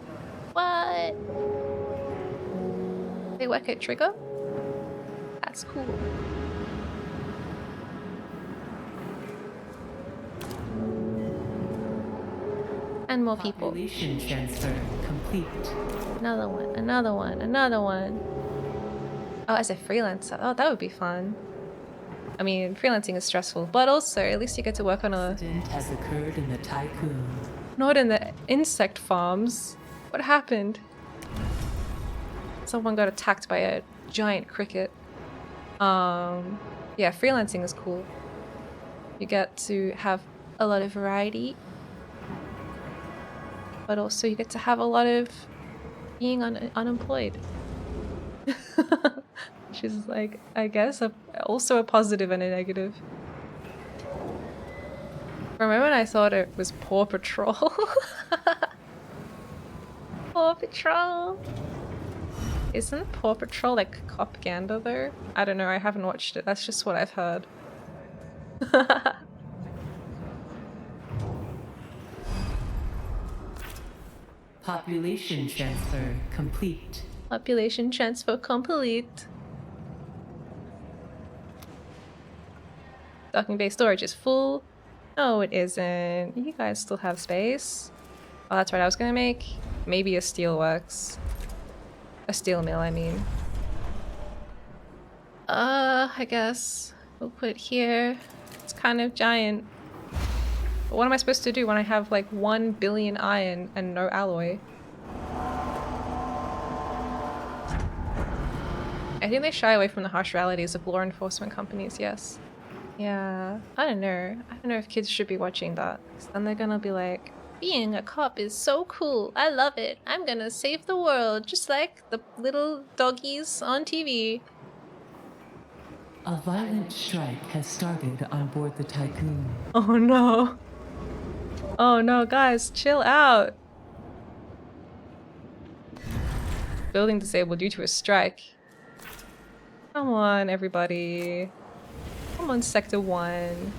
What? They work at Trigger? That's cool. And more people. Population transfer complete. complete. Another one, another one, another one. Oh, as a freelancer. Oh, that would be fun. I mean, freelancing is stressful, but also at least you get to work on a... Incident has occurred in the tycoon. Not in the insect farms. What happened? Someone got attacked by a giant cricket. Yeah, freelancing is cool. You get to have a lot of variety, but also you get to have a lot of being unemployed. Which is like, I guess, also a positive and a negative. For a moment I thought it was Paw Patrol. Paw Patrol! Isn't Paw Patrol like propaganda though? I don't know, I haven't watched it. That's just what I've heard. Population transfer complete. Population transfer complete. Docking bay storage is full. No, it isn't. You guys still have space. Oh, that's right. I was gonna make maybe a steel works. A steel mill, I mean. I guess we'll put it here. It's kind of giant. But what am I supposed to do when I have like 1 billion iron and no alloy? I think they shy away from the harsh realities of law enforcement companies, yes. Yeah, I don't know. I don't know if kids should be watching that. 'Cause then they're gonna be like, being a cop is so cool. I love it. I'm gonna save the world, just like the little doggies on TV. A violent strike has started on board the tycoon. Oh no. Oh no, guys, chill out. Building disabled due to a strike. Come on, everybody. Come on, Sector 1.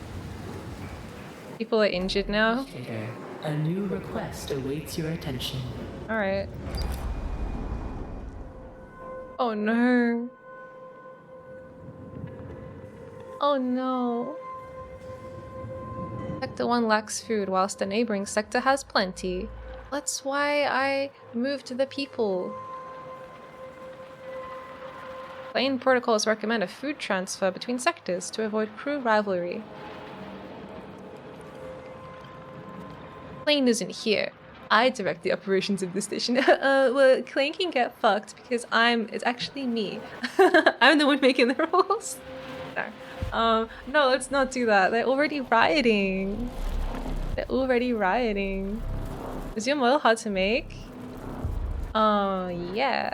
People are injured now. A new request awaits your attention. Alright. Oh no. Oh no. Sector 1 lacks food whilst the neighboring sector has plenty. That's why I moved to the people. Plane protocols recommend a food transfer between sectors to avoid crew rivalry. Plane isn't here. I direct the operations of the station. Well, Plane can get fucked because it's actually me. I'm the one making the rules. No. No, let's not do that. They're already rioting. They're already rioting. Is your model hard to make? Yeah.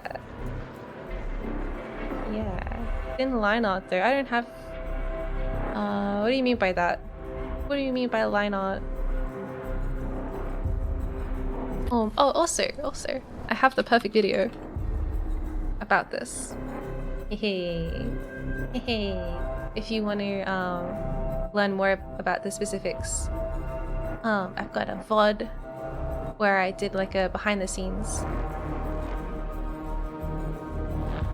Yeah. Thin line art there. I don't have... what do you mean by that? What do you mean by line art? Oh, also, I have the perfect video about this. Hey. If you want to learn more about the specifics, I've got a VOD where I did like a behind the scenes.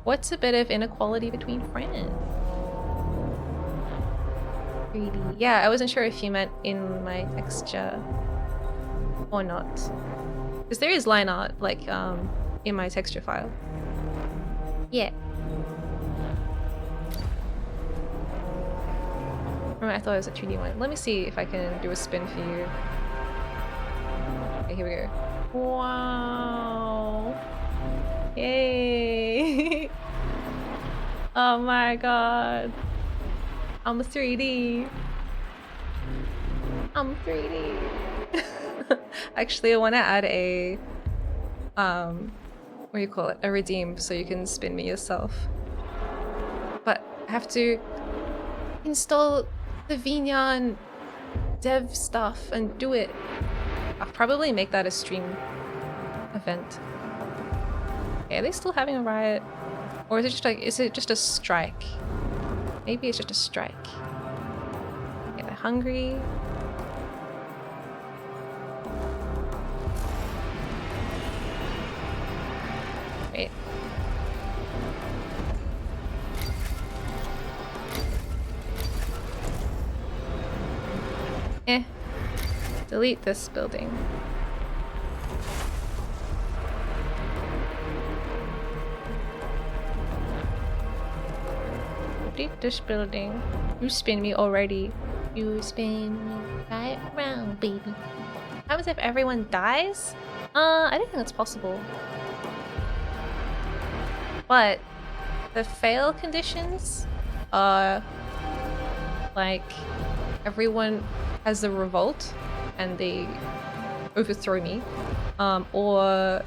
What's a bit of inequality between friends? 3D. Yeah, I wasn't sure if you meant in my texture or not. Because there is line art, like, in my texture file. Yeah. I thought it was a 2D one. Let me see if I can do a spin for you. Okay, here we go. Wow. Yay. Oh my god. I'm a 3D. I'm 3D. Actually, I want to add a, what do you call it? A redeem so you can spin me yourself. But I have to install the Vnyan dev stuff and do it. I'll probably make that a stream event. Okay, are they still having a riot? Or is it just like, is it just a strike? Maybe it's just a strike. Okay, they're hungry. Wait. Delete this building. update this building. You spin me already. You spin me right round, baby. What happens if everyone dies? I don't think that's possible. But the fail conditions are like everyone has a revolt and they overthrow me, or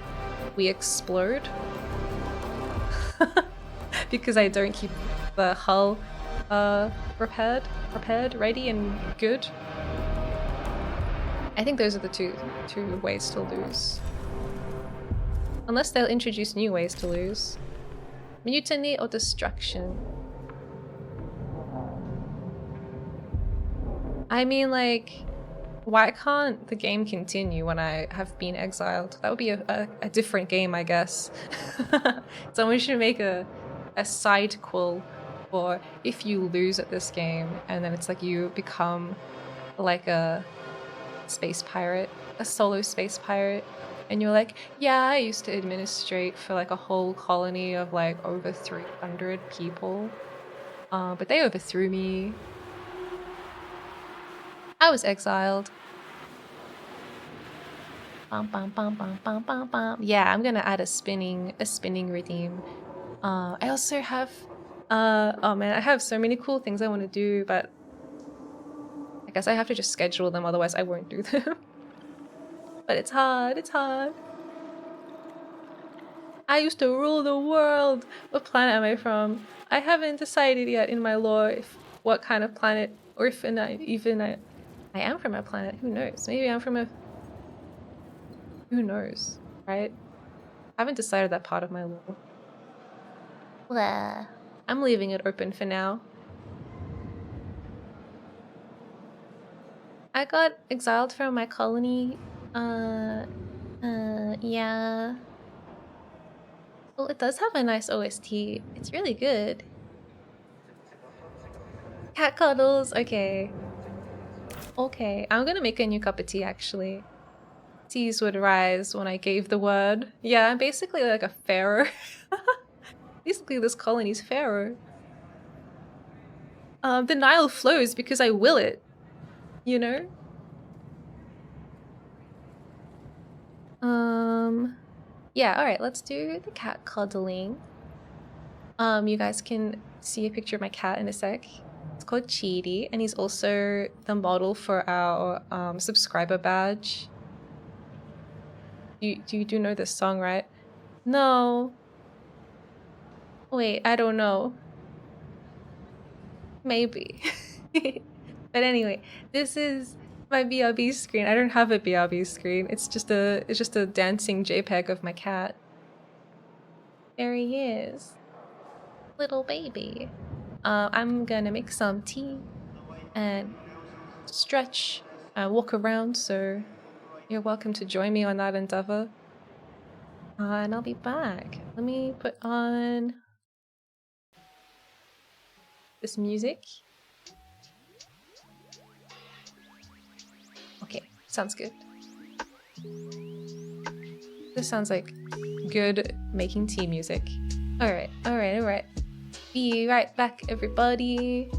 we explode because I don't keep the hull repaired, ready and good. I think those are the two ways to lose. Unless they'll introduce new ways to lose. Mutiny or destruction. I mean, like, why can't the game continue when I have been exiled? That would be a different game, I guess. Someone should make a sidequel for if you lose at this game and then it's like you become like a space pirate, a solo space pirate, and you're like, yeah, I used to administrate for like a whole colony of like over 300 people, but they overthrew me. I was exiled. Bum, bum, bum, bum, bum, bum, bum. Yeah, I'm gonna add a spinning redeem. I also have oh man, I have so many cool things I want to do, but I guess I have to just schedule them, otherwise I won't do them. But it's hard, it's hard. I used to rule the world. What planet am I from? I haven't decided yet in my lore if what kind of planet, or if I am from a planet. Who knows? Maybe I'm from a... Who knows, right? I haven't decided that part of my lore. Blah. I'm leaving it open for now. I got exiled from my colony. Yeah. Well, it does have a nice OST. It's really good. Cat cuddles. Okay. Okay. I'm gonna make a new cup of tea, actually. Teas would rise when I gave the word. Yeah, I'm basically like a pharaoh. Basically, this colony's pharaoh. The Nile flows because I will it. You know? Yeah, alright, let's do the cat cuddling. You guys can see a picture of my cat in a sec. It's called Cheedy, and he's also the model for our subscriber badge. You do know this song, right? No. Wait, I don't know. Maybe. But anyway, this is my BRB screen. I don't have a BRB screen. It's just a dancing JPEG of my cat. There he is. Little baby. I'm gonna make some tea and stretch and walk around, so you're welcome to join me on that endeavor. And I'll be back. Let me put on this music. Okay, sounds good. This sounds like good making tea music. Alright, alright, alright. Be right back, everybody.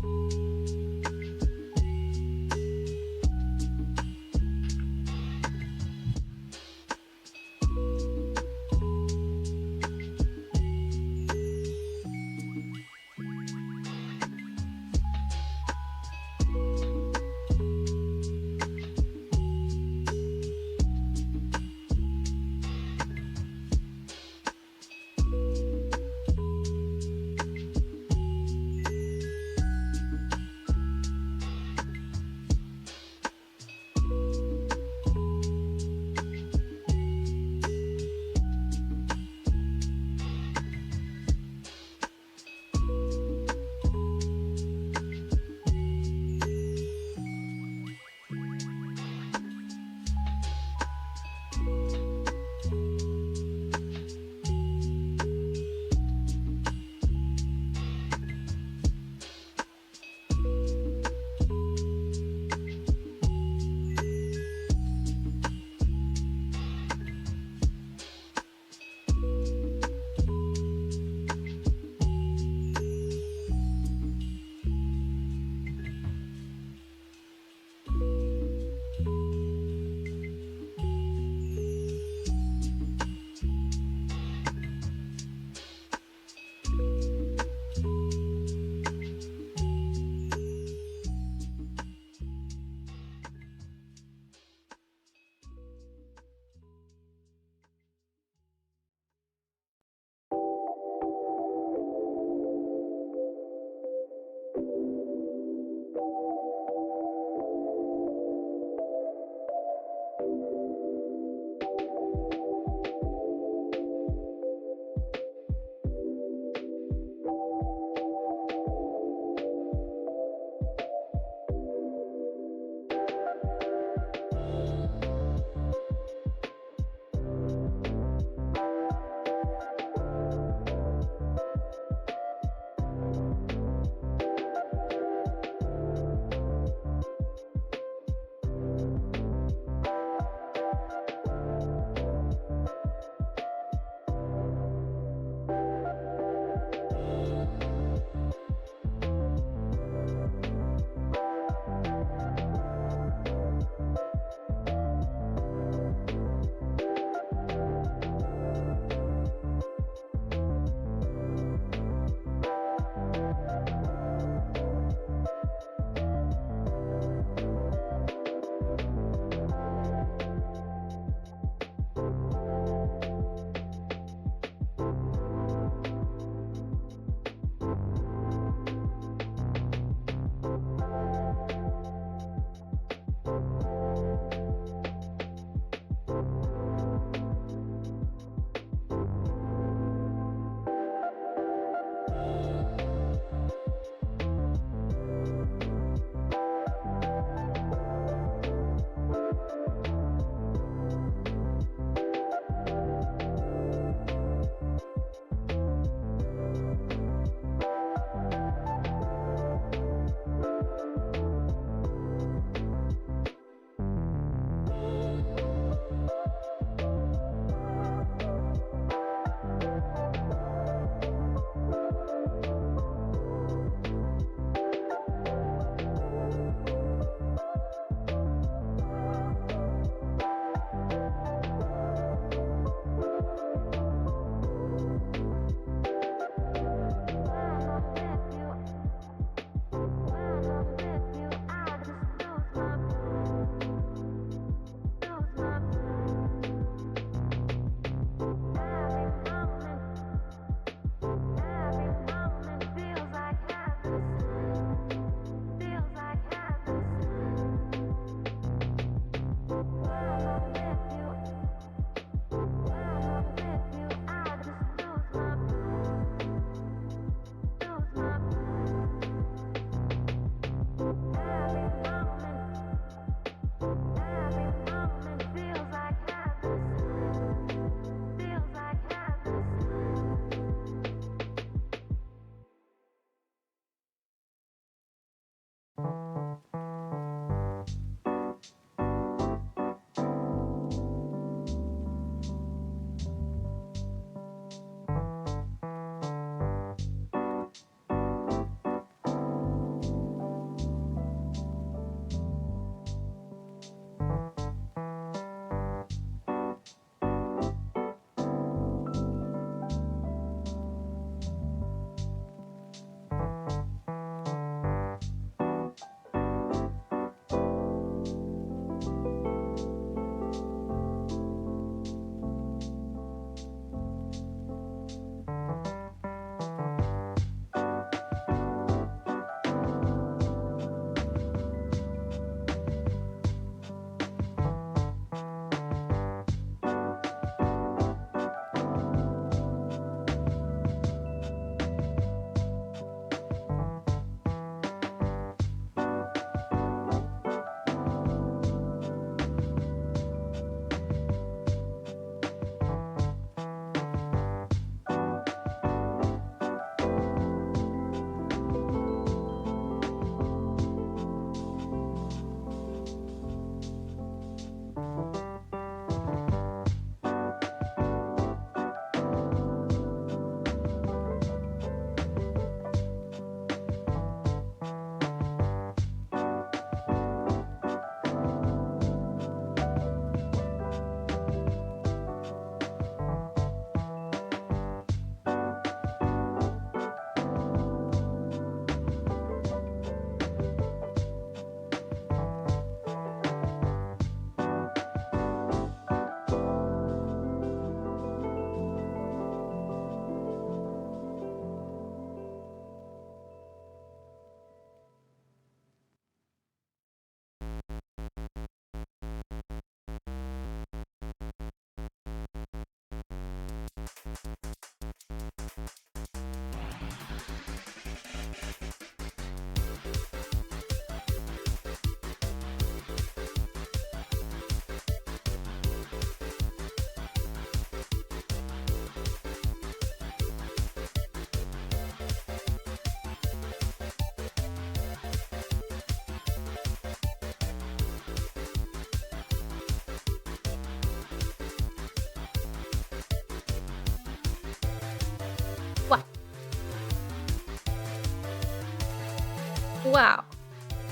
Wow.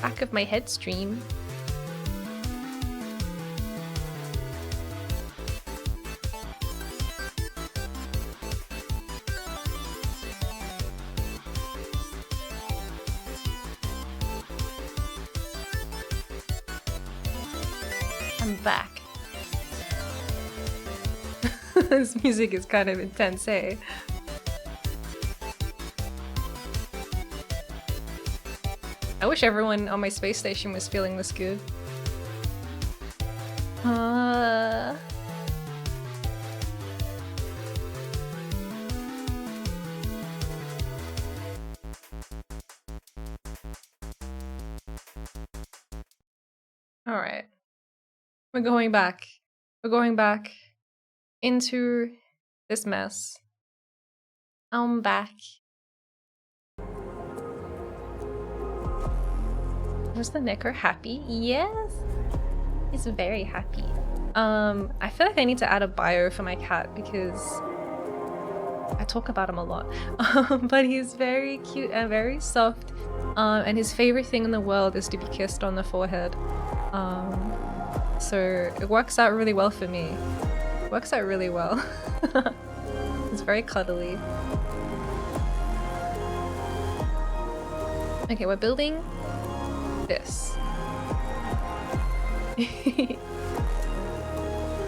Back of my head stream. I'm back. This music is kind of intense, eh? I wish everyone on my space station was feeling this good. Alright. We're going back. We're going back into this mess. I'm back. Was the Neko happy? Yes! He's very happy. I feel like I need to add a bio for my cat because I talk about him a lot. But he's very cute and very soft. And his favorite thing in the world is to be kissed on the forehead. So it works out really well for me. It works out really well. It's very cuddly. Okay, we're building this.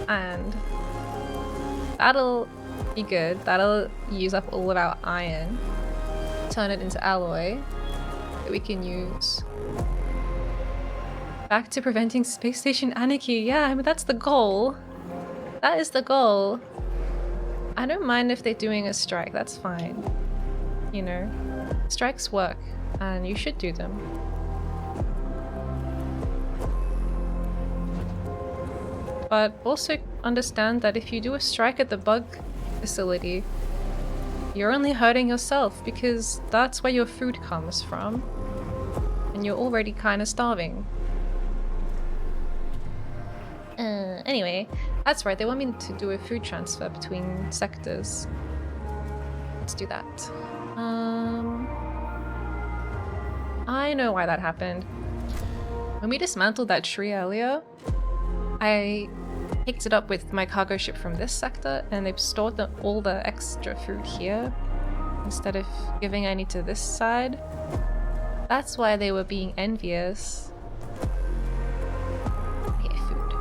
And that'll be good. That'll use up all of our iron. Turn it into alloy that we can use. Back to preventing space station anarchy. Yeah, I mean, that's the goal. That is the goal. I don't mind if they're doing a strike. That's fine. You know, strikes work and you should do them. But also understand that if you do a strike at the bug facility, you're only hurting yourself because that's where your food comes from. And you're already kind of starving. Anyway, that's right, they want me to do a food transfer between sectors. Let's do that. I know why that happened. When we dismantled that tree earlier, I picked it up with my cargo ship from this sector and they've stored all the extra food here instead of giving any to this side. That's why they were being envious. Okay, food.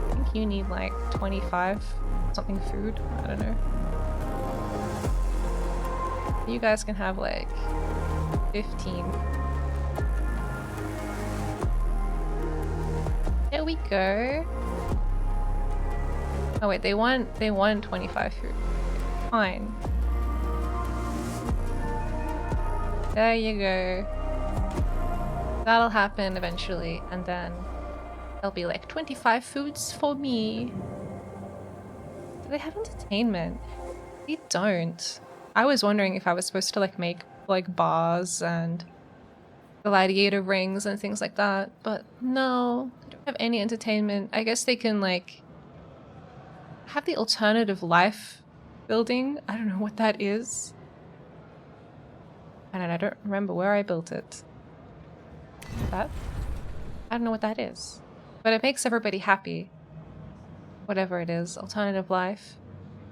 I think you need like 25 something food. I don't know. You guys can have like 15. There we go. Oh wait, they want 25 food. Fine. There you go. That'll happen eventually, and then there'll be like 25 foods for me. Do they have entertainment? They don't. I was wondering if I was supposed to like make like bars and gladiator rings and things like that, but no, they don't have any entertainment. I guess they can like have the alternative life building. I don't know what that is. And I don't remember where I built it. That? I don't know what that is. But it makes everybody happy. Whatever it is, alternative life.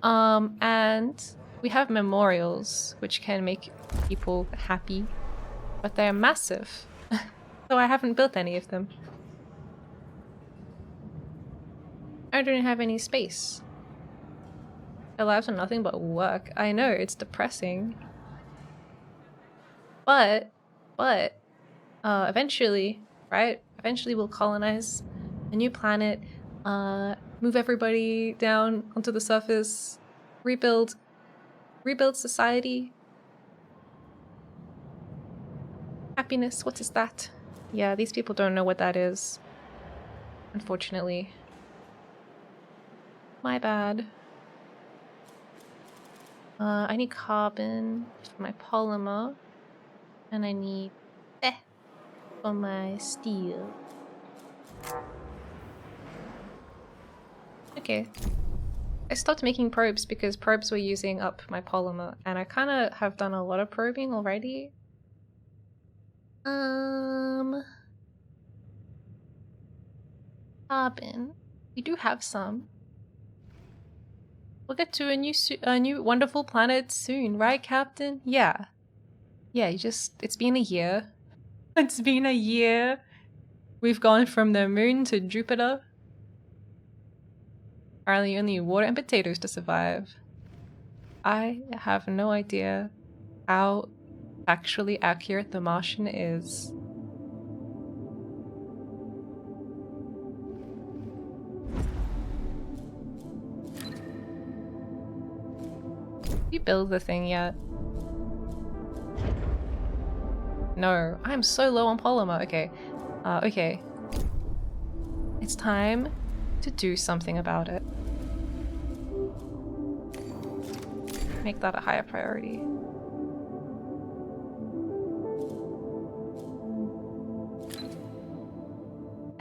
And we have memorials, which can make people happy, but they're massive. So I haven't built any of them. I don't have any space. Their lives are nothing but work. I know, it's depressing. But, eventually, right? Eventually we'll colonize a new planet, move everybody down onto the surface, rebuild society. Happiness, what is that? Yeah, these people don't know what that is. Unfortunately. My bad. I need carbon for my polymer. And I need for my steel. Okay. I stopped making probes because probes were using up my polymer, and I kind of have done a lot of probing already. Carbon. We do have some. We'll get to a new wonderful planet soon, right, Captain? Yeah. Yeah, it's been a year. It's been a year. We've gone from the moon to Jupiter. Apparently you need water and potatoes to survive. I have no idea how factually accurate the Martian is. Did you build the thing yet? No, I'm so low on polymer. Okay. Okay. It's time to do something about it. Make that a higher priority.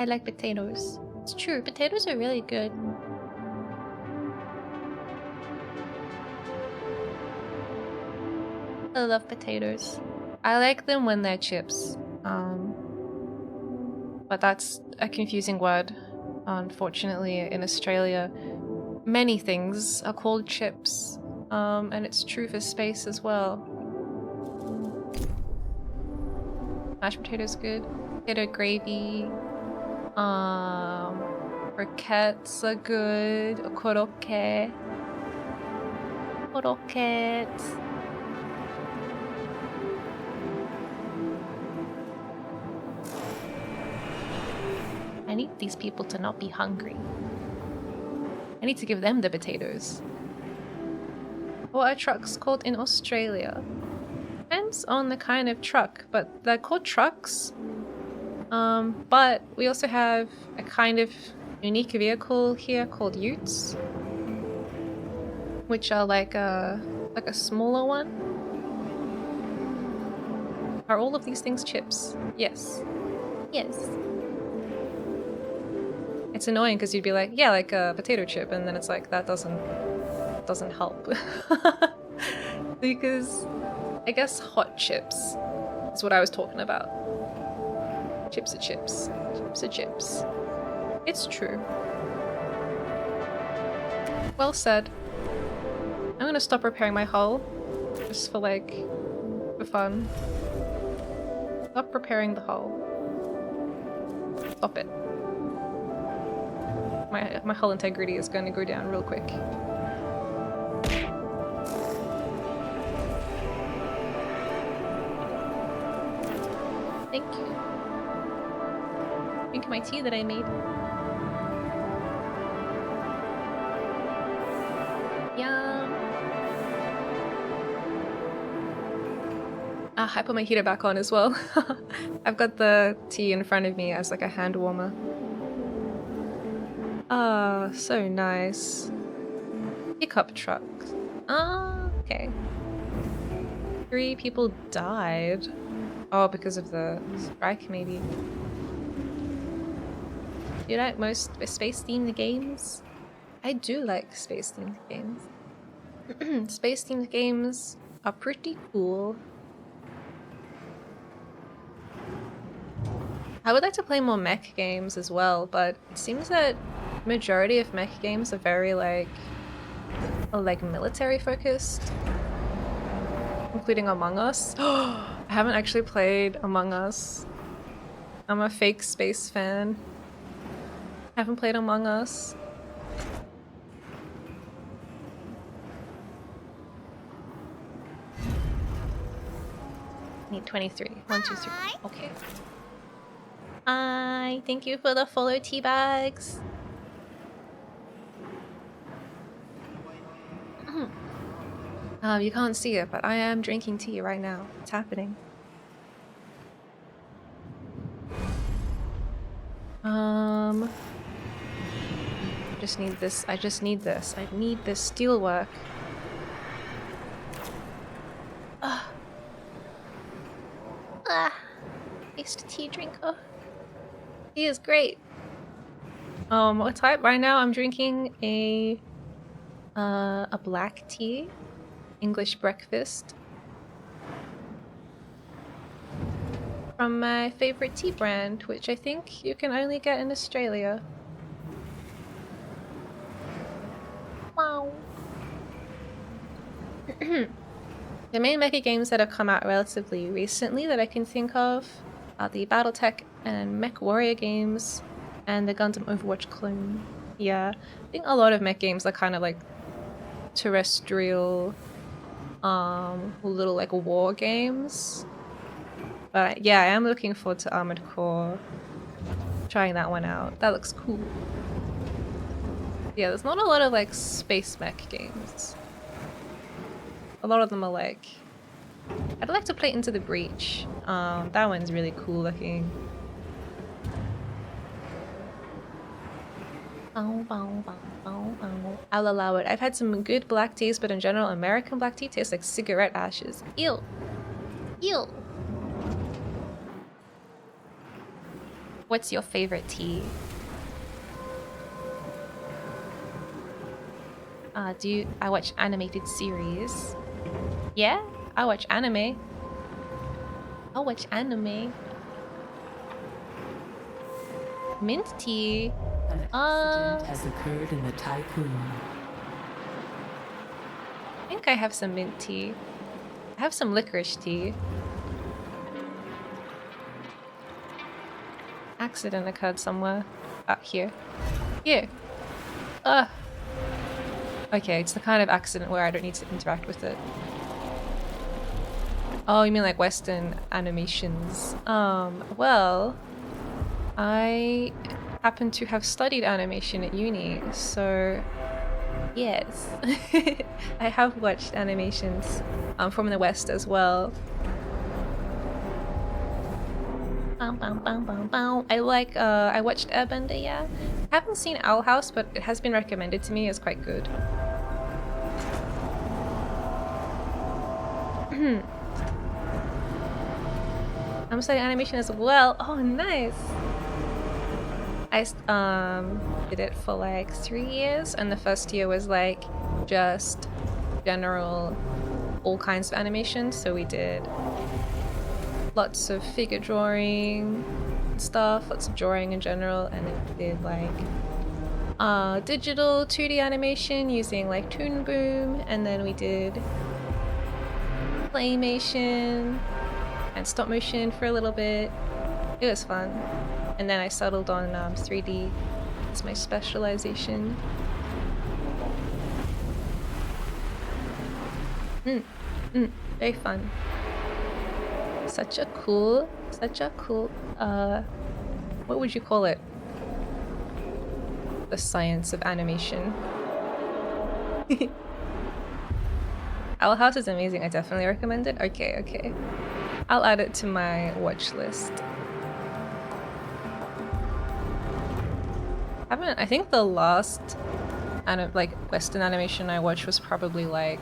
I like potatoes. It's true, potatoes are really good. I love potatoes. I like them when they're chips. But that's a confusing word. Unfortunately, in Australia, many things are called chips. And it's true for space as well. Mashed potatoes good. Potato gravy. Croquettes are good. Korokke. Croquettes. I need these people to not be hungry. I need to give them the potatoes. What are trucks called in Australia? Depends on the kind of truck, but they're called trucks. But we also have a kind of unique vehicle here called utes, which are like a smaller one. Are all of these things chips? Yes. Yes. It's annoying because you'd be like, yeah, like a potato chip, and then it's like that doesn't help. Because I guess hot chips is what I was talking about. Chips are chips. Chips are chips. It's true. Well said. I'm gonna stop repairing my hull. Just for fun. Stop repairing the hull. Stop it. My hull integrity is gonna go down real quick. Thank you. Drink my tea that I made. Yum. Ah, I put my heater back on as well. I've got the tea in front of me as like a hand warmer. Ah, so nice. Pickup truck. Ah, okay. 3 people died. Oh, because of the strike, maybe. Do you like most space-themed games? I do like space-themed games. Space-themed games are pretty cool. I would like to play more mech games as well, but it seems that majority of mech games are very like military focused, including Among Us. I haven't actually played Among Us. I'm a fake space fan. Haven't played Among Us. Need 23. 1, 2, 3. Okay. Hi, thank you for the follow tea bags. You can't see it, but I am drinking tea right now. It's happening. I just need this. I just need this. I need this steelwork. Iced tea drinker. Tea is great. What type? Right now I'm drinking a A black tea, English breakfast, from my favorite tea brand, which I think you can only get in Australia. Wow. The main mecha games that have come out relatively recently that I can think of are the Battletech and Mech Warrior games and the Gundam Overwatch clone. Yeah, I think a lot of mech games are kind of like terrestrial, little like war games. But yeah, I am looking forward to Armored Core. Trying that one out. That looks cool. Yeah, there's not a lot of like space mech games. A lot of them are like... I'd like to play Into the Breach. That one's really cool looking. I'll allow it. I've had some good black teas, but in general, American black tea tastes like cigarette ashes. Ew. Ew. What's your favorite tea? I watch animated series. Yeah, I watch anime. I watch anime. Mint tea. An accident has occurred in the tycoon. I think I have some mint tea. I have some licorice tea. Accident occurred somewhere. Here. Here. Okay, it's the kind of accident where I don't need to interact with it. Oh, you mean like Western animations? Well, I happen to have studied animation at uni, so yes. I have watched animations from the West as well. I watched Airbender, yeah. I haven't seen Owl House, but it has been recommended to me as quite good. I'm studying animation as well. Oh, nice. I did it for like 3 years, and the first year was like just general, all kinds of animation. So we did lots of figure drawing stuff, lots of drawing in general, and then we did like digital 2D animation using like Toon Boom, and then we did claymation and stop motion for a little bit. It was fun. And then I settled on 3D as my specialization. Very fun. Such a cool, what would you call it? The science of animation. Owl House is amazing. I definitely recommend it. Okay. I'll add it to my watch list. I think the last Western animation I watched was probably like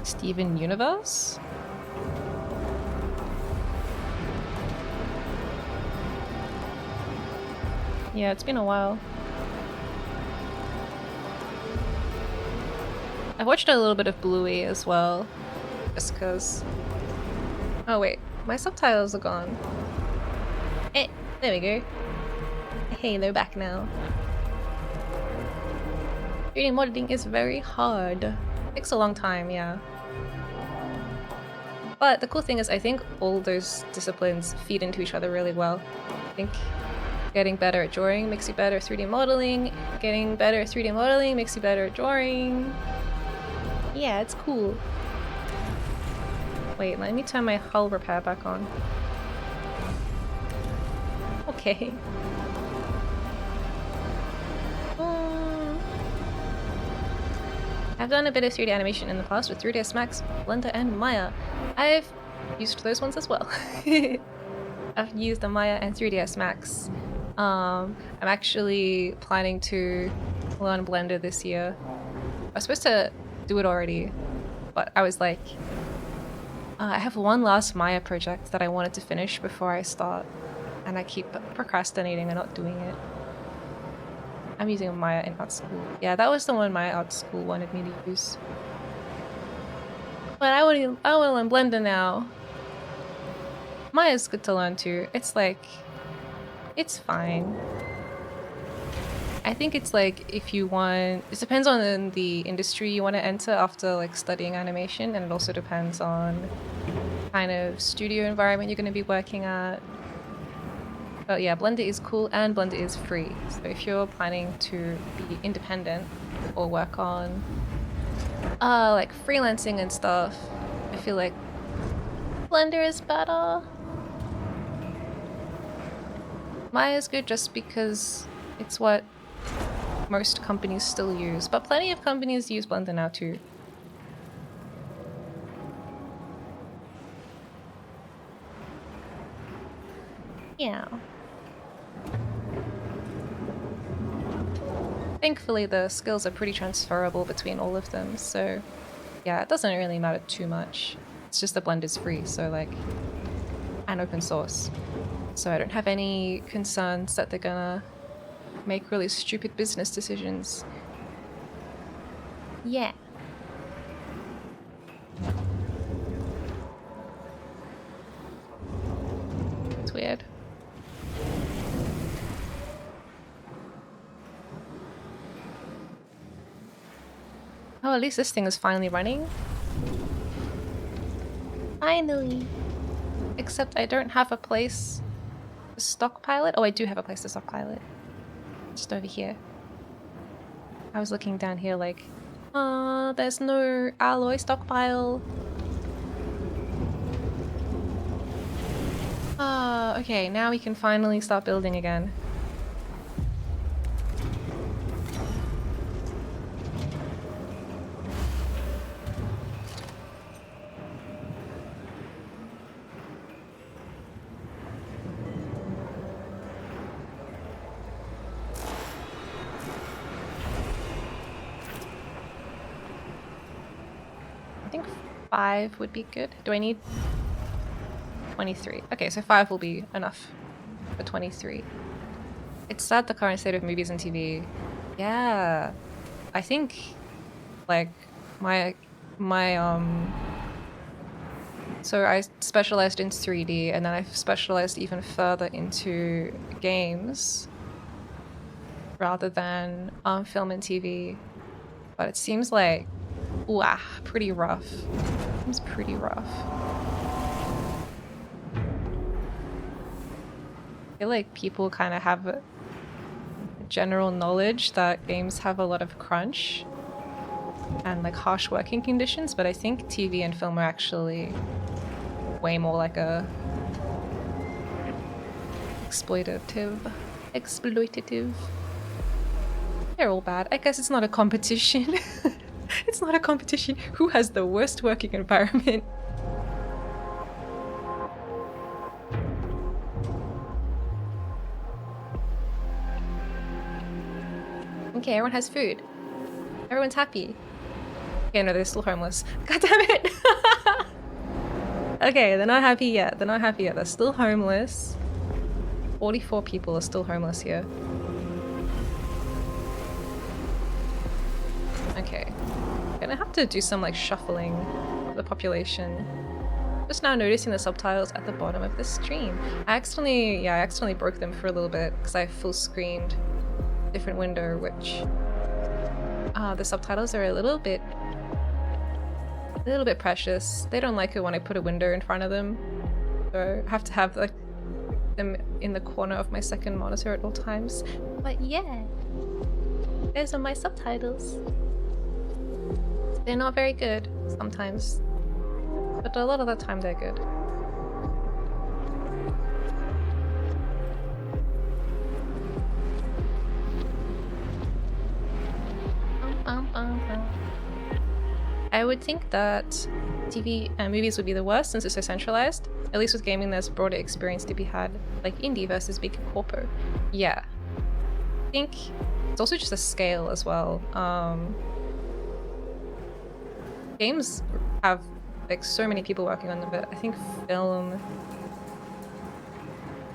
Steven Universe. Yeah, it's been a while. I watched a little bit of Louie as well, just cause. Oh wait, my subtitles are gone. Eh, there we go. Hey, they're back now. 3D modeling is very hard. Takes a long time, yeah. But the cool thing is I think all those disciplines feed into each other really well. I think getting better at drawing makes you better at 3D modeling. Getting better at 3D modeling makes you better at drawing. Yeah, it's cool. Wait, let me turn my hull repair back on. Okay. I've done a bit of 3D animation in the past with 3ds Max, Blender, and Miya. I've used those ones as well. I've used the Miya and 3ds Max. I'm actually planning to learn Blender this year. I was supposed to do it already, but I was like, I have one last Miya project that I wanted to finish before I start, and I keep procrastinating and not doing it. I'm using Maya in art school. Yeah, that was the one my art school wanted me to use. But I want to learn Blender now. Maya's good to learn too. It's like, it's fine. I think it's like if you want, it depends on the industry you want to enter after like studying animation, and it also depends on kind of studio environment you're going to be working at. But yeah, Blender is cool and Blender is free. So if you're planning to be independent or work on like freelancing and stuff, I feel like Blender is better. Maya is good just because it's what most companies still use, but plenty of companies use Blender now too. Yeah. Thankfully, the skills are pretty transferable between all of them, so yeah, it doesn't really matter too much. It's just that Blender's free, so like, and open source. So I don't have any concerns that they're gonna make really stupid business decisions. Yeah. It's weird. Oh, at least this thing is finally running. Finally. Except I don't have a place to stockpile it. Oh, I do have a place to stockpile it. Just over here. I was looking down here like, there's no alloy stockpile. Okay, now we can finally start building again. I think 5 would be good. Do I need 23? Okay, so 5 will be enough for 23. It's sad, the current state of movies and TV. Yeah. I think like so I specialized in 3D, and then I've specialized even further into games rather than film and TV. But it seems like, wow, pretty rough. Seems pretty rough. I feel like people kind of have a general knowledge that games have a lot of crunch and like harsh working conditions, but I think TV and film are actually way more like a exploitative. They're all bad. I guess it's not a competition. It's not a competition. Who has the worst working environment? Okay, everyone has food. Everyone's happy. Okay, no, they're still homeless. God damn it! Okay, they're not happy yet. They're not happy yet. They're still homeless. 44 people are still homeless here. Okay. I'm gonna have to do some like shuffling of the population. Just now noticing the subtitles at the bottom of the stream. I accidentally broke them for a little bit because I full screened a different window, which the subtitles are a little bit precious. They don't like it when I put a window in front of them, so I have to have like them in the corner of my second monitor at all times. But yeah, those are my subtitles. They're not very good sometimes, but a lot of the time they're good. I would think that TV and movies would be the worst since it's so centralized. At least with gaming, there's broader experience to be had, like indie versus big corpo. Yeah. I think it's also just a scale as well. Games have like so many people working on them, but I think film,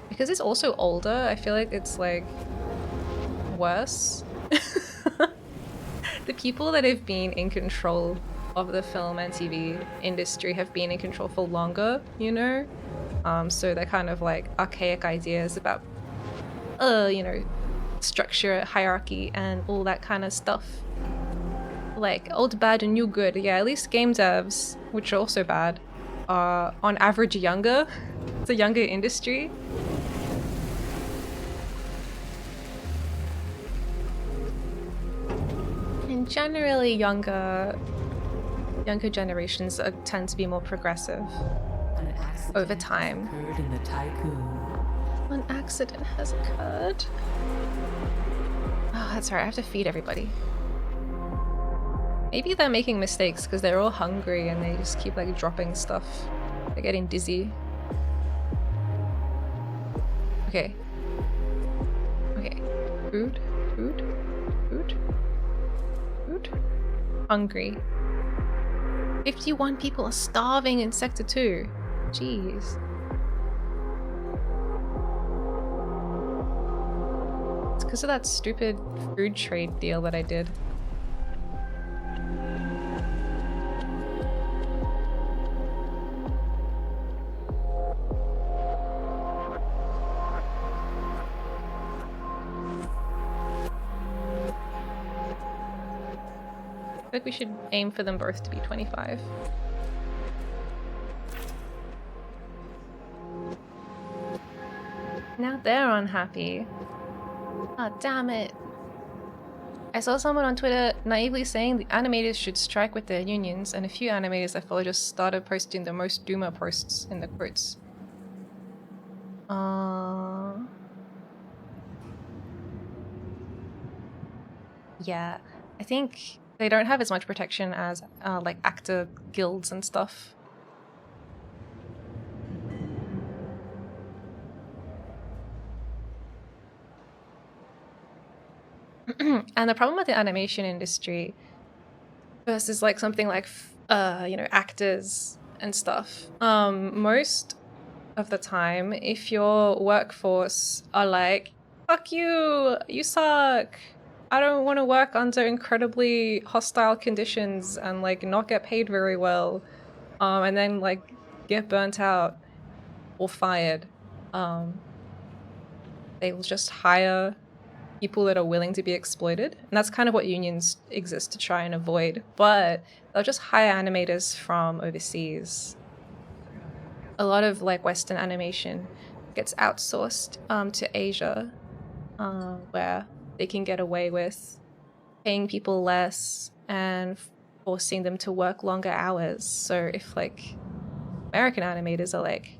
because it's also older, I feel like it's like worse. the people that have been in control of the film and TV industry have been in control for longer, you know? So they're kind of like archaic ideas about, you know, structure, hierarchy, and all that kind of stuff. Like old bad and new good. Yeah, at least game devs, which are also bad, are on average younger. It's a younger industry. And generally younger generations tend to be more progressive over time. Occurred in the tycoon. An accident has occurred. Oh, that's right, I have to feed everybody. Maybe they're making mistakes because they're all hungry and they just keep like dropping stuff. They're getting dizzy. Okay. Okay. Food. Hungry. 51 people are starving in Sector 2. Jeez. It's because of that stupid food trade deal that I did. I think we should aim for them both to be 25. Now they're unhappy. Oh, damn it. I saw someone on Twitter naively saying the animators should strike with their unions, and a few animators I follow just started posting the most doomer posts in the quotes. Yeah, I think they don't have as much protection as like actor guilds and stuff. And the problem with the animation industry versus like something like you know, actors and stuff, most of the time if your workforce are like, fuck you, you suck, I don't want to work under incredibly hostile conditions and like not get paid very well, and then like get burnt out or fired, they will just hire people that are willing to be exploited. And that's kind of what unions exist to try and avoid. But they'll just hire animators from overseas. A lot of like Western animation gets outsourced to Asia, where they can get away with paying people less and forcing them to work longer hours. So if like American animators are like,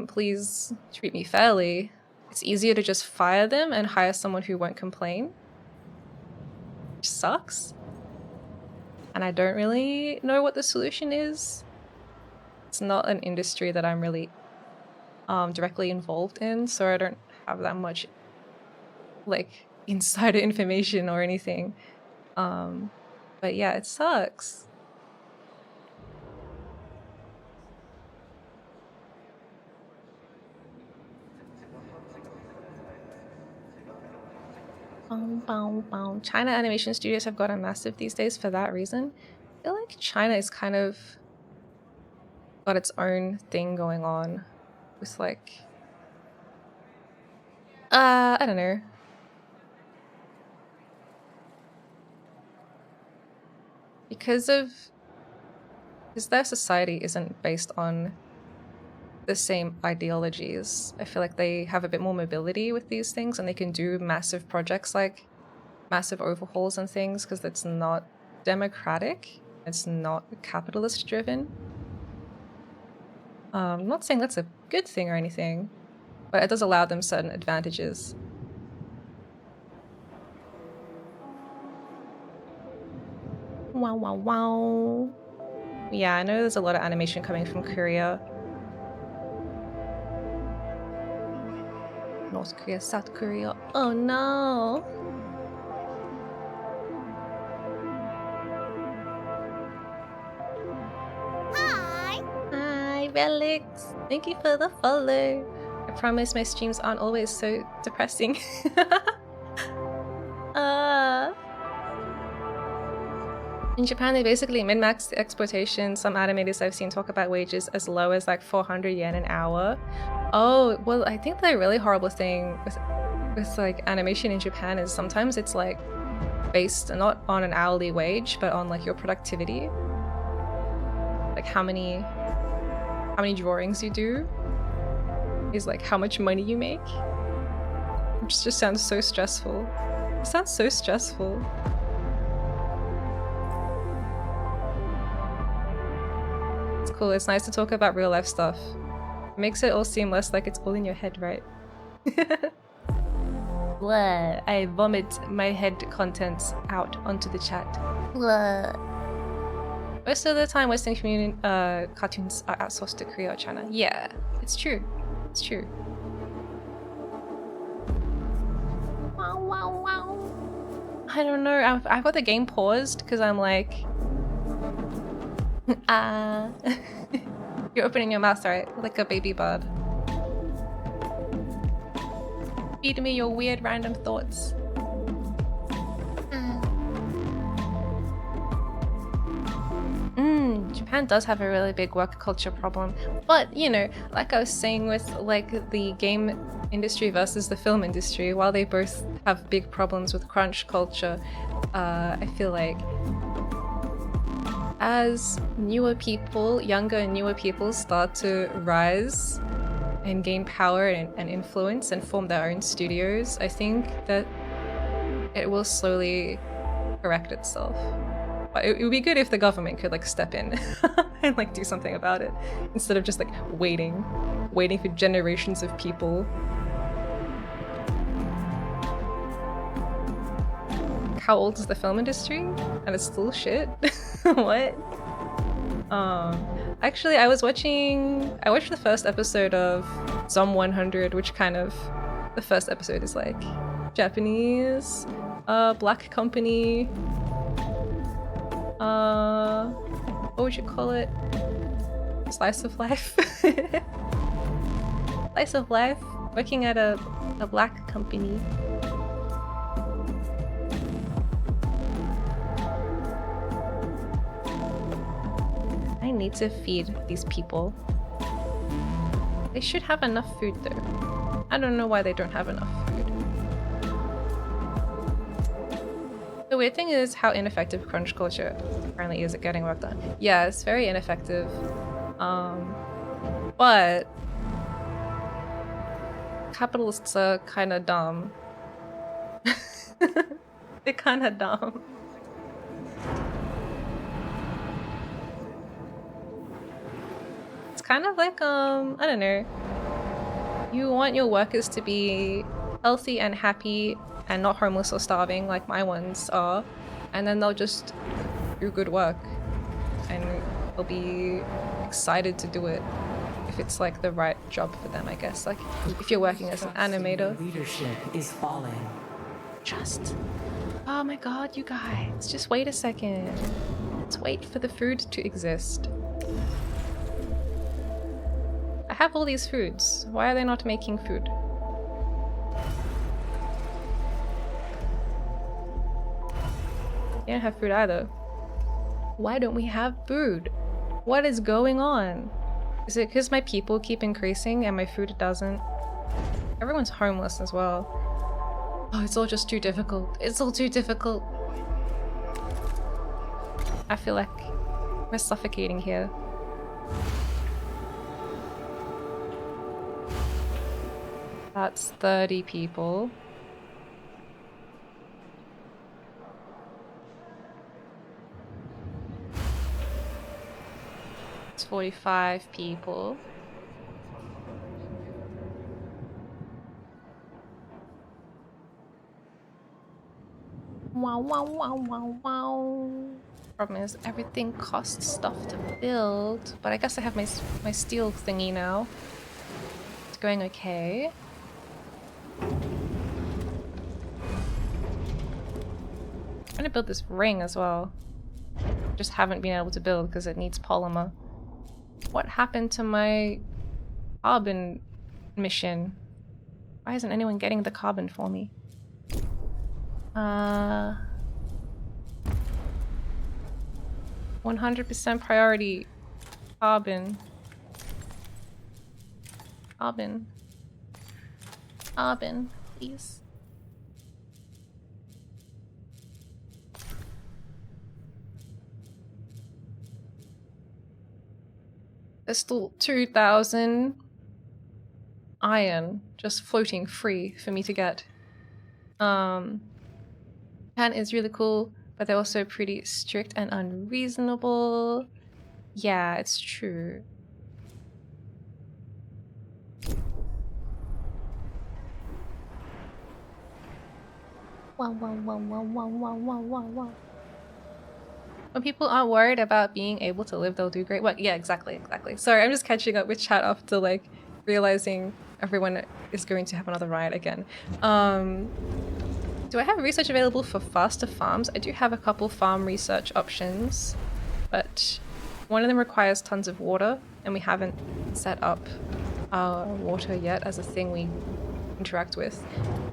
please treat me fairly, it's easier to just fire them and hire someone who won't complain. Which sucks. And I don't really know what the solution is. It's not an industry that I'm really directly involved in, so I don't have that much like insider information or anything. But yeah, it sucks. China animation studios have gotten massive these days for that reason. I feel like China is kind of got its own thing going on with like, I don't know. Because their society isn't based on the same ideologies. I feel like they have a bit more mobility with these things and they can do massive projects like massive overhauls and things because it's not democratic, it's not capitalist driven. I'm not saying that's a good thing or anything, but it does allow them certain advantages. Wow, wow, wow. Yeah, I know there's a lot of animation coming from Korea. North Korea, South Korea. Oh no! Hi! Hi, Relix! Thank you for the follow. I promise my streams aren't always so depressing. In Japan, they basically min-max the exploitation. Some animators I've seen talk about wages as low as like 400 yen an hour. Oh, well, I think the really horrible thing with like animation in Japan is sometimes it's like based not on an hourly wage, but on like your productivity. Like how many drawings you do is like how much money you make. Which just sounds so stressful. It sounds so stressful. It's cool, it's nice to talk about real life stuff. It makes it all seem less like it's all in your head, right? Blah. I vomit my head contents out onto the chat. Blah. Most of the time, Western community cartoons are outsourced to Korea or China. Yeah, it's true. It's true. Wow, wow, wow. I don't know. I've got the game paused because I'm like, you're opening your mouth, right? Like a baby bird. Feed me your weird random thoughts. Japan does have a really big work culture problem, but you know, like I was saying with like the game industry versus the film industry, while they both have big problems with crunch culture, I feel like as younger and newer people start to rise and gain power and influence and form their own studios, I think that it will slowly correct itself. But it would be good if the government could like step in and like do something about it instead of just like waiting for generations of people. How old is the film industry? And it's still shit? What? Actually, I watched the first episode of Zong 100, which kind of, the first episode is like Japanese, black company, what would you call it? Slice of life? Slice of life, working at a black company. I need to feed these people. They should have enough food though. I don't know why they don't have enough food. The weird thing is how ineffective crunch culture apparently is at getting work done. Yeah, it's very ineffective. But capitalists are kind of dumb. They're kind of dumb. It's kind of like, I don't know. You want your workers to be healthy and happy and not homeless or starving like my ones are, and then they'll just do good work and they'll be excited to do it if it's like the right job for them, I guess. Like if you're working as an animator. Leadership is falling. Oh my god, you guys, just wait a second. Let's wait for the food to exist. I have all these foods. Why are they not making food? They don't have food either. Why don't we have food? What is going on? Is it because my people keep increasing and my food doesn't? Everyone's homeless as well. Oh, it's all just too difficult. It's all too difficult. I feel like we're suffocating here. That's 30 people. It's 45 people. Wow, wow, wow, wow, wow. Problem is, everything costs stuff to build, but I guess I have my steel thingy now. It's going okay. I'm gonna build this ring as well. Just haven't been able to build because it needs polymer. What happened to my carbon mission? Why isn't anyone getting the carbon for me? 100% priority. Carbon. Carbon. Carbon, please. There's still 2,000 iron just floating free for me to get. Japan is really cool, but they're also pretty strict and unreasonable. Yeah, it's true. Wow, wow, wow, wow, wow, wow, wow, wow, wow. When people aren't worried about being able to live, they'll do great work. Yeah, exactly, exactly. Sorry, I'm just catching up with chat after like realizing everyone is going to have another riot again. Do I have research available for faster farms? I do have a couple farm research options, but one of them requires tons of water, and we haven't set up water yet as a thing we interact with.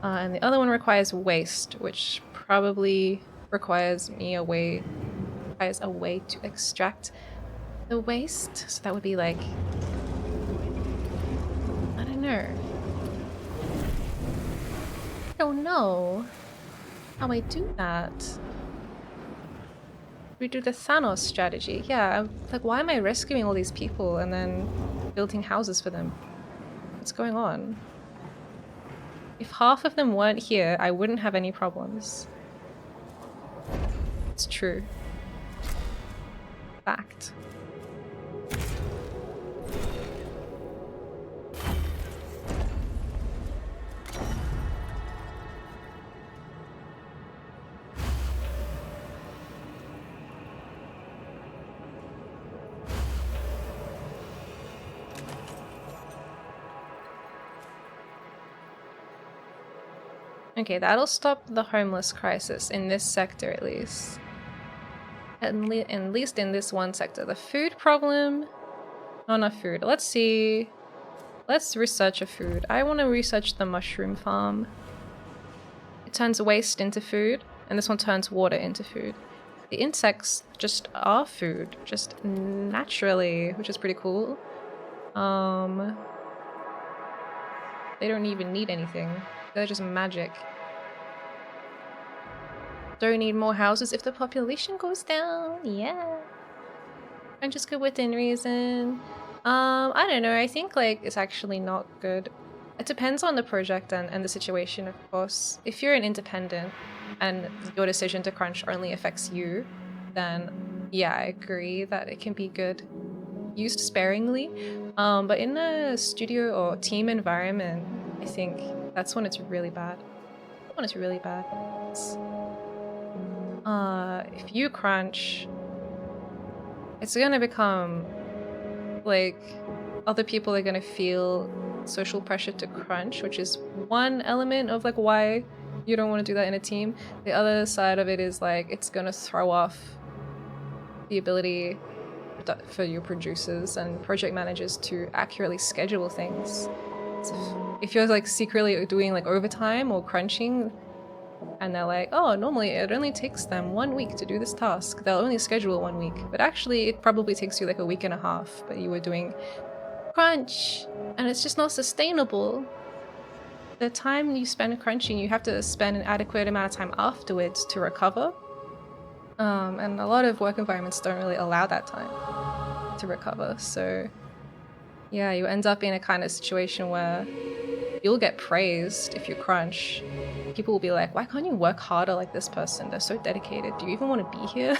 And the other one requires waste, which probably requires me a way to extract the waste. So that would be like, I don't know how I do that. We do the Thanos strategy. Yeah, I'm like, why am I rescuing all these people and then building houses for them? What's going on? If half of them weren't here, I wouldn't have any problems. It's true. Fact. Okay, that'll stop the homeless crisis in this sector at least. At least in this one sector. The food problem? Oh, not food. Let's see. Let's research a food. I want to research the mushroom farm. It turns waste into food, and this one turns water into food. The insects just are food, just naturally, which is pretty cool. They don't even need anything. They're just magic. Don't need more houses if the population goes down. Yeah. And just good within reason. I don't know. I think like it's actually not good. It depends on the project and the situation, of course. If you're an independent and your decision to crunch only affects you, then yeah, I agree that it can be good used sparingly. But in a studio or team environment, I think that's when it's really bad. When it's really bad. If you crunch, it's gonna become like other people are gonna feel social pressure to crunch, which is one element of like why you don't want to do that in a team. The other side of it is like it's gonna throw off the ability for your producers and project managers to accurately schedule things. So if you're like secretly doing like overtime or crunching, and they're like, oh, normally it only takes them 1 week to do this task. They'll only schedule 1 week. But actually, it probably takes you like a week and a half. But you were doing crunch. And it's just not sustainable. The time you spend crunching, you have to spend an adequate amount of time afterwards to recover. And a lot of work environments don't really allow that time to recover. So yeah, you end up in a kind of situation where you'll get praised if you crunch. People will be like, why can't you work harder like this person? They're so dedicated. Do you even want to be here?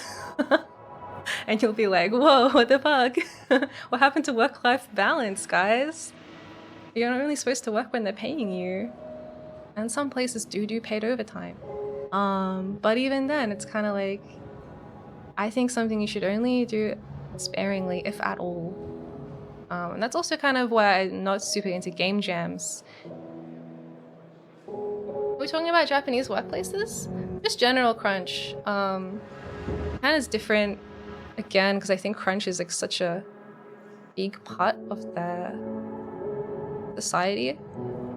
And you'll be like, whoa, what the fuck? What happened to work-life balance, guys? You're only supposed to work when they're paying you. And some places do paid overtime. But even then, it's kind of like, I think something you should only do sparingly, if at all. And that's also kind of why I'm not super into game jams. Are we talking about Japanese workplaces? Just general crunch. Kind of is different, again, because I think crunch is like such a big part of their society,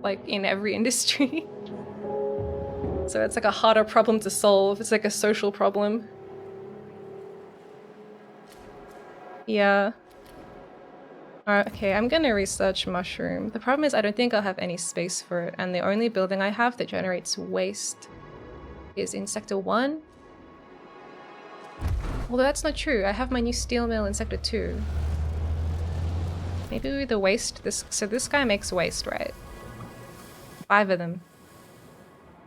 like in every industry. So it's like a harder problem to solve. It's like a social problem. Yeah. Alright, okay, I'm gonna research mushroom. The problem is I don't think I'll have any space for it, and the only building I have that generates waste is in Sector 1. Although that's not true, I have my new steel mill in Sector 2. Maybe the waste, so this guy makes waste, right? 5 of them.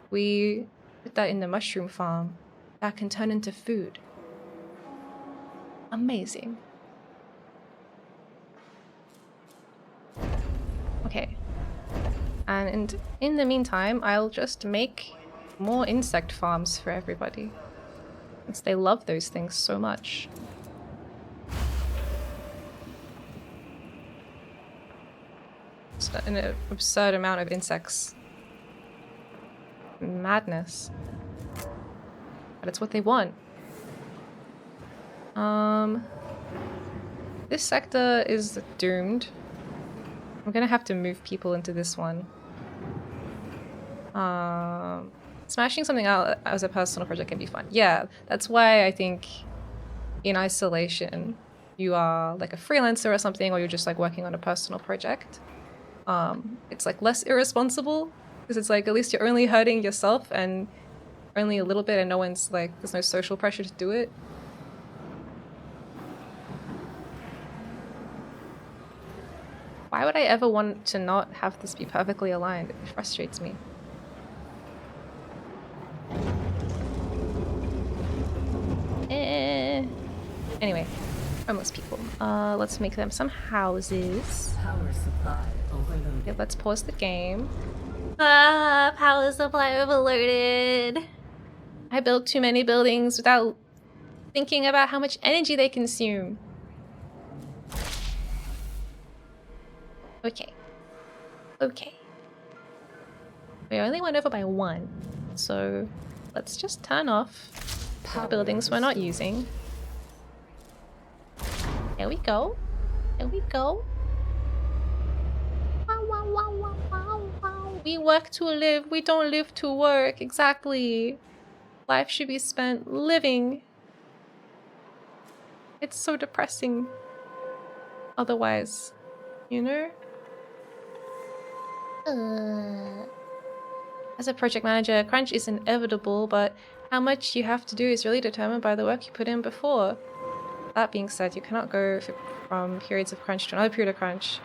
We put that in the mushroom farm. That can turn into food. Amazing. Okay. And in the meantime, I'll just make more insect farms for everybody. Since they love those things so much. It's an absurd amount of insects. Madness. But it's what they want. This sector is doomed. I'm gonna have to move people into this one. Smashing something out as a personal project can be fun. Yeah, that's why I think in isolation you are like a freelancer or something, or you're just like working on a personal project. It's like less irresponsible because it's like at least you're only hurting yourself and only a little bit, and no one's like, there's no social pressure to do it. Why would I ever want to not have this be perfectly aligned? It frustrates me. Anyway, homeless people. Let's make them some houses. Power supply overloaded. Yeah, let's pause the game. Power supply overloaded. I built too many buildings without thinking about how much energy they consume. Okay. Okay. We only went over by 1, so let's just turn off the buildings we're not using. There we go. There we go. Wow, wow, wow, wow, wow, wow. We work to live. We don't live to work. Exactly. Life should be spent living. It's so depressing. Otherwise, you know? As a project manager, crunch is inevitable, but how much you have to do is really determined by the work you put in before. That being said, you cannot go from periods of crunch to another period of crunch.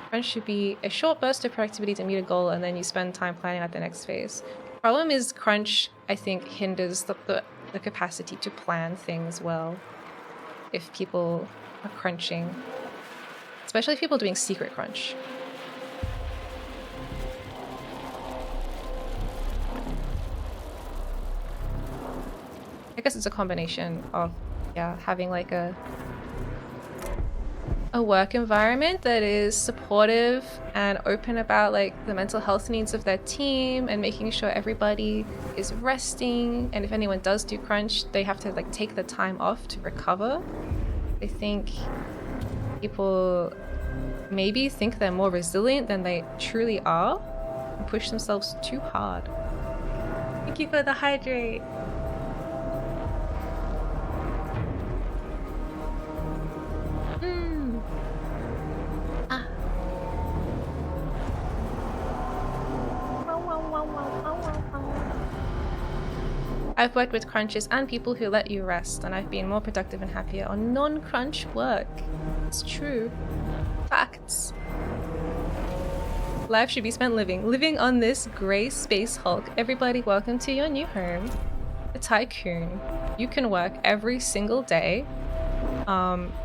Crunch should be a short burst of productivity to meet a goal, and then you spend time planning out the next phase. The problem is crunch, I think, hinders the capacity to plan things well if people are crunching. Especially if people are doing secret crunch. I guess it's a combination of, yeah, having like a work environment that is supportive and open about like the mental health needs of their team, and making sure everybody is resting, and if anyone does do crunch, they have to like take the time off to recover. I think people maybe think they're more resilient than they truly are and push themselves too hard. Thank you for the hydrate. I've worked with crunchers and people who let you rest, and I've been more productive and happier on non-crunch work. It's true. Facts. Life should be spent living on this grey space hulk. Everybody, welcome to your new home, the Tycoon. You can work every single day,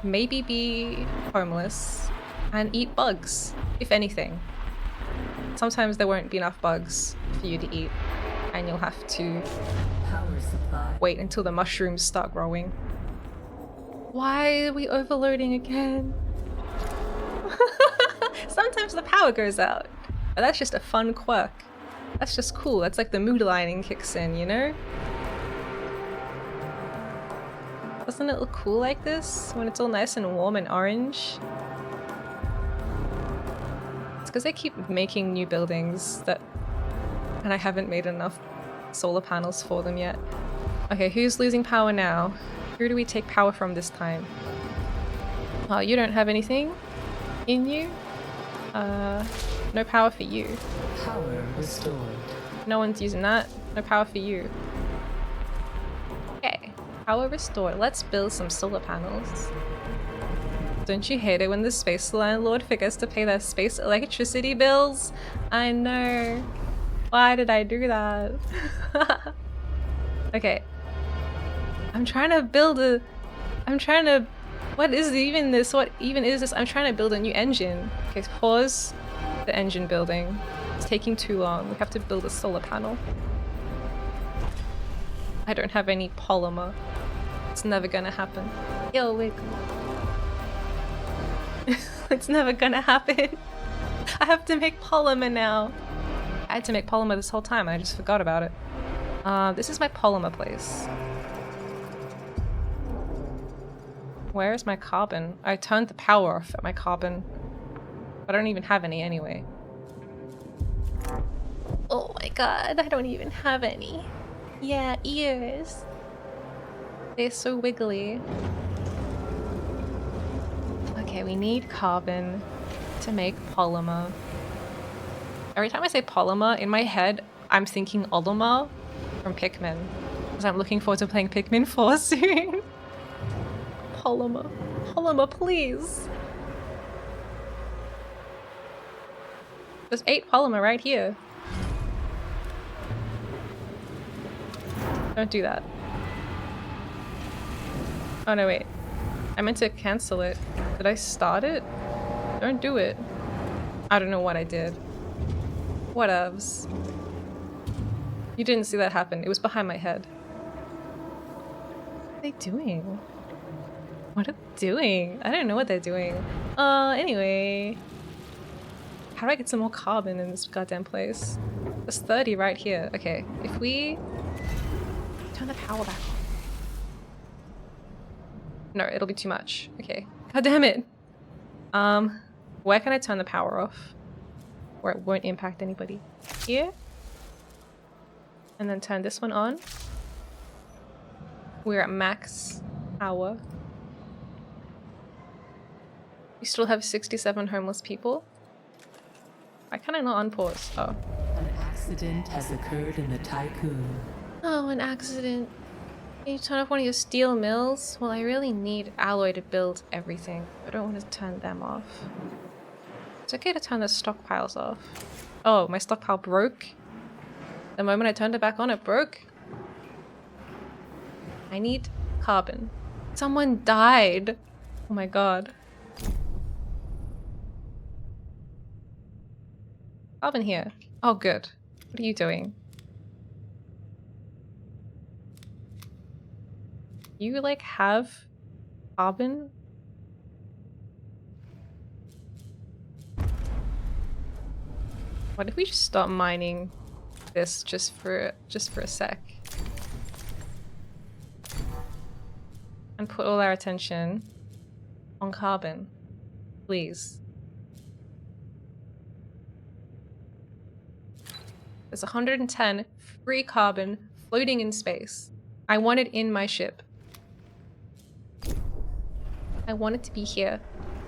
maybe be homeless, and eat bugs, if anything. Sometimes there won't be enough bugs for you to eat, and you'll have to wait until the mushrooms start growing. Why are we overloading again? Sometimes the power goes out. But that's just a fun quirk. That's just cool. That's like the mood lighting kicks in, you know? Doesn't it look cool like this? When it's all nice and warm and orange? It's because they keep making new buildings and I haven't made enough solar panels for them yet. Okay, who's losing power now? Who do we take power from this time? Oh, you don't have anything in you? No power for you. Power restored. No one's using that. No power for you. Okay, power restored. Let's build some solar panels. Don't you hate it when the space landlord forgets to pay their space electricity bills? I know. Why did I do that? Okay. I'm trying to build a... What is even this? What even is this? I'm trying to build a new engine. Okay, pause the engine building. It's taking too long. We have to build a solar panel. I don't have any polymer. It's never gonna happen. Yo, wiggle. It's never gonna happen. I have to make polymer now. I had to make polymer this whole time and I just forgot about it. This is my polymer place. Where is my carbon? I turned the power off at my carbon. I don't even have any anyway. Oh my god, I don't even have any. Yeah, ears. They're so wiggly. Okay, we need carbon to make polymer. Every time I say polymer, in my head, I'm thinking Olimar from Pikmin. Because I'm looking forward to playing Pikmin 4 soon. Polymer. Polymer, please. There's 8 polymer right here. Don't do that. Oh no, wait. I meant to cancel it. Did I start it? Don't do it. I don't know what I did. Whatevs. You didn't see that happen. It was behind my head. What are they doing? What are they doing? I don't know what they're doing. Anyway. How do I get some more carbon in this goddamn place? There's 30 right here. Okay, if we turn the power back on. No, it'll be too much. Okay. God damn it. Where can I turn the power off? Where it won't impact anybody. Here. And then turn this one on. We're at max power. We still have 67 homeless people. Why can I not unpause? Oh. An accident has occurred in the tycoon. Oh, an accident. Can you turn off one of your steel mills? Well, I really need alloy to build everything. I don't want to turn them off. It's okay to turn the stockpiles off. Oh, my stockpile broke. The moment I turned it back on, it broke. I need carbon. Someone died. Oh my god. Carbon here. Oh, good. What are you doing? You, like, have carbon? What if we just stop mining this just for a sec? And put all our attention on carbon. Please. There's 110 free carbon floating in space. I want it in my ship. I want it to be here.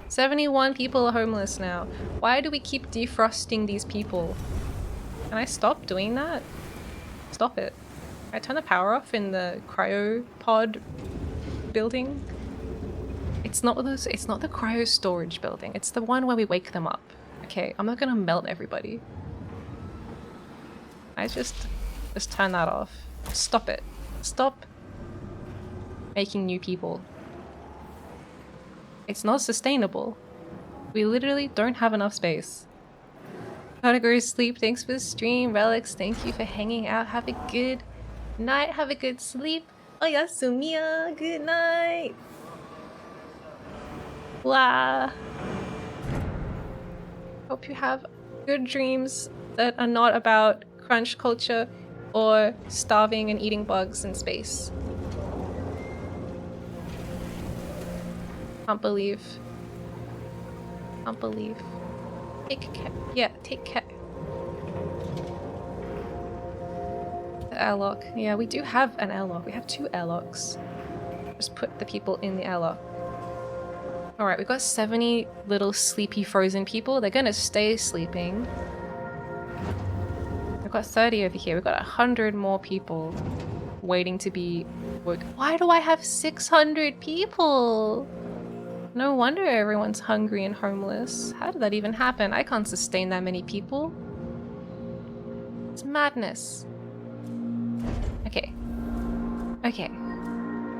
71 people are homeless now. Why do we keep defrosting these people? Can I stop doing that? Stop it. Can I turn the power off in the cryopod building? It's not those. It's not the cryo storage building. It's the one where we wake them up. Okay, I'm not gonna melt everybody. I just turn that off. Stop it. Stop making new people. It's not sustainable. We literally don't have enough space. Gotta go to sleep. Thanks for the stream. Relics, thank you for hanging out. Have a good night. Have a good sleep. Oyasumiya. Good night. Blah. Hope you have good dreams that are not about crunch culture or starving and eating bugs in space. Can't believe. Can't believe. Take care. Yeah, take care. The airlock. Yeah, we do have an airlock. We have 2 airlocks. Just put the people in the airlock. Alright, we've got 70 little sleepy frozen people. They're gonna stay sleeping. We've got 30 over here. We've got 100 more people waiting to be woke. Why do I have 600 people? No wonder everyone's hungry and homeless. How did that even happen? I can't sustain that many people. It's madness. Okay. Okay.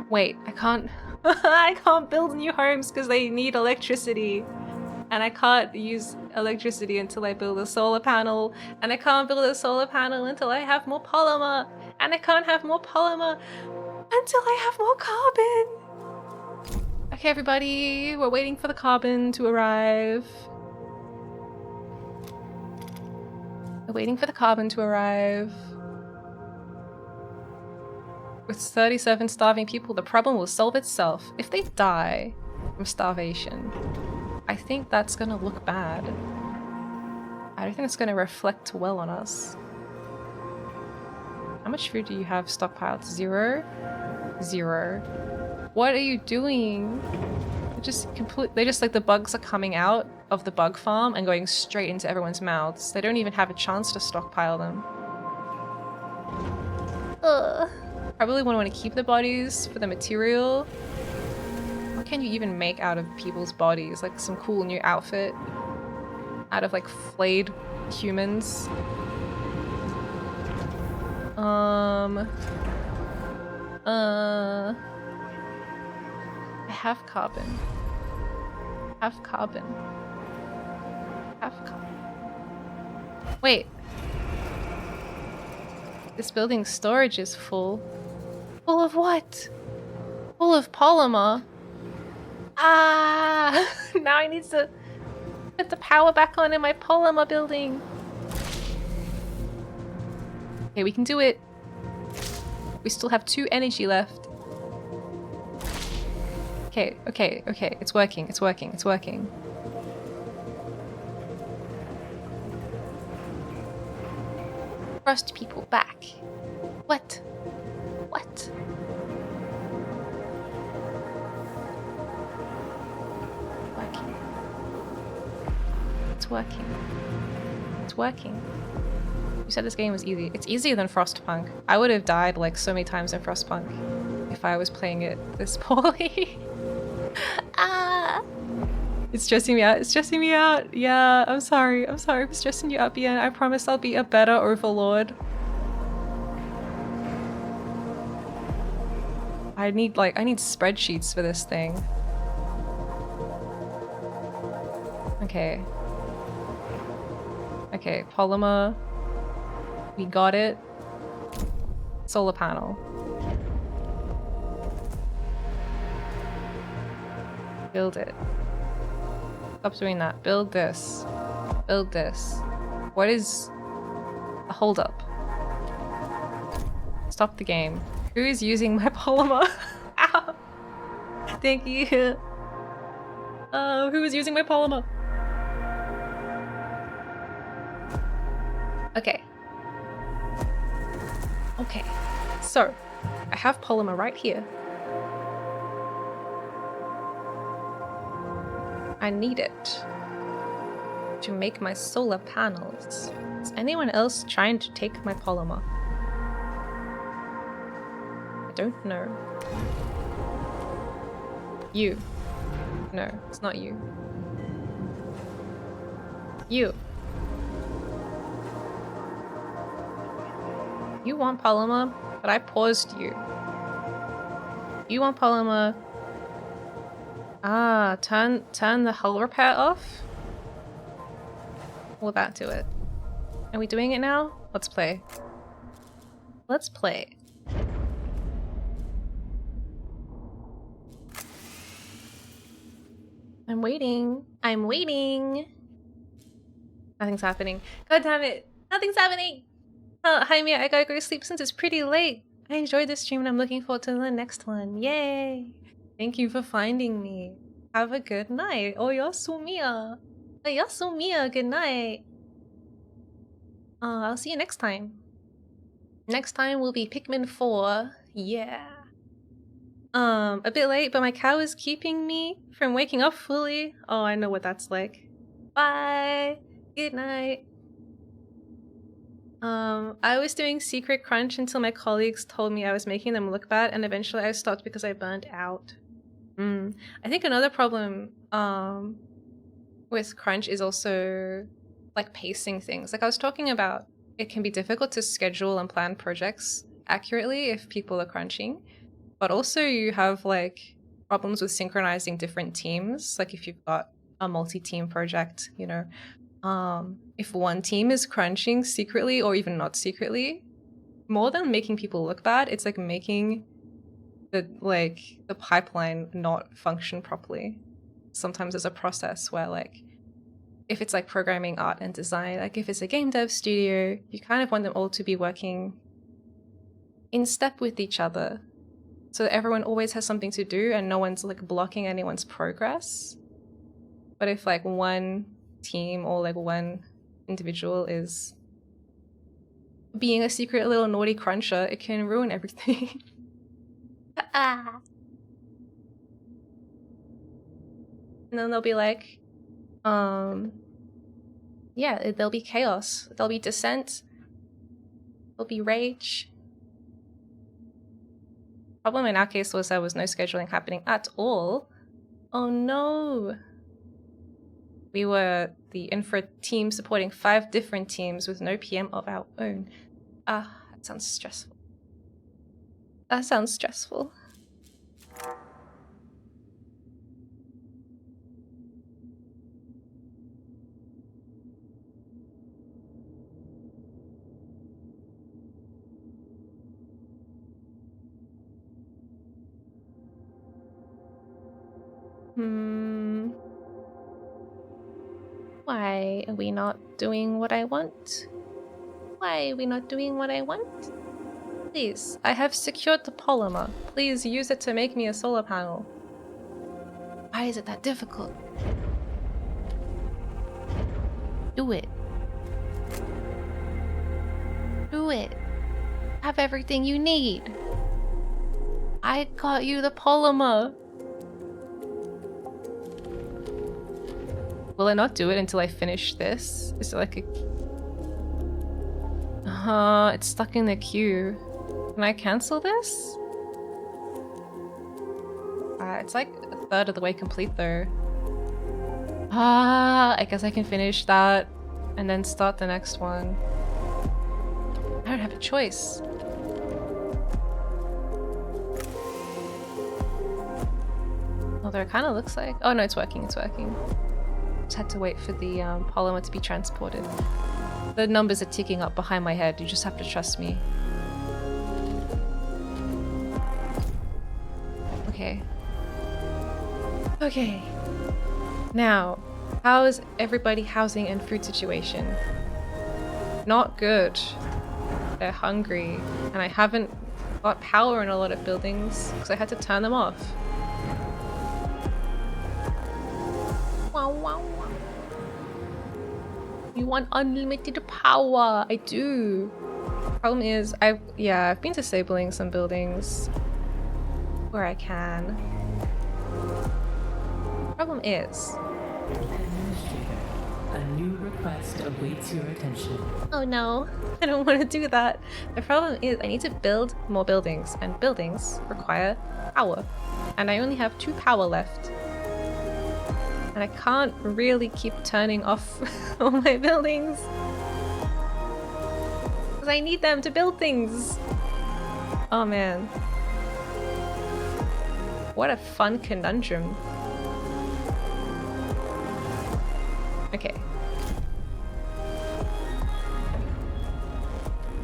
Wait, I can't... I can't build new homes because they need electricity. And I can't use electricity until I build a solar panel. And I can't build a solar panel until I have more polymer. And I can't have more polymer until I have more carbon. Okay, everybody, we're waiting for the carbon to arrive. We're waiting for the carbon to arrive. With 37 starving people, the problem will solve itself. If they die from starvation, I think that's gonna look bad. I don't think it's gonna reflect well on us. How much food do you have stockpiled? 0? 0. What are you doing? They just like the bugs are coming out of the bug farm and going straight into everyone's mouths. They don't even have a chance to stockpile them. Ugh. Probably want to keep the bodies for the material. What can you even make out of people's bodies? Like some cool new outfit out of like flayed humans. I have carbon. Have carbon. Have carbon. Wait. This building's storage is full. Full of what? Full of polymer. Ah! Now I need to put the power back on in my polymer building. Okay, we can do it. We still have 2 energy left. Okay, okay, okay. It's working, it's working, it's working. Frost people back. What? What? Working. It's working. It's working. You said this game was easy. It's easier than Frostpunk. I would have died like so many times in Frostpunk if I was playing it this poorly. Ah! It's stressing me out. It's stressing me out. Yeah, I'm sorry. I'm sorry for stressing you out, Bien. I promise I'll be a better overlord. I need spreadsheets for this thing. Okay. Okay, polymer. We got it. Solar panel. Build it. Stop doing that. Build this. Build this. What is a hold up? Stop the game. Who is using my polymer? Ow! Thank you. Oh, who is using my polymer? Okay. Okay. So, I have polymer right here. I need it to make my solar panels. Is anyone else trying to take my polymer? I don't know. You. No, it's not you. You. You want polymer, but I paused you. You want polymer. Ah, turn the hull repair off? Will that do it? Are we doing it now? Let's play. Let's play. I'm waiting. I'm waiting. Nothing's happening. God damn it. Nothing's happening. Hi Miya, I gotta go to sleep since it's pretty late. I enjoyed this stream and I'm looking forward to the next one. Yay! Thank you for finding me. Have a good night. Oyasu Miya. Oyasu Miya, good night. I'll see you next time. Next time will be Pikmin 4. Yeah. A bit late, but my cow is keeping me from waking up fully. Oh, I know what that's like. Bye. Good night. I was doing secret crunch until my colleagues told me I was making them look bad, and eventually I stopped because I burned out. I think another problem with crunch is also like pacing things. Like I was talking about, it can be difficult to schedule and plan projects accurately if people are crunching, but also you have like problems with synchronizing different teams. Like if you've got a multi-team project, you know, if one team is crunching secretly or even not secretly, more than making people look bad, it's like making the pipeline not function properly. Sometimes there's a process where like if it's like programming, art and design, like if it's a game dev studio, you kind of want them all to be working in step with each other so that everyone always has something to do and no one's like blocking anyone's progress. But if like one team or like one individual is being a secret little naughty cruncher, it can ruin everything. And then they'll be like, yeah, there'll be chaos, there'll be dissent, there'll be rage. Problem in our case was there was no scheduling happening at all. Oh no. We were the infra team supporting 5 different teams with no PM of our own. That sounds stressful. That sounds stressful. Why are we not doing what I want? Why are we not doing what I want? Please, I have secured the polymer. Please use it to make me a solar panel. Why is it that difficult? Do it. Do it. Have everything you need. I got you the polymer. Will I not do it until I finish this? Is it like a... it's stuck in the queue. Can I cancel this? It's like a third of the way complete though. I guess I can finish that and then start the next one. I don't have a choice. Although it kind of looks like... Oh no, it's working, it's working. Just had to wait for the polymer to be transported. The numbers are ticking up behind my head. You just have to trust me. Okay. Okay. Now, how's everybody housing and food situation? Not good. They're hungry. And I haven't got power in a lot of buildings because I had to turn them off. Wow, wow, wow. You want unlimited power. I do. Problem is, I've been disabling some buildings where I can. Problem is... Administrator, a new request awaits your attention. Oh no, I don't want to do that. The problem is I need to build more buildings, and buildings require power. And I only have 2 power left. And I can't really keep turning off all my buildings. Because I need them to build things. Oh man. What a fun conundrum. Okay.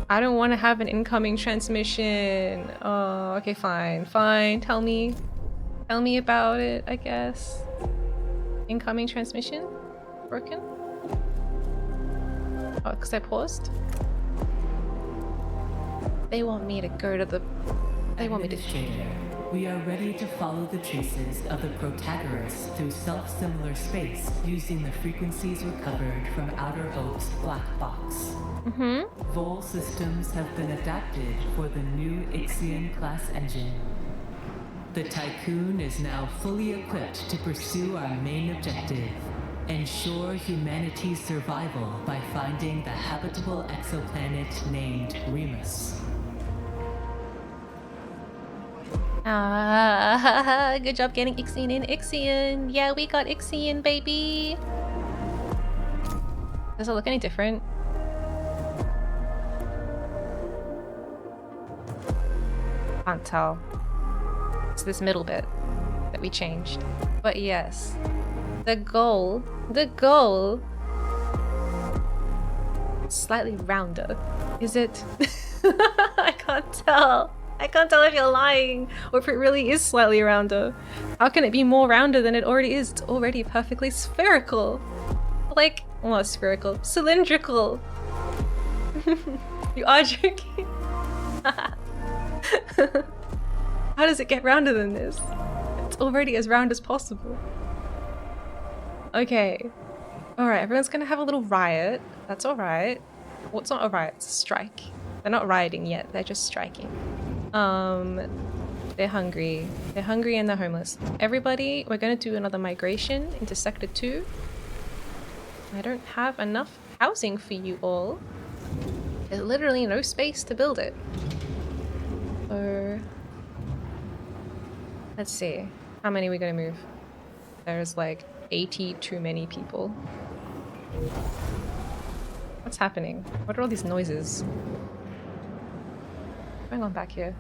I don't want to have an incoming transmission. Oh, okay, fine. Fine. Tell me about it, I guess. Incoming transmission? Broken? Oh, because I paused? They want me to go to the... They want me to... We are ready to follow the traces of the Protagoras through self-similar space using the frequencies recovered from Outer Hope's black box. Vol systems have been adapted for the new IXION class engine. The Tycoon is now fully equipped to pursue our main objective. Ensure humanity's survival by finding the habitable exoplanet named Remus. Good job getting IXION in. IXION! Yeah, we got IXION, baby! Does it look any different? Can't tell. It's this middle bit that we changed. But yes, the goal, slightly rounder. Is it? I can't tell. I can't tell if you're lying or if it really is slightly rounder. How can it be more rounder than it already is? It's already perfectly spherical. Like, well, not spherical, cylindrical. You are joking. How does it get rounder than this? It's already as round as possible. Okay. Alright, everyone's gonna have a little riot. That's alright. Well, it's not a riot, it's a strike. They're not rioting yet, they're just striking. They're hungry. They're hungry and they're homeless. Everybody, we're gonna do another migration into Sector 2. I don't have enough housing for you all. There's literally no space to build it. So... let's see. How many are we gonna move? There's like 80 too many people. What's happening? What are all these noises? What's going on back here?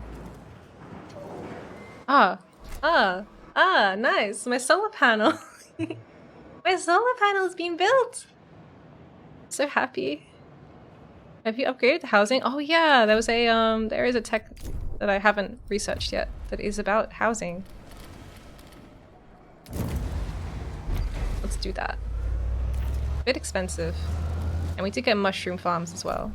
Nice! My solar panel! My solar panel is being built! So happy. Have you upgraded the housing? Oh yeah, there was a there is a tech that I haven't researched yet that is about housing. Let's do that. A bit expensive. And we did get mushroom farms as well.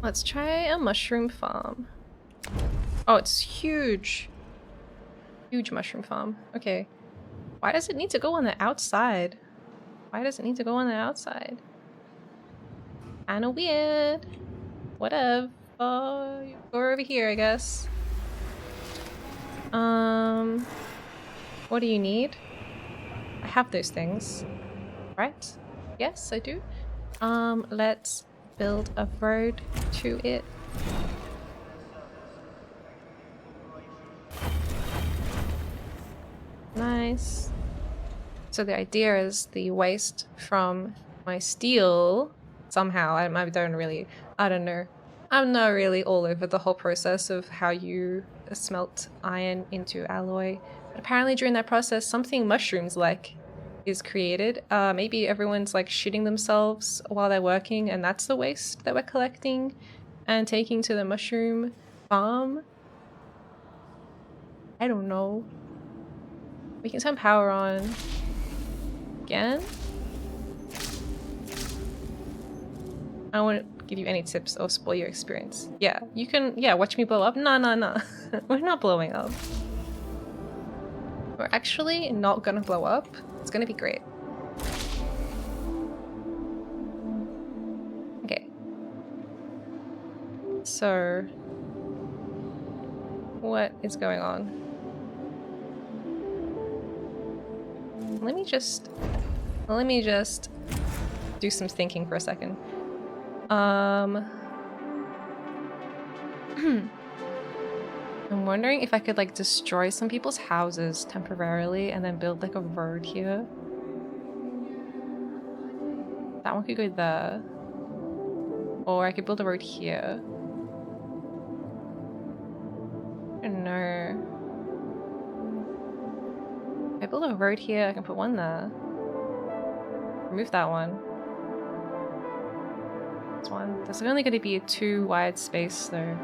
Let's try a mushroom farm. Oh, it's huge. Huge mushroom farm. Okay. Why does it need to go on the outside? Why does it need to go on the outside? Kinda weird. Whatever. You go over here, I guess. What do you need? I have those things. Right? Yes, I do. Let's build a road to it. Nice. So the idea is the waste from my steel somehow, I don't know. I'm not really all over the whole process of how you smelt iron into alloy. But apparently during that process, something mushrooms-like is created. Maybe everyone's like shitting themselves while they're working, and that's the waste that we're collecting and taking to the mushroom farm. I don't know. We can turn power on again. I don't want to give you any tips or spoil your experience. Yeah, you can, watch me blow up. No. We're not blowing up. We're actually not gonna blow up. It's gonna be great. Okay. So, what is going on? Let me just do some thinking for a second. I'm wondering if I could like destroy some people's houses temporarily and then build like a road here. That one could go there. Or I could build a road here. I don't know. If I build a road here, I can put one there. Remove that one. This one. There's only going to be a 2 wide space though.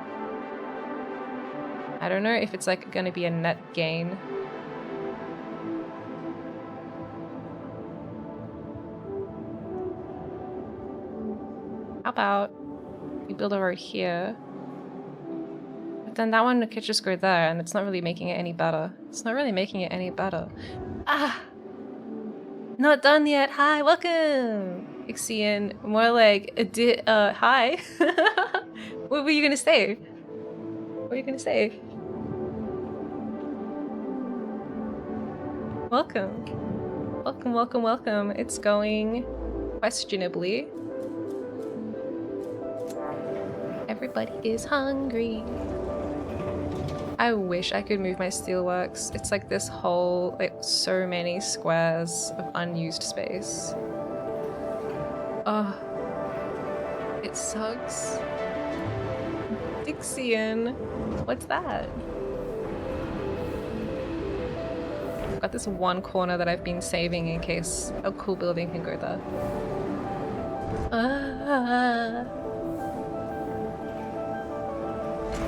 I don't know if it's like going to be a net gain. How about we build a road here? But then that one could just go there and it's not really making it any better. It's not really making it any better. Ah! Not done yet. Hi, welcome! IXION. More like, hi. What were you gonna say? What were you gonna say? Welcome. Welcome, welcome, welcome. It's going questionably. Everybody is hungry. I wish I could move my steelworks. It's like this whole, like, so many squares of unused space. Oh, it sucks. IXION. What's that? I've got this one corner that I've been saving in case a cool building can go there.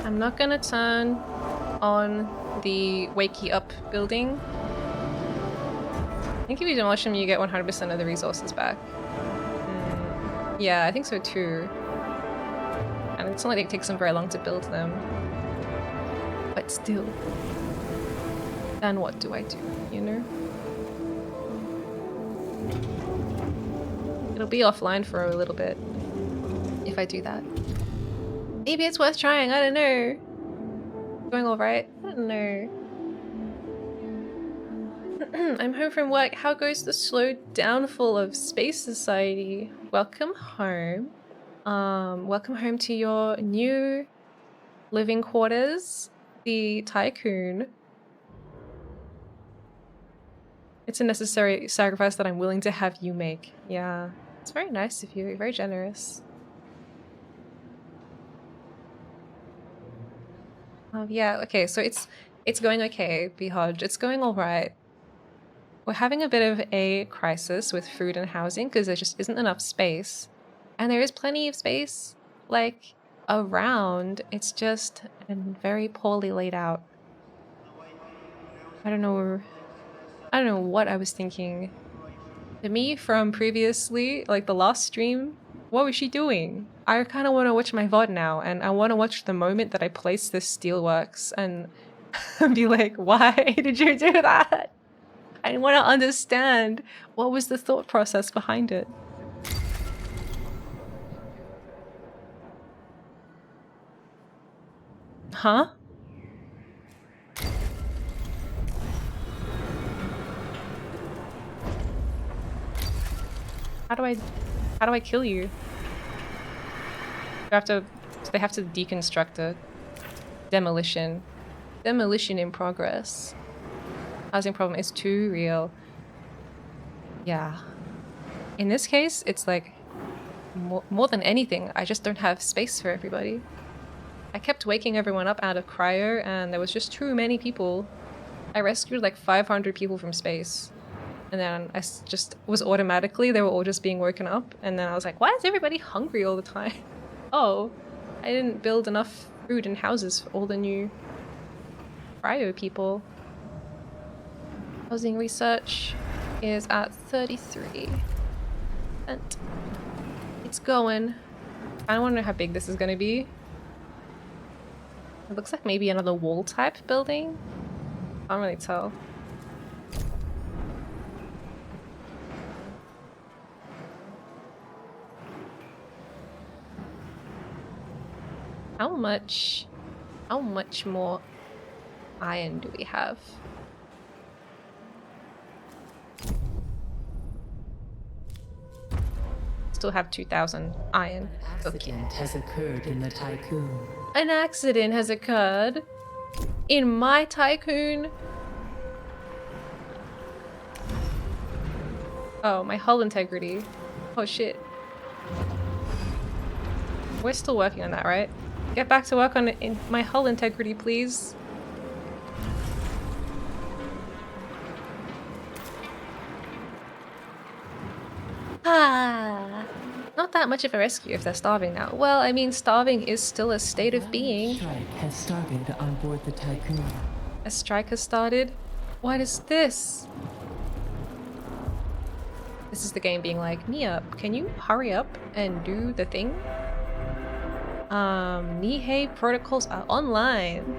I'm not gonna turn on the wakey up building. I think if you demolish them, you get 100% of the resources back. Yeah, I think so too. And it's not like it takes them very long to build them. But still. Then what do I do, you know? It'll be offline for a little bit if I do that. Maybe it's worth trying, I don't know. Going alright? I don't know. I'm home from work. How goes the slow downfall of Space Society? Welcome home. Welcome home to your new living quarters, the Tycoon. It's a necessary sacrifice that I'm willing to have you make. Yeah, it's very nice of you. You're very generous. Yeah, okay, so it's going okay, Behodge. It's going alright. We're having a bit of a crisis with food and housing because there just isn't enough space. And there is plenty of space, like, around. It's just very poorly laid out. I don't know what I was thinking. To me, from previously, like the last stream, what was she doing? I kind of want to watch my VOD now, and I want to watch the moment that I place this steelworks and be like, why did you do that? I want to understand what was the thought process behind it. Huh? How do I kill you? Do they have to deconstruct it? Demolition. Demolition in progress. Housing problem is too real. Yeah. In this case, it's like more than anything, I just don't have space for everybody. I kept waking everyone up out of cryo and there was just too many people. I rescued like 500 people from space. And then I just was automatically, they were all just being woken up. And then I was like, why is everybody hungry all the time? Oh, I didn't build enough food and houses for all the new cryo people. Housing research is at 33%. It's going. I don't want to know how big this is going to be. It looks like maybe another wall type building. Can't really tell. How much more iron do we have? Still have 2,000 iron. An accident has occurred in the Tycoon. An accident has occurred in my Tycoon. Oh, my hull integrity. Oh shit. We're still working on that, right? Get back to work on it in my hull integrity, please. Not that much of a rescue if they're starving now. Well, I mean, starving is still a state of being. A strike has started on board the Tycoon. A strike has started? What is this? This is the game being like, Miya, can you hurry up and do the thing? Nihei protocols are online.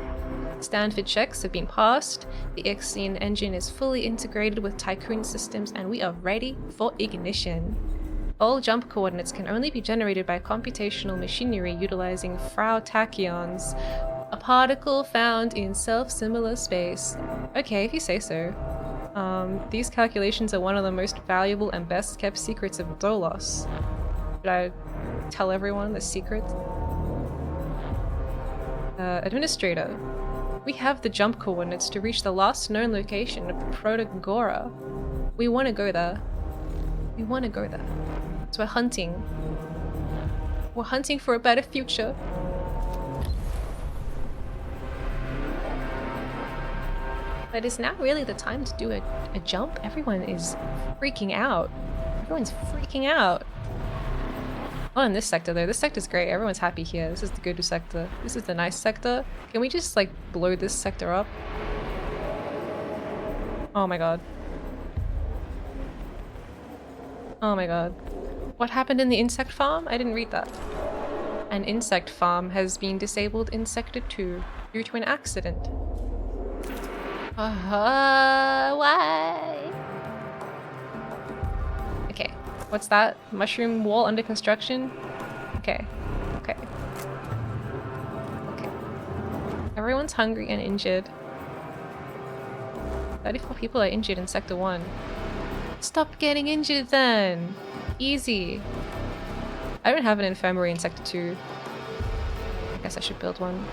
Stanford checks have been passed. The IXION engine is fully integrated with Tycoon systems and we are ready for ignition. All jump coordinates can only be generated by computational machinery utilizing Frau tachyons, a particle found in self-similar space. Okay, if you say so. These calculations are one of the most valuable and best kept secrets of Dolos. Should I tell everyone the secret? Administrator, we have the jump coordinates to reach the last known location of the Protagora. We want to go there. We want to go there. So we're hunting. We're hunting for a better future. But is now really the time to do a jump? Everyone is freaking out. Everyone's freaking out. Not in this sector though. This sector's great. Everyone's happy here. This is the good sector. This is the nice sector. Can we just like blow this sector up? Oh my god. Oh my god. What happened in the insect farm? I didn't read that. An insect farm has been disabled in Sector 2 due to an accident. Why? Okay, what's that? Mushroom wall under construction? Okay, okay. Okay. Everyone's hungry and injured. 34 people are injured in Sector 1. Stop getting injured then! Easy. I don't have an infirmary in Sector 2. I guess I should build one.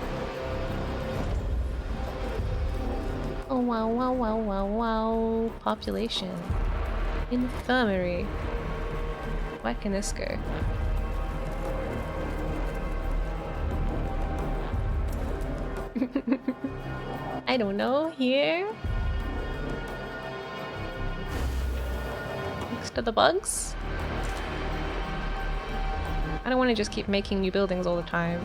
Oh wow wow wow wow wow. Population. Infirmary. Where can this go? I don't know. Here? Next to the bugs? I don't want to just keep making new buildings all the time.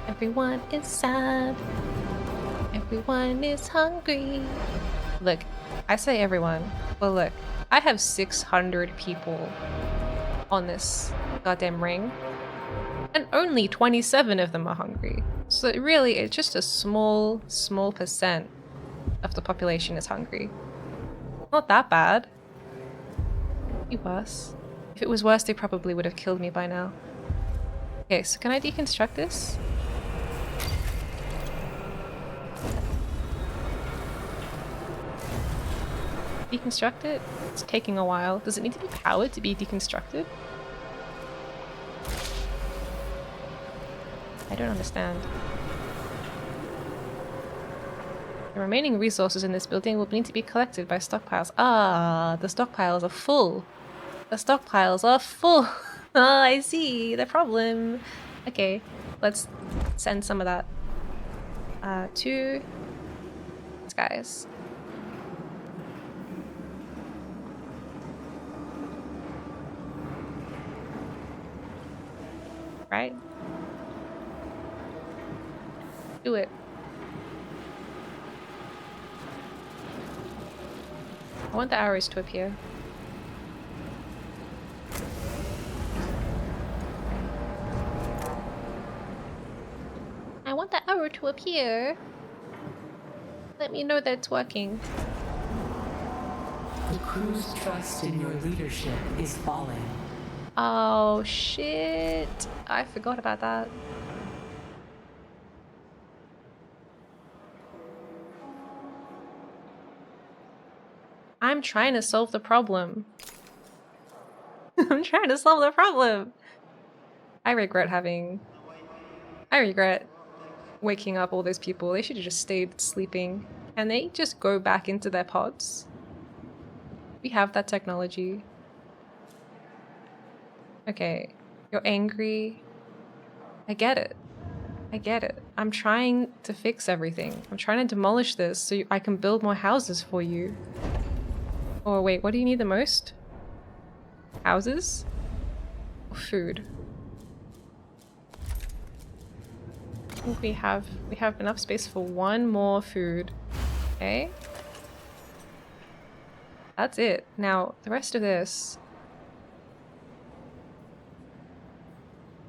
Everyone is sad. Everyone is hungry. Look, I say everyone, but look, I have 600 people on this goddamn ring, and only 27 of them are hungry. So really, it's just a small percent of the population is hungry. Not that bad. Could be worse. If it was worse, they probably would have killed me by now. Okay, so can I deconstruct this? Deconstruct it? It's taking a while. Does it need to be powered to be deconstructed? I don't understand. The remaining resources in this building will need to be collected by stockpiles. Ah, the stockpiles are full. The stockpiles are full. Oh, I see the problem. Okay, let's send some of that to these guys. Right? Do it. I want the arrows to appear. I want the arrow to appear. Let me know that it's working. The crew's trust in your leadership is falling. Oh shit. I forgot about that. I'm trying to solve the problem. I'm trying to solve the problem. I regret waking up all those people. They should have just stayed sleeping. Can they just go back into their pods? We have that technology. Okay, you're angry. I get it. I get it. I'm trying to fix everything. I'm trying to demolish this so I can build more houses for you. Or wait, what do you need the most? Houses? Or food? I think we have enough space for one more food. Okay. That's it. Now, the rest of this.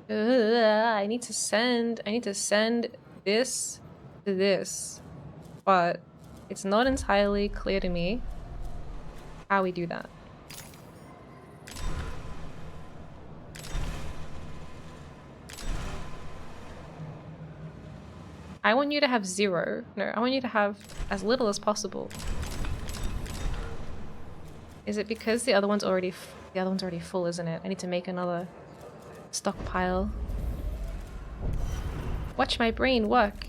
I need to send this to this. But it's not entirely clear to me how we do that. I want you to have 0. No, I want you to have as little as possible. Is it because the other one's already full, isn't it? I need to make another stockpile. Watch my brain work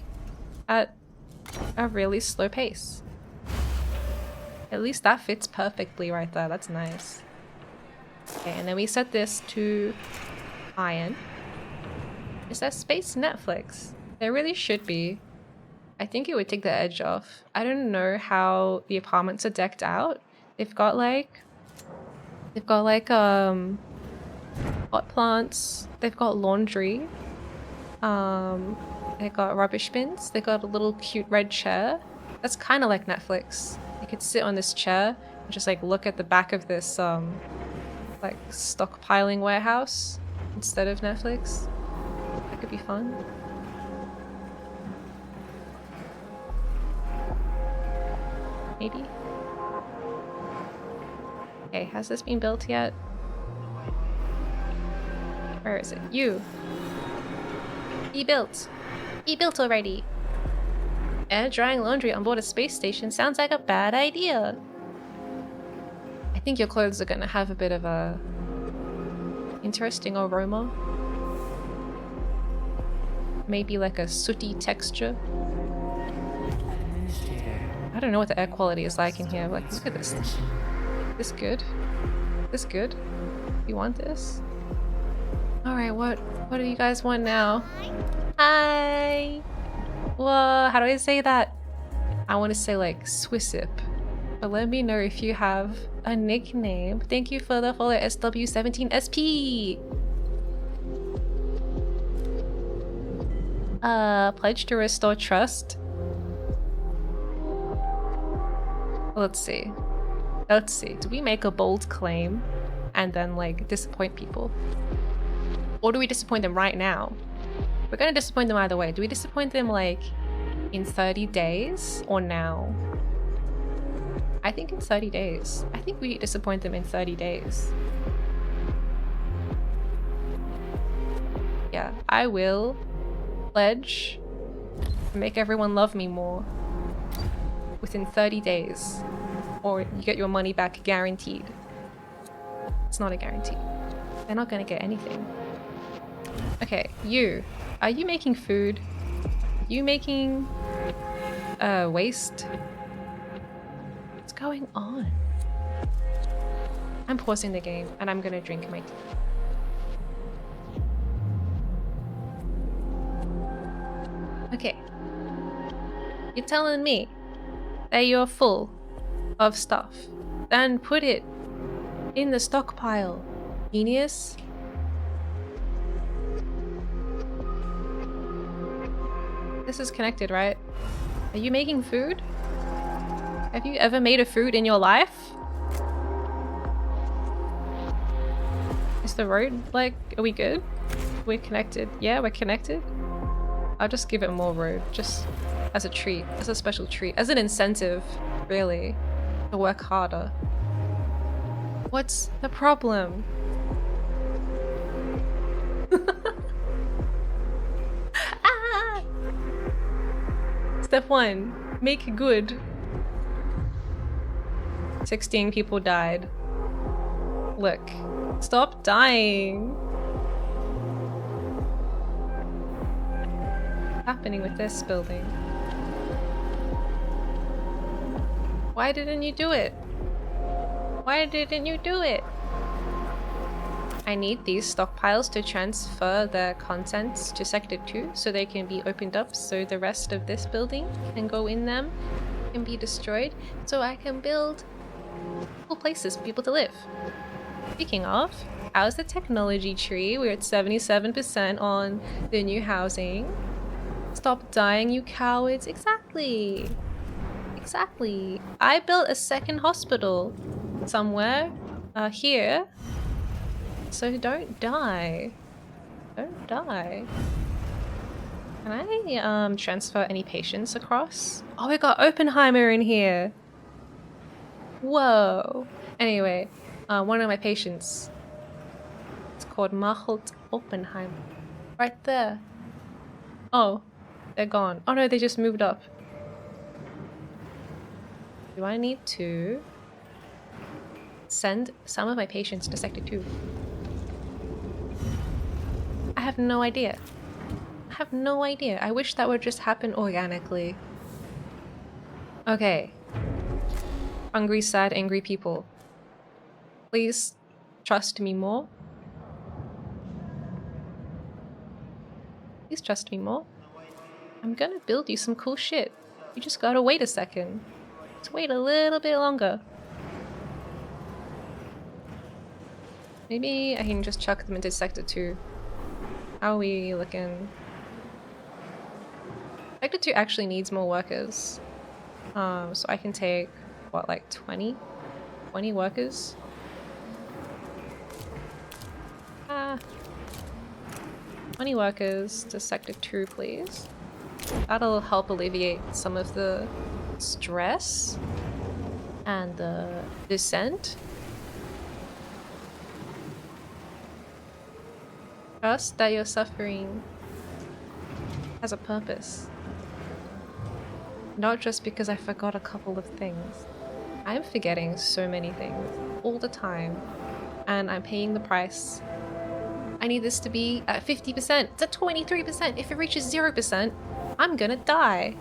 at a really slow pace. At least that fits perfectly right there. That's nice. Okay, and then we set this to iron. Is there space Netflix? There really should be. I think it would take the edge off. I don't know how the apartments are decked out. They've got like hot plants. They've got laundry. They got rubbish bins. They got a little cute red chair. That's kind of like Netflix. You could sit on this chair and just like look at the back of this like stockpiling warehouse instead of Netflix. That could be fun. Maybe. Okay, has this been built yet? Where is it? You! Be built! Be built already! Air drying laundry on board a space station sounds like a bad idea. I think your clothes are gonna have a bit of a interesting aroma. Maybe like a sooty texture. I don't know what the air quality is like in here. Like, look at this. This good? This good? You want this? Alright, what do you guys want now? Hi! Whoa, how do I say that? I want to say like Swissip. But let me know if you have a nickname. Thank you for the follow, SW17SP! Pledge to restore trust. Let's see. Let's see. Do we make a bold claim and then like disappoint people? Or do we disappoint them right now? We're gonna disappoint them either way. Do we disappoint them like in 30 days or now? I think in 30 days. I think we disappoint them in 30 days. Yeah, I will pledge to make everyone love me more within 30 days. Or you get your money back guaranteed. It's not a guarantee. They're not gonna get anything. Okay, you. Are you making food? You making waste? What's going on? I'm pausing the game and I'm gonna drink my tea. Okay. You're telling me that you're full of stuff. Then put it in the stockpile. Genius. This is connected, right? Are you making food? Have you ever made a food in your life? Is the road like, are we good? We're connected. Yeah, we're connected. I'll just give it more road, just as a treat, as a special treat, as an incentive, really, to work harder. What's the problem? Ah! Step 1, make good. 16 people died. Look, stop dying. What's happening with this building? Why didn't you do it? Why didn't you do it? I need these stockpiles to transfer their contents to Sector 2 so they can be opened up so the rest of this building can go in them and be destroyed so I can build cool places for people to live. Speaking of, how's the technology tree? We're at 77% on the new housing. Stop dying, you cowards. Exactly. Exactly. I built a second hospital somewhere here. So don't die. Don't die. Can I transfer any patients across? Oh, we got Oppenheimer in here. Whoa. Anyway, one of my patients. It's called Maholt Oppenheimer. Right there. Oh. They're gone. Oh no, they just moved up. Do I need to send some of my patients to Sector 2? I have no idea. I have no idea. I wish that would just happen organically. Okay. Hungry, sad, angry people. Please trust me more. Please trust me more. I'm gonna build you some cool shit. You just gotta wait a second. Just wait a little bit longer. Maybe I can just chuck them into Sector 2. How are we looking? Sector 2 actually needs more workers. So I can take, what, like 20? 20 workers? 20 workers to Sector 2, please. That'll help alleviate some of the stress and the dissent. Trust that your suffering has a purpose. Not just because I forgot a couple of things. I'm forgetting so many things all the time, and I'm paying the price. I need this to be at 50%. It's at 23%. If it reaches 0%, I'm gonna die.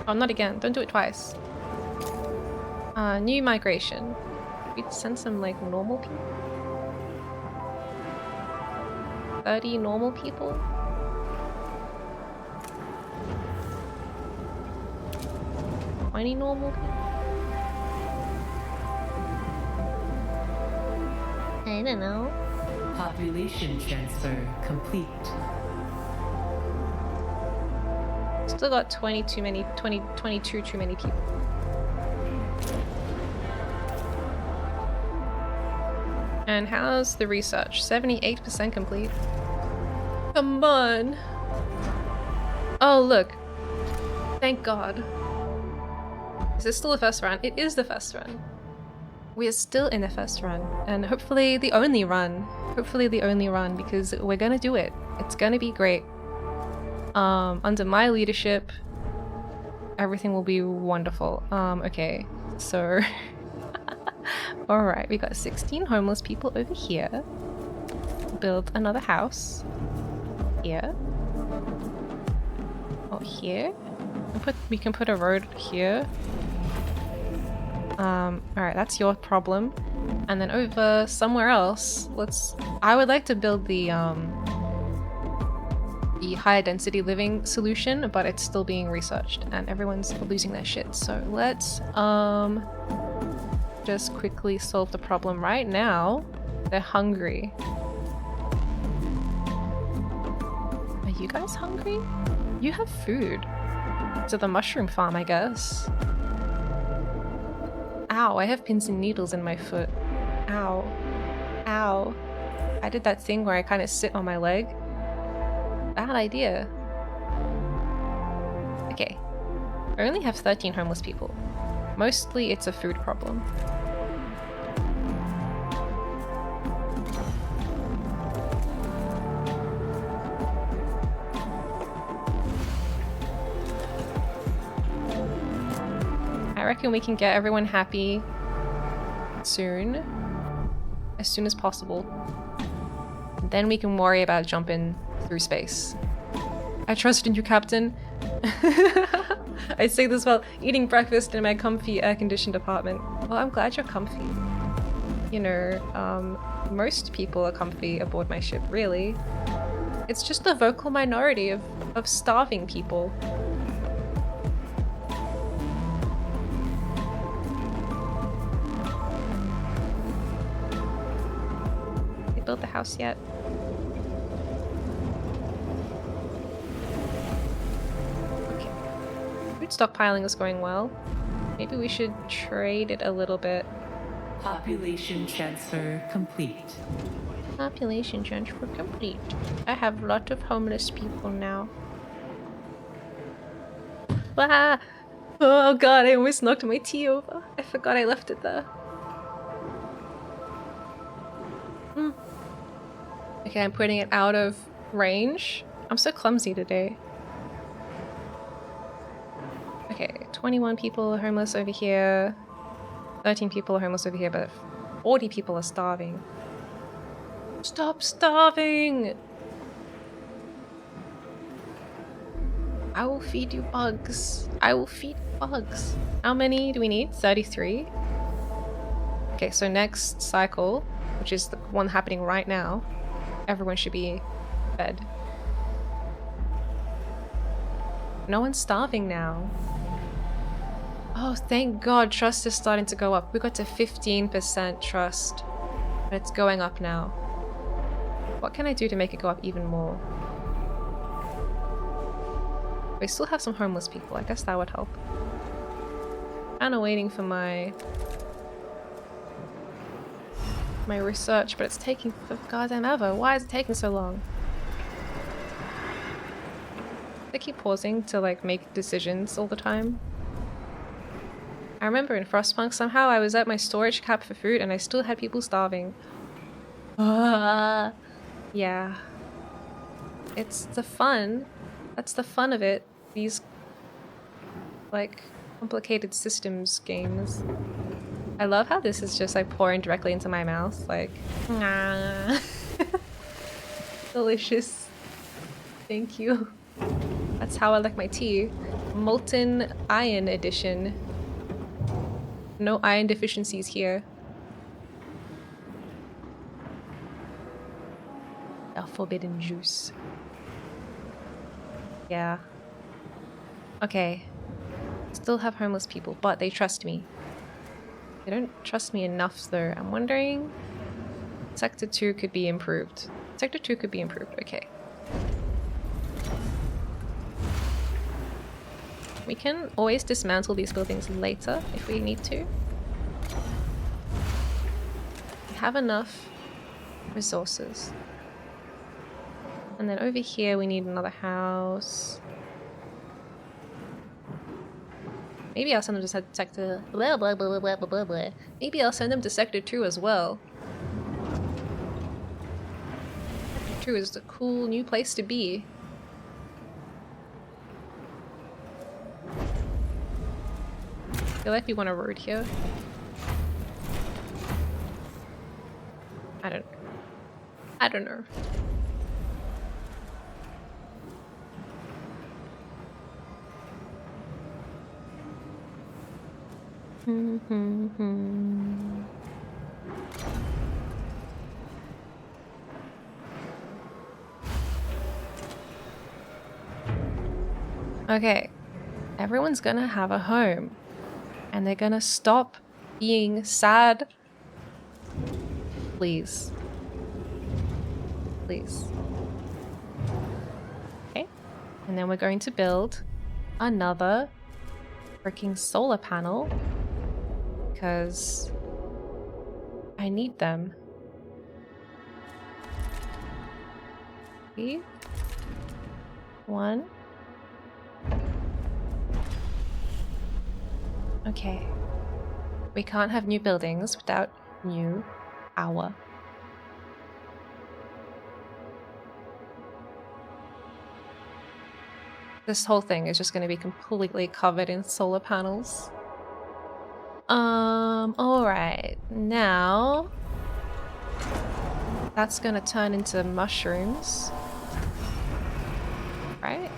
Oh, not again. Don't do it twice. New migration. We'd send some, like, normal people. 30 normal people? Twenty normal people? I don't know. Population transfer complete. Still got 22 too many people. And how's the research? 78% complete. Come on. Oh, look. Thank God. Is this still the first run? It is the first run. We are still in the first run. And hopefully the only run. Hopefully the only run, because we're gonna do it. It's gonna be great. Under my leadership, everything will be wonderful. Okay. So... Alright, we got 16 homeless people over here. Build another house. Here. Oh, here? We can put a road here. Alright, that's your problem. And then over somewhere else, I would like to build the higher density living solution, but it's still being researched and everyone's losing their shit. So let's, just quickly solve the problem right now. They're hungry. Are you guys hungry? You have food. To the mushroom farm, I guess. Ow, I have pins and needles in my foot. Ow. Ow. I did that thing where I kind of sit on my leg. Bad idea. Okay. I only have 13 homeless people. Mostly it's a food problem. I reckon we can get everyone happy soon. As soon as possible. And then we can worry about jumping through space. I trust in you, Captain. I say this while eating breakfast in my comfy air-conditioned apartment. Well, I'm glad you're comfy. You know, most people are comfy aboard my ship, really. It's just the vocal minority of starving people. They built the house yet? Stockpiling is going well. Maybe we should trade it a little bit. Population transfer complete. Population transfer complete. I have a lot of homeless people now. Ah! Oh god, I almost knocked my tea over. I forgot I left it there. Okay, I'm putting it out of range. I'm so clumsy today. Okay, 21 people are homeless over here. 13 people are homeless over here, but 40 people are starving. Stop starving! I will feed you bugs. I will feed bugs. How many do we need? 33? Okay, so next cycle, which is the one happening right now, everyone should be fed. No one's starving now. Oh, thank God, trust is starting to go up. We got to 15% trust, but it's going up now. What can I do to make it go up even more? We still have some homeless people. I guess that would help. Kinda waiting for my research, but it's taking for goddamn ever. Why is it taking so long? They keep pausing to like make decisions all the time. I remember in Frostpunk somehow I was at my storage cap for food and I still had people starving. Yeah. It's the fun. That's the fun of it. These like complicated systems games. I love how this is just like pouring directly into my mouth, like delicious. Thank you. That's how I like my tea. Molten iron edition. No iron deficiencies here. A forbidden juice. Yeah. Okay. Still have homeless people, but they trust me. They don't trust me enough though. I'm wondering... Sector 2 could be improved. Sector 2 could be improved, okay. We can always dismantle these buildings later if we need to. We have enough resources. And then over here we need another house. Maybe I'll send them to sector blah blah blah blah blah blah blah. Maybe I'll send them to sector 2 as well. Sector 2 is a cool new place to be. I feel like we want a road here. I don't know. Okay, everyone's gonna have a home. And they're gonna stop being sad. Please. Please. Okay. And then we're going to build another freaking solar panel. Because I need them. 3, 1. Okay. We can't have new buildings without new power. This whole thing is just going to be completely covered in solar panels. Alright. Now... that's going to turn into mushrooms. Right?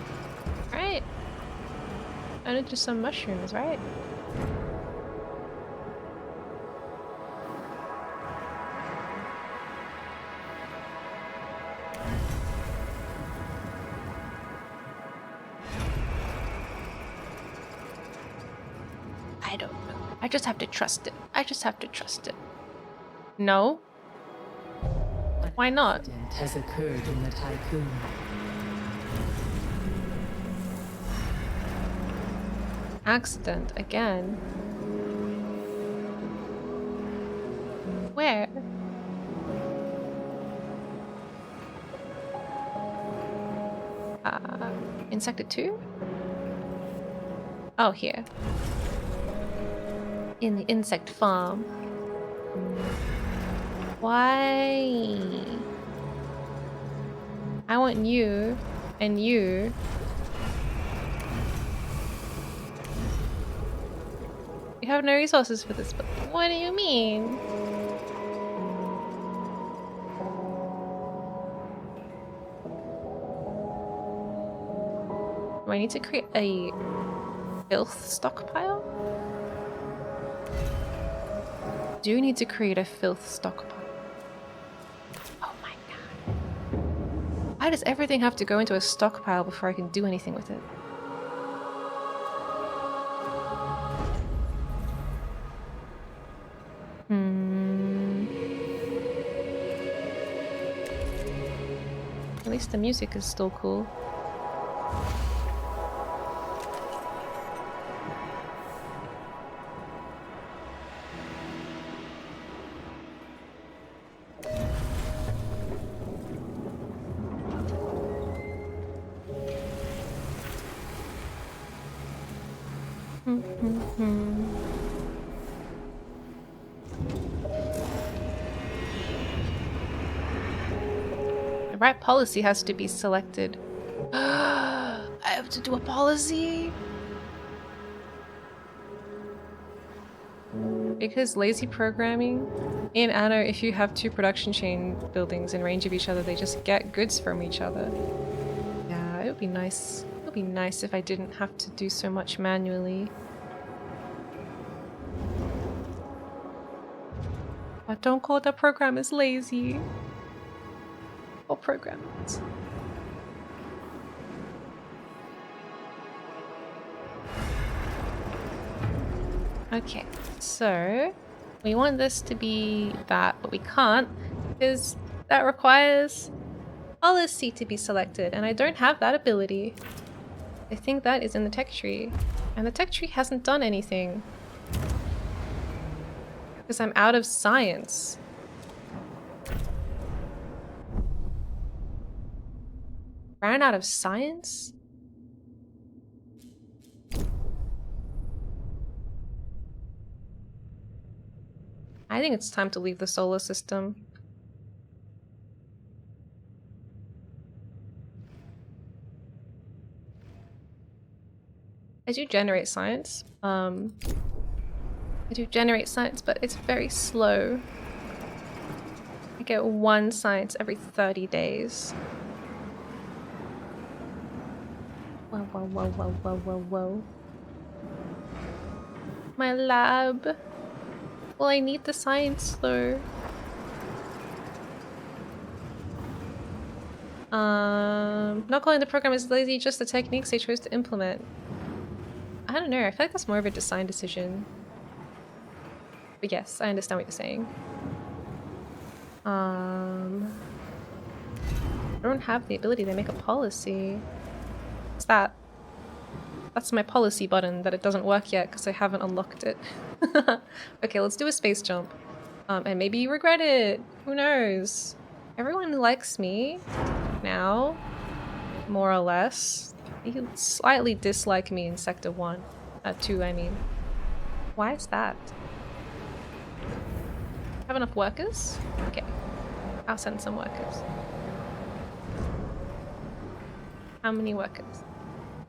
Right? Turn into some mushrooms, right? I don't know. I just have to trust it. I just have to trust it. No? Why not? Accident has occurred in the tycoon. Accident again. Where? In Sector 2? Oh, here. In the insect farm. Why? I want you and you. You have no resources for this, but what do you mean? Do I need to create a filth stockpile? Do you need to create a filth stockpile? Oh my god. Why does everything have to go into a stockpile before I can do anything with it? At least the music is still cool. The right policy has to be selected. I have to do a policy? Because lazy programming in Anno, if you have two production chain buildings in range of each other, they just get goods from each other. Yeah, it would be nice. It would be nice if I didn't have to do so much manually. But don't call the programmers lazy. Or programmers. Okay, so we want this to be that, but we can't because that requires policy to be selected, and I don't have that ability. I think that is in the tech tree, and the tech tree hasn't done anything because I'm out of science. Ran out of science? I think it's time to leave the solar system. I do generate science. I do generate science, but it's very slow. I get 1 science every 30 days. Whoa, whoa, whoa, whoa, whoa, whoa, whoa. My lab. Well, I need the science though. Not calling the program is lazy, just the techniques they chose to implement. I don't know, I feel like that's more of a design decision. But yes, I understand what you're saying. I don't have the ability to make a policy. What's that? That's my policy button that it doesn't work yet because I haven't unlocked it. Okay, let's do a space jump. And maybe you regret it. Who knows? Everyone likes me now, more or less. You slightly dislike me in Sector 1. 2, I mean. Why is that? Have enough workers? Okay. I'll send some workers. How many workers?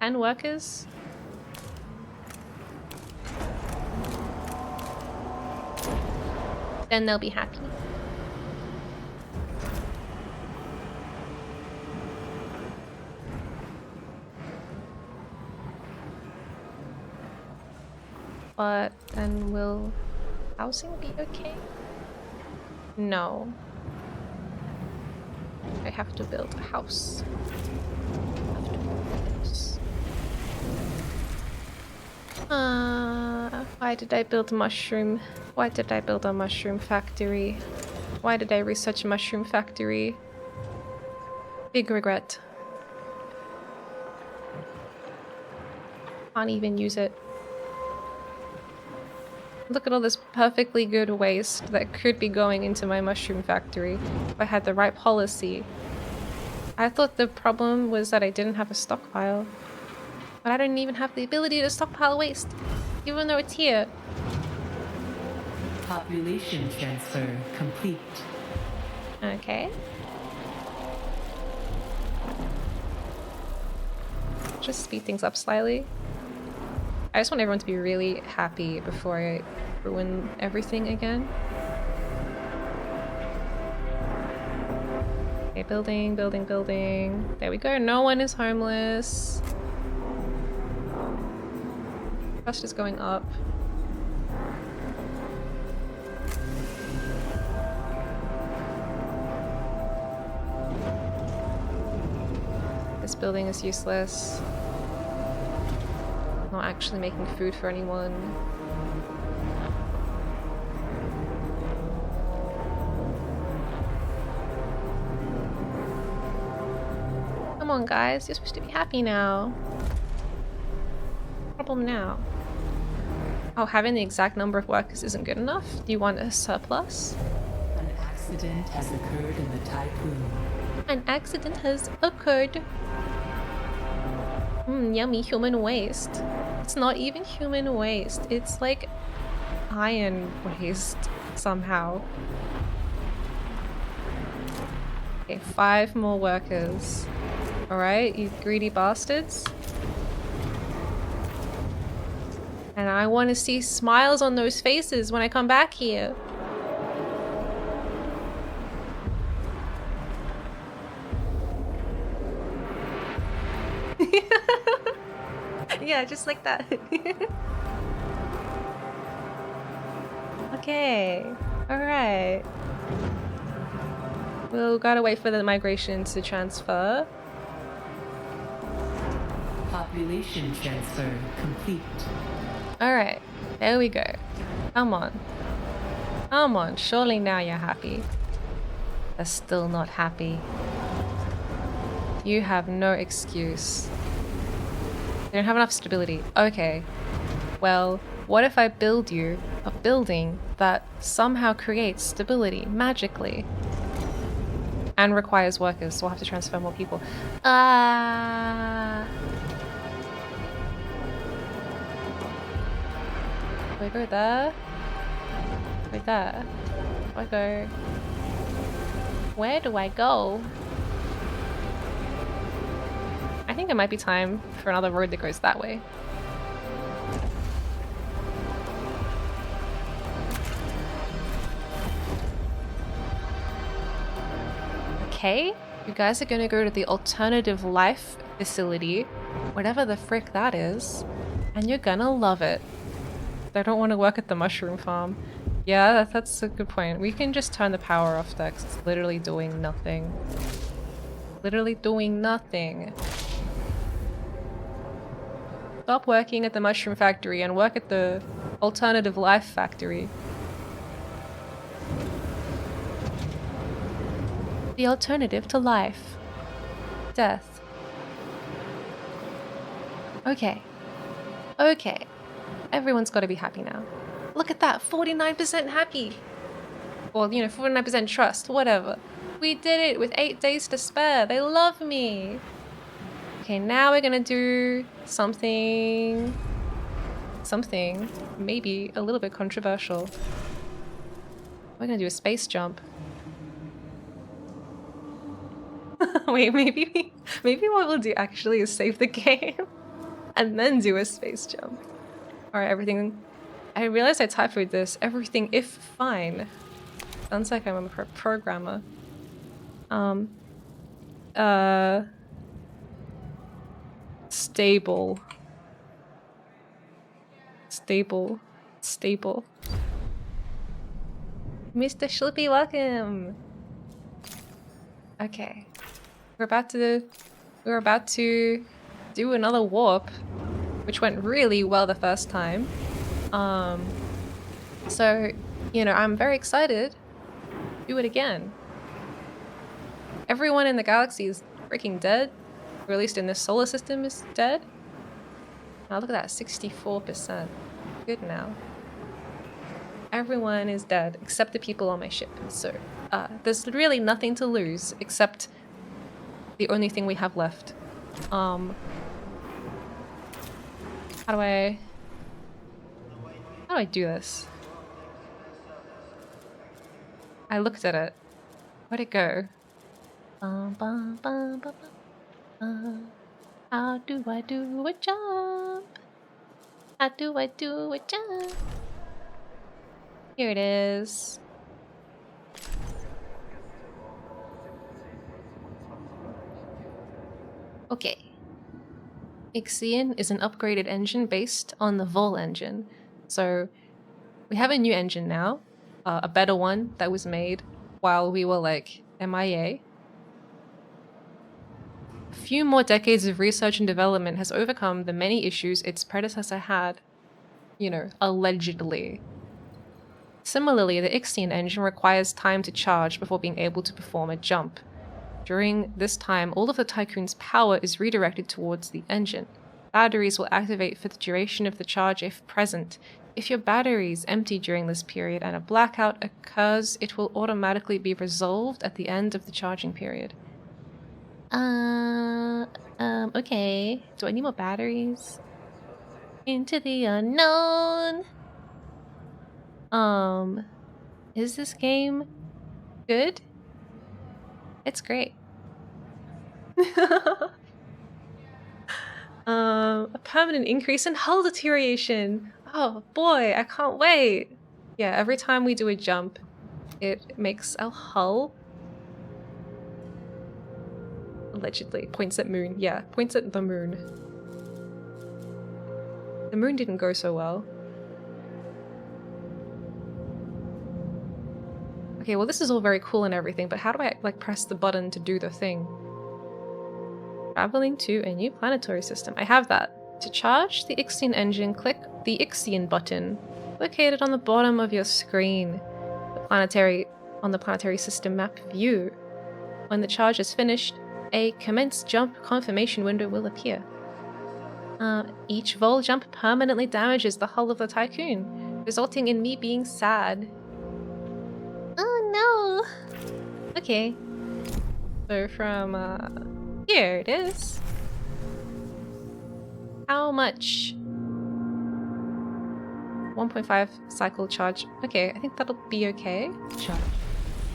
10 workers? Then they'll be happy. But then will housing be okay? No. I have to build a house. Why did I build a mushroom? Why did I build a mushroom factory? Why did I research a mushroom factory? Big regret. Can't even use it. Look at all this perfectly good waste that could be going into my mushroom factory if I had the right policy. I thought the problem was that I didn't have a stockpile. But I don't even have the ability to stockpile waste, even though it's here. Population transfer complete. Okay. just speed things up slightly. I just want everyone to be really happy before I ruin everything again. Okay, building, building, building. There we go. No one is homeless. Trust is going up. This building is useless. Not actually making food for anyone. Come on, guys. You're supposed to be happy now. Problem now. Oh, having the exact number of workers isn't good enough? Do you want a surplus? An accident has occurred in the typhoon. An accident has occurred. Yummy human waste. It's not even human waste. It's like iron waste somehow. Okay, 5 more workers. Alright, you greedy bastards. And I want to see smiles on those faces when I come back here. Yeah, just like that. Okay. Alright. We'll gotta wait for the migration to transfer. Population transfer complete. Alright. There we go. Come on. Come on. Surely now you're happy. They're still not happy. You have no excuse. They don't have enough stability. Okay. Well, what if I build you a building that somehow creates stability magically and requires workers, so we'll have to transfer more people. Do I go there? Go there? Do I go? Where do I go? I think it might be time for another road that goes that way. Okay, you guys are gonna go to the alternative life facility, whatever the frick that is, and you're gonna love it. They don't want to work at the mushroom farm. Yeah, that's a good point. We can just turn the power off there 'cause it's literally doing nothing. Literally doing nothing. Stop working at the mushroom factory and work at the alternative life factory. The alternative to life. Death. Okay. Okay. Everyone's got to be happy now. Look at that, 49% happy. Well, you know, 49% trust, whatever. We did it with 8 days to spare. They love me. Okay, now we're gonna do something maybe a little bit controversial. We're gonna do a space jump. Wait, maybe what we'll do actually is save the game and then do a space jump. Alright, everything. I realized I typoed this. Everything if fine. Sounds like I'm a programmer. Stable. Mr. Schlippy, welcome. Okay. We're about to do another warp, which went really well the first time. So, you know, I'm very excited to do it again. Everyone in the galaxy is freaking dead, or at least in this solar system is dead. Now look at that, 64%. Good now. Everyone is dead, except the people on my ship. So, there's really nothing to lose, except the only thing we have left. How do I do this? I looked at it. Where'd it go? How do I do a jump? How do I do a jump? Here it is. Okay. IXION is an upgraded engine based on the Vol engine. So we have a new engine now, a better one that was made while we were like MIA. A few more decades of research and development has overcome the many issues its predecessor had, you know, allegedly. Similarly, the IXION engine requires time to charge before being able to perform a jump. During this time, all of the Tycoon's power is redirected towards the engine. Batteries will activate for the duration of the charge if present. If your battery is empty during this period and a blackout occurs, it will automatically be resolved at the end of the charging period. Okay. Do I need more batteries? Into the unknown. Is this game good? It's great. A permanent increase in hull deterioration. Oh boy, I can't wait. Yeah, every time we do a jump, it makes our hull allegedly points at moon. Yeah, points at the moon. The moon didn't go so well. Okay, well this is all very cool and everything, but how do I like press the button to do the thing? Traveling to a new planetary system. I have that. To charge the IXION engine, click the IXION button, located on the bottom of your screen, on the planetary system map view. When the charge is finished, a commence jump confirmation window will appear. Each vol jump permanently damages the hull of the Tycoon, resulting in me being sad. Oh no! Okay. So from, here it is. How much? 1.5 cycle charge. Okay, I think that'll be okay. Charge.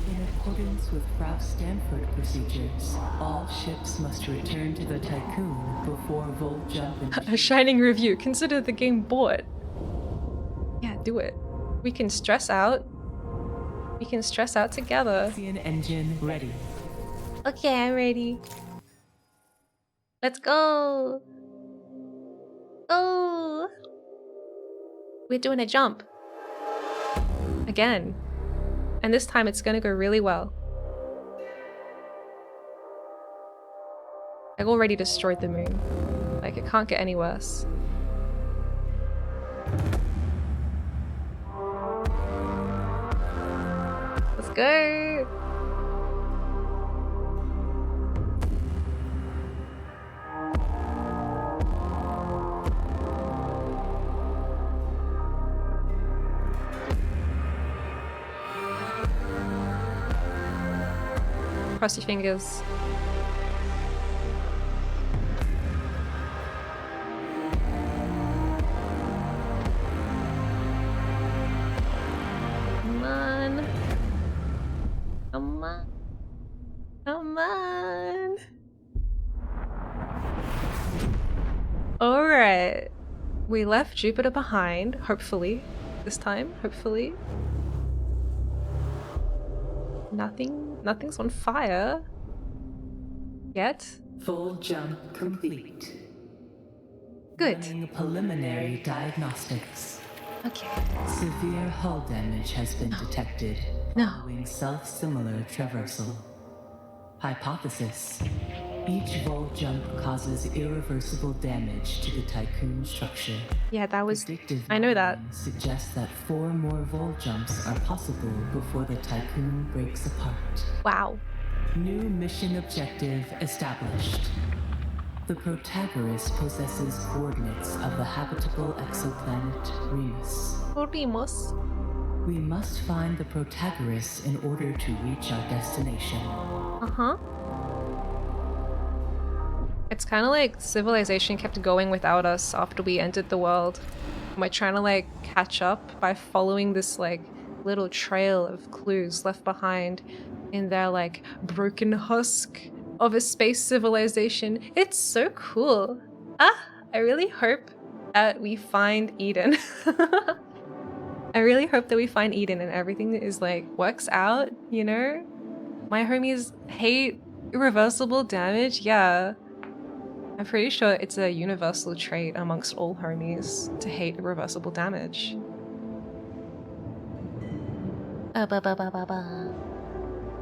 In accordance with Ralph Stanford procedures, all ships must return to the Tycoon before Volt jump. A shining review. Consider the game bought. Yeah, do it. We can stress out. We can stress out together. IXION engine ready. Okay, I'm ready. Let's go. Go. We're doing a jump. Again. And this time it's gonna go really well. I've already destroyed the moon. Like, it can't get any worse. Let's go! Cross your fingers. Come on. Come on. Come on. Alright. We left Jupiter behind, hopefully. This time, hopefully. Nothing's on fire yet. Full jump complete. Good. Running preliminary diagnostics. Okay. Severe hull damage has been detected No. following self-similar traversal. Hypothesis. Each vol jump causes irreversible damage to the Tycoon structure. Yeah, that was... Predictive I know that. modeling suggests that 4 more vol jumps are possible before the Tycoon breaks apart. Wow. New mission objective established. The Protagoras possesses coordinates of the habitable exoplanet Remus. Orimos. We must find the Protagoras in order to reach our destination. Uh-huh. It's kind of like civilization kept going without us after we entered the world. We're trying to like catch up by following this like little trail of clues left behind in their like broken husk of a space civilization. It's so cool. I really hope that we find Eden. I really hope that we find Eden and everything is like works out, you know? My homies hate irreversible damage. Yeah. I'm pretty sure it's a universal trait amongst all homies to hate irreversible damage.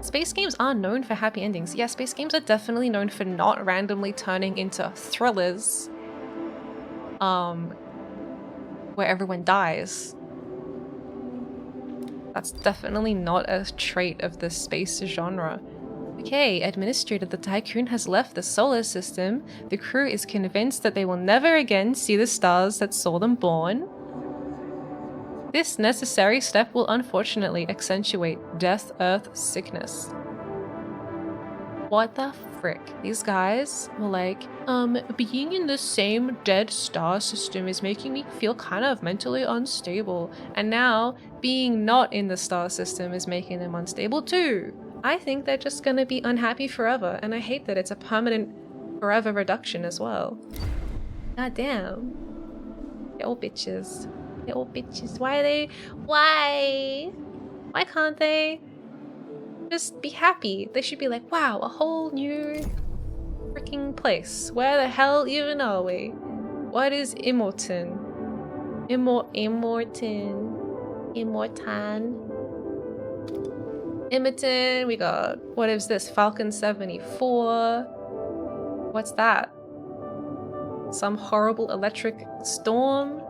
Space games are known for happy endings. Yeah, space games are definitely known for not randomly turning into thrillers. Where everyone dies. That's definitely not a trait of the space genre. Okay, Administrator, the Tycoon has left the solar system. The crew is convinced that they will never again see the stars that saw them born. This necessary step will unfortunately accentuate Death Earth sickness. What the frick? These guys were like, being in the same dead star system is making me feel kind of mentally unstable. And now, being not in the star system is making them unstable too. I think they're just gonna be unhappy forever, and I hate that it's a permanent forever reduction as well. God damn. They're all bitches. They're all bitches. Why are they? Why? Why can't they just be happy? They should be like, wow, a whole new freaking place. Where the hell even are we? What is Immortan? Immortan, we got, what is this? Falcon 74. What's that? Some horrible electric storm?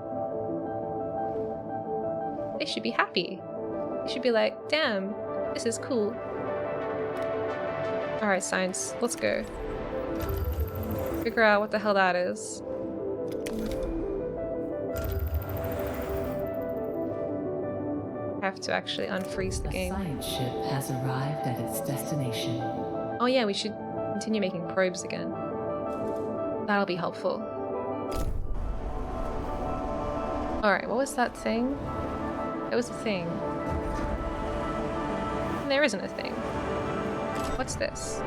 They should be happy. They should be like, damn, this is cool. Alright, science, let's go. Figure out what the hell that is. I have to actually unfreeze the game. The science ship has arrived at its destination. Oh yeah, we should continue making probes again. That'll be helpful. Alright, what was that thing? There was a thing. There isn't a thing. What's this?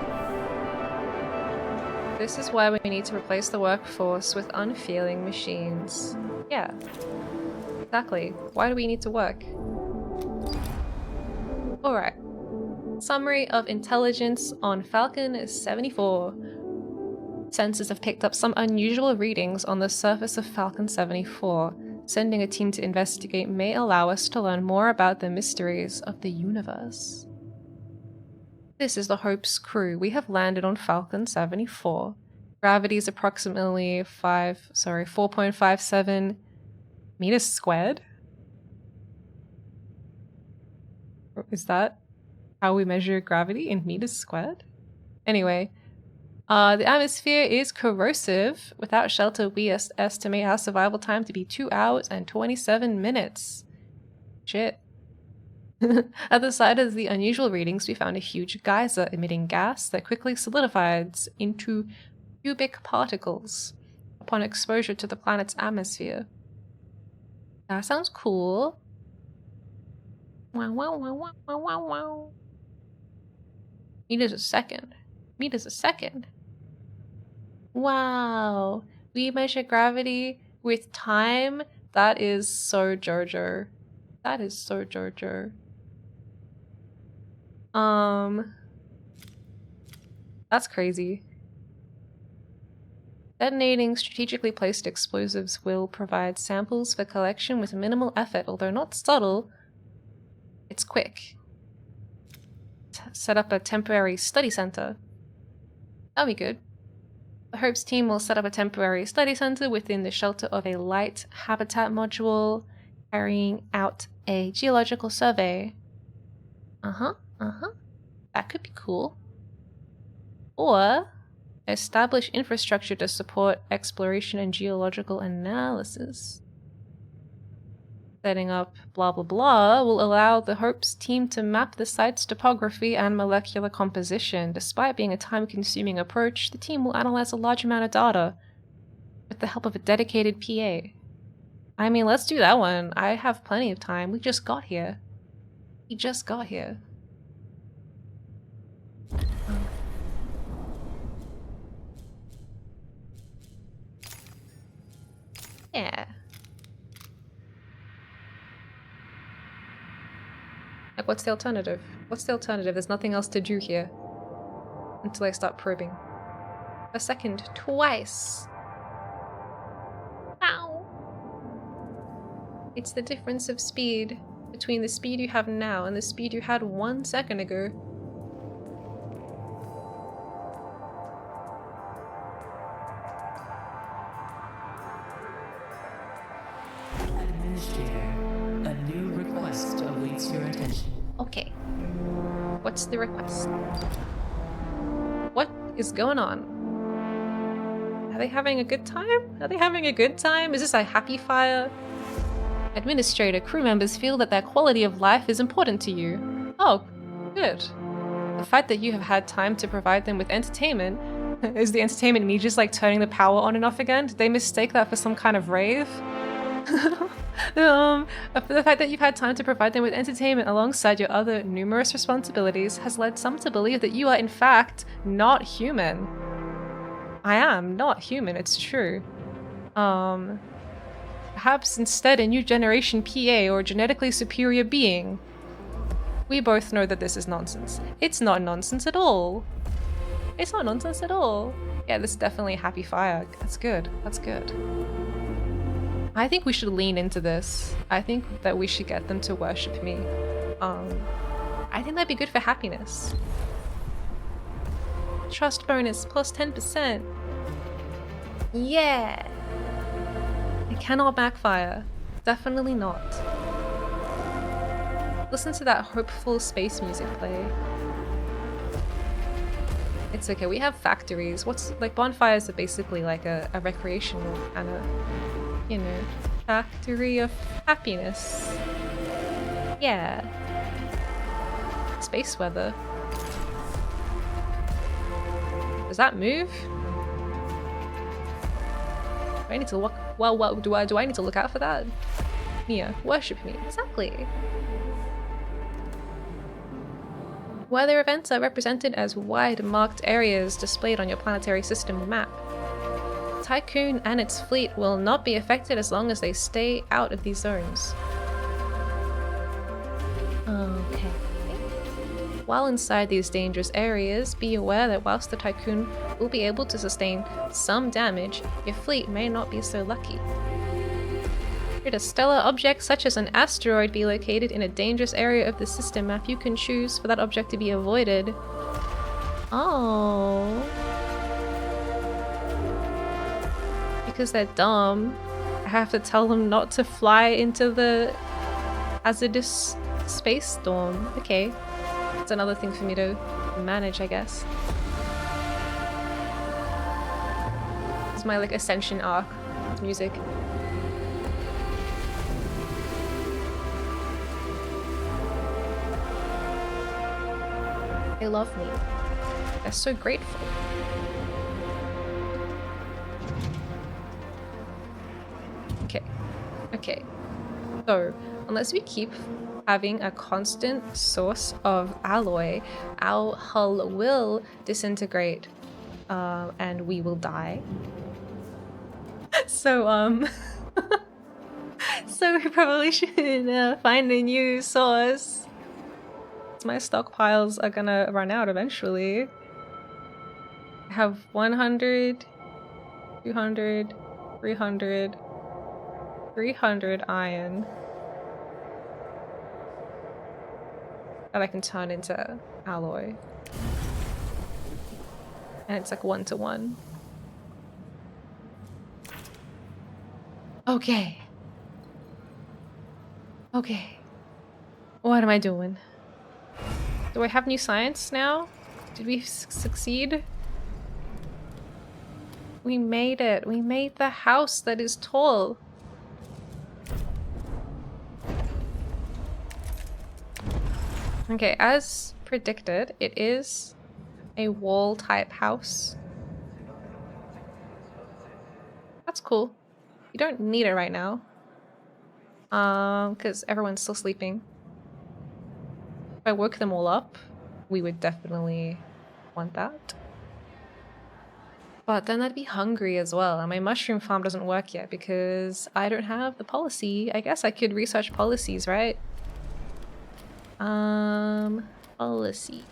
This is why we need to replace the workforce with unfeeling machines. Yeah. Exactly. Why do we need to work? Alright. Summary of intelligence on Falcon 74. Sensors have picked up some unusual readings on the surface of Falcon 74. Sending a team to investigate may allow us to learn more about the mysteries of the universe. This is the Hope's crew. We have landed on Falcon 74. Gravity is approximately 4.57 meters squared. Is that how we measure gravity in meters squared? Anyway, the atmosphere is corrosive. Without shelter, we estimate our survival time to be 2 hours and 27 minutes. Shit. At the site of the unusual readings, we found a huge geyser emitting gas that quickly solidifies into cubic particles upon exposure to the planet's atmosphere. That sounds cool. Wow, wow, wow, wow, wow, wow, wow. Meters a second. Meters a second. Wow. We measure gravity with time? That is so JoJo. That is so JoJo. That's crazy. Detonating strategically placed explosives will provide samples for collection with minimal effort, although not subtle. It's quick. Set up a temporary study center. That'll be good. The Hope's team will set up a temporary study center within the shelter of a light habitat module, carrying out a geological survey. That could be cool. Or establish infrastructure to support exploration and geological analysis. Setting up blah blah blah will allow the Hope's team to map the site's topography and molecular composition. Despite being a time-consuming approach, the team will analyze a large amount of data with the help of a dedicated PA. I mean, let's do that one. I have plenty of time. We just got here. We just got here. Like, what's the alternative? What's the alternative? There's nothing else to do here. Until I start probing. A second. Twice. Ow. It's the difference of speed between the speed you have now and the speed you had 1 second ago. Administrator, a new request awaits your attention. Okay. What's the request? What is going on? Are they having a good time? Are they having a good time? Is this a happy fire? Administrator, crew members feel that their quality of life is important to you. Oh, good. The fact that you have had time to provide them with entertainment. Is the entertainment me just like turning the power on and off again? Did they mistake that for some kind of rave? The fact that you've had time to provide them with entertainment alongside your other numerous responsibilities has led some to believe that you are in fact not human. I am not human, it's true. Perhaps instead a new generation PA or genetically superior being. We both know that this is nonsense. It's not nonsense at all. It's not nonsense at all. Yeah, this is definitely a happy fire. That's good. That's good. I think we should lean into this. I think that we should get them to worship me. I think that'd be good for happiness. Trust bonus plus 10%. Yeah. It cannot backfire. Definitely not. Listen to that hopeful space music play. It's okay, we have factories. What's like bonfires are basically like a recreational kind of, you know, factory of happiness. Yeah. Space weather. Does that move? Do I need to look? Well, do I need to look out for that? Miya, worship me. Exactly. Weather events are represented as wide marked areas displayed on your planetary system map. Tycoon and its fleet will not be affected as long as they stay out of these zones. Okay. While inside these dangerous areas, be aware that whilst the Tycoon will be able to sustain some damage, your fleet may not be so lucky. Should a stellar object such as an asteroid be located in a dangerous area of the system map, you can choose for that object to be avoided. Oh. Because they're dumb, I have to tell them not to fly into the hazardous space storm. Okay. It's another thing for me to manage, I guess. It's my like ascension arc music. They love me. They're so grateful. Okay. Okay. So, unless we keep having a constant source of alloy, our hull will disintegrate and we will die. So, so we probably should find a new source. My stockpiles are gonna run out eventually. I have 100, 200, 300, 300 iron that I can turn into alloy. And it's like 1-to-1. Okay. Okay. What am I doing? Do I have new science now? Did we succeed? We made it. We made the house that is tall. Okay, as predicted, it is a wall type house. That's cool. You don't need it right now. Because everyone's still sleeping. If I woke them all up, we would definitely want that. But then I'd be hungry as well, and my mushroom farm doesn't work yet because I don't have the policy. I guess I could research policies, right? Policy.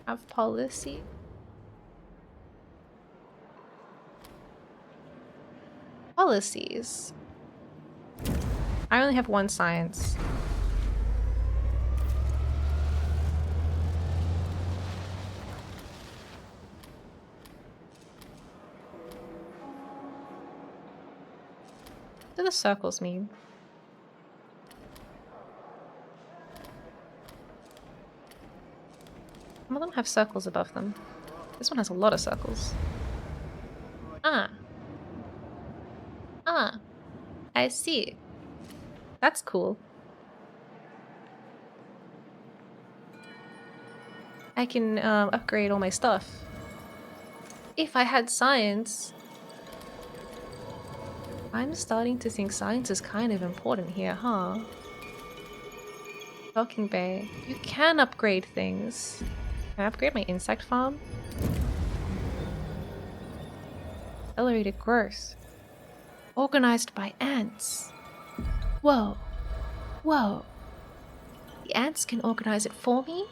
Have policy. Policies. I only have one science. What do the circles mean? Some of them have circles above them. This one has a lot of circles. Ah. Ah. I see. That's cool. I can upgrade all my stuff. If I had science... I'm starting to think science is kind of important here, huh? Docking bay. You can upgrade things. Can I upgrade my insect farm? Accelerated growth. Organized by ants. Whoa. Whoa. The ants can organize it for me?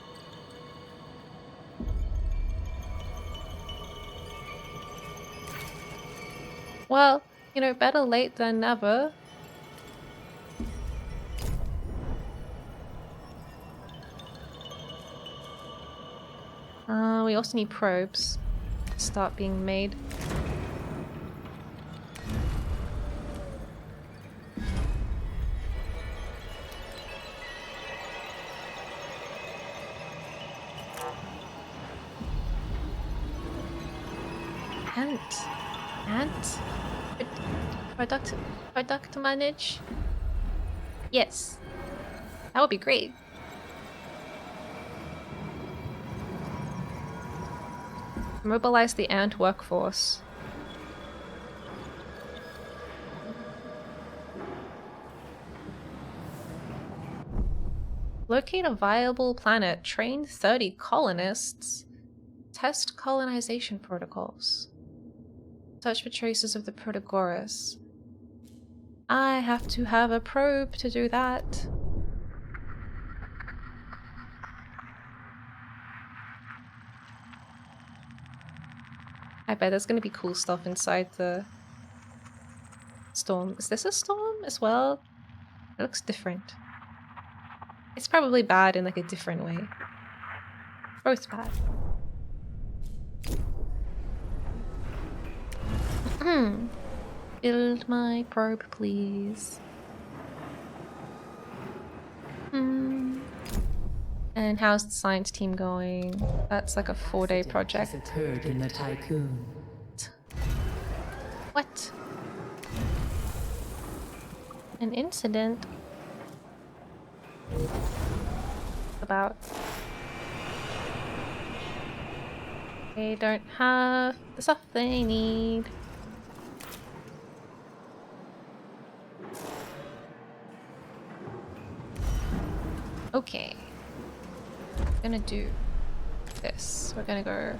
Well, you know, better late than never. We also need probes to start being made. Ant? Product to manage? Yes. That would be great. Mobilize the ant workforce. Locate a viable planet. Train 30 colonists. Test colonization protocols. Search for traces of the Protagoras. I have to have a probe to do that. I bet there's gonna be cool stuff inside the storm. Is this a storm as well? It looks different. It's probably bad in like a different way. Both bad. Build my probe, please. And how's the science team going? That's like a 4-day project. Has occurred in the tycoon. What? An incident? About? They don't have the stuff they need. Okay. We're gonna do this. We're gonna go.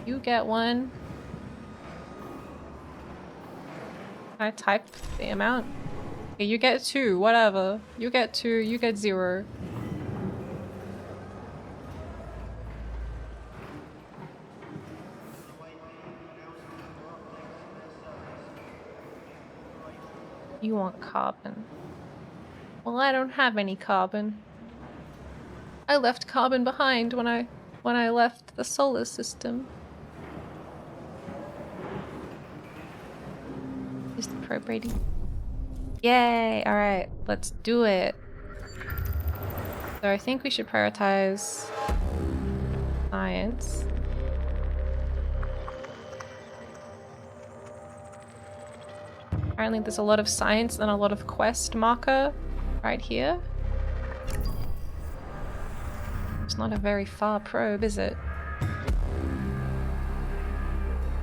You get one. Can I type the amount? Okay, you get 2, whatever. You get 2, you get 0. You want carbon. Well, I don't have any carbon. I left carbon behind when I left the solar system. Is the probe ready? Yay! Alright, let's do it. So I think we should prioritize science. Apparently there's a lot of science and a lot of quest marker right here. It's not a very far probe, is it?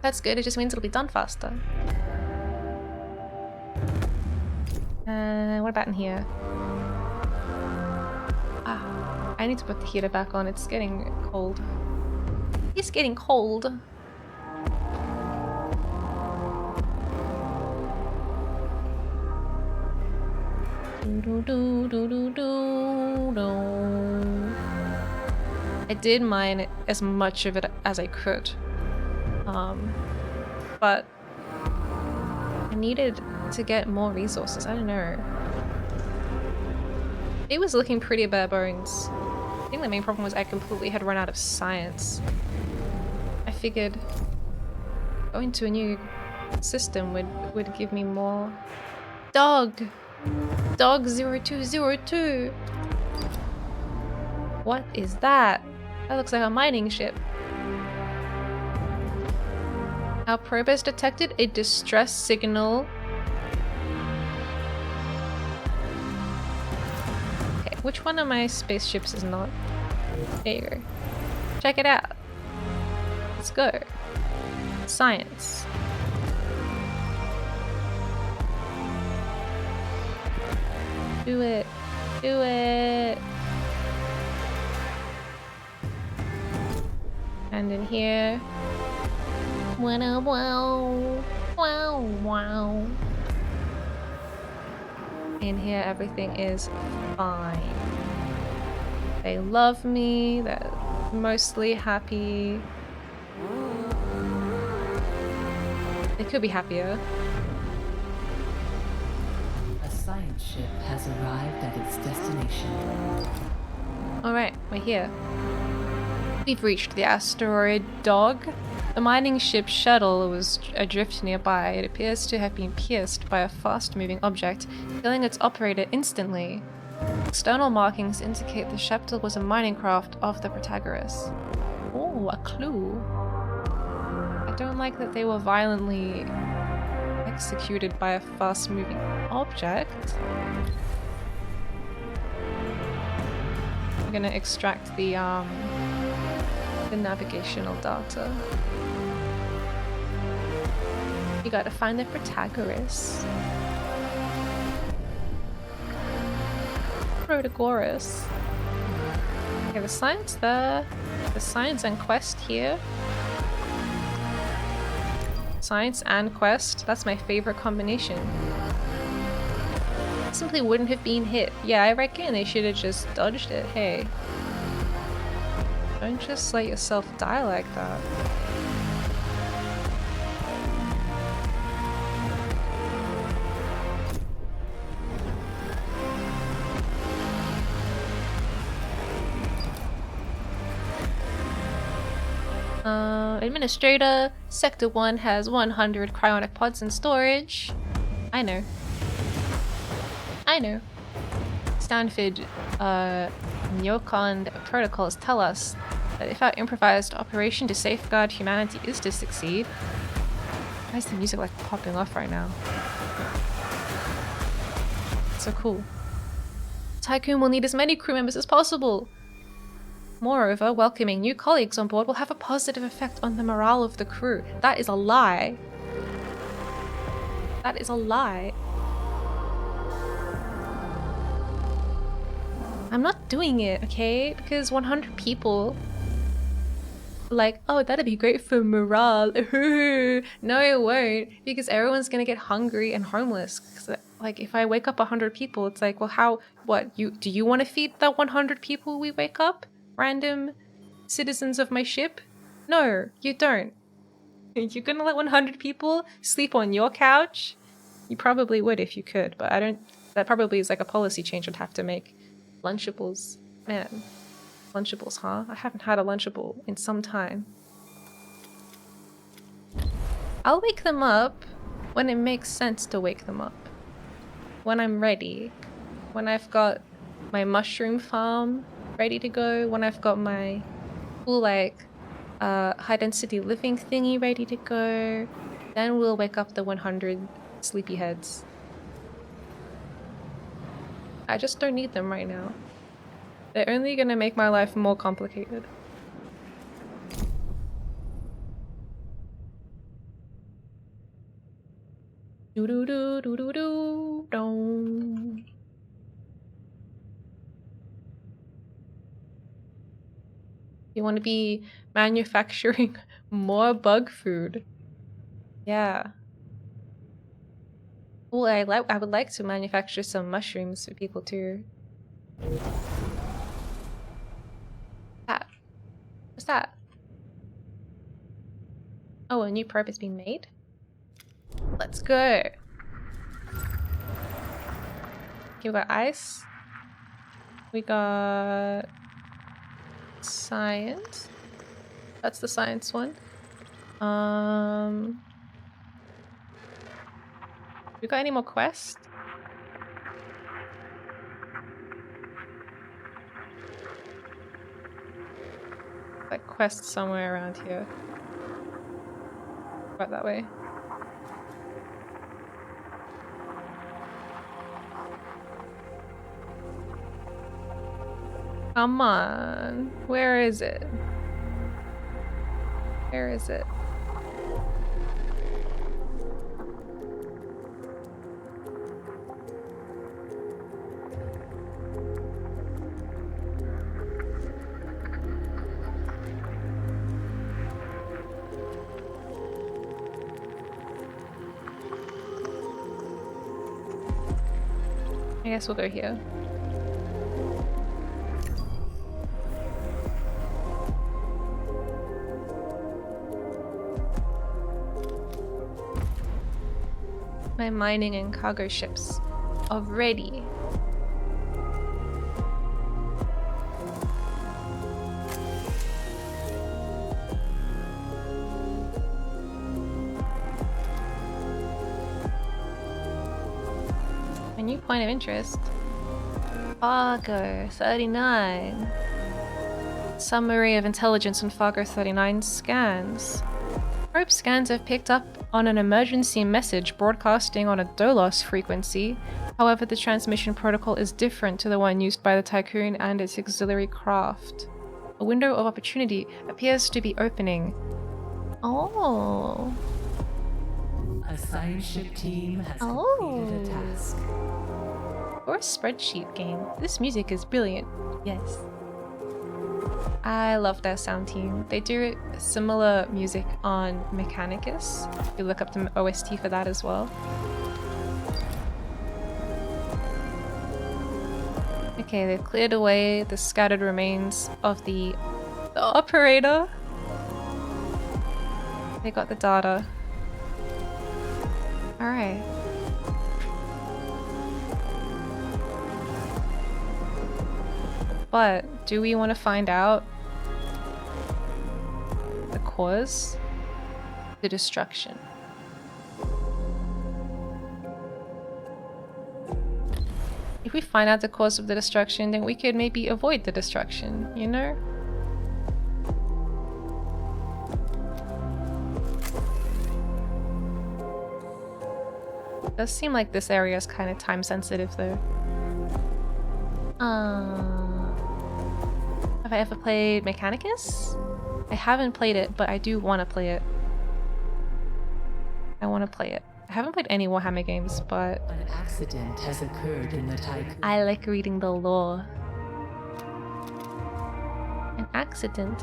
That's good, it just means it'll be done faster. What about in here? Ah, I need to put the heater back on, it's getting cold. It's getting cold. I did mine as much of it as I could. But I needed to get more resources. I don't know. It was looking pretty bare bones. I think the main problem was I completely had run out of science. I figured going to a new system would give me more. Dog 0202. What is that? That looks like a mining ship. Our probe has detected a distress signal. Okay, which one of my spaceships is not? There you go. Check it out. Let's go. Science. Do it. Do it. And in here. Wow, wow. Wow, wow. In here, everything is fine. They love me. They're mostly happy. They could be happier. A science ship has arrived at its destination. Alright, we're here. We've reached the asteroid Dog. The mining ship shuttle was adrift nearby. It appears to have been pierced by a fast-moving object, killing its operator instantly. External markings indicate the shuttle was a mining craft of the Protagoras. Oh, a clue. I don't like that they were violently executed by a fast-moving object. We're gonna extract the navigational data. You gotta find the Protagoras. Protagoras. Okay, the science there. The science and quest here. Science and quest. That's my favorite combination. Simply wouldn't have been hit. Yeah, I reckon they should have just dodged it. Hey. Don't just let yourself die like that. Administrator, Sector 1 has 100 cryonic pods in storage. I know. Stanford, Neocon protocols tell us that if our improvised operation to safeguard humanity is to succeed... Why is the music like popping off right now? So cool. Tycoon will need as many crew members as possible. Moreover, welcoming new colleagues on board will have a positive effect on the morale of the crew. That is a lie. That is a lie. I'm not doing it, okay? Because 100 people... like, oh, that'd be great for morale. No, it won't. Because everyone's gonna get hungry and homeless. Like, if I wake up 100 people, it's like, well, how... What? Do you want to feed the 100 people we wake up? Random citizens of my ship? No, you don't. You're gonna let 100 people sleep on your couch? You probably would if you could, but I don't... That probably is like a policy change I'd have to make. Lunchables. Man. Lunchables, huh? I haven't had a Lunchable in some time. I'll wake them up when it makes sense to wake them up. When I'm ready. When I've got my mushroom farm ready to go. When I've got my cool, like, high-density living thingy ready to go. Then we'll wake up the 100 sleepyheads. I just don't need them right now. They're only gonna make my life more complicated. Do-do-do-do-do-do-do. You want to be manufacturing more bug food. Yeah. Oh, I would like to manufacture some mushrooms for people too. That. What's that? Oh, a new probe has been made? Let's go. Okay, we got ice. We got science. That's the science one. We got any more quests? Like quests somewhere around here. Right that way. Come on. Where is it? Where is it? I guess we'll go here. My mining and cargo ships are ready. A new point of interest. Fargo 39. Summary of intelligence on Fargo 39 scans. Probe scans have picked up on an emergency message broadcasting on a Dolos frequency. However, the transmission protocol is different to the one used by the Tycoon and its auxiliary craft. A window of opportunity appears to be opening. Oh. A science ship team has completed a task. Or a spreadsheet game. This music is brilliant. Yes. I love their sound team. They do similar music on Mechanicus. You look up the OST for that as well. Okay, they've cleared away the scattered remains of the operator. They got the data. Alright. But do we want to find out the cause? The destruction. If we find out the cause of the destruction, then we could maybe avoid the destruction, you know? It does seem like this area is kind of time sensitive though. Have I ever played Mechanicus? I haven't played it, but I do want to play it. I want to play it. I haven't played any Warhammer games, but An accident has occurred in the Tycoon. I like reading the lore. An accident.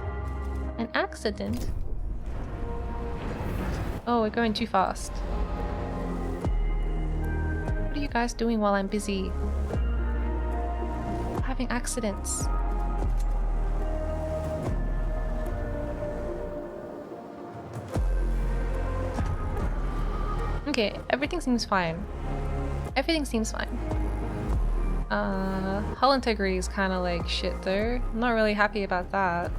An accident? Oh, we're going too fast. What are you guys doing while I'm busy having accidents? Okay, everything seems fine. Everything seems fine. Hull integrity is kind of like shit though. I'm not really happy about that.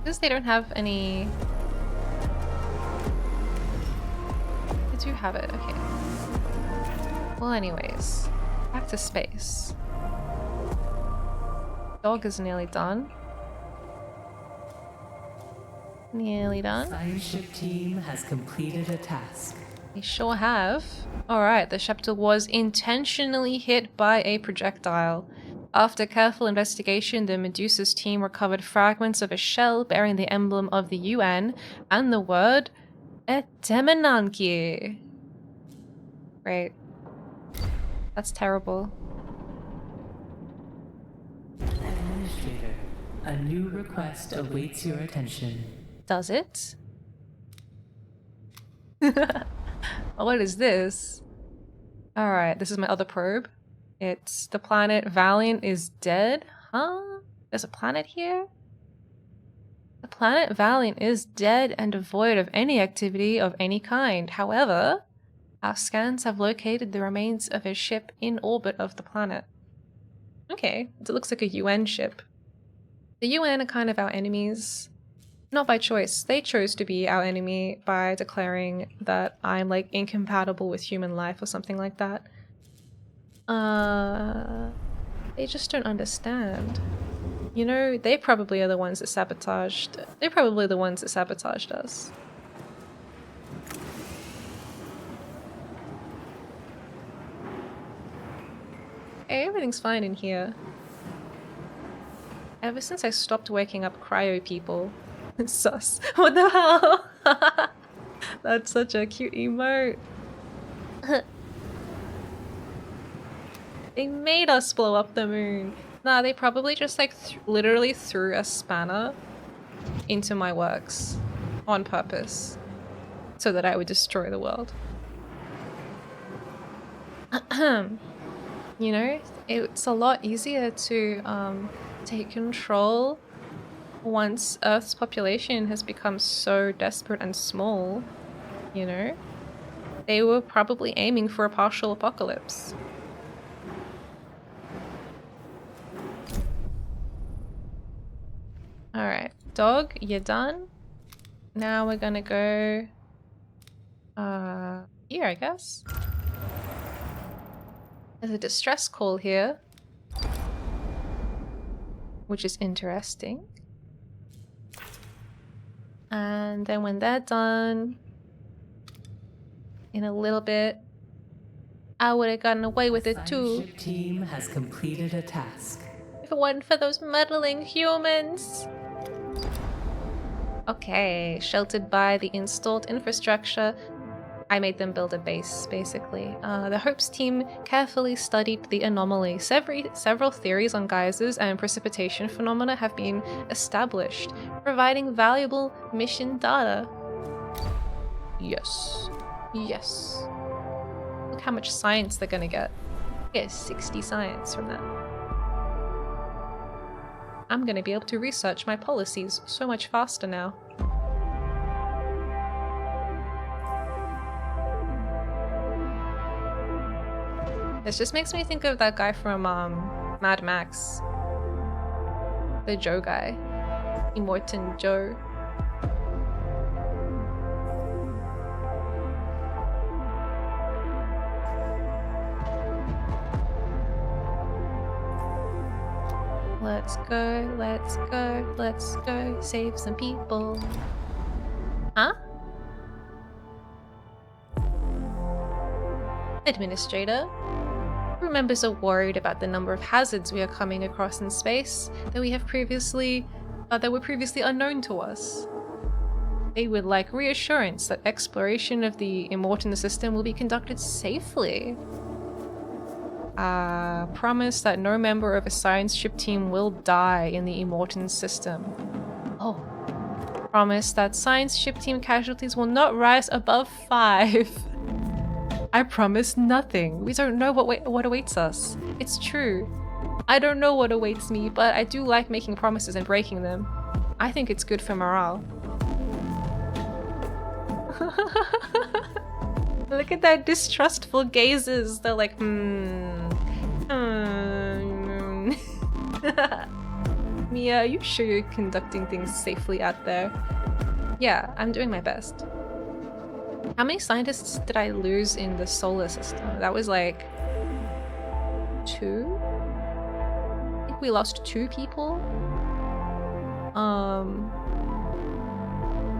Because they don't have any... They do have it, okay. Well anyways. Back to space. Dog is nearly done. Nearly done. Science ship team has completed a task. They sure have. Alright, the Shepter was intentionally hit by a projectile. After careful investigation, the Medusa's team recovered fragments of a shell bearing the emblem of the UN and the word Etemenanki. Great. That's terrible. A new request awaits your attention. Does it? What is this? Alright, this is my other probe. It's the planet Valiant is dead? Huh? There's a planet here? The planet Valiant is dead and devoid of any activity of any kind. However, our scans have located the remains of a ship in orbit of the planet. Okay, it looks like a UN ship. The UN are kind of our enemies. Not by choice. They chose to be our enemy by declaring that I'm like incompatible with human life or something like that. They just don't understand. You know, they probably are the ones that sabotaged. They're probably the ones that sabotaged us. Hey, everything's fine in here. Ever since I stopped waking up cryo people. Sus. What the hell? That's such a cute emote. They made us blow up the moon. Nah, they probably just like literally threw a spanner into my works on purpose so that I would destroy the world. You know, it's a lot easier to take control once Earth's population has become so desperate and small, you know? They were probably aiming for a partial apocalypse. Alright, dog, you're done. Now we're gonna go here, I guess. There's a distress call here, which is interesting. And then when they're done, in a little bit, I would have gotten away with it too. Ship team has completed a task. If it wasn't for those meddling humans. Okay, sheltered by the installed infrastructure, I made them build a base, basically. The Hopes team carefully studied the anomaly. Several theories on geysers and precipitation phenomena have been established, providing valuable mission data. Yes. Yes. Look how much science they're gonna get. Get 60 science from that. I'm gonna be able to research my policies so much faster now. This just makes me think of that guy from Mad Max. The Joe guy. Immortan Joe. Let's go, let's go, let's go, save some people. Huh? Administrator? Crew members are worried about the number of hazards we are coming across in space that were previously unknown to us. They would like reassurance that exploration of the Immortan system will be conducted safely. Promise that no member of a science ship team will die in the Immortan system. Oh. Promise that science ship team casualties will not rise above 5. I promise nothing. We don't know what awaits us. It's true. I don't know what awaits me, but I do like making promises and breaking them. I think it's good for morale. Look at their distrustful gazes. They're like, Miya, are you sure you're conducting things safely out there? Yeah, I'm doing my best. How many scientists did I lose in the solar system? That was like 2? I think we lost 2 people.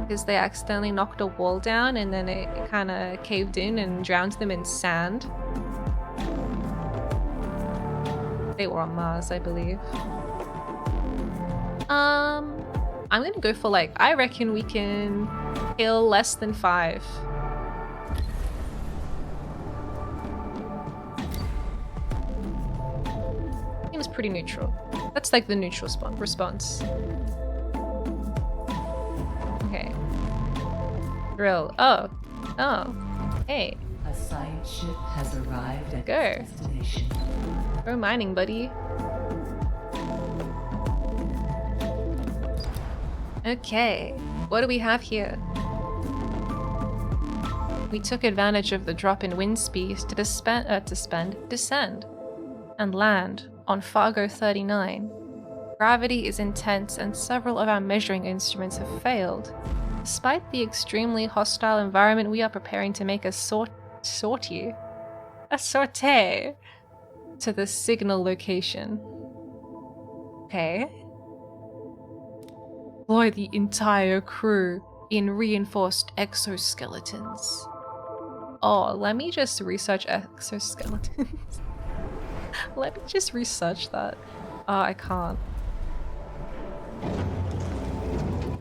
Because they accidentally knocked a wall down and then it kind of caved in and drowned them in sand. They were on Mars, I believe. I'm gonna go for like, I reckon we can kill less than 5. Seems pretty neutral. That's like the neutral response. Okay. Drill. Oh. Oh. Hey. A science ship has arrived at Go. its destination. Go mining, buddy. Okay. What do we have here? We took advantage of the drop in wind speed to descend and land on Fargo 39. Gravity is intense and several of our measuring instruments have failed. Despite the extremely hostile environment, we are preparing to make a sortie to the signal location. Okay. Deploy the entire crew in reinforced exoskeletons. Oh, let me just research exoskeletons. Let me just research that. Oh, I can't.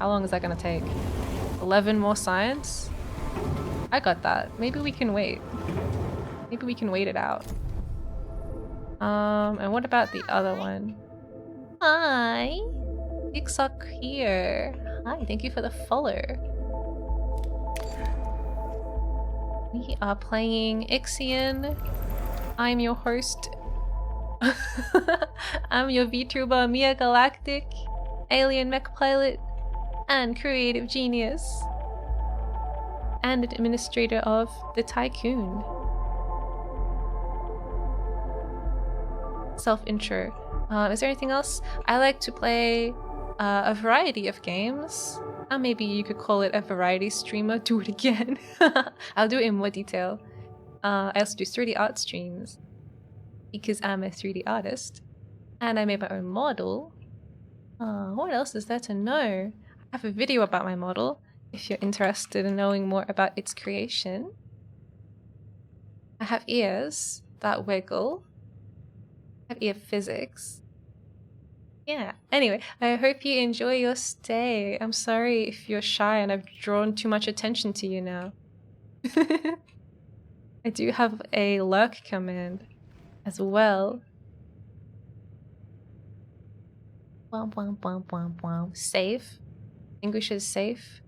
How long is that gonna take? 11 more science? I got that. Maybe we can wait. Maybe we can wait it out. And what about the other one? Hi! Ixok here. Hi, thank you for the follow. We are playing IXION. I'm your host. I'm your VTuber, Miya Galactic, alien mech pilot, and creative genius. And administrator of the Tycoon. Self-intro. Is there anything else? I like to play a variety of games. Maybe you could call it a variety streamer. Do it again. I'll do it in more detail. I also do 3D art streams because I'm a 3D artist and I made my own model. What else is there to know? I have a video about my model if you're interested in knowing more about its creation. I have ears that wiggle. I have ear physics. Yeah, anyway, I hope you enjoy your stay. I'm sorry if you're shy and I've drawn too much attention to you now. I do have a lurk command as well. Save. English is safe.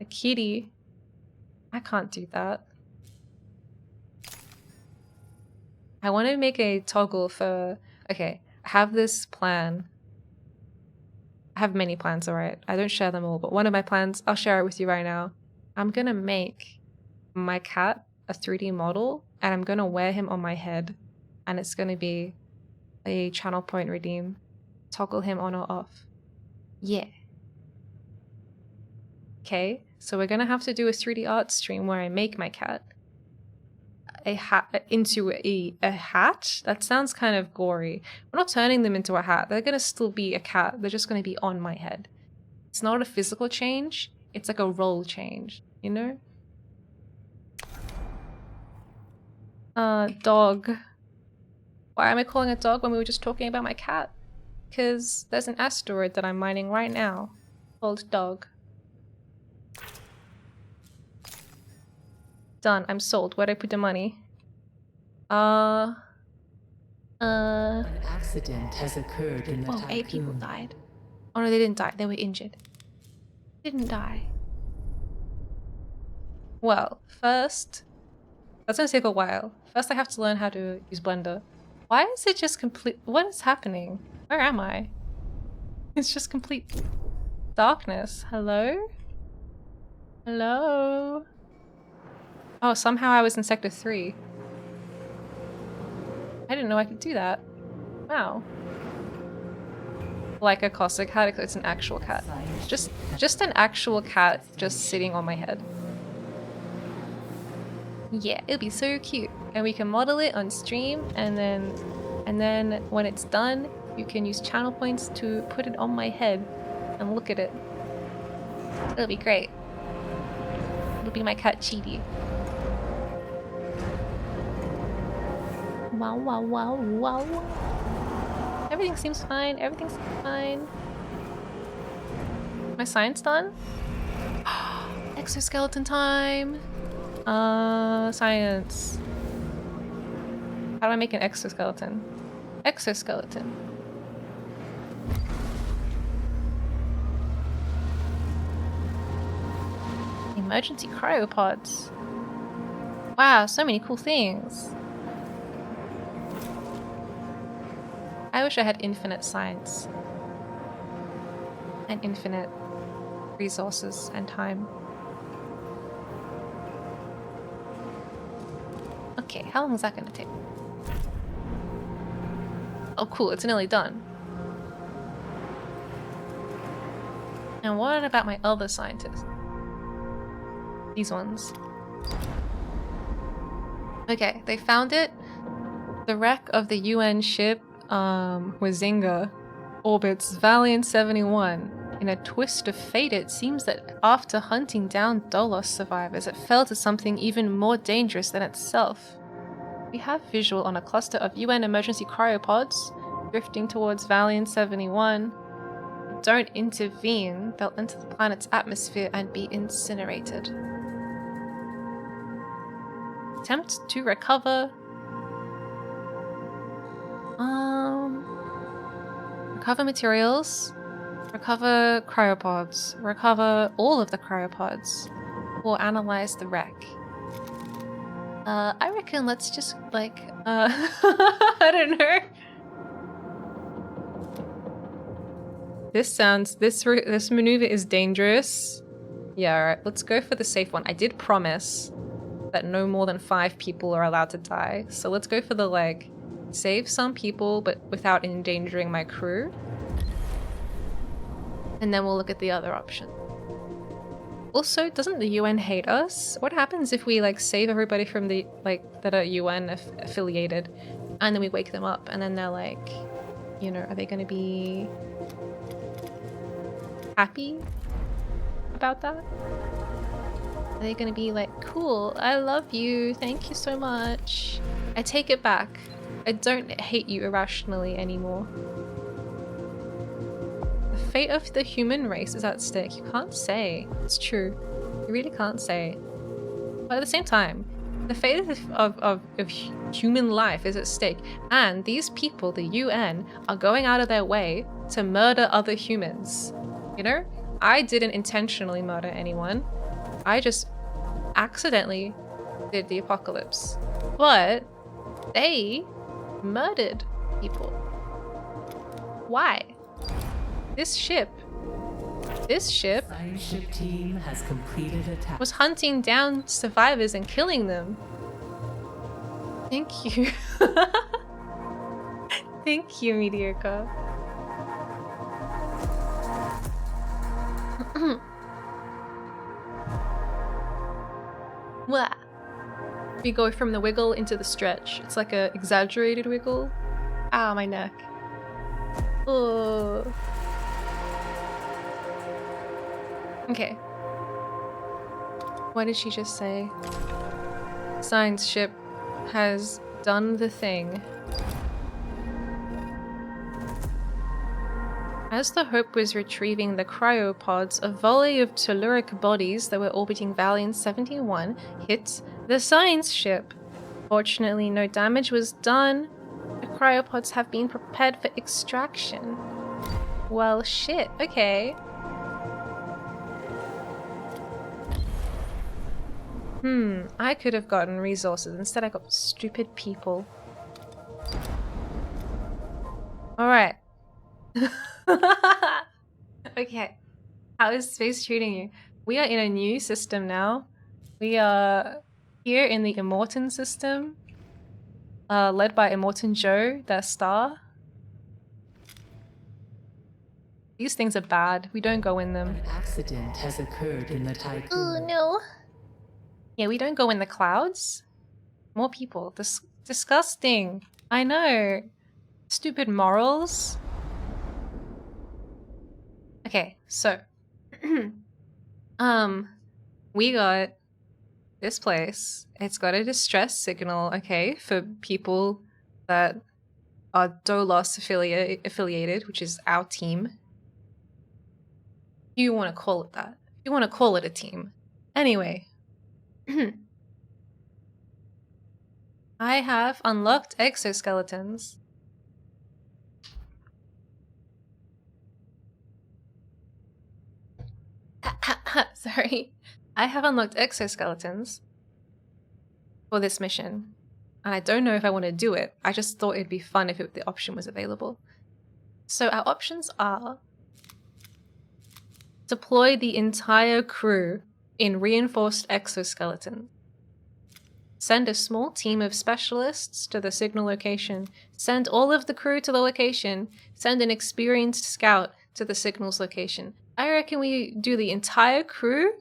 A kitty. I can't do that. I want to make a toggle for... Okay, I have this plan. I have many plans, alright? I don't share them all, but one of my plans, I'll share it with you right now. I'm gonna make my cat a 3D model, and I'm gonna wear him on my head. And it's gonna be a channel point redeem. Toggle him on or off. Yeah. Okay, so we're gonna have to do a 3D art stream where I make my cat a hat into a hat. That sounds kind of gory. We're not turning them into a hat. They're gonna still be a cat. They're just gonna be on my head. It's not a physical change. It's like a role change, you know? Dog. Why am I calling it dog when we were just talking about my cat? Because there's an asteroid that I'm mining right now called Dog. Done. I'm sold. Where'd I put the money? An accident has occurred in the Tycoon. 8 people died. Oh no, they didn't die. They were injured. Didn't die. Well, first... That's gonna take a while. First I have to learn how to use Blender. Why is it just complete... What is happening? Where am I? It's just complete darkness. Hello? Hello? Oh, somehow I was in Sector 3. I didn't know I could do that. Wow. Like a Cossack cat, except it's an actual cat. Just an actual cat just sitting on my head. Yeah, it'll be so cute. And we can model it on stream, and then when it's done, you can use channel points to put it on my head and look at it. It'll be great. It'll be my cat Cheaty. Wow, wow, wow, wow. Everything seems fine. Everything's fine. My science done? Exoskeleton time. Science. How do I make an exoskeleton? Exoskeleton. Emergency cryopods. Wow, so many cool things. I wish I had infinite science. And infinite resources and time. Okay, how long is that gonna take? Oh cool, it's nearly done. And what about my other scientists? These ones. Okay, they found it. The wreck of the UN ship, Wazinga, orbits Valiant 71. In a twist of fate, it seems that after hunting down Dolos survivors, it fell to something even more dangerous than itself. We have visual on a cluster of UN emergency cryopods drifting towards Valiant 71. Don't intervene, they'll enter the planet's atmosphere and be incinerated. Attempt to recover. Recover materials. Recover cryopods. Recover all of the cryopods. Or analyze the wreck. I reckon let's just like I don't know. This maneuver is dangerous. Yeah, alright, let's go for the safe one. I did promise that no more than 5 people are allowed to die. So let's go for the like save some people but without endangering my crew. And then we'll look at the other option. Also, doesn't the UN hate us? What happens if we like save everybody from the like that are UN affiliated and then we wake them up and then they're like, you know, are they going to be happy about that? Are they going to be like, cool, I love you, thank you so much. I take it back. I don't hate you irrationally anymore. The fate of the human race is at stake. You can't say. It's true. You really can't say. But at the same time, the fate of human life is at stake. And these people, the UN, are going out of their way to murder other humans. You know? I didn't intentionally murder anyone. I just accidentally did the apocalypse. But they murdered people. Why? This ship Science ship team has completed attack. was hunting down survivors and killing them. Thank you. Thank you, Mediocre. Blah. We go from the wiggle into the stretch. It's like a exaggerated wiggle. Ow, my neck. Oh. Okay. What did she just say? Science ship has done the thing. As the Hope was retrieving the cryopods, a volley of telluric bodies that were orbiting Valiant 71 hit the science ship. Fortunately, no damage was done. The cryopods have been prepared for extraction. Well, shit, okay. I could have gotten resources. Instead, I got stupid people. Alright. Okay. How is space treating you? We are in a new system now. We are here in the Immortan system. Led by Immortan Joe, their star. These things are bad. We don't go in them. An accident has occurred in the tycoon. Oh no. Yeah, we don't go in the clouds. More people. Disgusting. I know. Stupid morals. Okay, so we got this place. It's got a distress signal, okay, for people that are Dolos affiliated, which is our team. You want to call it that. You want to call it a team. Anyway, I have unlocked exoskeletons. Sorry. I have unlocked exoskeletons for this mission. And I don't know if I want to do it. I just thought it'd be fun if the option was available. So our options are deploy the entire crew in reinforced exoskeleton. Send a small team of specialists to the signal location. Send all of the crew to the location. Send an experienced scout to the signal's location. I reckon we do the entire crew.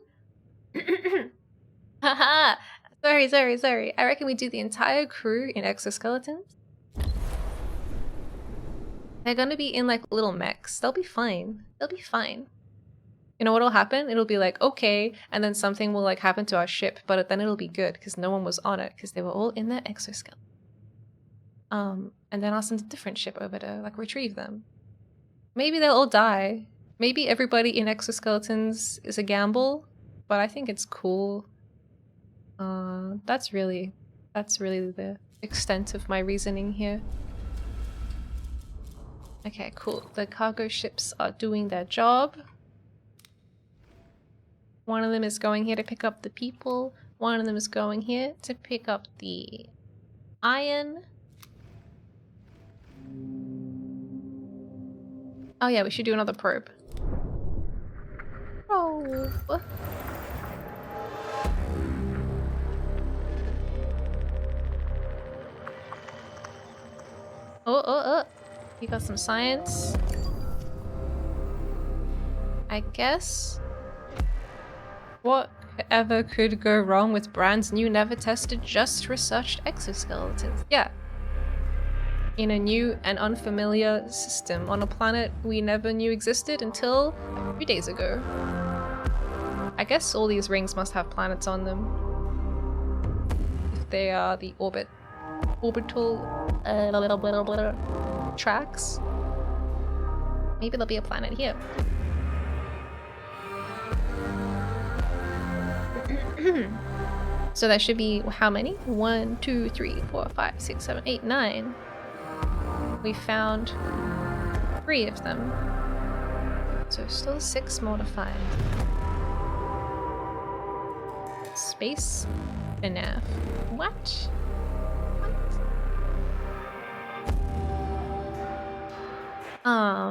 Haha! Sorry. I reckon we do the entire crew in exoskeletons. They're gonna be in like little mechs. They'll be fine. You know what'll happen? It'll be like, okay, and then something will like happen to our ship, but then it'll be good because no one was on it because they were all in their exoskeleton. And then I'll send a different ship over to like retrieve them. Maybe they'll all die. Maybe everybody in exoskeletons is a gamble, but I think it's cool. That's really the extent of my reasoning here. Okay, cool. The cargo ships are doing their job. One of them is going here to pick up the people. One of them is going here to pick up the iron. Oh yeah, we should do another probe. Oh. Oh. You got some science. I guess. Whatever could go wrong with brand new, never tested, just researched exoskeletons? Yeah. In a new and unfamiliar system on a planet we never knew existed until a few days ago. I guess all these rings must have planets on them. If they are the orbital tracks. Maybe there'll be a planet here. So that should be how many? 1, 2, 3, 4, 5, 6, 7, 8, 9. We found 3 of them. So still 6 more to find. Space enough. What?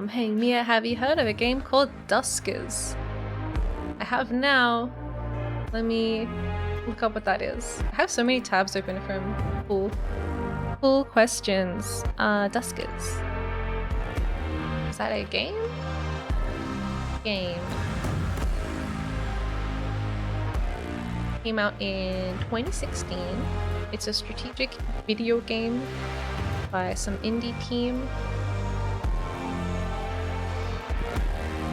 Hey Miya, have you heard of a game called Duskers? I have now. Let me look up what that is. I have so many tabs open from cool questions. Duskers. Is that a game? Game. Came out in 2016. It's a strategic video game by some indie team.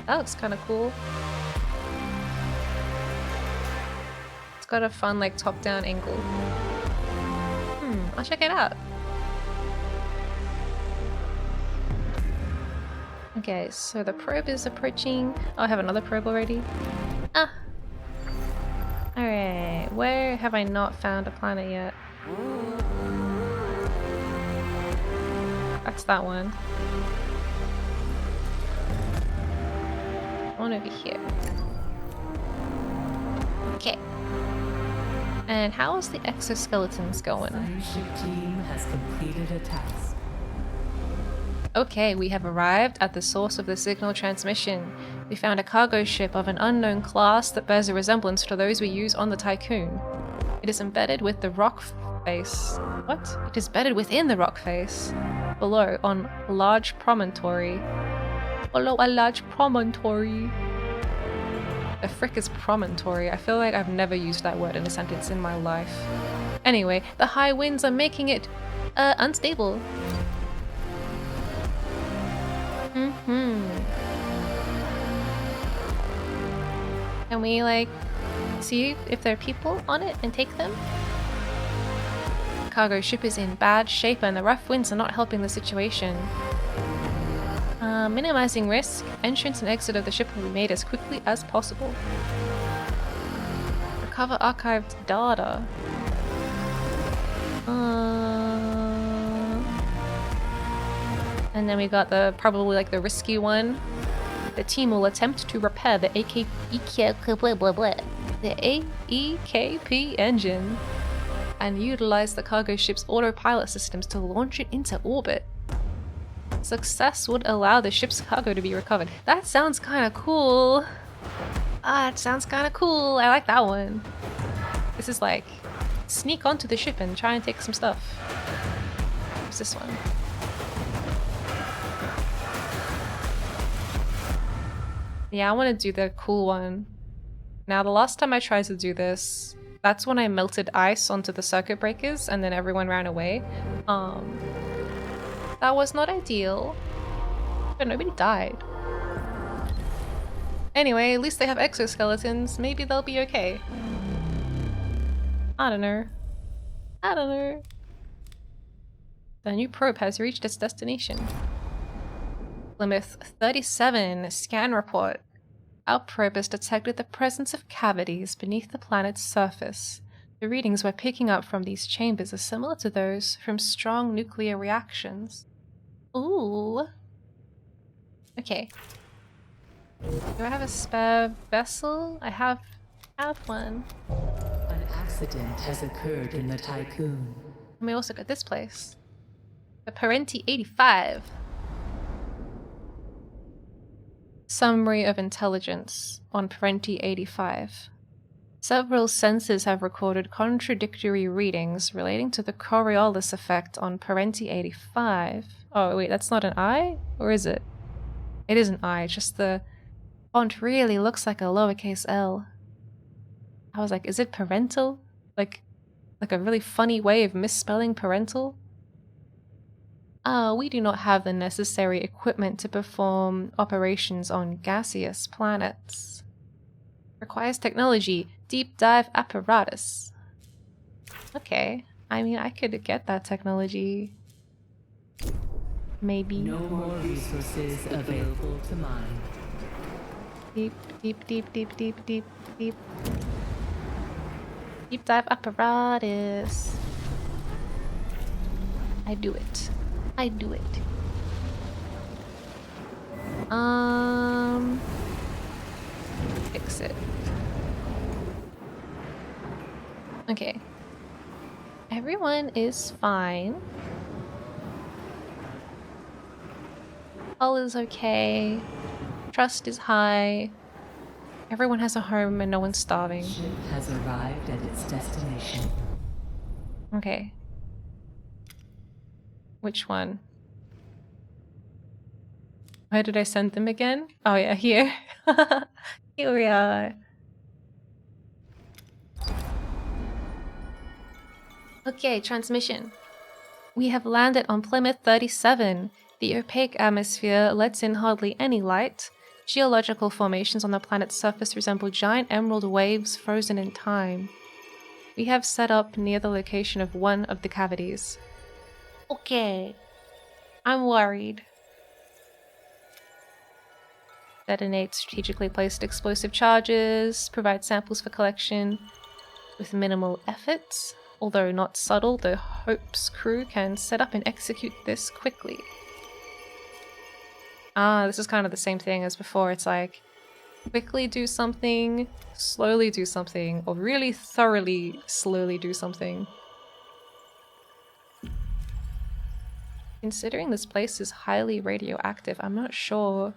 That looks kind of cool. It's got a fun, like, top-down angle. I'll check it out. Okay, so the probe is approaching. Oh, I have another probe already. Alright, where have I not found a planet yet? That's that one. One over here. Okay. And how is the exoskeletons going? Ship team has completed a task. Okay, we have arrived at the source of the signal transmission. We found a cargo ship of an unknown class that bears a resemblance to those we use on the Tycoon. It is embedded with the rock face. What? It is bedded within the rock face. Below, on a large promontory. Below a large promontory. The frick is promontory? I feel like I've never used that word in a sentence in my life. Anyway, the high winds are making it unstable. Can we, like, see if there are people on it and take them? The cargo ship is in bad shape and the rough winds are not helping the situation. Minimizing risk, entrance and exit of the ship will be made as quickly as possible. Recover archived data. And then we got the probably like the risky one. The team will attempt to repair the AEKP engine and utilize the cargo ship's autopilot systems to launch it into orbit. Success would allow the ship's cargo to be recovered. That sounds kind of cool. It sounds kind of cool. I like that one. This is like sneak onto the ship and try and take some stuff. What's this one? Yeah, I want to do the cool one. Now, the last time I tried to do this, that's when I melted ice onto the circuit breakers and then everyone ran away. That was not ideal, but nobody died. Anyway, at least they have exoskeletons. Maybe they'll be okay. I don't know. I don't know. The new probe has reached its destination. Plymouth 37, scan report. Our probe has detected the presence of cavities beneath the planet's surface. The readings we're picking up from these chambers are similar to those from strong nuclear reactions. Ooh. Okay. Do I have a spare vessel? I have one. An accident has occurred in the Tycoon. And we also got this place. The Parenti 85. Summary of intelligence on Parenti 85. Several sensors have recorded contradictory readings relating to the Coriolis effect on Parenti 85. Oh wait, that's not an I? Or is it? It is an I, just the font really looks like a lowercase l. I was like, is it parental? Like a really funny way of misspelling parental? We do not have the necessary equipment to perform operations on gaseous planets. Requires technology, deep dive apparatus. Okay, I mean, I could get that technology. Maybe. No more resources available to mine. Deep, deep, deep, deep, deep, deep, deep. Deep dive apparatus. I do it. I do it. Fix it. Okay. Everyone is fine. All is okay. Trust is high. Everyone has a home and no one's starving. Ship has arrived at its destination. Okay. Which one? Where did I send them again? Oh yeah, here. Here we are. Okay, transmission. We have landed on Plymouth 37. The opaque atmosphere lets in hardly any light. Geological formations on the planet's surface resemble giant emerald waves frozen in time. We have set up near the location of one of the cavities. Okay. I'm worried. Detonate strategically placed explosive charges, provide samples for collection with minimal effort. Although not subtle, the Hope's crew can set up and execute this quickly. This is kind of the same thing as before. It's like, quickly do something, slowly do something, or really thoroughly slowly do something. Considering this place is highly radioactive, I'm not sure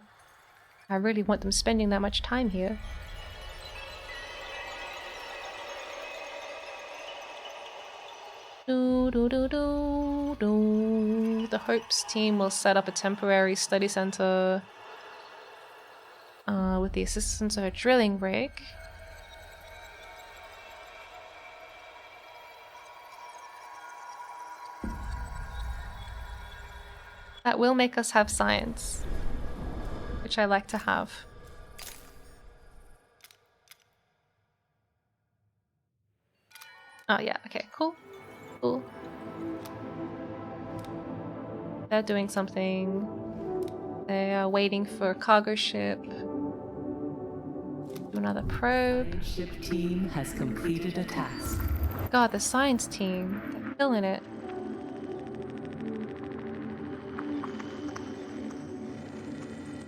I really want them spending that much time here. The Hope's team will set up a temporary study center with the assistance of a drilling rig. That will make us have science, which I like to have. Oh yeah, okay, cool. Cool. They're doing something. They are waiting for a cargo ship. Do another probe. Ship team has completed a task. God, the science team. They're killing it.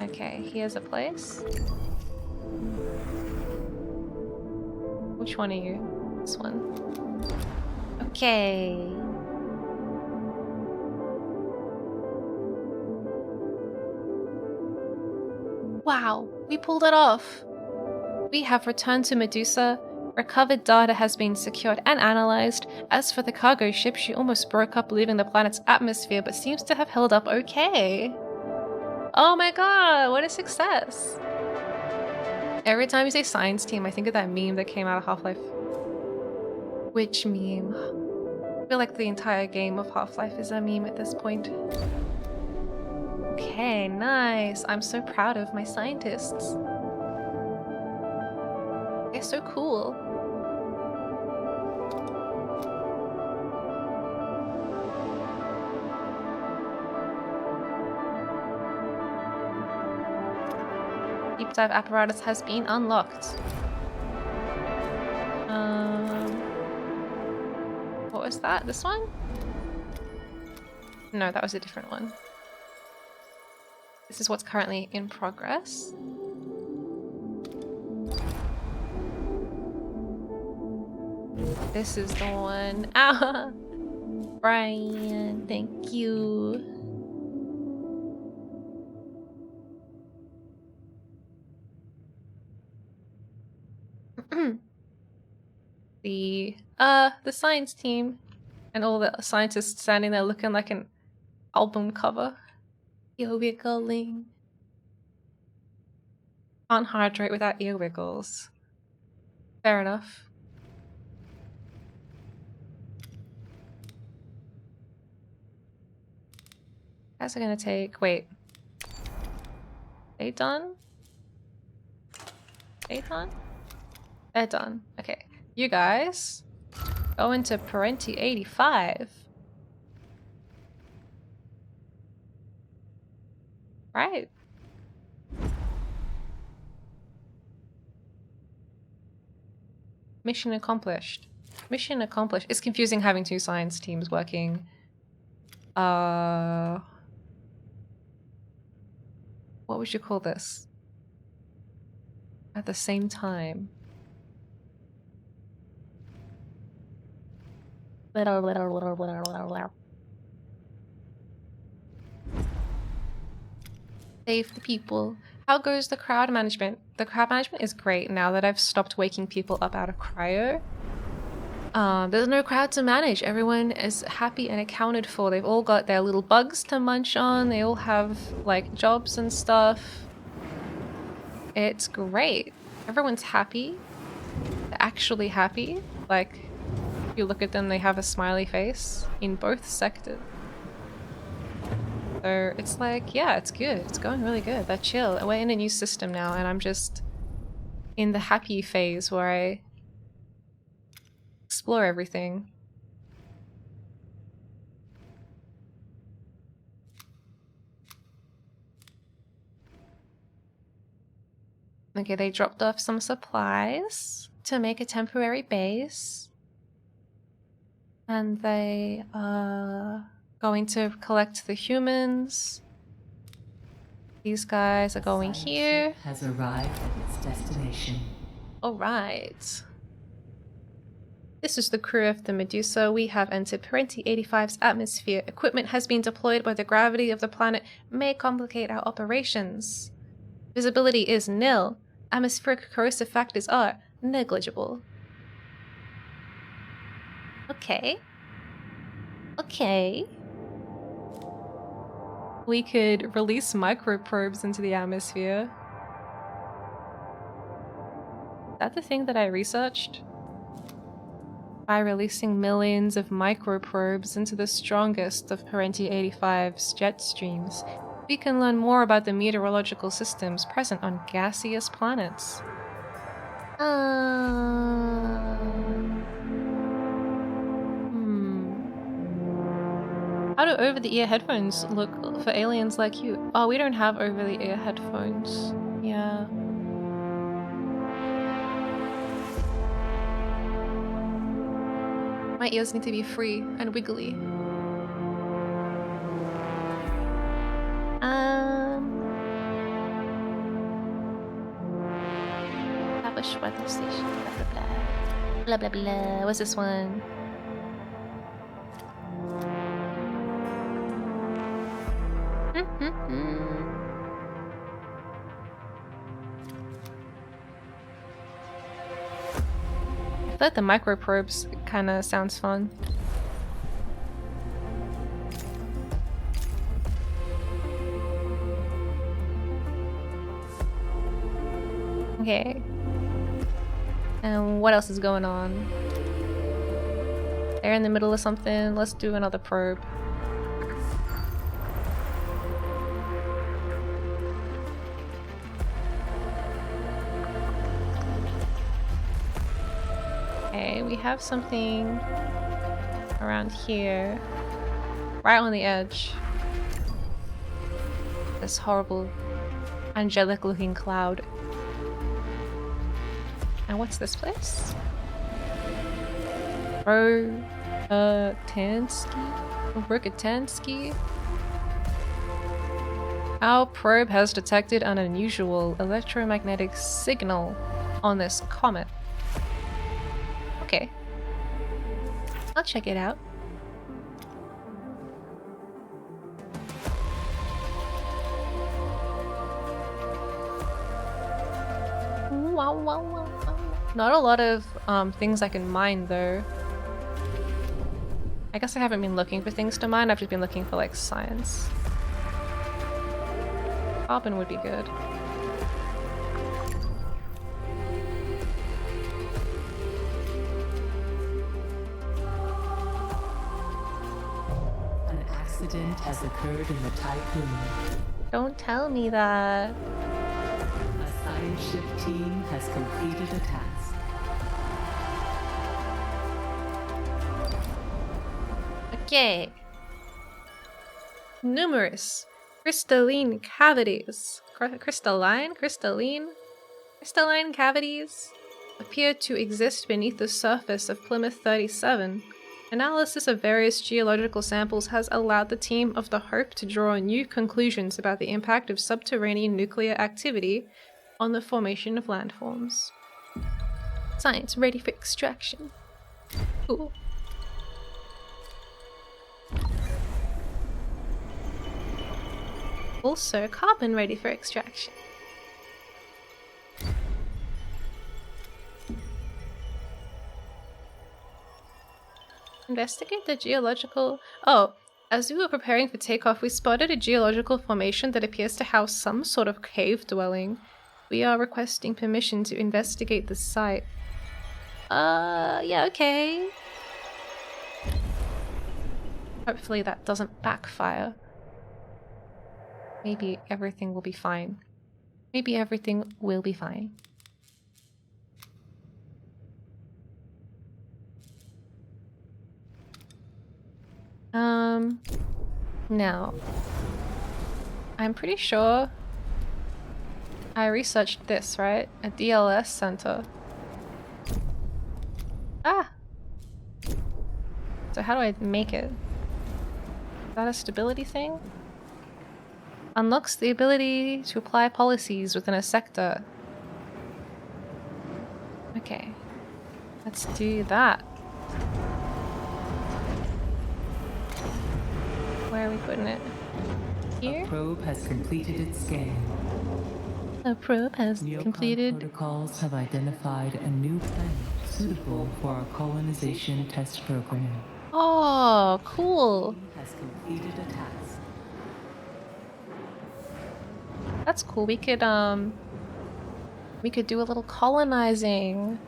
Okay, here's a place. Which one are you? This one. Okay. Wow, we pulled it off. We have returned to Medusa. Recovered data has been secured and analyzed. As for the cargo ship, she almost broke up leaving the planet's atmosphere, but seems to have held up okay. Oh my god, what a success. Every time you say science team, I think of that meme that came out of Half-Life. Which meme? I feel like the entire game of Half-Life is a meme at this point. Okay, nice. I'm so proud of my scientists. They're so cool. Deep dive apparatus has been unlocked. What was that? This one? No, that was a different one. This is what's currently in progress. This is the one. Ah, Brian, thank you. The science team and all the scientists standing there looking like an album cover. Ear wiggling. Can't hydrate without ear wiggles. Fair enough. Guys are gonna take. Wait. They done? They done? They're done. Okay. You guys go into Parenti 85. Right. Mission accomplished. Mission accomplished. It's confusing having two science teams working. What would you call this? At the same time. Save the people. How goes the crowd management? The crowd management is great now that I've stopped waking people up out of cryo. There's no crowd to manage. Everyone is happy and accounted for. They've all got their little bugs to munch on. They all have like jobs and stuff. It's great. Everyone's happy. They're actually happy. Like, if you look at them, they have a smiley face in both sectors. So it's like, yeah, it's good. It's going really good. They're chill. We're in a new system now, and I'm just in the happy phase where I explore everything. Okay, they dropped off some supplies to make a temporary base. And they are going to collect the humans. These guys are going here. Has arrived at its destination. Alright. This is the crew of the Medusa. We have entered Parenti 85's atmosphere. Equipment has been deployed, but the gravity of the planet may complicate our operations. Visibility is nil. Atmospheric corrosive factors are negligible. Okay. Okay. We could release microprobes into the atmosphere. Is that the thing that I researched? By releasing millions of microprobes into the strongest of Parenti 85's jet streams, we can learn more about the meteorological systems present on gaseous planets. How do over-the-ear headphones look for aliens like you? Oh, we don't have over-the-ear headphones. Yeah. My ears need to be free and wiggly. Bush weather station. Blah blah blah. Blah blah blah. What's this one? I feel like the microprobes kind of sounds fun. Okay. And what else is going on? They're in the middle of something. Let's do another probe. Okay, we have something around here. Right on the edge. This horrible, angelic looking cloud. And what's this place? Rokitansky? Our probe has detected an unusual electromagnetic signal on this comet. Okay. I'll check it out. Wow, wow, wow. Not a lot of things I can mine though. I guess I haven't been looking for things to mine, I've just been looking for like science. Carbon would be good. An accident has occurred in the Typhoon. Don't tell me that. A science ship team has completed a task. Okay. Numerous crystalline cavities. Crystalline cavities appear to exist beneath the surface of Plymouth 37. Analysis of various geological samples has allowed the team of the Hope to draw new conclusions about the impact of subterranean nuclear activity on the formation of landforms. Science ready for extraction. Cool. Also, carbon ready for extraction. Investigate the geological... Oh, as we were preparing for takeoff, we spotted a geological formation that appears to house some sort of cave dwelling. We are requesting permission to investigate the site. Yeah, okay. Hopefully that doesn't backfire. Maybe everything will be fine. Maybe everything will be fine. Now, I'm pretty sure I researched this, right? A DLS center. Ah! So how do I make it? Is that a stability thing? Unlocks the ability to apply policies within a sector. Okay. Let's do that. Where are we putting it? Here? A probe has completed its scan. A probe has completed. Protocols have identified a new planet suitable for our colonization test program. Oh, cool. Has completed a task. That's cool. We could do a little colonizing.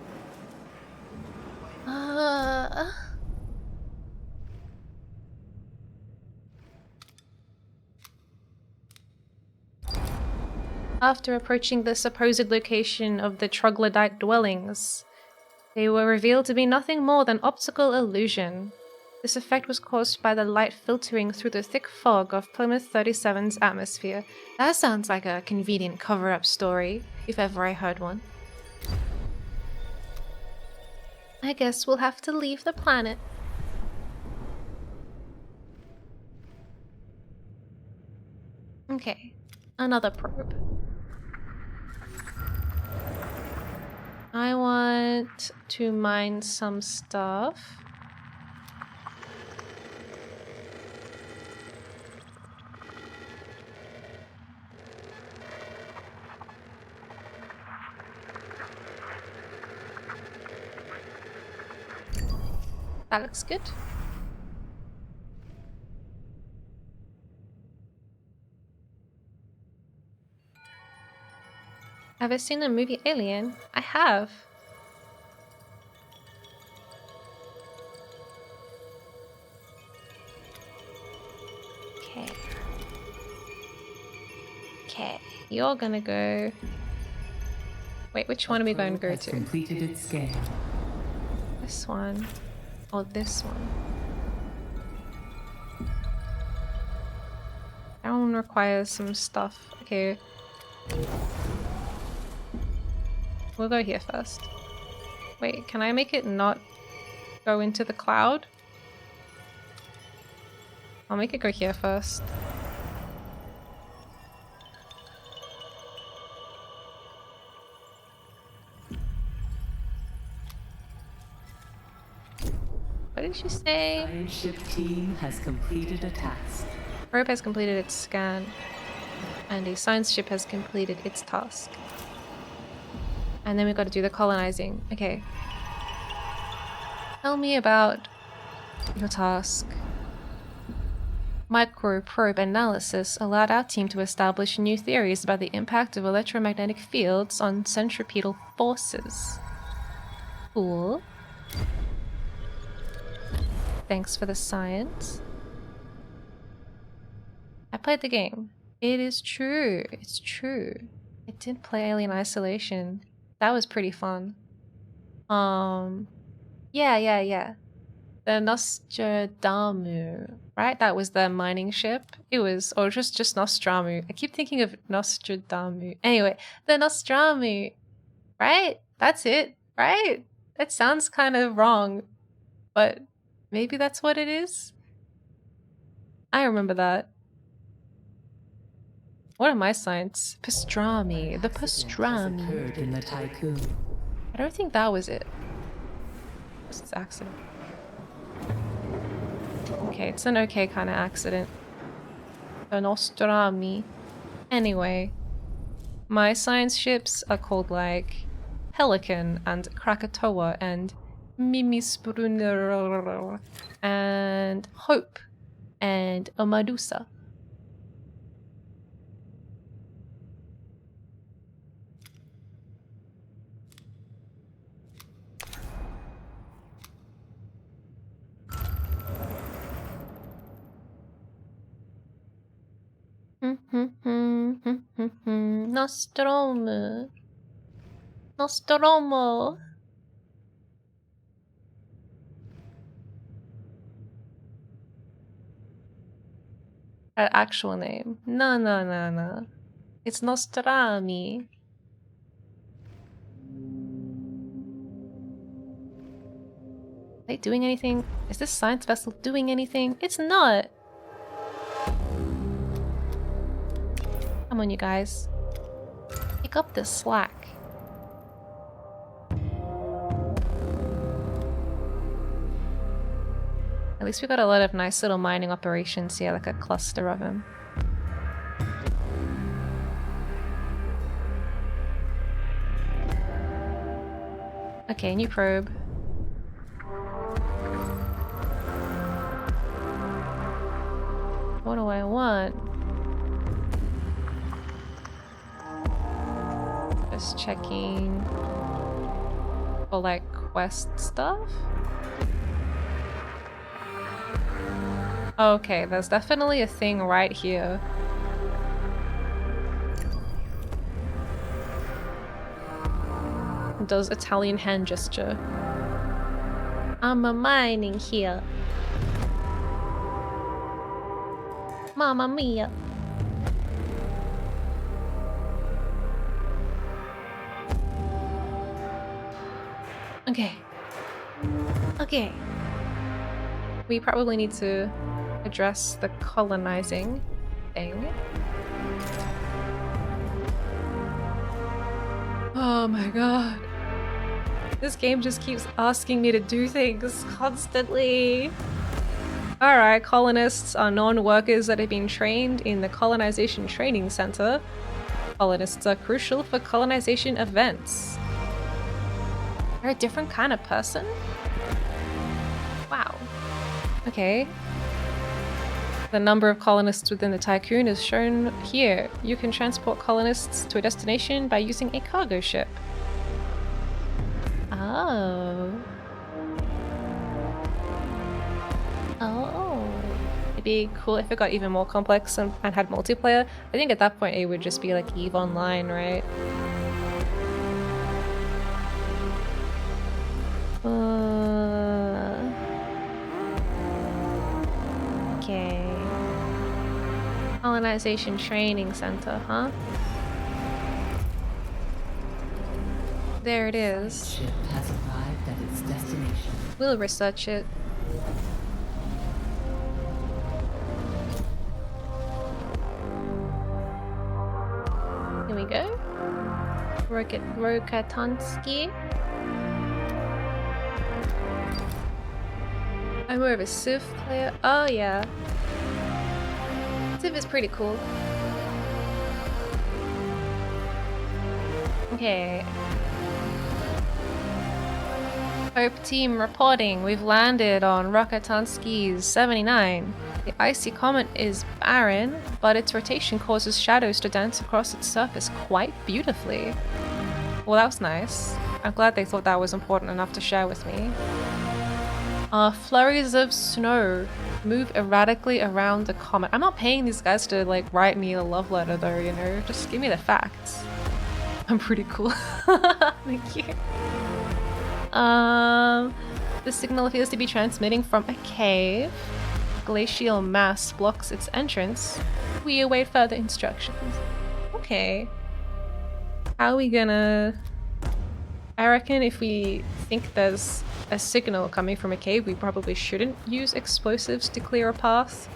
After approaching the supposed location of the troglodyte dwellings, they were revealed to be nothing more than optical illusion. This effect was caused by the light filtering through the thick fog of Plymouth 37's atmosphere. That sounds like a convenient cover-up story, if ever I heard one. I guess we'll have to leave the planet. Okay, another probe. I want to mine some stuff. That looks good. Have you seen the movie Alien? I have. Okay. Okay, you're gonna go. Wait, which one are we going to go to? Completed its scan. This one. Or this one. That one requires some stuff. Okay. We'll go here first. Wait, can I make it not go into the cloud? I'll make it go here first. What did you say? Science ship team has completed a task. Probe has completed its scan, and a science ship has completed its task. And then we've got to do the colonizing. Okay. Tell me about your task. Microprobe analysis allowed our team to establish new theories about the impact of electromagnetic fields on centripetal forces. Cool. Thanks for the science. I played the game. It is true. It's true. I did play Alien Isolation. That was pretty fun. Yeah. The Nostradamus, right? That was the mining ship. It was, or just Nostradamus. I keep thinking of Nostradamus. Anyway, the Nostradamus, right? That's it, right? That sounds kind of wrong, but maybe that's what it is. I remember that. What are my signs? Pastrami. The pastrami. Occurred in the tycoon. I don't think that was it. What's this accident? Okay, it's an okay kind of accident. The Nostrami. Anyway, my science ships are called like Pelican and Krakatoa and Mimispruner and Hope and a Medusa. Nostromo. Nostromo. Her actual name. No. It's Nostrami. Are they doing anything? Is this science vessel doing anything? It's not. Come on, you guys. Pick up the slack. At least we got a lot of nice little mining operations here, like a cluster of them. Okay, new probe. What do I want? Just checking for like quest stuff. Okay, there's definitely a thing right here. It does Italian hand gesture. I'm a mining here. Mamma mia. Okay. We probably need to address the colonizing thing. Oh my god. This game just keeps asking me to do things constantly. Alright, colonists are non-workers that have been trained in the Colonization Training Center. Colonists are crucial for colonization events. They're a different kind of person? Wow. Okay. The number of colonists within the Tycoon is shown here. You can transport colonists to a destination by using a cargo ship. Oh. Oh. It'd be cool if it got even more complex and had multiplayer. I think at that point it would just be like EVE Online, right? Okay. Colonization Training Center, huh? There it is. Ship has arrived at its destination. We'll research it. Here we go. Rokatansky. I'm more of a Civ player. Oh yeah. Civ is pretty cool. Okay. Hope team reporting. We've landed on Rokatansky's 79. The icy comet is barren, but its rotation causes shadows to dance across its surface quite beautifully. Well, that was nice. I'm glad they thought that was important enough to share with me. Flurries of snow move erratically around the comet. I'm not paying these guys to like write me a love letter though, you know? Just give me the facts. I'm pretty cool. Thank you. The signal appears to be transmitting from a cave. Glacial mass blocks its entrance. We await further instructions. Okay. How are we gonna... I reckon if we think there's a signal coming from a cave, we probably shouldn't use explosives to clear a path.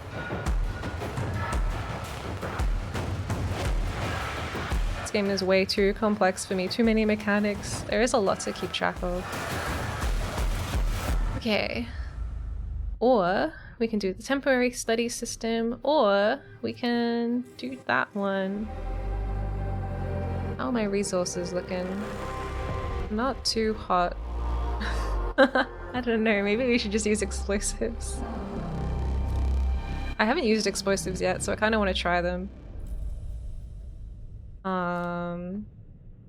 This game is way too complex for me. Too many mechanics. There is a lot to keep track of. Okay. Or we can do the temporary study system, or we can do that one. How are my resources looking? Not too hot. I don't know, maybe we should just use explosives. I haven't used explosives yet, so I kind of want to try them.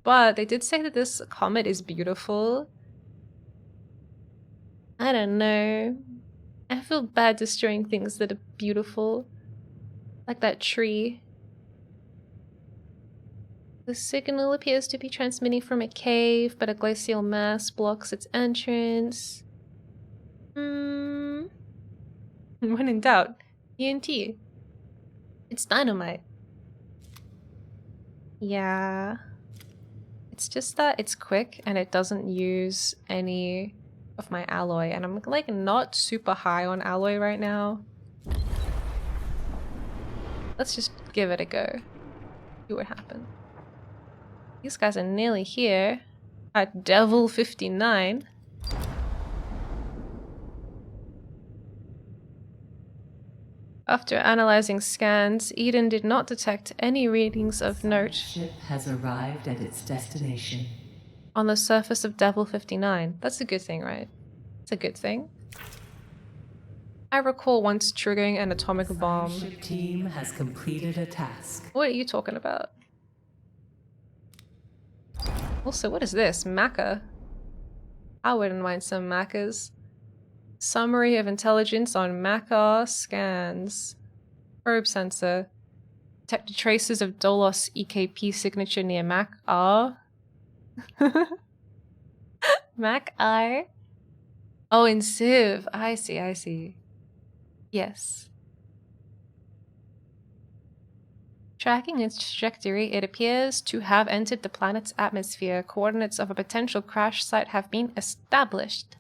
But they did say that this comet is beautiful. I don't know. I feel bad destroying things that are beautiful. Like that tree. The signal appears to be transmitting from a cave, but a glacial mass blocks its entrance. When in doubt, TNT. It's dynamite. Yeah. It's just that it's quick and it doesn't use any of my alloy, and I'm like not super high on alloy right now. Let's just give it a go. See what happens. These guys are nearly here at Devil 59. After analyzing scans, Eden did not detect any readings of note. Ship has arrived at its destination. On the surface of Devil 59. That's a good thing, right? It's a good thing. I recall once triggering an atomic bomb. Ship team has completed a task. What are you talking about? Also, what is this? Maca? I wouldn't mind some Macas. Summary of intelligence on Maca scans. Probe sensor. Detected traces of Dolos EKP signature near Mac R. Mac R? Oh, in Civ. I see, I see. Yes. Tracking its trajectory, it appears to have entered the planet's atmosphere. Coordinates of a potential crash site have been established.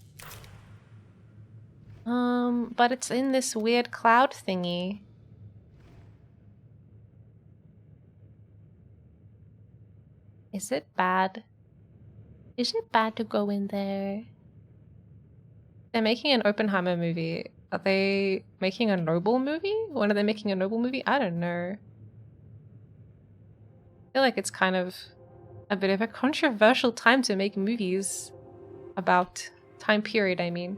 But it's in this weird cloud thingy. Is it bad? Is it bad to go in there? They're making an Oppenheimer movie. Are they making a Noble movie? When are they making a Noble movie? I don't know. I feel like it's kind of a bit of a controversial time to make movies about time period, I mean.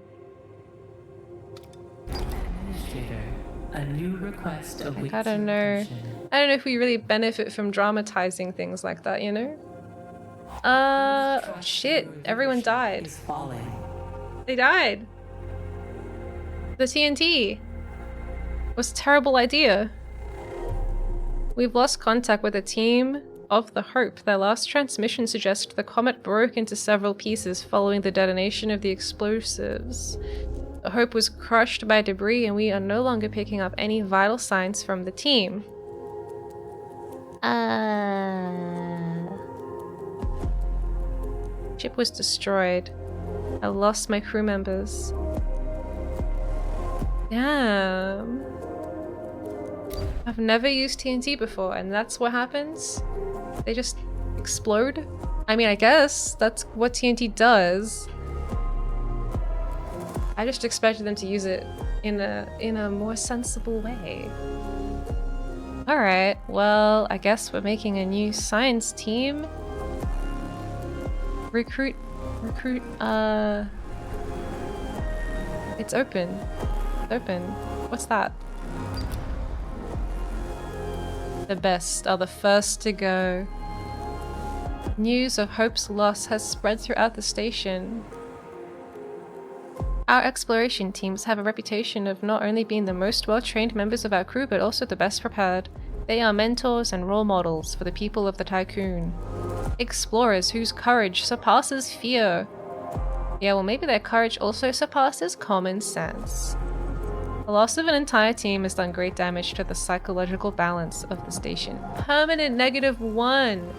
Administrator, a new request awaits I don't your know. attention. I don't know if we really benefit from dramatizing things like that, you know? Shit. Everyone died. Is falling. They died. The TNT was a terrible idea. We've lost contact with the team of the Hope. Their last transmission suggests the comet broke into several pieces following the detonation of the explosives. The Hope was crushed by debris and we are no longer picking up any vital signs from the team. Ship was destroyed. I lost my crew members. Damn. I've never used TNT before, and that's what happens? They just explode? I mean, I guess that's what TNT does. I just expected them to use it in a more sensible way. Alright, well, I guess we're making a new science team. Recruit, it's open. Open. What's that? The best are the first to go. News of Hope's loss has spread throughout the station. Our exploration teams have a reputation of not only being the most well-trained members of our crew, but also the best prepared. They are mentors and role models for the people of the Tycoon. Explorers whose courage surpasses fear. Yeah, well, maybe their courage also surpasses common sense. The loss of an entire team has done great damage to the psychological balance of the station. Permanent -1.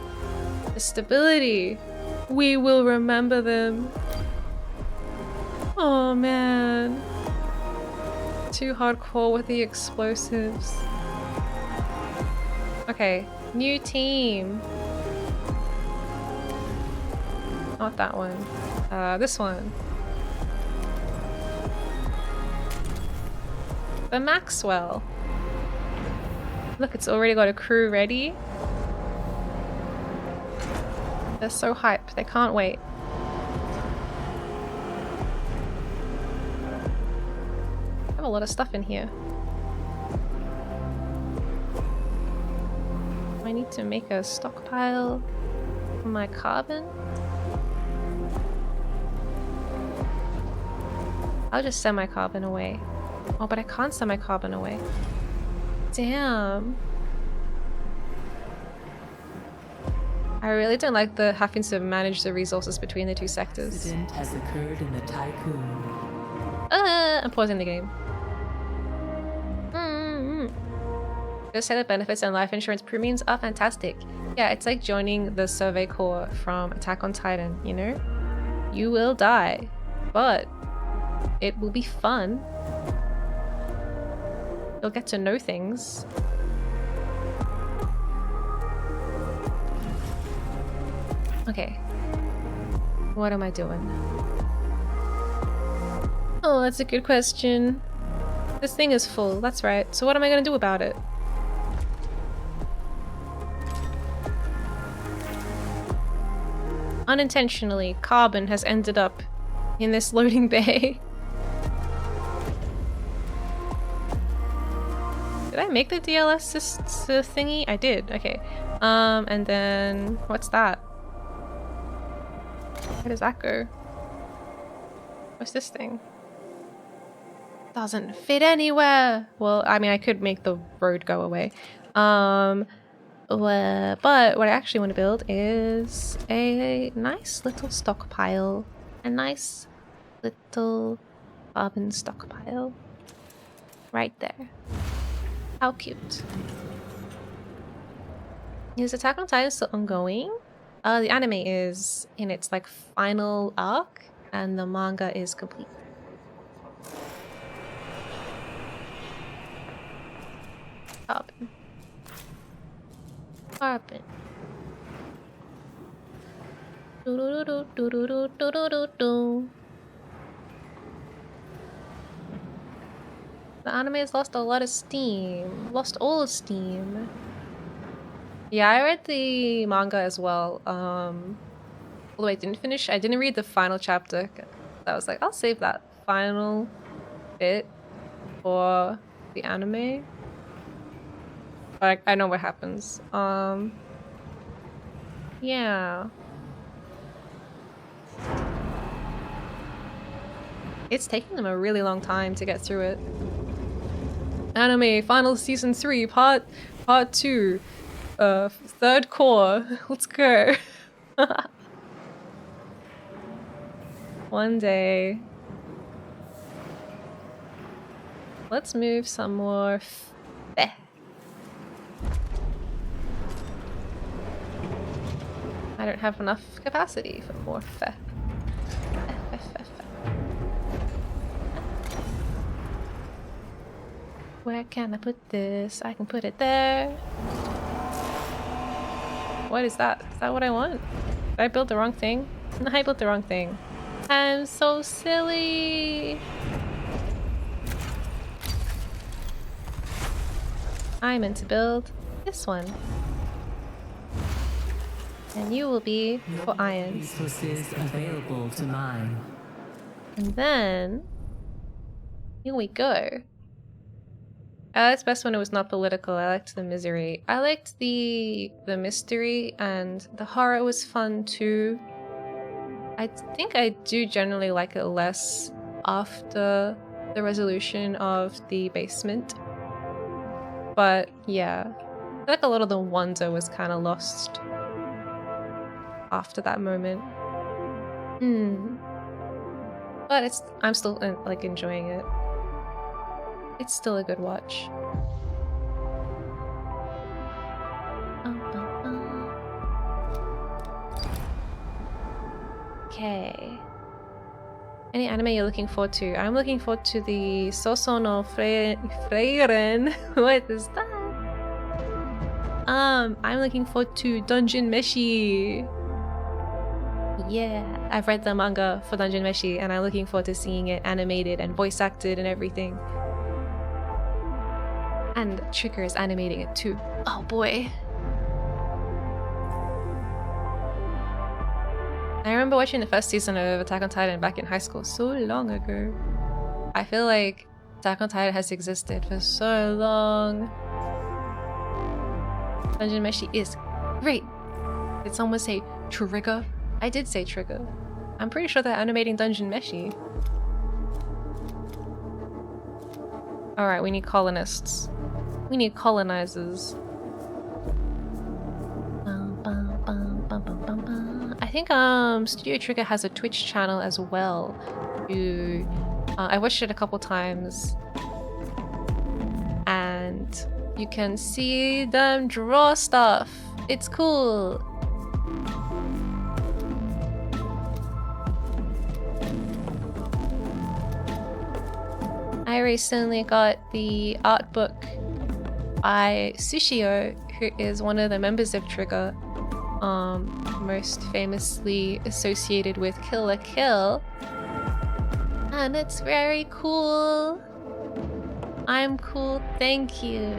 The stability. We will remember them. Oh man. Too hardcore with the explosives. Okay, new team. Not that one. This one. The Maxwell. Look, it's already got a crew ready. They're so hyped, they can't wait. I have a lot of stuff in here. I need to make a stockpile for my carbon. I'll just send my carbon away. Oh, but I can't send my carbon away. Damn. I really don't like the having to manage the resources between the two sectors. Accident has occurred in the Tycoon. I'm pausing the game. They say the benefits and life insurance premiums are fantastic. Yeah, it's like joining the Survey Corps from Attack on Titan, you know? You will die, but it will be fun. You'll get to know things. Okay. What am I doing? Oh, that's a good question. This thing is full, that's right. So what am I gonna do about it? Unintentionally, carbon has ended up in this loading bay. Did I make the DLS thingy? I did, okay. And then, what's that? Where does that go? What's this thing? Doesn't fit anywhere! Well, I mean, I could make the road go away. But what I actually want to build is a nice little stockpile. A nice little carbon stockpile. Right there. How cute. Is Attack on Titan still ongoing? The anime is in its like final arc and the manga is complete. Carbon. Carbon. The anime has lost a lot of steam. Lost all the steam. Yeah, I read the manga as well. Although I didn't finish, I didn't read the final chapter. I was like, I'll save that final bit for the anime. But I know what happens. Yeah. It's taking them a really long time to get through it. Anime final season 3 part 2 third core. Let's go. One day. Let's move some more feh. I don't have enough capacity for more feh. Where can I put this? I can put it there. What is that? Is that what I want? Did I build the wrong thing? No, I built the wrong thing. I'm so silly. I meant to build this one. And you will be for iron. Resources available to mine. And then here we go. I liked best when it was not political. I liked the misery. I liked the mystery, and the horror was fun too. I think I do generally like it less after the resolution of the basement. But yeah, I feel like a lot of the wonder was kind of lost after that moment. But I'm still like enjoying it. It's still a good watch. Okay. Any anime you're looking forward to? I'm looking forward to the Soso no Freiren. What is that? I'm looking forward to Dungeon Meshi. Yeah, I've read the manga for Dungeon Meshi and I'm looking forward to seeing it animated and voice acted and everything. And Trigger is animating it too. Oh boy. I remember watching the first season of Attack on Titan back in high school so long ago. I feel like Attack on Titan has existed for so long. Dungeon Meshi is great. Did someone say Trigger? I did say Trigger. I'm pretty sure they're animating Dungeon Meshi. Alright, we need colonists. We need colonizers. I think Studio Trigger has a Twitch channel as well. I watched it a couple times. And you can see them draw stuff. It's cool. I recently got the art book by Sushio, who is one of the members of Trigger, most famously associated with Kill la Kill. And it's very cool. I'm cool, thank you.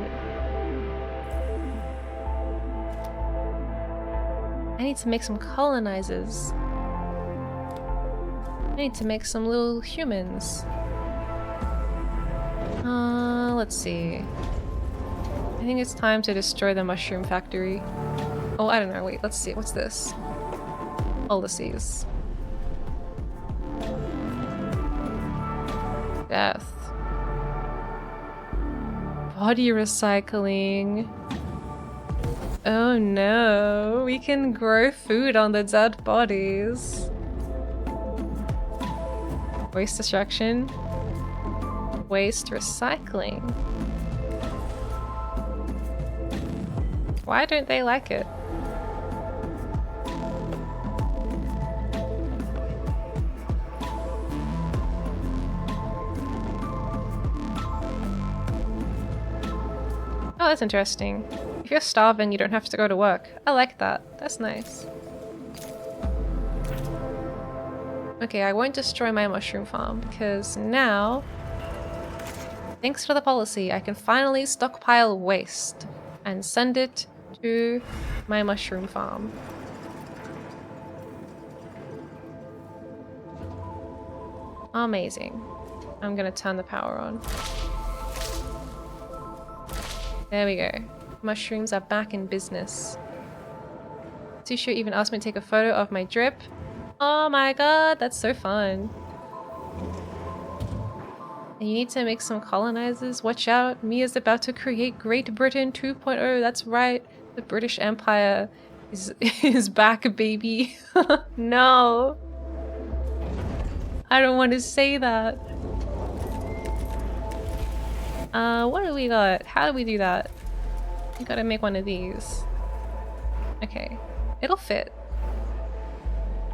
I need to make some colonizers. I need to make some little humans. Let's see. I think it's time to destroy the mushroom factory. Oh, I don't know. Wait, let's see. What's this? Policies. Death. Body recycling. Oh no. We can grow food on the dead bodies. Waste destruction. Waste recycling. Why don't they like it? Oh, that's interesting. If you're starving, you don't have to go to work. I like that. That's nice. Okay, I won't destroy my mushroom farm because now, thanks to the policy, I can finally stockpile waste and send it to my mushroom farm. Amazing. I'm gonna turn the power on. There we go. Mushrooms are back in business. Sushu even asked me to take a photo of my drip. Oh my god, that's so fun. And you need to make some colonizers. Watch out, Mia's about to create Great Britain 2.0. That's right, the British Empire is back, baby. No. I don't want to say that. What do we got? How do we do that? You gotta make one of these. Okay, it'll fit.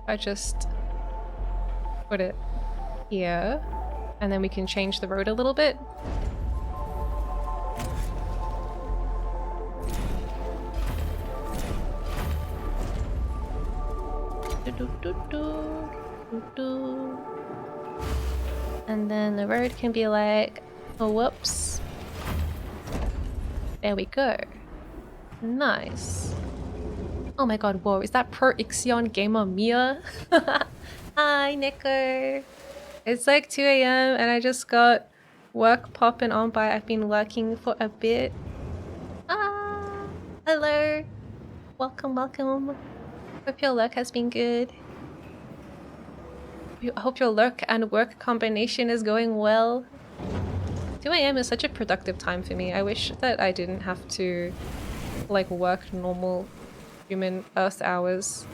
I just put it here, and then we can change the road a little bit. And then the road can be like, oh, whoops. There we go. Nice. Oh my god, whoa, is that pro IXION gamer Miya? Hi, Nico. It's like 2 AM and I just got work popping on by. I've been working for a bit. Ah, hello. Welcome, welcome. Hope your work has been good. I hope your lurk and work combination is going well. 2 AM is such a productive time for me. I wish that I didn't have to like work normal human Earth hours.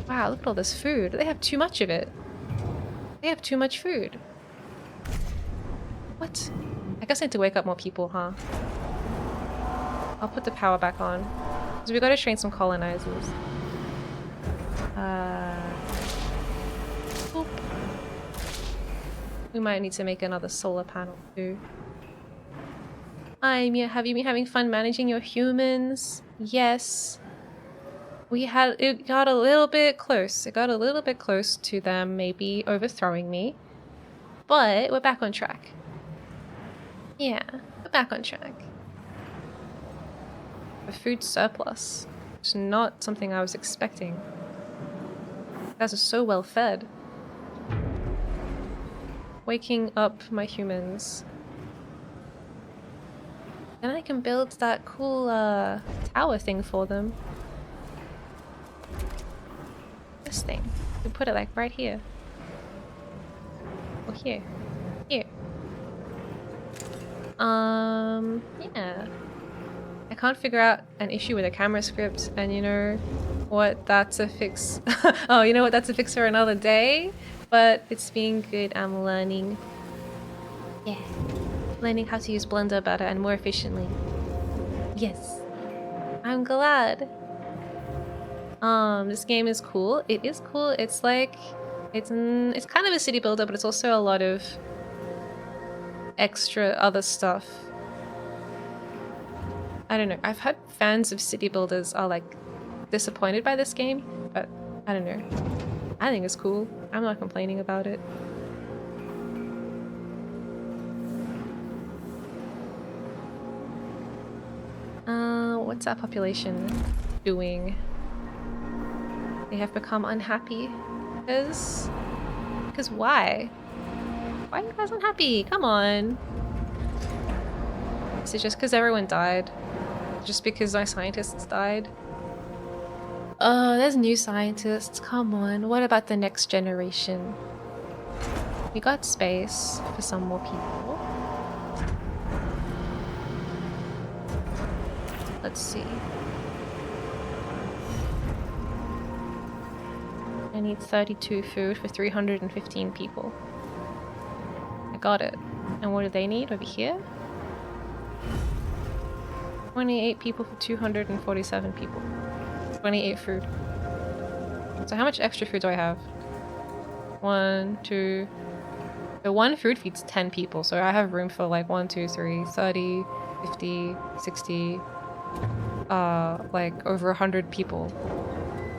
Wow, look at all this food. They have too much of it. They have too much food. What? I guess I need to wake up more people, huh? I'll put the power back on. Because we gotta train some colonizers. Boop. We might need to make another solar panel too. Hi Mia, have you been having fun managing your humans? Yes. It got a little bit close. It got a little bit close to them maybe overthrowing me. But we're back on track. Yeah, we're back on track. A food surplus. It's not something I was expecting. You guys are so well fed. Waking up my humans. And I can build that cool tower thing for them. This thing. We put it like right here. Or here. Here. Yeah. I can't figure out an issue with a camera script, and you know what, that's a fix. Oh, you know what, that's a fix for another day? But it's been good, I'm learning. Yeah. Learning how to use Blender better and more efficiently. Yes. I'm glad. This game is cool. It is cool. It's like, it's kind of a city builder, but it's also a lot of extra other stuff. I don't know. I've heard fans of city builders are like disappointed by this game, but I don't know. I think it's cool. I'm not complaining about it. What's our population doing? They have become unhappy. Because why? Why are you guys unhappy? Come on. Is it just because everyone died? Just because my scientists died? Oh, there's new scientists. Come on. What about the next generation? We got space for some more people. Let's see. I need 32 food for 315 people. I got it. And what do they need over here? 28 people for 247 people. 28 food. So how much extra food do I have? 1, 2... So 1 food feeds 10 people, so I have room for like 1, 2, 3, 30, 50, 60... like over 100 people.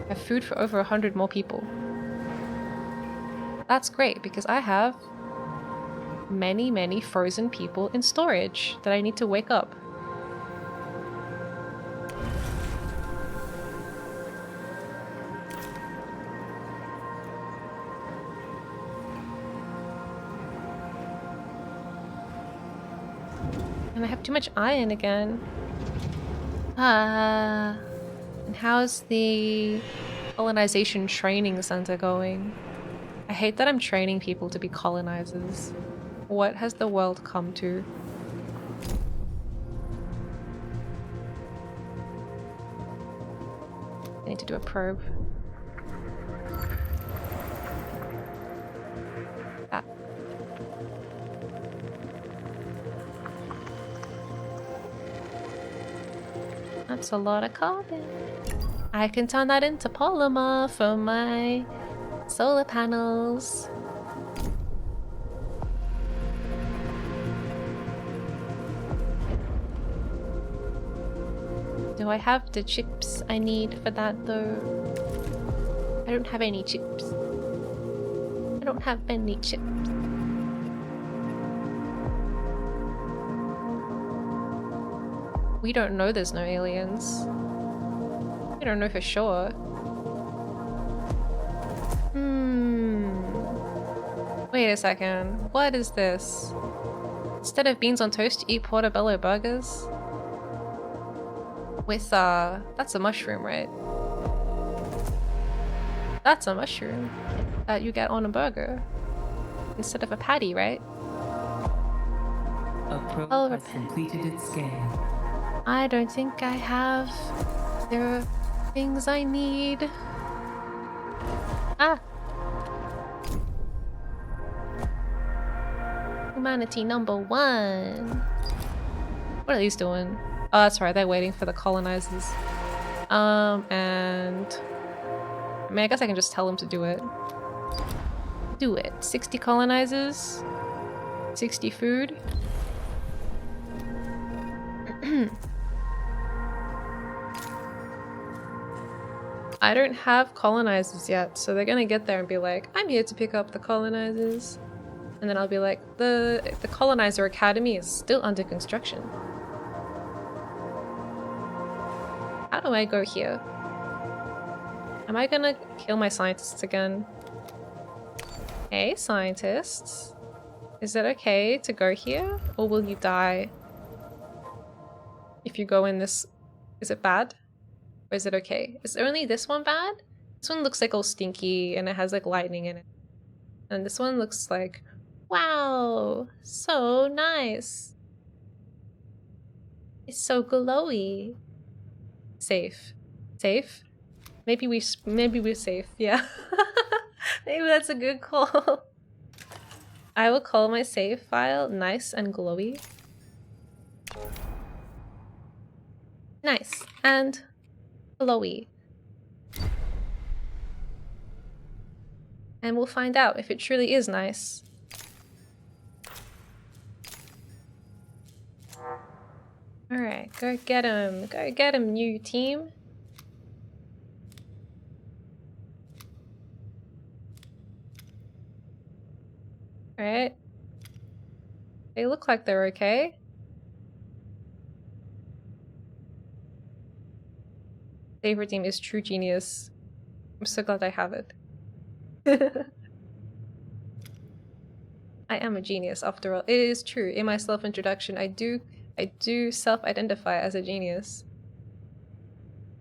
I have food for over 100 more people. That's great because I have many frozen people in storage that I need to wake up. And I have too much iron again. And how's the colonization training center going? I hate that I'm training people to be colonizers. What has the world come to? I need to do a probe. Ah. That's a lot of carbon. I can turn that into polymer for my solar panels. Do I have the chips I need for that though? I don't have any chips. I don't have any chips. We don't know there's no aliens. We don't know for sure. Wait a second. What is this? Instead of beans on toast, you eat portobello burgers? With, that's a mushroom, right? That's a mushroom that you get on a burger. Instead of a patty, right? A probe has completed its scan. I don't think I have the things I need. Ah! Humanity number 1. What are these doing? Oh, that's right, they're waiting for the colonizers. And... I mean, I guess I can just tell them to do it. Do it. 60 colonizers. 60 food. I don't have colonizers yet, so they're gonna get there and be like, I'm here to pick up the colonizers. And then I'll be like, the colonizer academy is still under construction. How do I go here? Am I gonna kill my scientists again? Hey, scientists. Is it okay to go here? Or will you die? If you go in this... Is it bad? Or is it okay? Is only this one bad? This one looks like all stinky and it has like lightning in it. And this one looks like, wow, so nice. It's so glowy. Safe. Safe? Maybe we're safe, yeah. Maybe that's a good call. I will call my save file nice and glowy. Nice and glowy. And we'll find out if it truly is nice. Alright, go get him. Go get him, new team. Alright. They look like they're okay. Favorite team is True Genius. I'm so glad I have it. I am a genius after all. It is true. In my self-introduction, I do self-identify as a genius.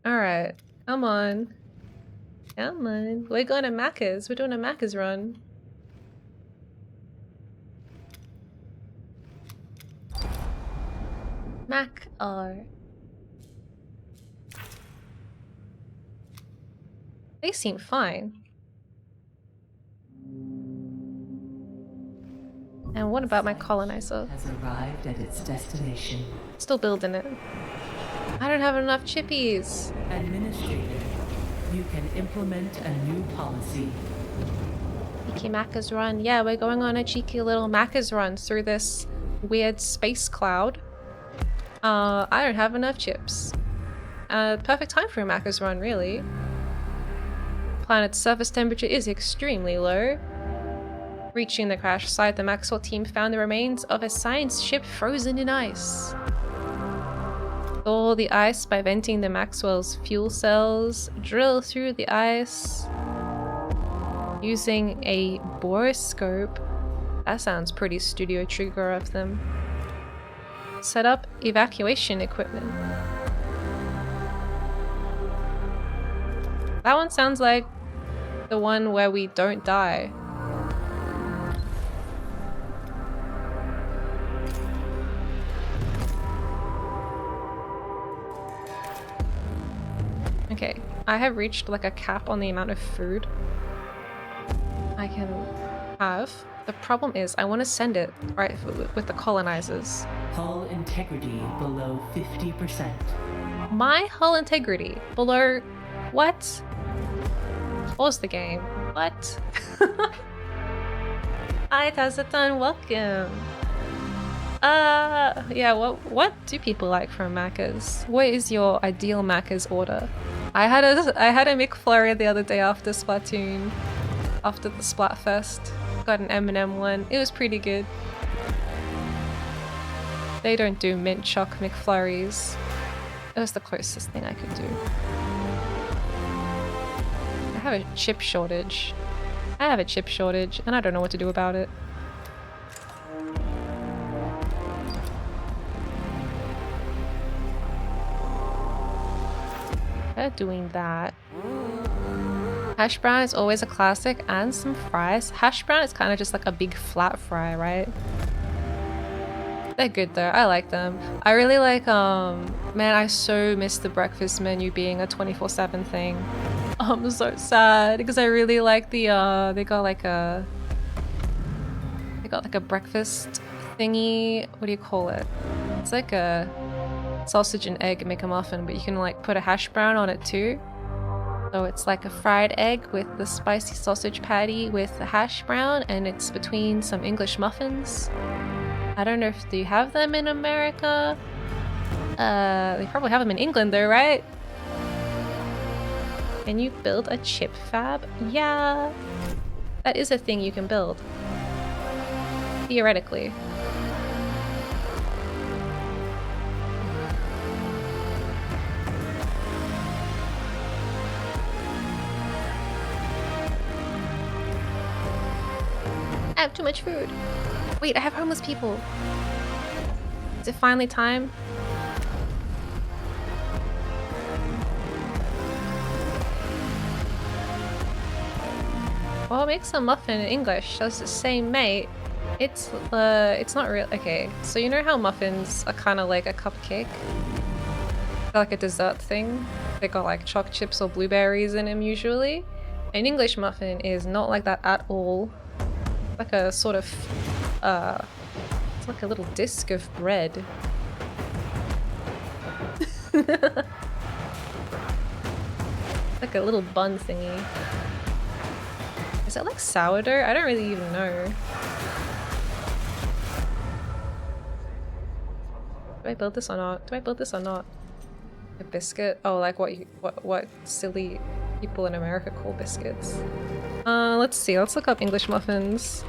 Alright. Come on. Come on. We're going to Macca's. We're doing a Macca's run. Mac R. They seem fine. And what about my colonizer? Has arrived at its destination. Still building it. I don't have enough chippies. Administrator, you can implement a new policy. Cheeky Macca's run. Yeah, we're going on a cheeky little Macca's run through this weird space cloud. I don't have enough chips. Perfect time for a Macca's run, really. planet's surface temperature is extremely low. Reaching the crash site, the Maxwell team found the remains of a science ship frozen in ice. Thaw the ice by venting the Maxwell's fuel cells. Drill through the ice using a borescope. That sounds pretty Studio Trigger of them. Set up evacuation equipment. That one sounds like the one where we don't die. Okay, I have reached like a cap on the amount of food I can have. The problem is I want to send it right with the colonizers. Hull integrity below 50%. My hull integrity below what? Pause the game. What? Hi Tazatan, welcome. Yeah, what do people like from Macca's? What is your ideal Macca's order? I had a McFlurry the other day after Splatoon, after the Splatfest. Got an M&M one. It was pretty good. They don't do mint choc McFlurries. It was the closest thing I could do. I have a chip shortage. I have a chip shortage, and I don't know what to do about it. They're doing that. Hash brown is always a classic, and some fries. Hash brown is kind of just like a big flat fry, right? They're good though. I like them. I really like, man, I so miss the breakfast menu being a 24/7 thing. I'm so sad because I really like the, they got like a breakfast thingy. What do you call it? It's like a sausage and egg McMuffin, but you can like put a hash brown on it too. So it's like a fried egg with the spicy sausage patty with the hash brown, and it's between some English muffins. I don't know if you have them in America. They probably have them in England though, right? Can you build a chip fab? Yeah. That is a thing you can build. Theoretically. I have too much food. Wait, I have homeless people. Is it finally time? What makes a muffin in English? Does it say mate? It's not real. Okay, so you know how muffins are kind of like a cupcake? They're like a dessert thing. They got like choc chips or blueberries in them usually. An English muffin is not like that at all. Like a sort of, it's like a little disc of bread. Like a little bun thingy. Is that like sourdough? I don't really even know. Do I build this or not? Do I build this or not? A biscuit? Oh, like what silly people in America call biscuits. Let's see. Let's look up English muffins.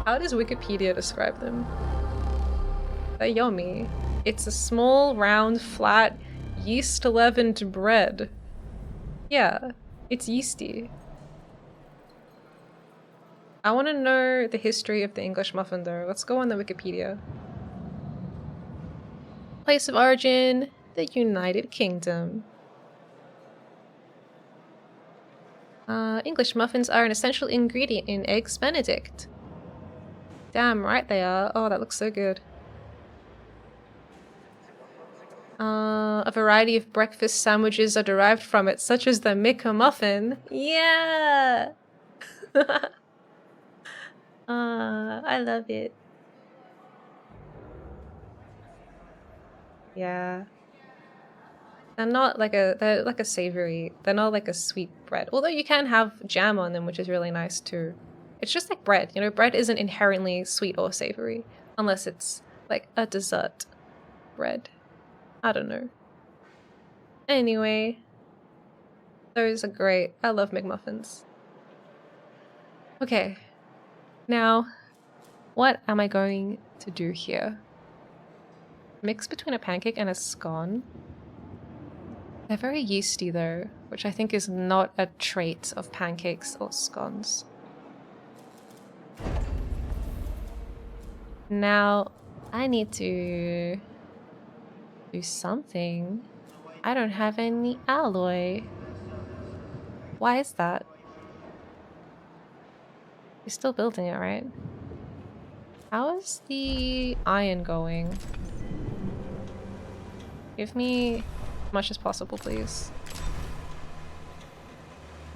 How does Wikipedia describe them? They're yummy. It's a small, round, flat, yeast-leavened bread. Yeah, it's yeasty. I want to know the history of the English muffin though. Let's go on the Wikipedia. Place of origin, the United Kingdom. English muffins are an essential ingredient in Eggs Benedict. Damn right they are. Oh, that looks so good. A variety of breakfast sandwiches are derived from it, such as the McMuffin. Yeah! I love it. Yeah. They're like a savory. They're not like a sweet bread. Although you can have jam on them, which is really nice too. It's just like bread. You know, bread isn't inherently sweet or savory. Unless it's like a dessert bread. I don't know. Anyway. Those are great. I love McMuffins. Okay. Now, what am I going to do here? Mix between a pancake and a scone. They're very yeasty though, which I think is not a trait of pancakes or scones. Now, I need to do something. I don't have any alloy. Why is that? You're still building it, right? How is the iron going? Give me as much as possible, please.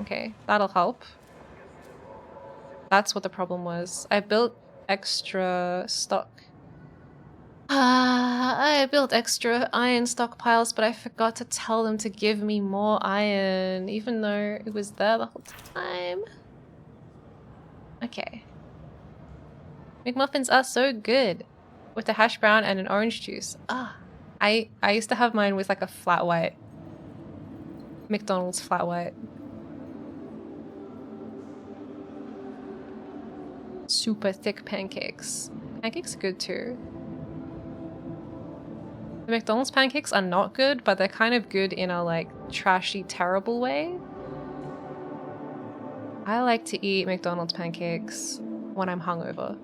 Okay, that'll help. That's what the problem was. I built extra stock. I built extra iron stockpiles, but I forgot to tell them to give me more iron, even though it was there the whole time. Okay. McMuffins are so good with a hash brown and an orange juice. I used to have mine with like a flat white. McDonald's flat white. Super thick pancakes. Pancakes are good too. The McDonald's pancakes are not good, but they're kind of good in a like trashy, terrible way. I like to eat McDonald's pancakes when I'm hungover.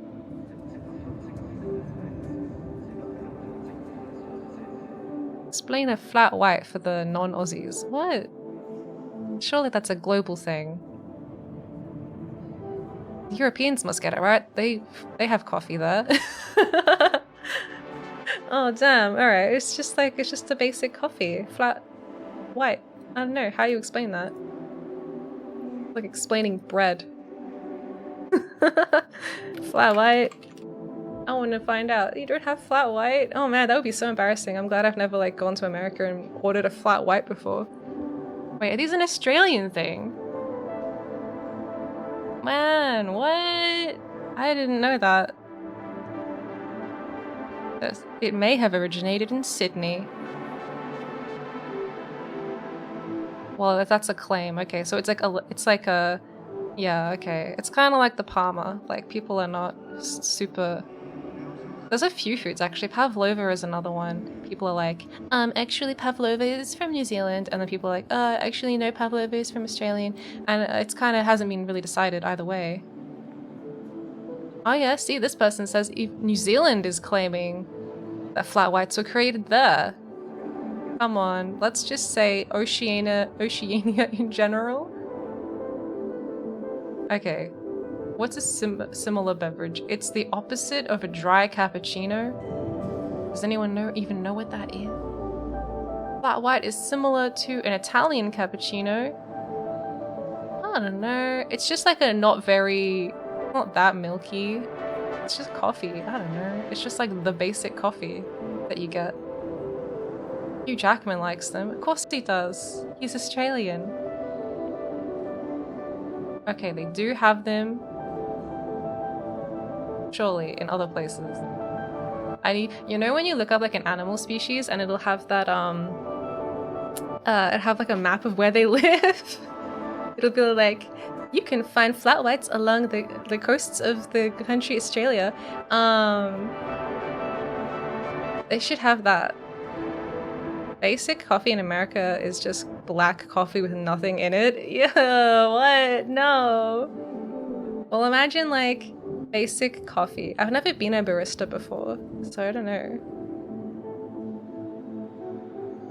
Explain a flat white for the non-Aussies. What? Surely that's a global thing. The Europeans must get it, right? They have coffee there. Oh damn, alright. It's just a basic coffee. Flat white. I don't know, how do you explain that? Like explaining bread. Flat white. I want to find out. You don't have flat white? Oh man, that would be so embarrassing. I'm glad I've never like gone to America and ordered a flat white before. Wait, are these an Australian thing? Man, what? I didn't know that. It may have originated in Sydney. Well, that's a claim. Okay, so it's like a, yeah, okay. It's kind of like the Parma. Like people are not super. There's a few foods actually. Pavlova is another one. People are like, actually pavlova is from New Zealand, and then people are like, actually no, pavlova is from Australian, and it's kind of hasn't been really decided either way. Oh yeah, see, this person says New Zealand is claiming that flat whites were created there. Come on, let's just say Oceania in general. Okay. What's a similar beverage? It's the opposite of a dry cappuccino. Does anyone even know what that is? Flat white is similar to an Italian cappuccino. I don't know. It's just like a not that milky. It's just coffee. I don't know. It's just like the basic coffee that you get. Hugh Jackman likes them. Of course he does. He's Australian. Okay, they do have them. Surely in other places. You know when you look up like an animal species and it'll have that it'll have like a map of where they live. It'll be like, you can find flat whites along the coasts of the country Australia. They should have that. Basic coffee in America is just black coffee with nothing in it. Yeah, what? No. Well, imagine like basic coffee. I've never been a barista before, so I don't know.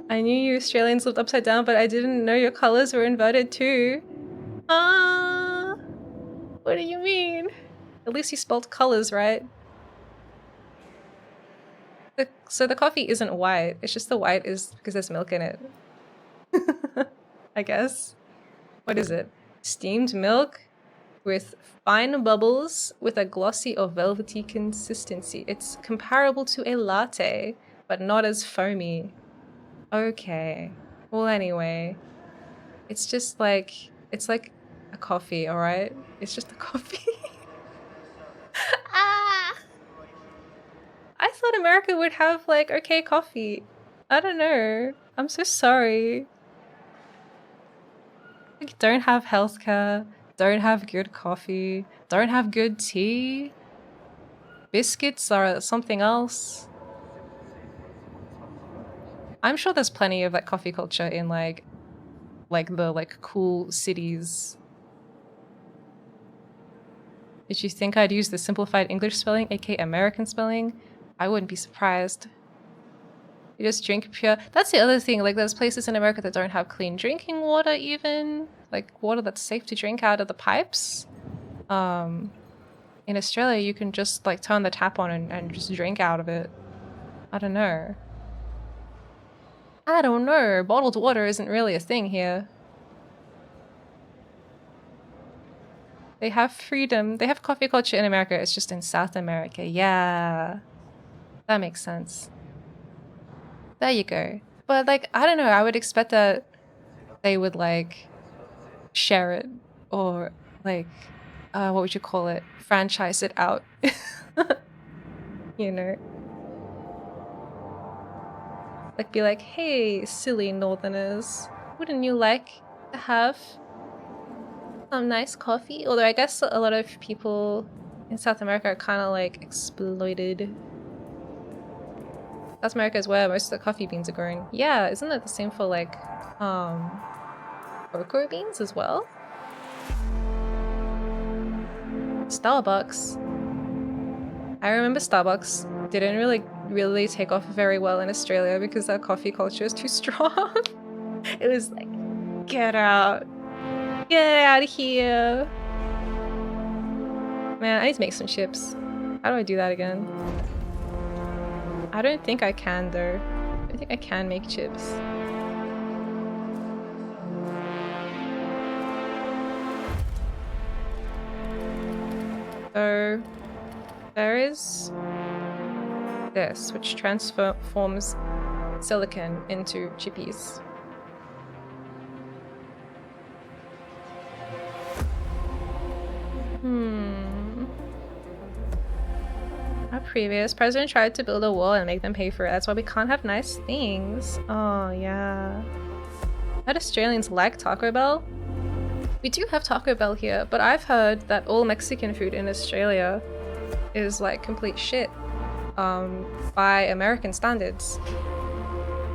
I knew you Australians lived upside down, but I didn't know your colors were inverted too. What do you mean? At least you spelled colors right. So the coffee isn't white, it's just the white is because there's milk in it. I guess. What is it? Steamed milk with fine bubbles with a glossy or velvety consistency. It's comparable to a latte, but not as foamy. Okay. Well, anyway. It's just like, it's like a coffee, alright? It's just a coffee. I thought America would have like okay coffee. I don't know. I'm so sorry. Don't have healthcare, don't have good coffee, don't have good tea. Biscuits are something else. I'm sure there's plenty of like coffee culture in like the cool cities. Did you think I'd use the simplified English spelling, aka American spelling? I wouldn't be surprised. You just drink pure. That's the other thing. Like, there's places in America that don't have clean drinking water, even like water that's safe to drink out of the pipes. In Australia, you can just like turn the tap on and just drink out of it. I don't know. Bottled water isn't really a thing here. They have freedom. They have coffee culture in America. It's just in South America. Yeah. That makes sense. There you go. But like, I don't know. I would expect that they would like share it or like, what would you call it? Franchise it out. You know? Like be like, hey, silly northerners, wouldn't you like to have some nice coffee? Although I guess a lot of people in South America are kind of like exploited. South America is where most of the coffee beans are grown. Yeah, isn't it the same for like cocoa beans as well? Starbucks. I remember Starbucks didn't really take off very well in Australia because their coffee culture is too strong. It was like, get out of here. Man, I need to make some chips. How do I do that again? I don't think I can though. I don't think I can make chips. So there is this, which transforms silicon into chippies. Our previous president tried to build a wall and make them pay for it. That's why we can't have nice things. Oh, yeah. Heard Australians like Taco Bell? We do have Taco Bell here, but I've heard that all Mexican food in Australia is like complete shit by American standards.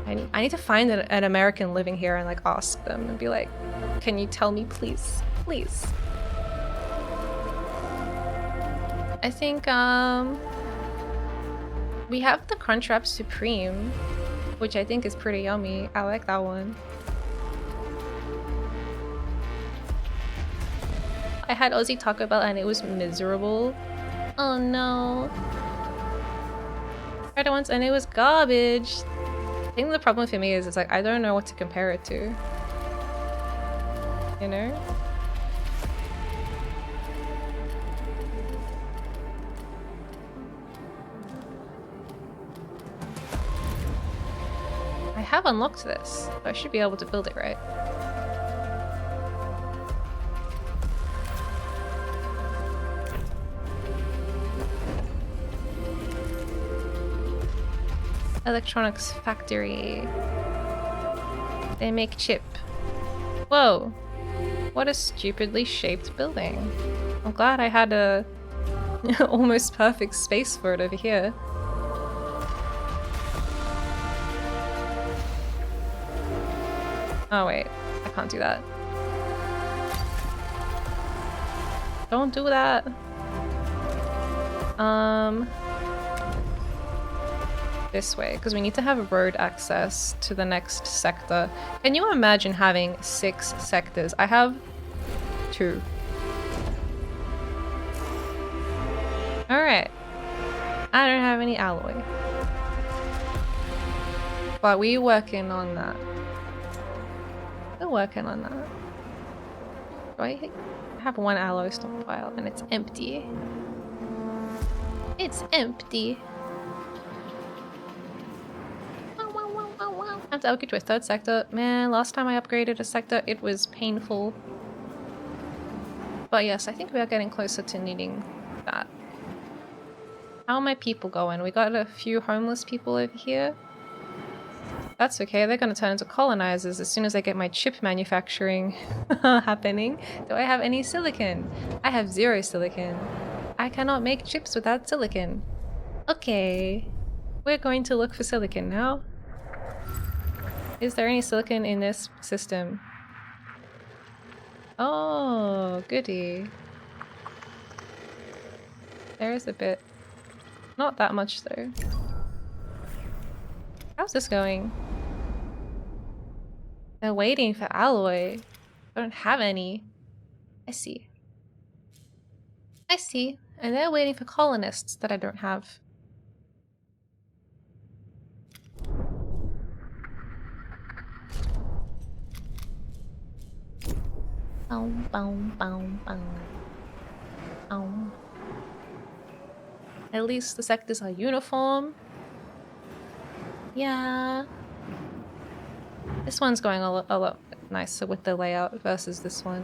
I need to find an American living here and like ask them and be like, can you tell me please? Please. I think we have the Crunchwrap Supreme, which I think is pretty yummy. I like that one. I had Aussie Taco Bell and it was miserable. Oh no. I tried it once and it was garbage. I think the problem for me is it's like I don't know what to compare it to. You know? I have unlocked this, so I should be able to build it, right? Electronics factory. They make chip. Whoa. What a stupidly shaped building. I'm glad I had a almost perfect space for it over here. Oh wait, I can't do that. Don't do that. This way, because we need to have road access to the next sector. Can you imagine having 6 sectors? I have 2. Alright. I don't have any alloy. But we're working on that. We're working on that. Do I have 1 alloy stockpile and it's empty? It's empty. I have to upgrade to a 3rd sector. Man, last time I upgraded a sector, it was painful. But yes, I think we are getting closer to needing that. How are my people going? We got a few homeless people over here. That's okay, they're gonna turn into colonizers as soon as I get my chip manufacturing happening. Do I have any silicon? I have 0 silicon. I cannot make chips without silicon. Okay. We're going to look for silicon now. Is there any silicon in this system? Oh, goody. There is a bit. Not that much though. How's this going? They're waiting for alloy. I don't have any. I see. I see. And they're waiting for colonists that I don't have. Boom, boom, boom, boom. At least the sectors are uniform. Yeah. This one's going a lot nicer with the layout versus this one.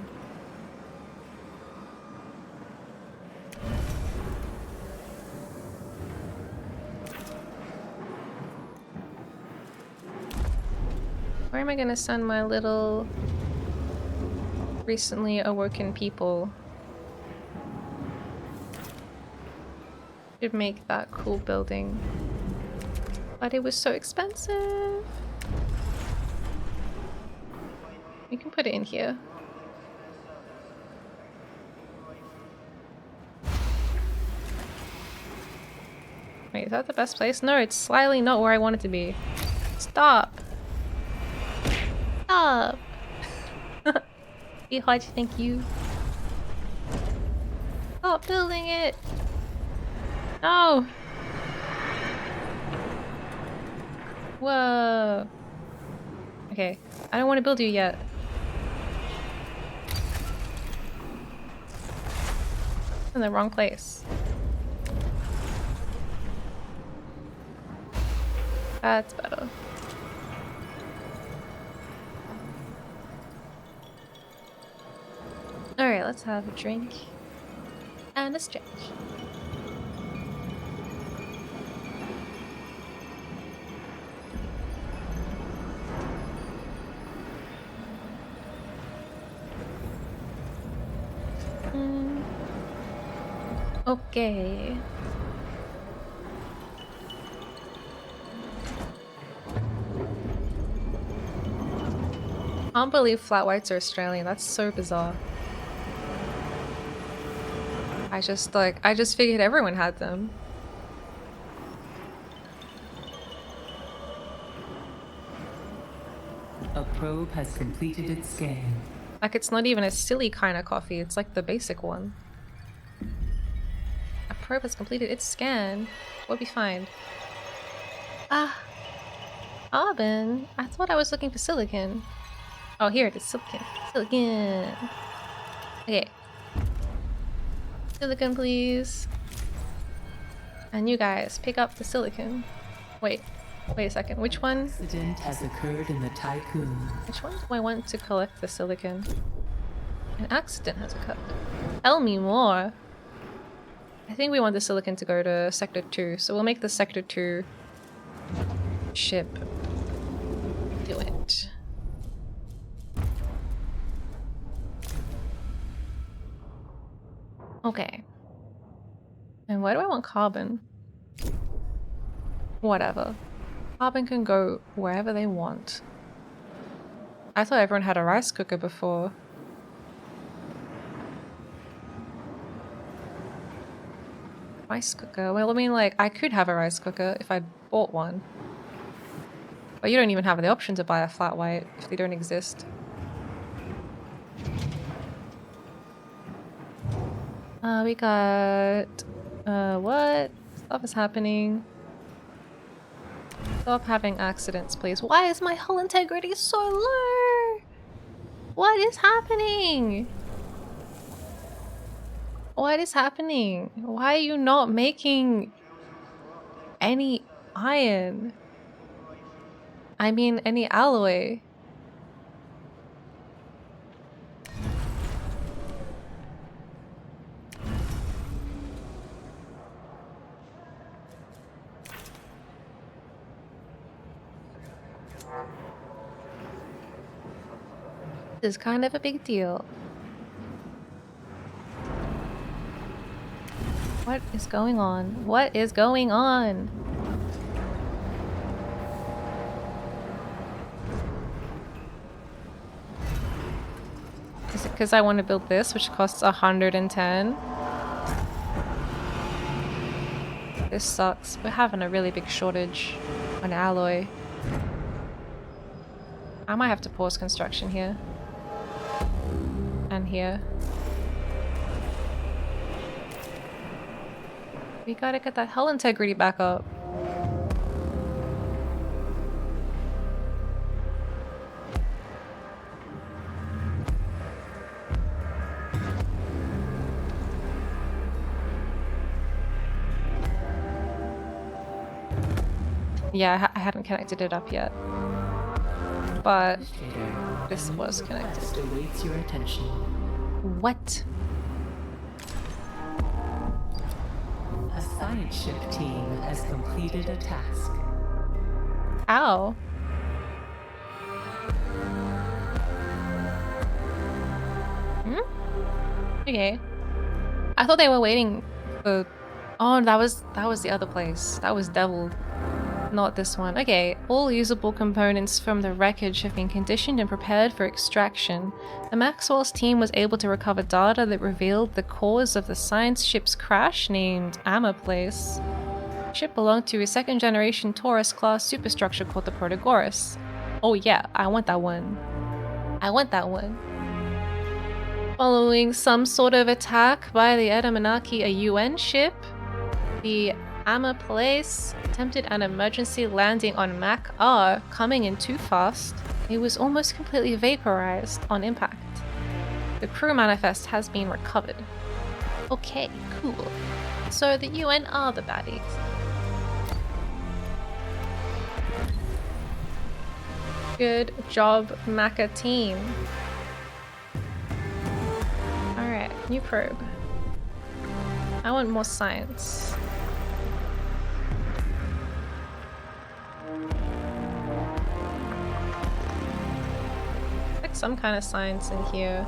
Where am I gonna send my little recently awoken people? Should make that cool building. But it was so expensive. You can put it in here. Wait, is that the best place? No, it's slightly not where I want it to be. Stop! Stop! Be hard, thank you. Stop building it! No! Whoa! Okay, I don't want to build you yet. In the wrong place. That's better. Alright, let's have a drink and a stretch. Okay. I can't believe flat whites are Australian. That's so bizarre. I just figured everyone had them. A probe has completed its scan. Like, it's not even a silly kind of coffee, it's like the basic one. A probe has completed its scan. What'd we find? Ah! Carbon? I thought I was looking for silicon. Oh, here it is. Silicon. Silicon! Okay. Silicon, please. And you guys, pick up the silicon. Wait a second. Which one? Accident has occurred in the Tycoon. Which one do I want to collect the silicon? An accident has occurred. Tell me more. I think we want the silicon to go to Sector 2, so we'll make the Sector 2 ship do it. Okay. And where do I want carbon? Whatever. Carbon can go wherever they want. I thought everyone had a rice cooker before. Rice cooker? Well, I mean, like, I could have a rice cooker if I bought one. But you don't even have the option to buy a flat white if they don't exist. We got... what? Stuff is happening. Stop having accidents, please. Why is my hull integrity so low? What is happening? What is happening? Why are you not making any iron? I mean, any alloy. This is kind of a big deal. What is going on? What is going on? Is it because I want to build this, which costs 110? This sucks. We're having a really big shortage on alloy. I might have to pause construction here. And here. We gotta get that hull integrity back up. Yeah, I hadn't connected it up yet. But this was connected. Awaits your attention. What? A science ship team has completed a task. Ow. Okay. I thought they were waiting for... Oh, that was the other place. That was Devil. Not this one. Okay, all usable components from the wreckage have been conditioned and prepared for extraction. The Maxwell's team was able to recover data that revealed the cause of the science ship's crash named Amma Place. The ship belonged to a second-generation Taurus-class superstructure called the Protagoras. Oh yeah, I want that one. I want that one. Following some sort of attack by the Edamanaki, a UN ship, the Amma Place attempted an emergency landing on Mach R, coming in too fast. It was almost completely vaporized on impact. The crew manifest has been recovered. Okay, cool. So the UN are the baddies. Good job, Maca team. Alright, new probe. I want more science. Some kind of science in here.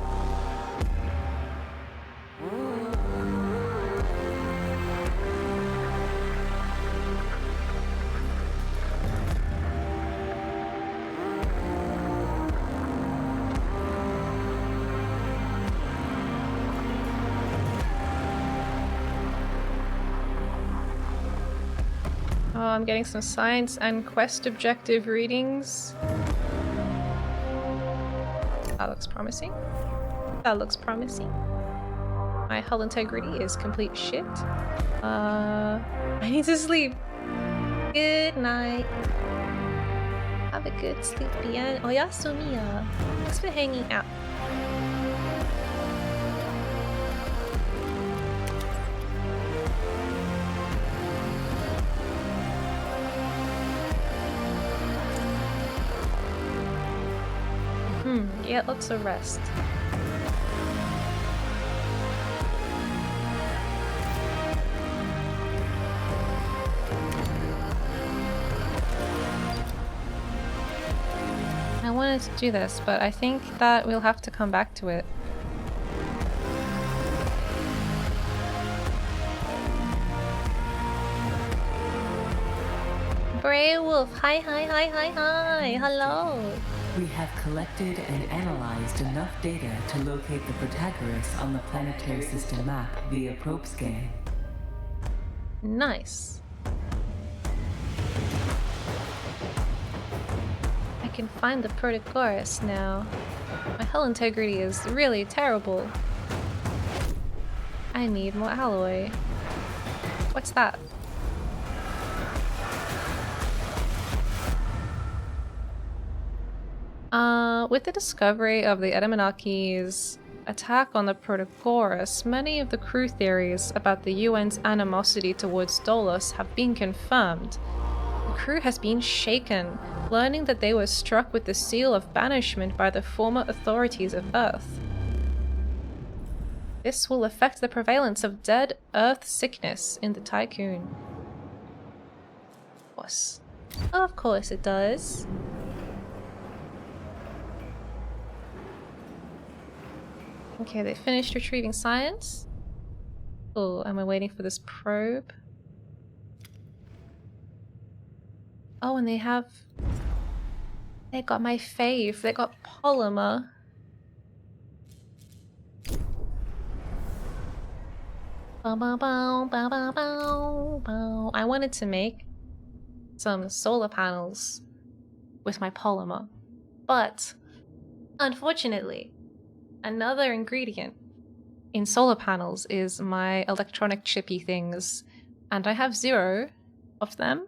Oh, I'm getting some science and quest objective readings. That looks promising. That looks promising. My hull integrity is complete shit. I need to sleep. Good night. Have a good sleep, Vnyan. Oyasumiya. Thanks for hanging out. Get lots of rest. I wanted to do this, but I think that we'll have to come back to it. Bray Wolf, hi, hello. We have collected and analyzed enough data to locate the Protagoras on the planetary system map via probe scan. Nice. I can find the Protagoras now. My hull integrity is really terrible. I need more alloy. What's that? With the discovery of the Edamanaki's attack on the Protagoras, many of the crew theories about the UN's animosity towards Dolos have been confirmed. The crew has been shaken, learning that they were struck with the seal of banishment by the former authorities of Earth. This will affect the prevalence of dead Earth sickness in the Tycoon. Of course it does. Okay, they finished retrieving science. Oh, and we're waiting for this probe. Oh, and they got my fave. They got polymer. Bow, bow, bow, bow, bow, bow, bow. I wanted to make some solar panels with my polymer, but unfortunately, another ingredient in solar panels is my electronic chippy things, and I have 0 of them.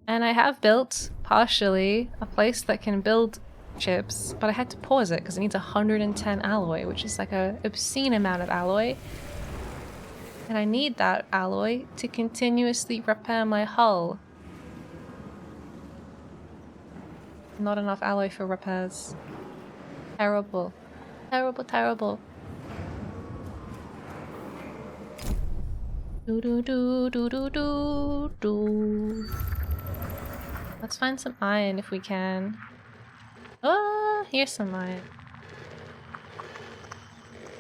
And I have built, partially, a place that can build chips, but I had to pause it because it needs 110 alloy, which is like an obscene amount of alloy. And I need that alloy to continuously repair my hull. Not enough alloy for repairs. Terrible. Terrible, terrible. Do do do do do do do. Let's find some iron if we can. Oh, here's some iron.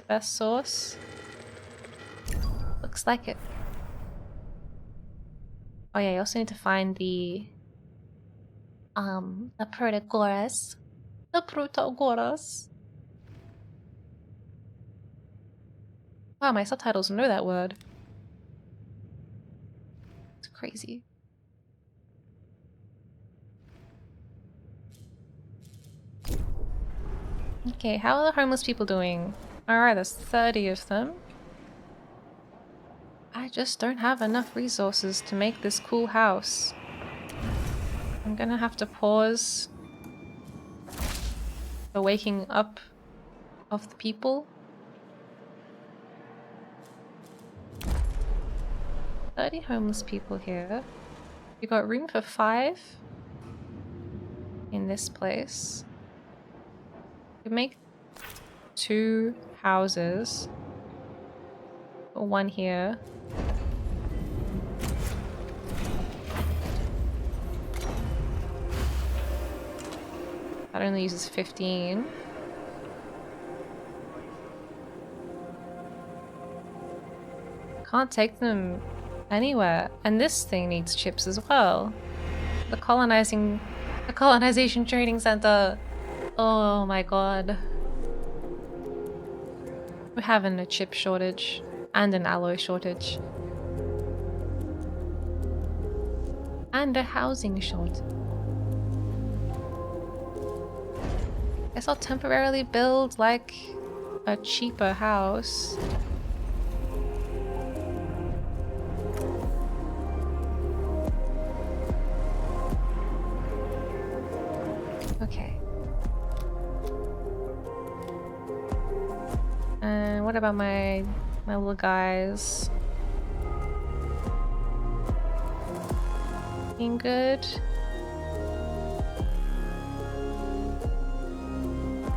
Best source. Looks like it. Oh yeah, you also need to find the Protagoras. The Protagoras. Wow, my subtitles know that word. It's crazy. Okay, how are the homeless people doing? Alright, there's 30 of them. I just don't have enough resources to make this cool house. I'm gonna have to pause the waking up of the people. 30 homeless people here. We got room for 5 in this place. We could make 2 houses. Or 1 here. That only uses 15. Can't take them anywhere. And this thing needs chips as well. The colonization training center. Oh my god. We're having a chip shortage and an alloy shortage. And a housing shortage. Guess I'll temporarily build like a cheaper house. Okay. And what about my little guys? Looking good.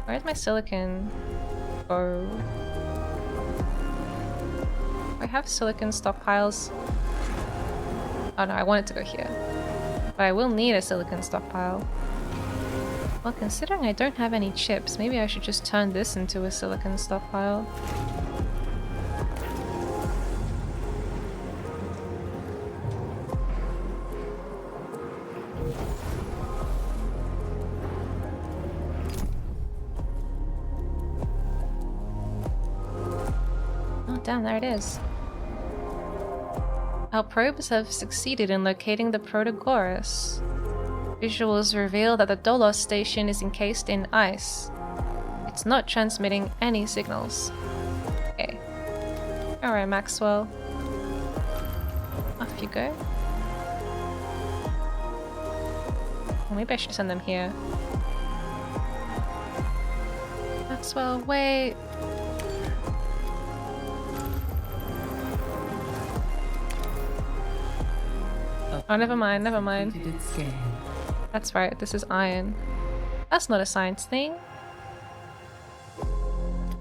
Where's my silicon? Oh. I have silicon stockpiles. Oh no, I want it to go here. But I will need a silicon stockpile. Well, considering I don't have any chips, maybe I should just turn this into a silicon stockpile. Damn, there it is. Our probes have succeeded in locating the Protagoras. Visuals reveal that the Dolos station is encased in ice. It's not transmitting any signals. Okay. Alright, Maxwell. Off you go. Well, maybe I should send them here. Maxwell, wait. Oh, never mind, never mind. That's right, this is iron. That's not a science thing.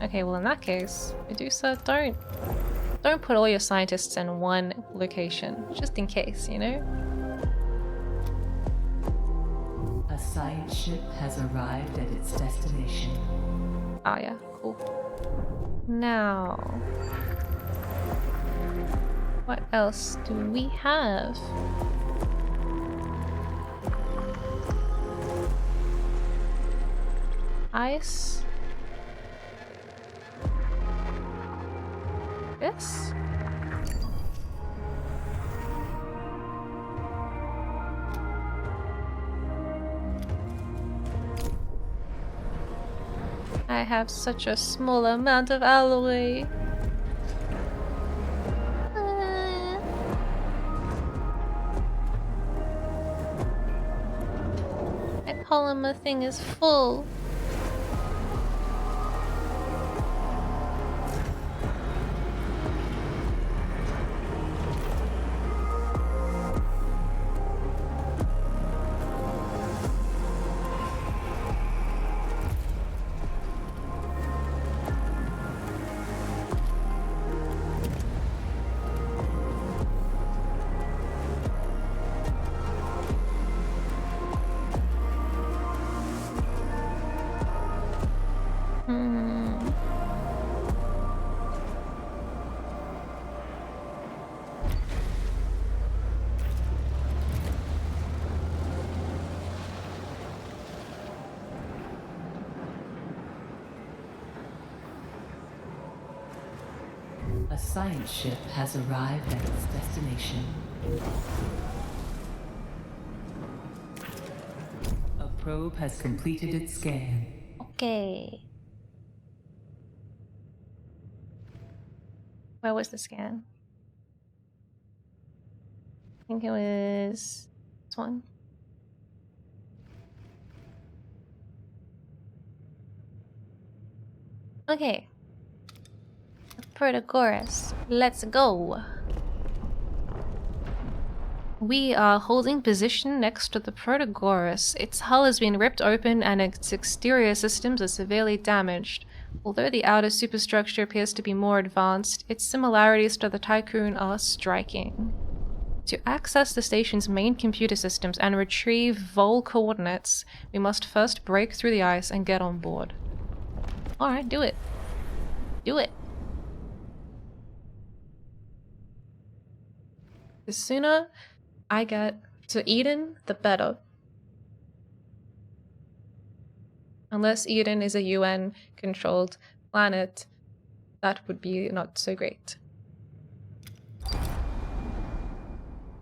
Okay, well in that case, Medusa, don't put all your scientists in one location, just in case, you know? A science ship has arrived at its destination. Oh yeah, cool. Now, what else do we have? Ice. This? I have such a small amount of alloy. My polymer thing is full. A science ship has arrived at its destination. A probe has completed its scan. Okay. Where was the scan? I think it was this one. Okay. Protagoras, let's go. We are holding position next to the Protagoras. Its hull has been ripped open and its exterior systems are severely damaged. Although the outer superstructure appears to be more advanced, its similarities to the Tycoon are striking. To access the station's main computer systems and retrieve Vol coordinates, we must first break through the ice and get on board. Alright, do it. Do it. The sooner I get to Eden, the better. Unless Eden is a UN-controlled planet, that would be not so great.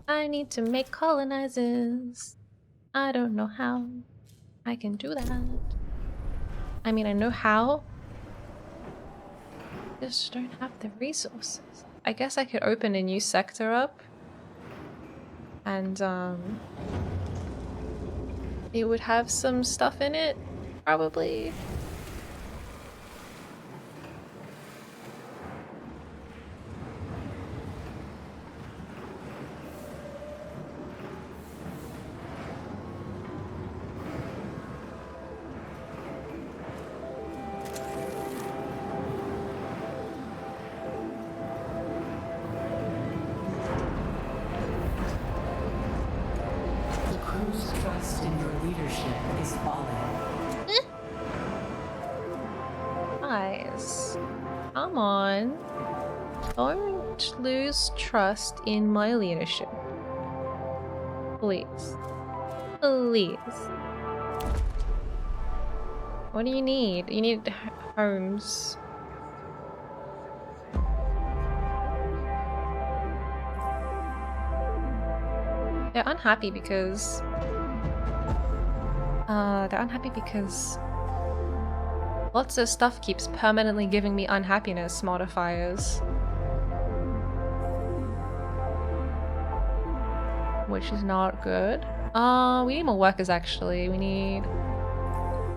I need to make colonizers. I don't know how. I can do that. I mean, I know how. Just don't have the resources. I guess I could open a new sector up. And, it would have some stuff in it, probably. Come on. Don't lose trust in my leadership. Please. Please. What do you need? You need homes. They're unhappy because... lots of stuff keeps permanently giving me unhappiness modifiers. Which is not good. We need more workers actually. We need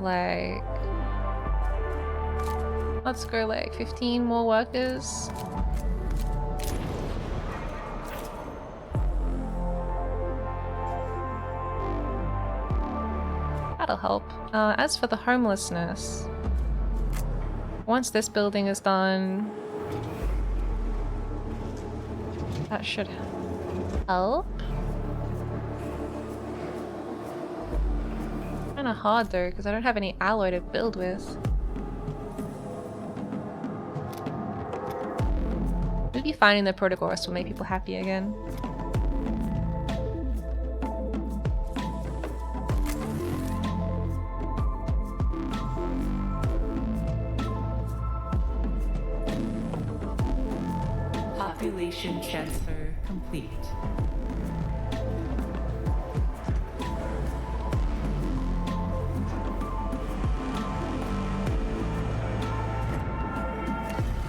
like... let's go like 15 more workers. That'll help. As for the homelessness, once this building is done, that should help. Kinda hard though, because I don't have any alloy to build with. finding the Protagoras will make people happy again. Population transfer complete.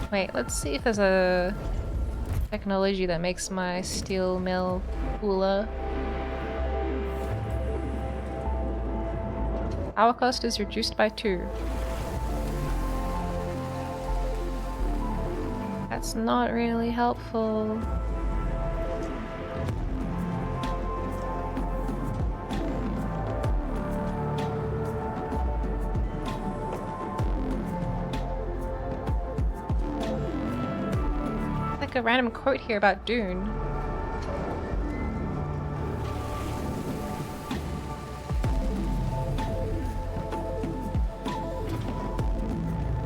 Wait, let's see if there's a technology that makes my steel mill cooler. Power cost is reduced by 2. That's not really helpful. Like a random quote here about Dune.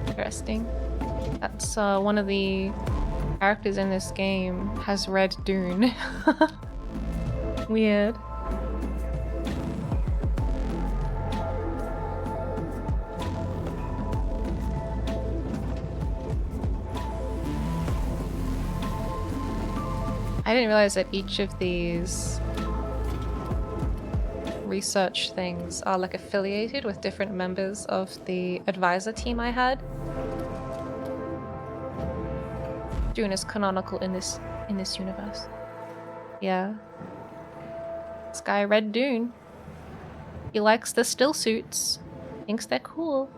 Interesting. That's one of the characters in this game has read Dune. Weird. I didn't realize that each of these research things are like affiliated with different members of the advisor team I had. Dune is canonical in this universe. Yeah. This guy read Dune. He likes the still suits. Thinks they're cool.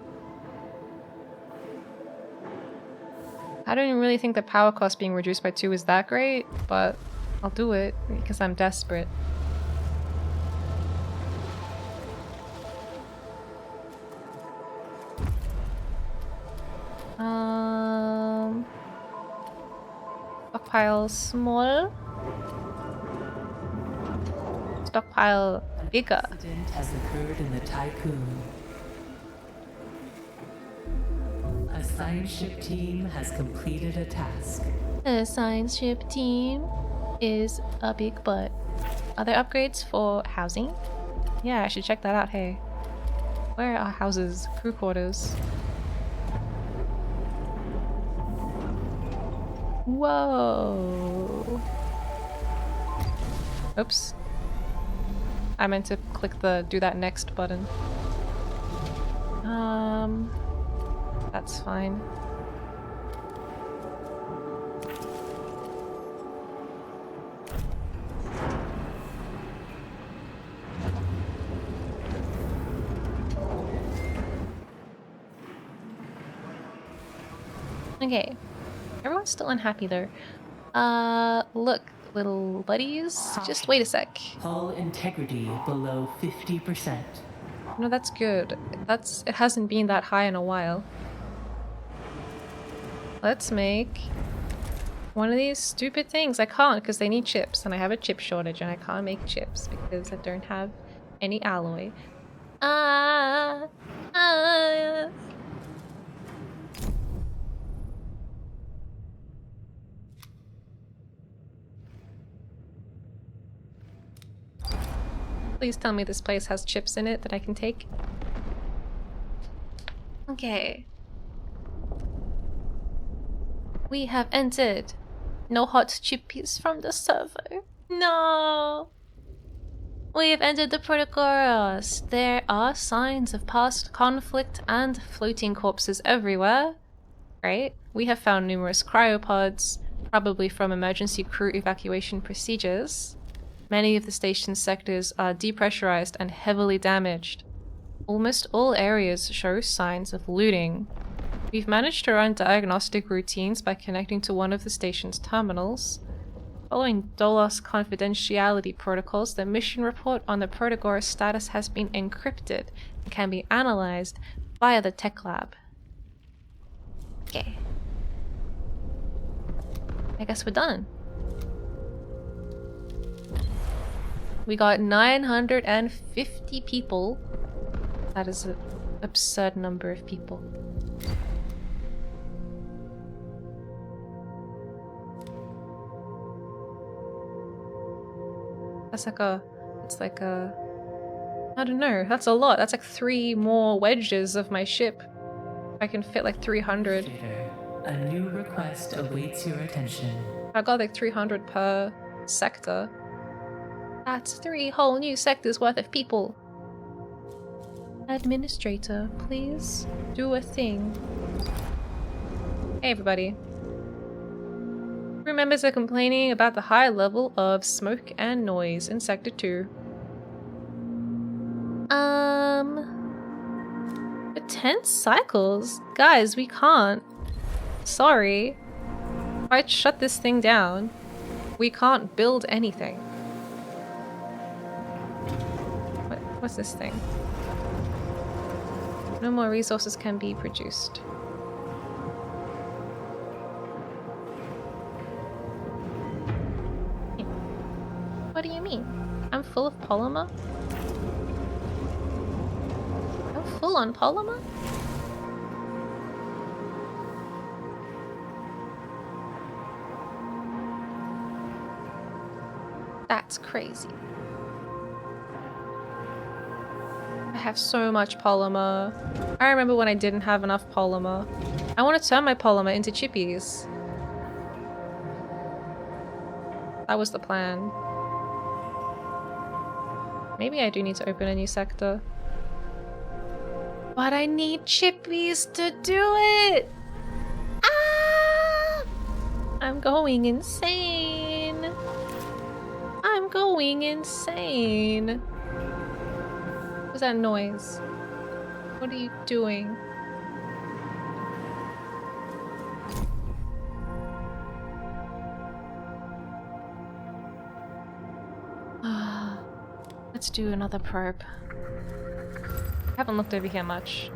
I don't really think the power cost being reduced by 2 is that great, but I'll do it because I'm desperate. Stockpile small. Stockpile bigger. Accident has occurred in the Tycoon. A science ship team has completed a task. The science ship team is a big butt. Are there upgrades for housing? Yeah, I should check that out, hey. Where are houses? Crew quarters. Whoa. Oops. I meant to click the do that next button. That's fine. Okay. Everyone's still unhappy though. Look, little buddies. Just wait a sec. Hull integrity below 50%. No, that's good. It hasn't been that high in a while. Let's make one of these stupid things. I can't because they need chips and I have a chip shortage and I can't make chips because I don't have any alloy. Please tell me this place has chips in it that I can take. Okay. We have entered. No hot chippies from the server. No! We have entered the Protagoras. There are signs of past conflict and floating corpses everywhere. Right? We have found numerous cryopods, probably from emergency crew evacuation procedures. Many of the station's sectors are depressurized and heavily damaged. Almost all areas show signs of looting. We've managed to run diagnostic routines by connecting to one of the station's terminals. Following Dolos confidentiality protocols, the mission report on the Protagoras status has been encrypted and can be analyzed via the tech lab. Okay. I guess we're done. We got 950 people. That is an absurd number of people. That's like a... It's like a... I don't know. That's a lot. That's like 3 more wedges of my ship. I can fit like 300. A new request awaits your attention. I got like 300 per sector. That's 3 whole new sectors worth of people. Administrator, please do a thing. Hey everybody. Crew members are complaining about the high level of smoke and noise in Sector 2. For 10 cycles? Guys, we can't. Sorry. If I shut this thing down, we can't build anything. What's this thing? No more resources can be produced. What do you mean? I'm full of polymer? I'm full on polymer? That's crazy. I have so much polymer. I remember when I didn't have enough polymer. I want to turn my polymer into chippies. That was the plan. Maybe I do need to open a new sector. But I need chippies to do it! Ah! I'm going insane. I'm going insane. What's that noise? What are you doing? Let's do another probe. I haven't looked over here much.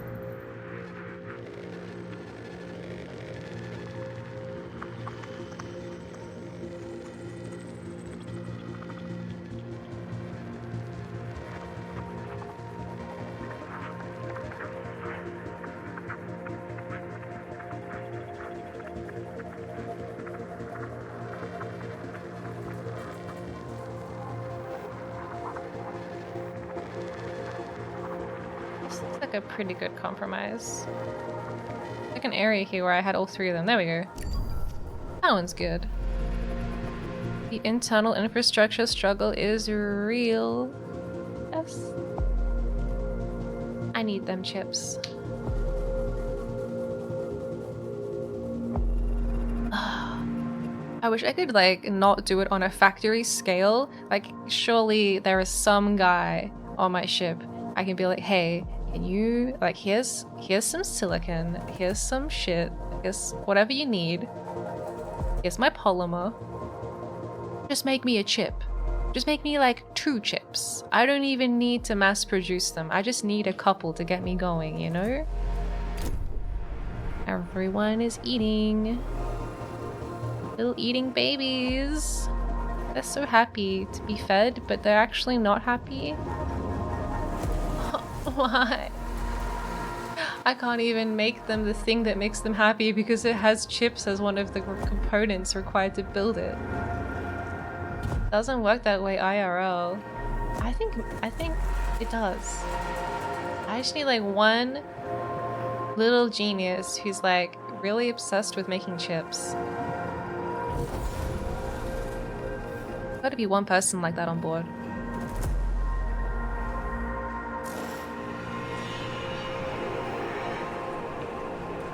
A pretty good compromise. Like an area here where I had all 3 of them. There we go. That one's good. The internal infrastructure struggle is real. Yes. I need them chips. I wish I could like not do it on a factory scale. Like surely there is some guy on my ship I can be like, hey, can you, like, here's some silicon, here's some shit, here's whatever you need, here's my polymer, just make me a chip. Just make me like 2 chips. I don't even need to mass produce them. I just need a couple to get me going, you know? Everyone is eating. Little eating babies. They're so happy to be fed, but they're actually not happy. Why? I can't even make them the thing that makes them happy because it has chips as one of the components required to build it. Doesn't work that way IRL. I think it does. I just need like one little genius who's like really obsessed with making chips. Gotta be one person like that on board.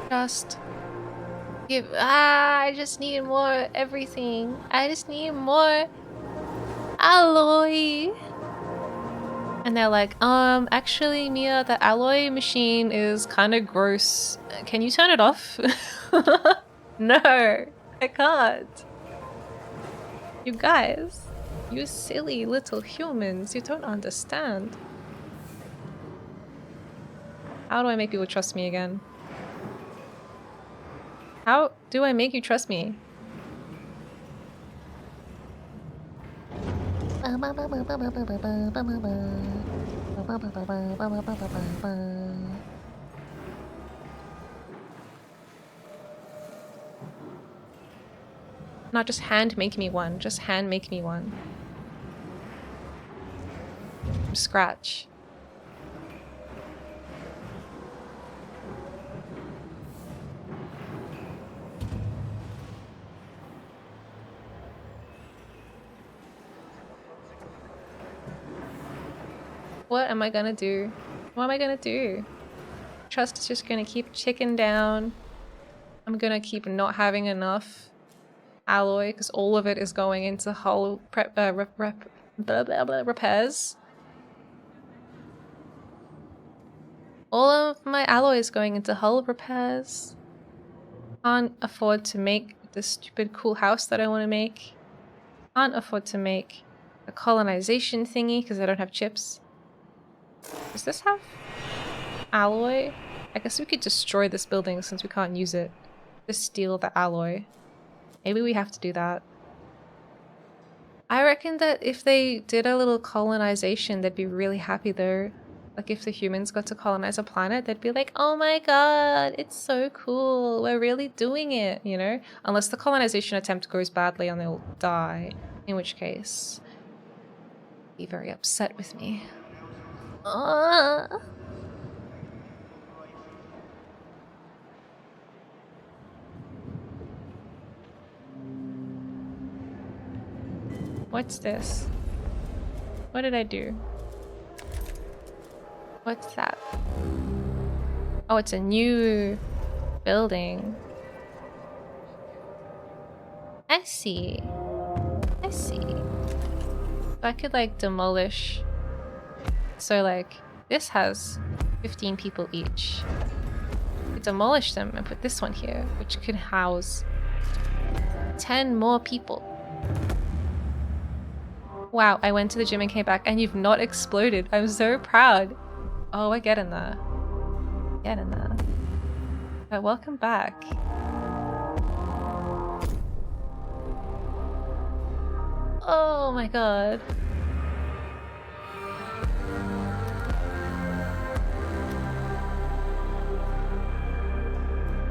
Just give. I just need more everything. I just need more alloy. And they're like, actually, Miya, the alloy machine is kind of gross. Can you turn it off? No, I can't. You guys, you silly little humans, you don't understand. How do I make people trust me again? How do I make you trust me? Not just hand make me one, just hand make me one. from scratch. What am I gonna do? What am I gonna do? Trust is just gonna keep ticking down. I'm gonna keep not having enough alloy because all of it is going into hull repairs. All of my alloy is going into hull repairs. Can't afford to make this stupid cool house that I want to make. Can't afford to make a colonization thingy because I don't have chips. Does this have alloy? I guess we could destroy this building since we can't use it. Just steal the alloy. Maybe we have to do that. I reckon that if they did a little colonization, they'd be really happy though. Like if the humans got to colonize a planet, they'd be like, oh my god, it's so cool. We're really doing it, you know? Unless the colonization attempt goes badly and they'll die. In which case, be very upset with me. What's this? What did I do? What's that? Oh, it's a new building. I see. I see. So I could like demolish. So like this has 15 people each. I could demolish them and put this one here, which could house 10 more people. Wow, I went to the gym and came back and you've not exploded. I'm so proud. Oh, we're getting there. Getting there. But welcome back. Oh my god.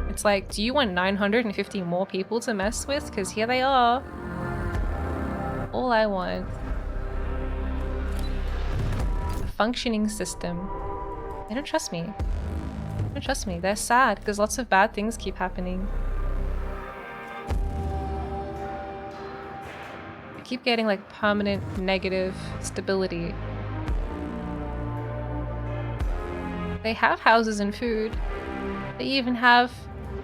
It's like, do you want 950 more people to mess with? Because here they are. All I want. A functioning system. They don't trust me. They don't trust me. They're sad because lots of bad things keep happening. I keep getting like permanent negative stability. They have houses and food. They even have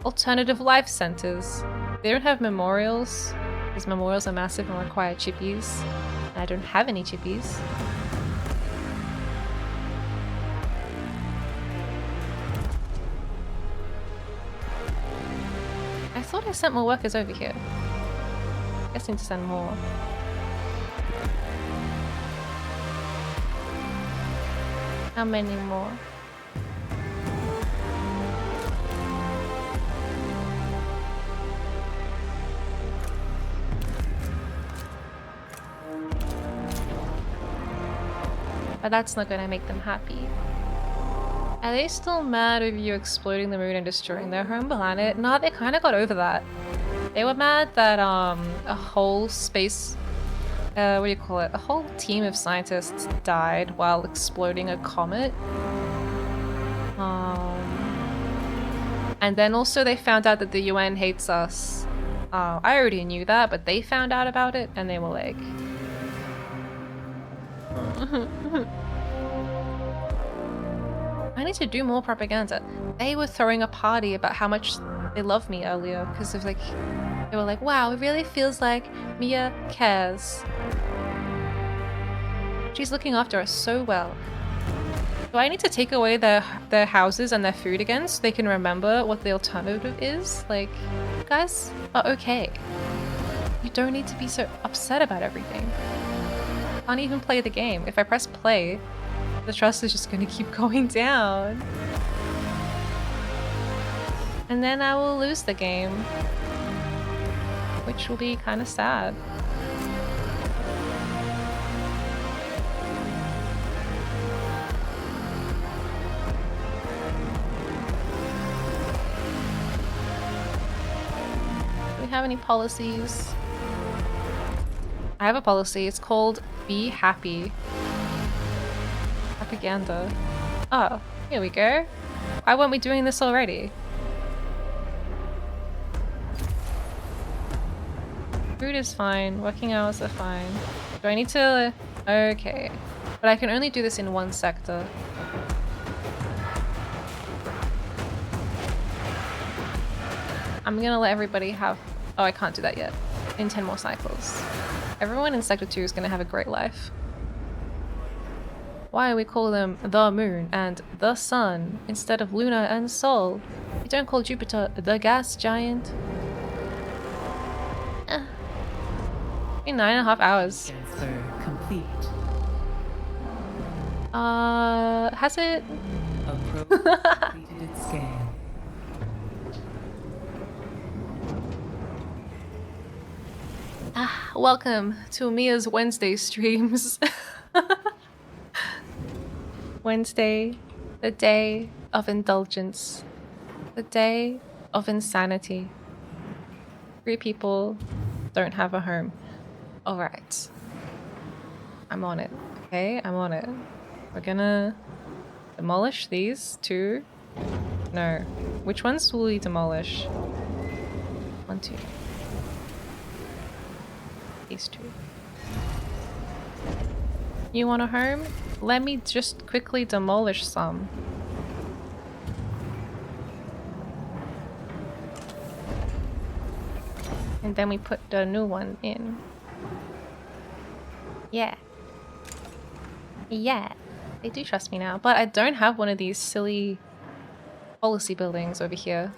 alternative life centers. They don't have memorials. These memorials are massive and require chippies. And I don't have any chippies. I thought I sent more workers over here. I guess I need to send more. How many more? But that's not gonna make them happy. Are they still mad over you exploding the moon and destroying their home planet? No, they kind of got over that. They were mad that a whole space, what do you call it? A whole team of scientists died while exploding a comet. And then also they found out that the UN hates us. I already knew that, but they found out about it and they were like... I need to do more propaganda. They were throwing a party about how much they love me earlier because of like, they were like, wow, it really feels like Miya cares. She's looking after us so well. Do I need to take away their houses and their food again so they can remember what the alternative is? Like, you guys are okay. You don't need to be so upset about everything. I can't even play the game. If I press play, the trust is just going to keep going down. And then I will lose the game. Which will be kind of sad. Do we have any policies? I have a policy. It's called Be Happy. Propaganda. Oh, here we go. Why weren't we doing this already? Food is fine. Working hours are fine. Do I need to... Okay. But I can only do this in one sector. I'm gonna let everybody have... Oh, I can't do that yet. In 10 more cycles. Everyone in Sector 2 is gonna have a great life. Why we call them the moon and the sun instead of Luna and Sol? We don't call Jupiter the gas giant. 9.5 hours. Transfer complete. Has it? A probe completed its scan. Welcome to Miya's Wednesday streams. Wednesday, the day of indulgence, the day of insanity. 3 people don't have a home. Alright. I'm on it. Okay, I'm on it. We're gonna demolish these 2. No. Which ones will we demolish? 1, 2. These 2. You want a home? Let me just quickly demolish some. And then we put the new one in. Yeah. Yeah. They do trust me now. But I don't have one of these silly policy buildings over here.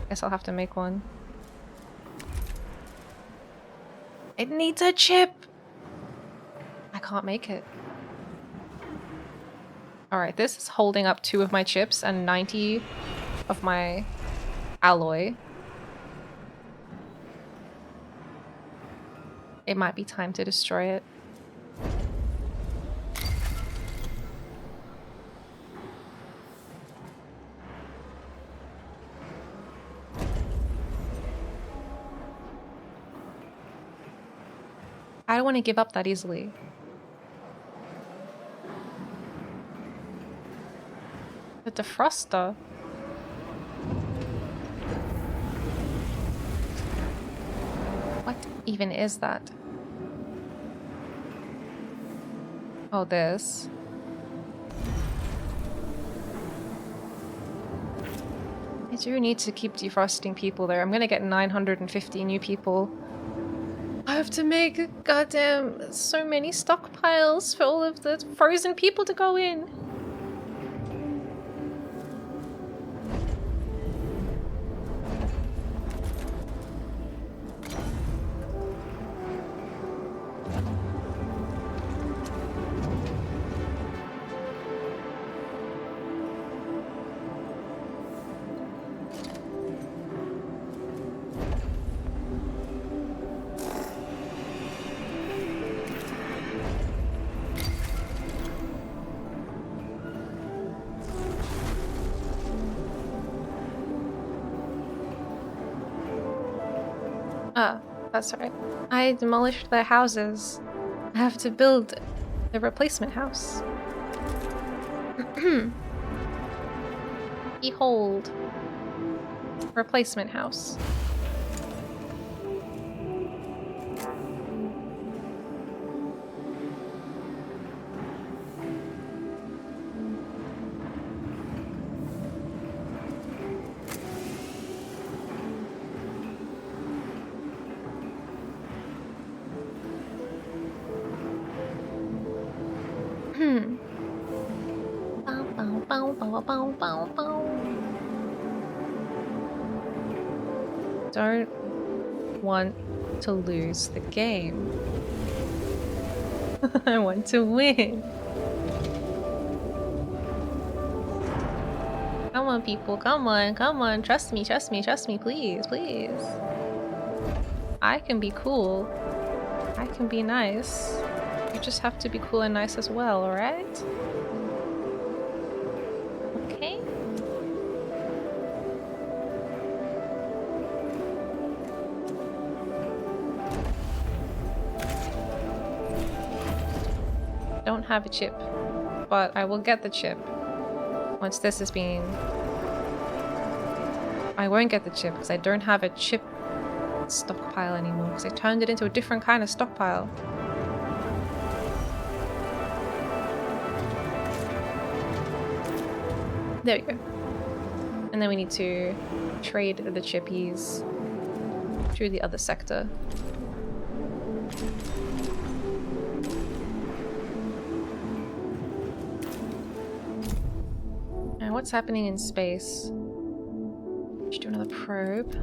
Guess I'll have to make one. It needs a chip! I can't make it. Alright, this is holding up 2 of my chips and 90 of my alloy. It might be time to destroy it. I don't want to give up that easily. The defroster. What even is that? Oh, this. I do need to keep defrosting people there. I'm gonna get 950 new people. I have to make goddamn so many stockpiles for all of the frozen people to go in. Ah, that's right. I demolished their houses. I have to build the replacement house. Behold. Replacement house. Don't want to lose the game. I want to win. Come on, people. Come on. Come on. Trust me. Trust me. Trust me. Please. Please. I can be cool. I can be nice. You just have to be cool and nice as well, alright? Okay? Don't don't have a chip, but I will get the chip once this is being... I won't get the chip because I don't have a chip stockpile anymore because I turned it into a different kind of stockpile. There we go. And then we need to trade the chippies through the other sector. And what's happening in space? Should do another probe.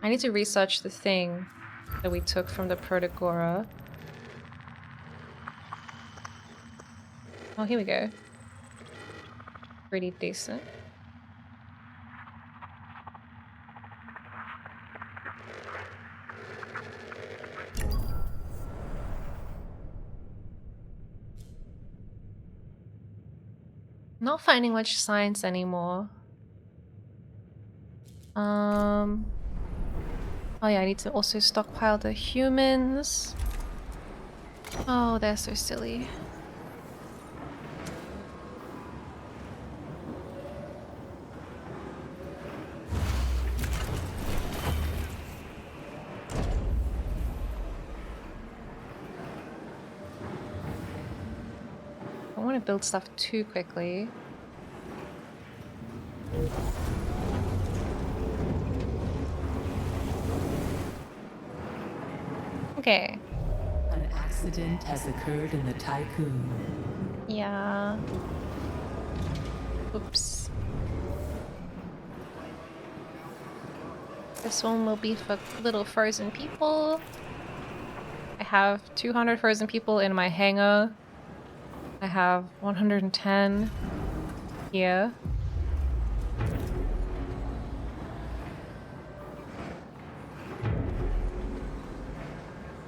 I need to research the thing that we took from the Protagora. Oh, here we go. Pretty decent. Not finding much science anymore. Oh yeah, I need to also stockpile the humans. Oh, they're so silly. I don't want to build stuff too quickly. Okay. An accident has occurred in the Tycoon. Yeah. Oops. This one will be for little frozen people. I have 200 frozen people in my hangar. I have 110 here.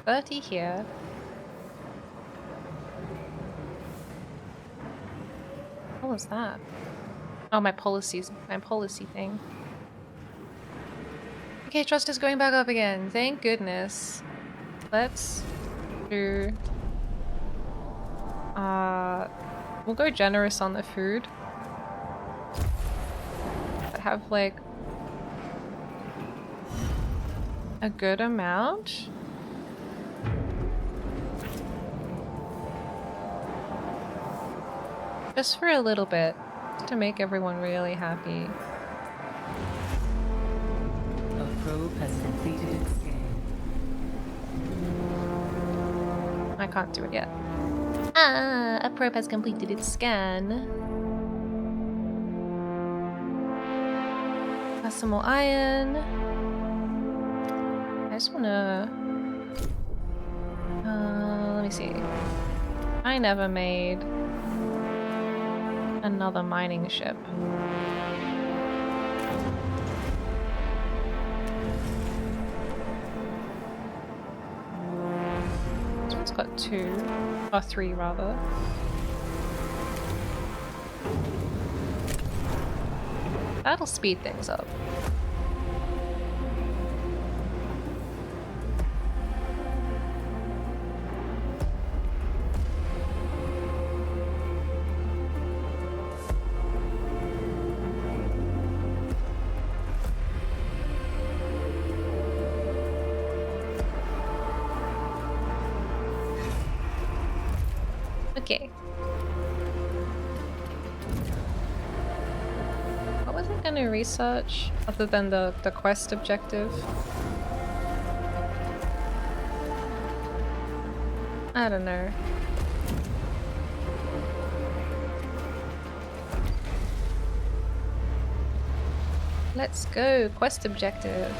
$30 here. What was that? Oh, my policy thing. Okay, trust is going back up again. Thank goodness. Let's do... we'll go generous on the food. I have like a good amount. Just for a little bit, to make everyone really happy. A probe has completed its scan. I can't do it yet. Ah, a probe has completed its scan. Got some more iron. I just wanna... let me see. I never made another mining ship. This one's got 2, or 3 rather. That'll speed things up. Okay. What was I gonna research other than the quest objective? I don't know. Let's go, quest objective.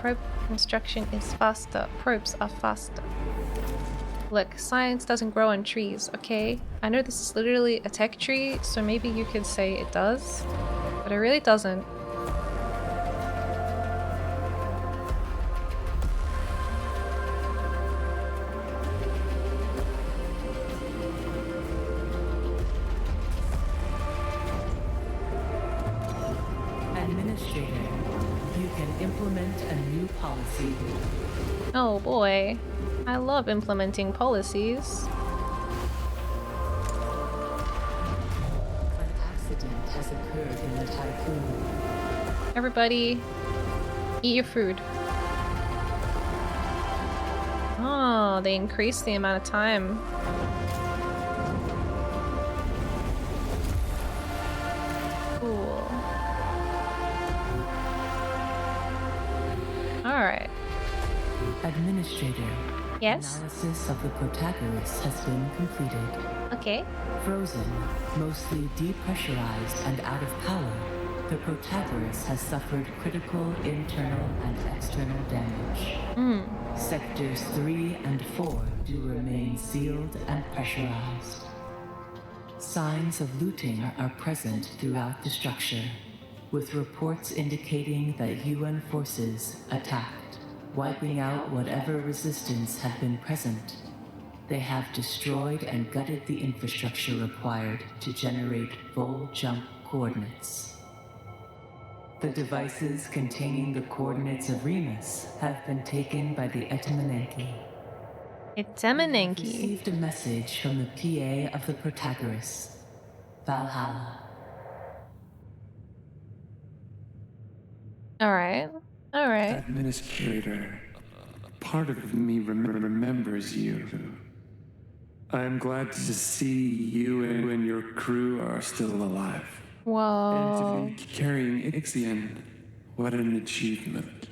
Probe construction is faster. Probes are faster. Look, science doesn't grow on trees, okay? I know this is literally a tech tree, so maybe you could say it does, but it really doesn't. Administrator, you can implement a new policy. Oh boy. I love implementing policies. An accident has occurred in the typhoon. Everybody, eat your food. Oh, they increased the amount of time. Cool. Alright. Administrator. Yes? Analysis of the Protagoras has been completed. Okay. Frozen, mostly depressurized and out of power, the Protagoras has suffered critical internal and external damage. Sectors 3 and 4 do remain sealed and pressurized. Signs of looting are present throughout the structure, with reports indicating that UN forces attacked, wiping out whatever resistance had been present. They have destroyed and gutted the infrastructure required to generate full jump coordinates. The devices containing the coordinates of Remus have been taken by the Etamanenki. Etamanenki. Received a message from the PA of the Protagoras, Valhalla. Alright. Alright. Administrator, part of me remembers you. I am glad to see you and your crew are still alive. Whoa. And to be carrying IXION, what an achievement.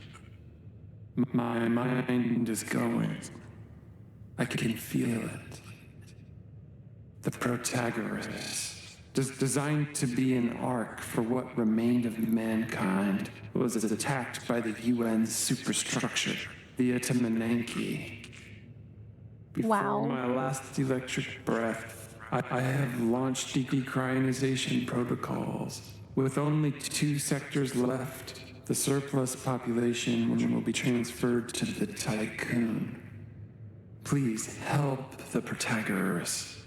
My mind is going. I can feel it. The Protagoras, designed to be an ark for what remained of mankind, was attacked by the UN's superstructure, the Etamanenki. Before my last electric breath, I have launched decryonization protocols. With only 2 sectors left, the surplus population will be transferred to the Tycoon. Please help the Protagoras.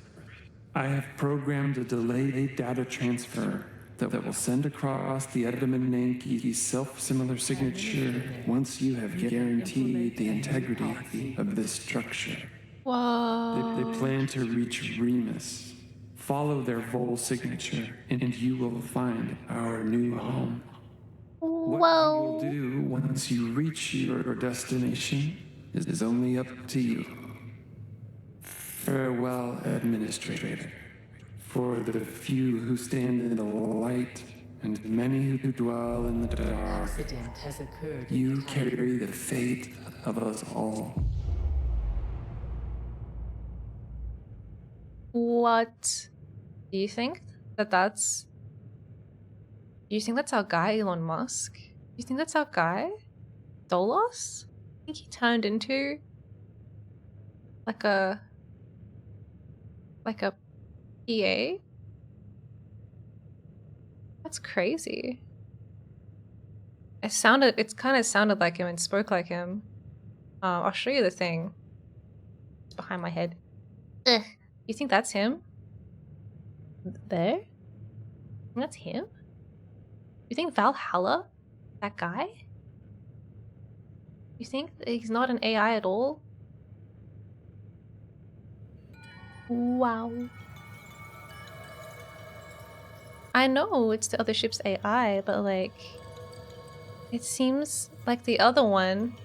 I have programmed a delayed data transfer that will send across the Etamanenki's self-similar signature once you have guaranteed the integrity of this structure. Whoa. They plan to reach Remus. Follow their Vol signature, and you will find our new home. What you will do once you reach your destination is only up to you. Farewell, Administrator. For the few who stand in the light and many who dwell in the dark, Accident has occurred. you carry the fate of us all. What? Do you think that's... Do you think that's our guy, Elon Musk? Do you think that's our guy? Dolos? I think he turned into... like a PA? That's crazy. It kind of sounded like him and spoke like him. I'll show you the thing. It's behind my head. Ugh. You think that's him? There? You think that's him? You think Valhalla? That guy? You think he's not an AI at all? Wow. I know it's the other ship's AI, but like... It seems like the other one...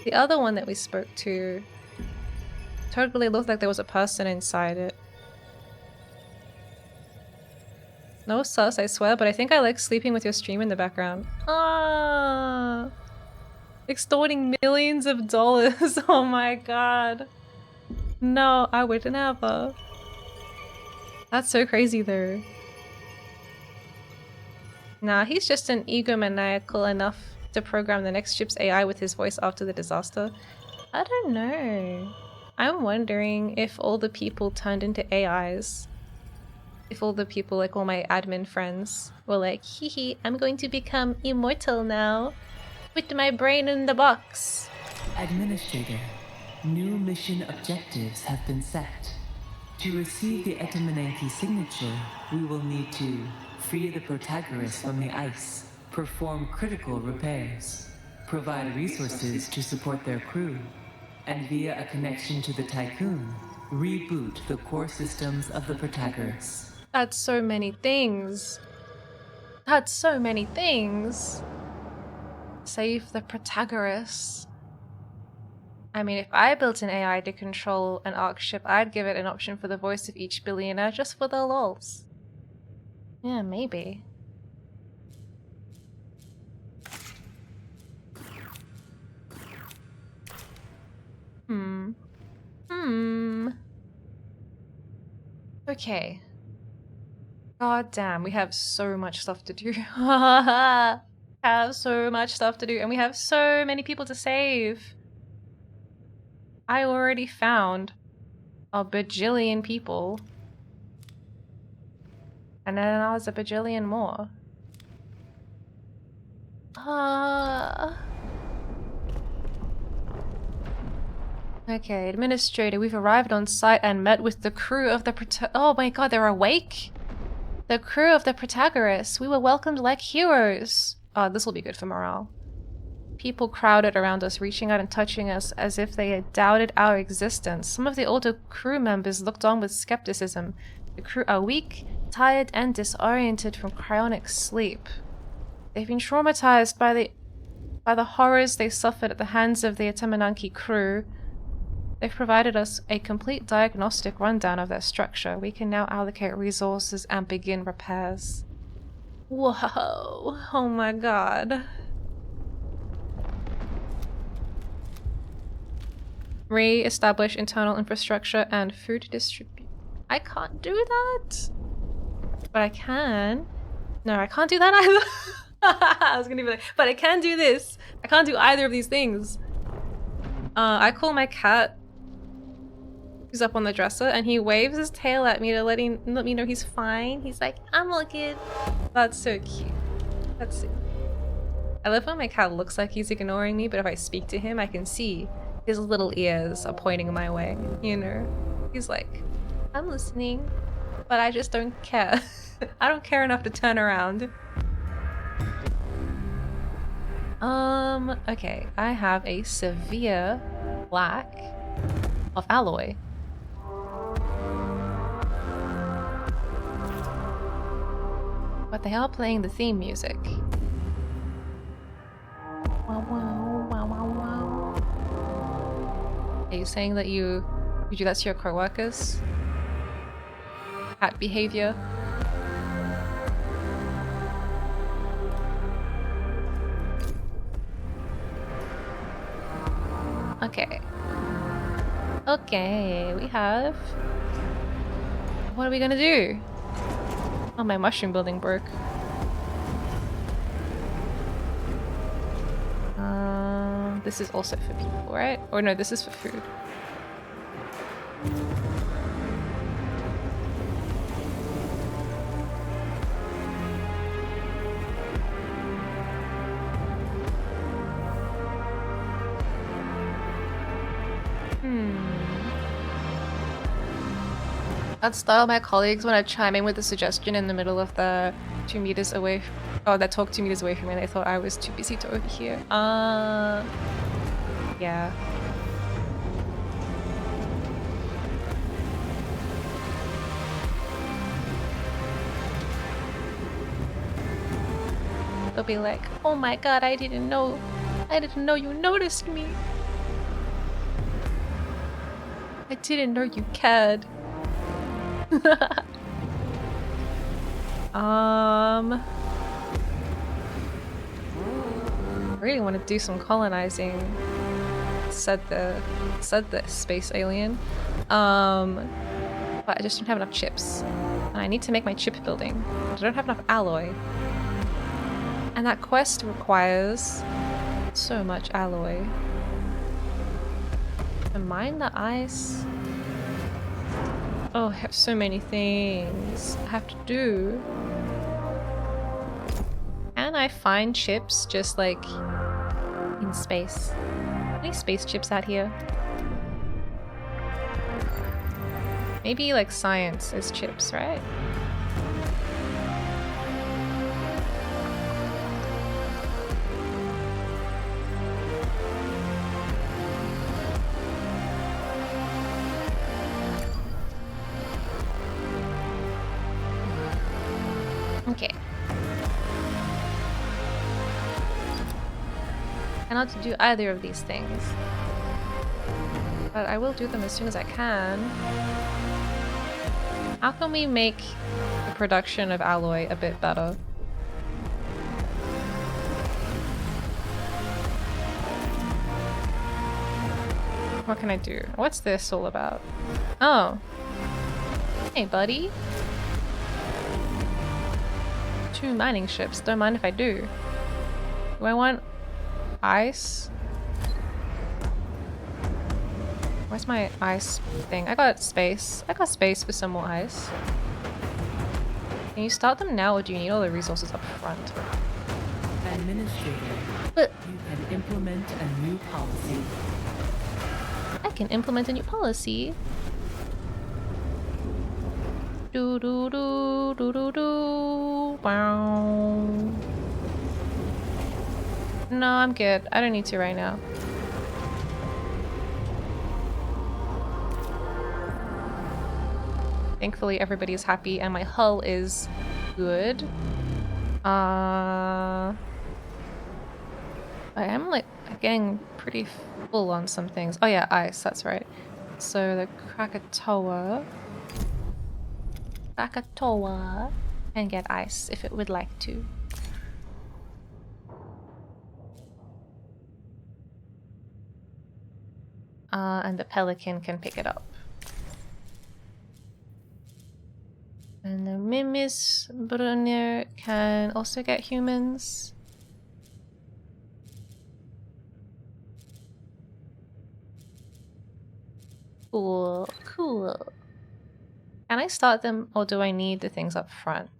The other one that we spoke to totally looked like there was a person inside it. No sus, I swear, but I think I like sleeping with your stream in the background. Ah, extorting millions of dollars. Oh my god. No, I would never. That's so crazy though. Nah, he's just an egomaniacal enough to program the next ship's AI with his voice after the disaster. I don't know. I'm wondering if all the people turned into AIs. If all the people, like all my admin friends, were like, hee hee, I'm going to become immortal now. With my brain in the box. Administrator, new mission objectives have been set. To receive the Etamananki signature, we will need to free the Protagoras from the ice, perform critical repairs, provide resources to support their crew, and via a connection to the Tycoon, reboot the core systems of the Protagoras. That's so many things. That's so many things. Save the Protagoras. I mean, if I built an AI to control an Ark ship, I'd give it an option for the voice of each billionaire just for the lols. Yeah, maybe. Okay. God damn, we have so much stuff to do. Have so much stuff to do, and we have so many people to save. I already found a bajillion people. And then I was a bajillion more. Okay, Administrator, we've arrived on site and met with the crew of the oh my god, they're awake? The crew of the Protagoras. We were welcomed like heroes. Oh, this will be good for morale. People crowded around us, reaching out and touching us as if they had doubted our existence. Some of the older crew members looked on with skepticism. The crew are weak, tired, and disoriented from cryonic sleep. They've been traumatized by the horrors they suffered at the hands of the Etamananki crew. They've provided us a complete diagnostic rundown of their structure. We can now allocate resources and begin repairs. Whoa. Oh my god. Re-establish internal infrastructure and food distribute. I can't do that. But I can. No, I can't do that either. I was gonna be like, but I can do this. I can't do either of these things. I call my cat, who's up on the dresser, and he waves his tail at me to let me know he's fine. He's like, I'm all good. That's so cute. That's it. I love when my cat looks like he's ignoring me, but if I speak to him, I can see his little ears are pointing my way, you know? He's like, I'm listening, but I just don't care. I don't care enough to turn around. Okay, I have a severe lack of alloy. But they are playing the theme music. Wow, wow, wow, wow, wow. Are you saying that you do that to your co-workers? Cat behavior? Okay. Okay, we have... What are we gonna do? Oh, my mushroom building broke. This is also for people, right? Or no, this is for food. I'd style my colleagues when I chime in with a suggestion in the middle of the 2 meters away. That talk 2 meters away from me. They thought I was too busy to overhear. Yeah. They'll be like, oh my god, I didn't know you noticed me. I didn't know you cared. I really want to do some colonizing, said the space alien. But I just don't have enough chips. And I need to make my chip building. I don't have enough alloy. And that quest requires so much alloy. To mine the ice. Oh, I have so many things I have to do. Can I find chips just like in space? Any space chips out here? Maybe like science is chips, right? Okay. Cannot do either of these things. But I will do them as soon as I can. How can we make the production of alloy a bit better? What can I do? What's this all about? Oh. Hey, buddy. 2 mining ships. Don't mind if I do. Do I want ice? Where's my ice thing? I got space. I got space for some more ice. Can you start them now, or do you need all the resources up front? Administrator, But you can implement a new policy. I can implement a new policy. Do do do do do do. Bow. No, I'm good. I don't need to right now. Thankfully, everybody's happy and my hull is good. I am like getting pretty full on some things. Oh yeah, ice, that's right. So the Krakatoa can get ice if it would like to. And the Pelican can pick it up. And the Mimis Brunner can also get humans. Cool, cool. Can I start them, or do I need the things up front?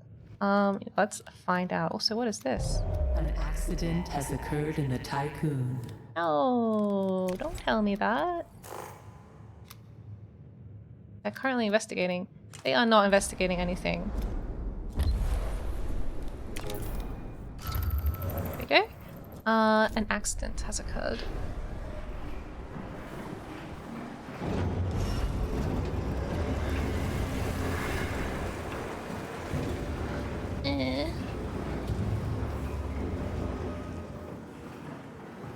Let's find out. Also, what is this? An accident has occurred in the Tycoon. No, don't tell me that. They're currently investigating. They are not investigating anything. There we go. An accident has occurred.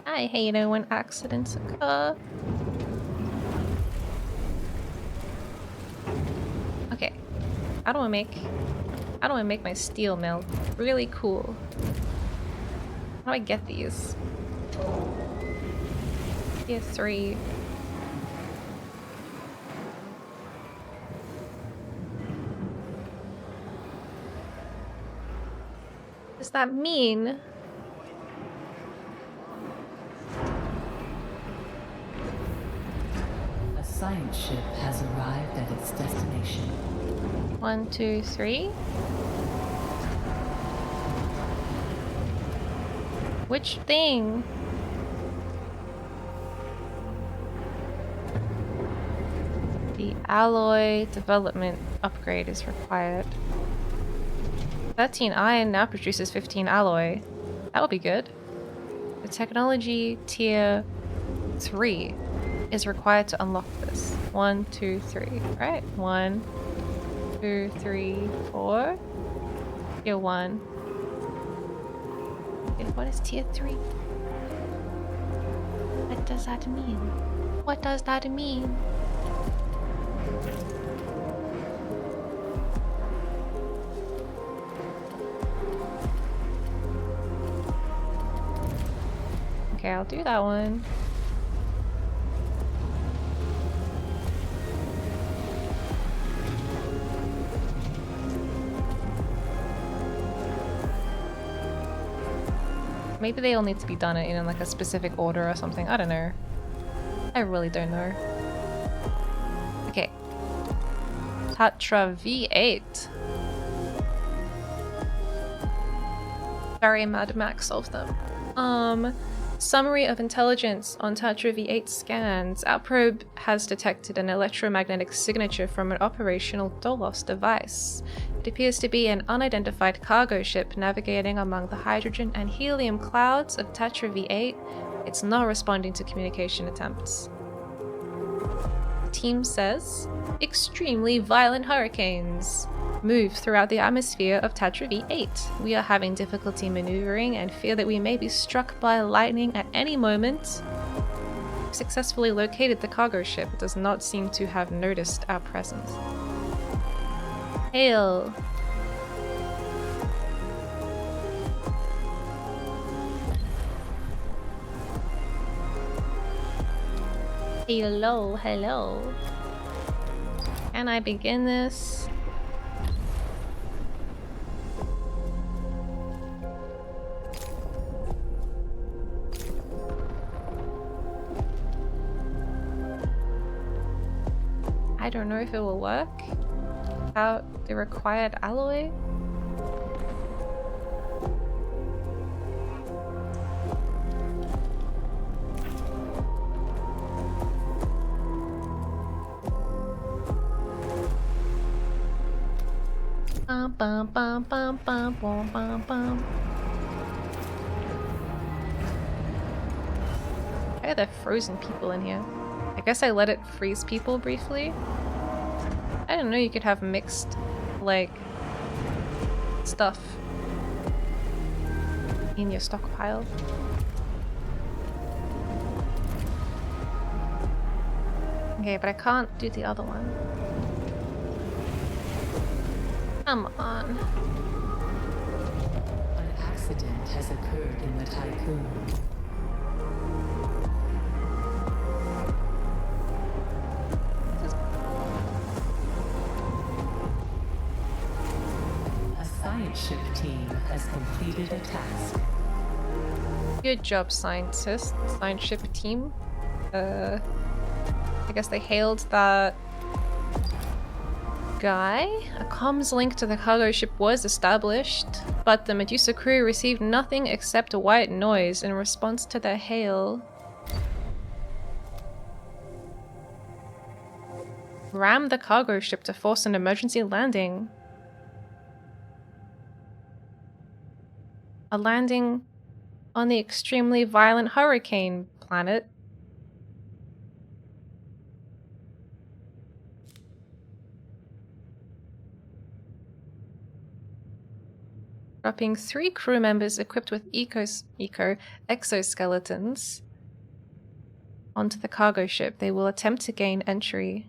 I hate it when accidents occur. Okay. How do I make my steel mill really cool? How do I get these? Tier 3. Does that mean A science ship has arrived at its destination. 1, 2, 3? Which thing? The alloy development upgrade is required. 13 iron now produces 15 alloy. That would be good. The technology tier 3 is required to unlock this. 1, 2, 3. Right? 1, 2, 3, 4. Tier 1. Okay, what is tier 3? What does that mean? What does that mean? Okay, I'll do that one. Maybe they all need to be done in like a specific order or something. I don't know. I really don't know. Okay. Tatra V8. Very Mad Max of them. Summary of intelligence on Tatra V8 scans. Our probe has detected an electromagnetic signature from an operational Dolos device. It appears to be an unidentified cargo ship navigating among the hydrogen and helium clouds of Tatra V8. It's not responding to communication attempts. The team says, extremely violent hurricanes move throughout the atmosphere of Tatra V8. We are having difficulty maneuvering and fear that we may be struck by lightning at any moment. We've successfully located the cargo ship. It does not seem to have noticed our presence. Hail. Hello, hello. Can I begin this? I don't know if it will work without the required alloy. Bum, bum, bum, bum, bum, bum, bum, bum. Why are there frozen people in here? I guess I let it freeze people briefly. I didn't know you could have mixed, like, stuff in your stockpile. Okay, but I can't do the other one. Come on. An accident has occurred in the Tycoon. A science ship team has completed a task. Good job, scientist. Science ship team. I guess they hailed that guy. A comms link to the cargo ship was established, but the Medusa crew received nothing except a white noise in response to their hail. Ram the cargo ship to force an emergency landing. A landing on the extremely violent hurricane planet. Dropping 3 crew members equipped with exoskeletons onto the cargo ship. They will attempt to gain entry.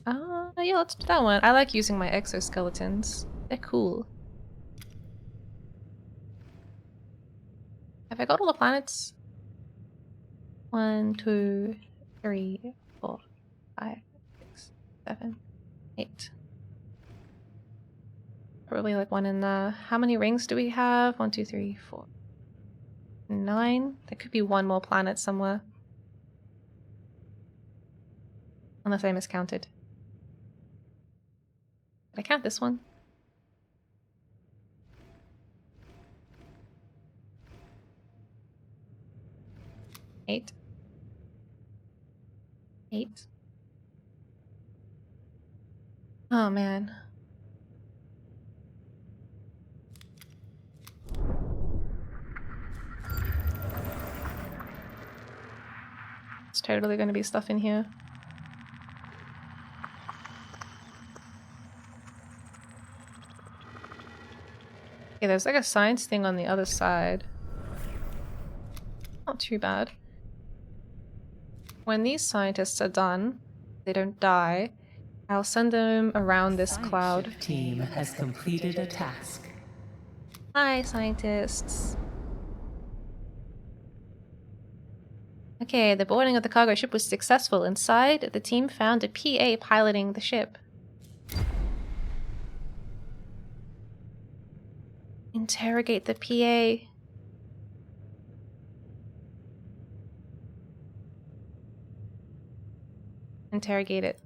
Yeah, let's do that one. I like using my exoskeletons. They're cool. Have I got all the planets? 1, 2, 3, 4, 5, 6, 7, 8. Probably like one in the... How many rings do we have? 1, 2, 3, 4, 9. There could be one more planet somewhere. Unless I miscounted. Did I count this one? 8. 8. Oh man. It's totally going to be stuff in here. Okay, there's like a science thing on the other side. Not too bad. When these scientists are done, they don't die, I'll send them around this cloud. Science ship team has completed a task. Hi, scientists. Okay, the boarding of the cargo ship was successful. Inside, the team found a PA piloting the ship. Interrogate the PA. Interrogate it.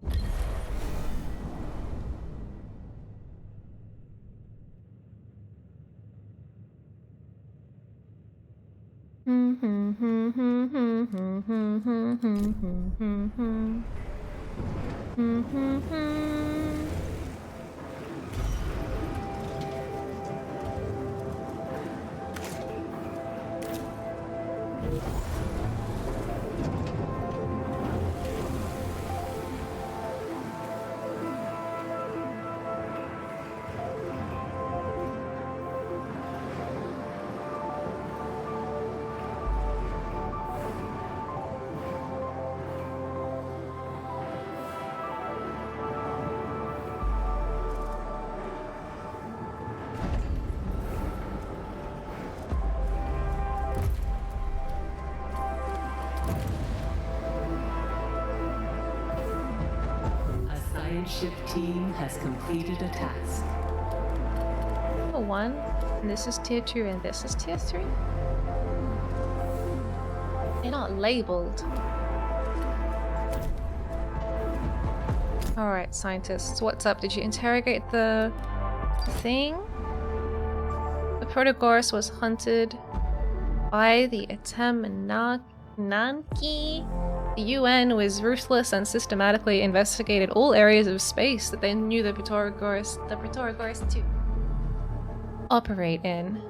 Ship team has completed a task. Tier 1, and this is tier 2, and this is tier 3. They're not labeled. Alright, scientists, what's up? Did you interrogate the thing? The Protagoras was hunted by the Atamanaki. The UN was ruthless and systematically investigated all areas of space that they knew the Protagoras to operate in.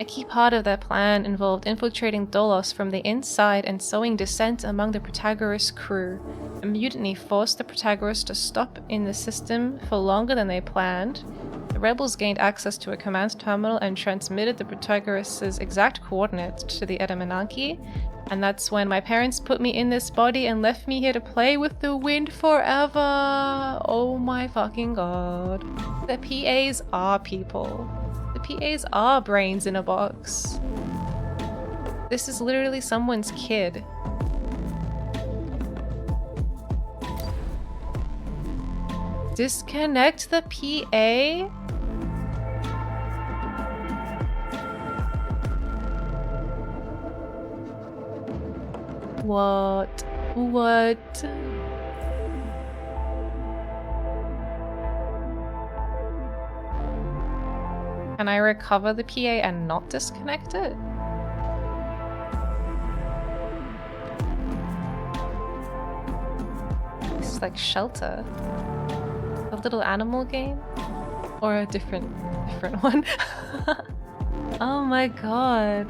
A key part of their plan involved infiltrating Dolos from the inside and sowing dissent among the Protagoras crew. A mutiny forced the Protagoras to stop in the system for longer than they planned. The rebels gained access to a command terminal and transmitted the Protagoras' exact coordinates to the Atamanaki. And that's when my parents put me in this body and left me here to play with the wind forever. Oh my fucking god. The PAs are people. The PAs are brains in a box. This is literally someone's kid. Disconnect the PA? What? What? Can I recover the PA and not disconnect it? This is like Shelter. A little animal game? Or a different one? Oh my god.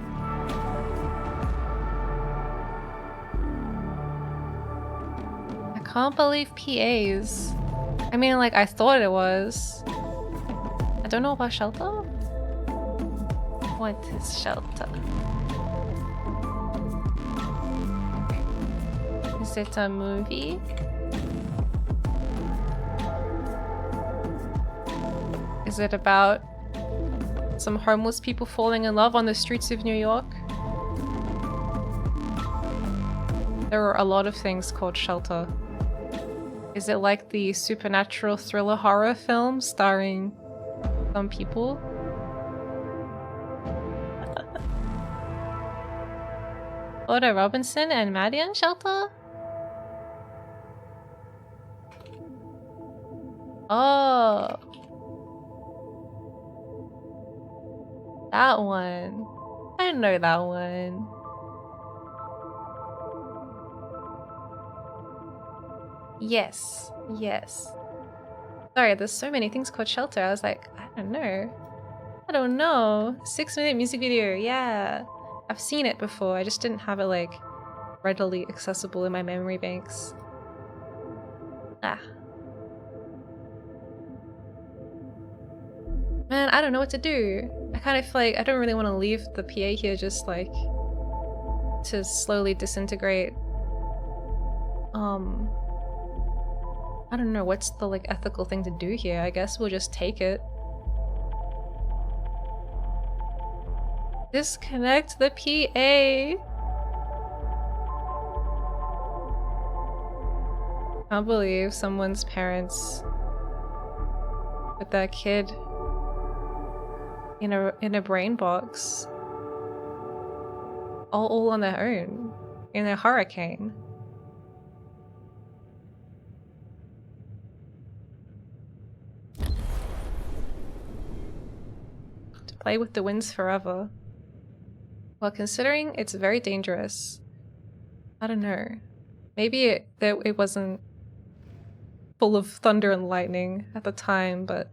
I can't believe PAs. I mean, like, I thought it was. I don't know about Shelter. What is Shelter? Is it a movie? Is it about some homeless people falling in love on the streets of New York? There are a lot of things called Shelter. Is it like the supernatural thriller horror film starring some people? Oda Robinson and Maddie on Shelter? Oh. That one. I didn't know that one. Yes. Yes. Sorry, there's so many things called Shelter. I was like, I don't know. I don't know. 6-minute music video. Yeah. I've seen it before. I just didn't have it like readily accessible in my memory banks. Ah. Man, I don't know what to do. I kind of feel like I don't really want to leave the PA here just like to slowly disintegrate. I don't know what's the like ethical thing to do here. I guess we'll just take it. Disconnect the PA. Can't believe someone's parents put their kid in a brain box all on their own in a hurricane. To play with the winds forever. Well, considering it's very dangerous, I don't know. Maybe it wasn't full of thunder and lightning at the time, but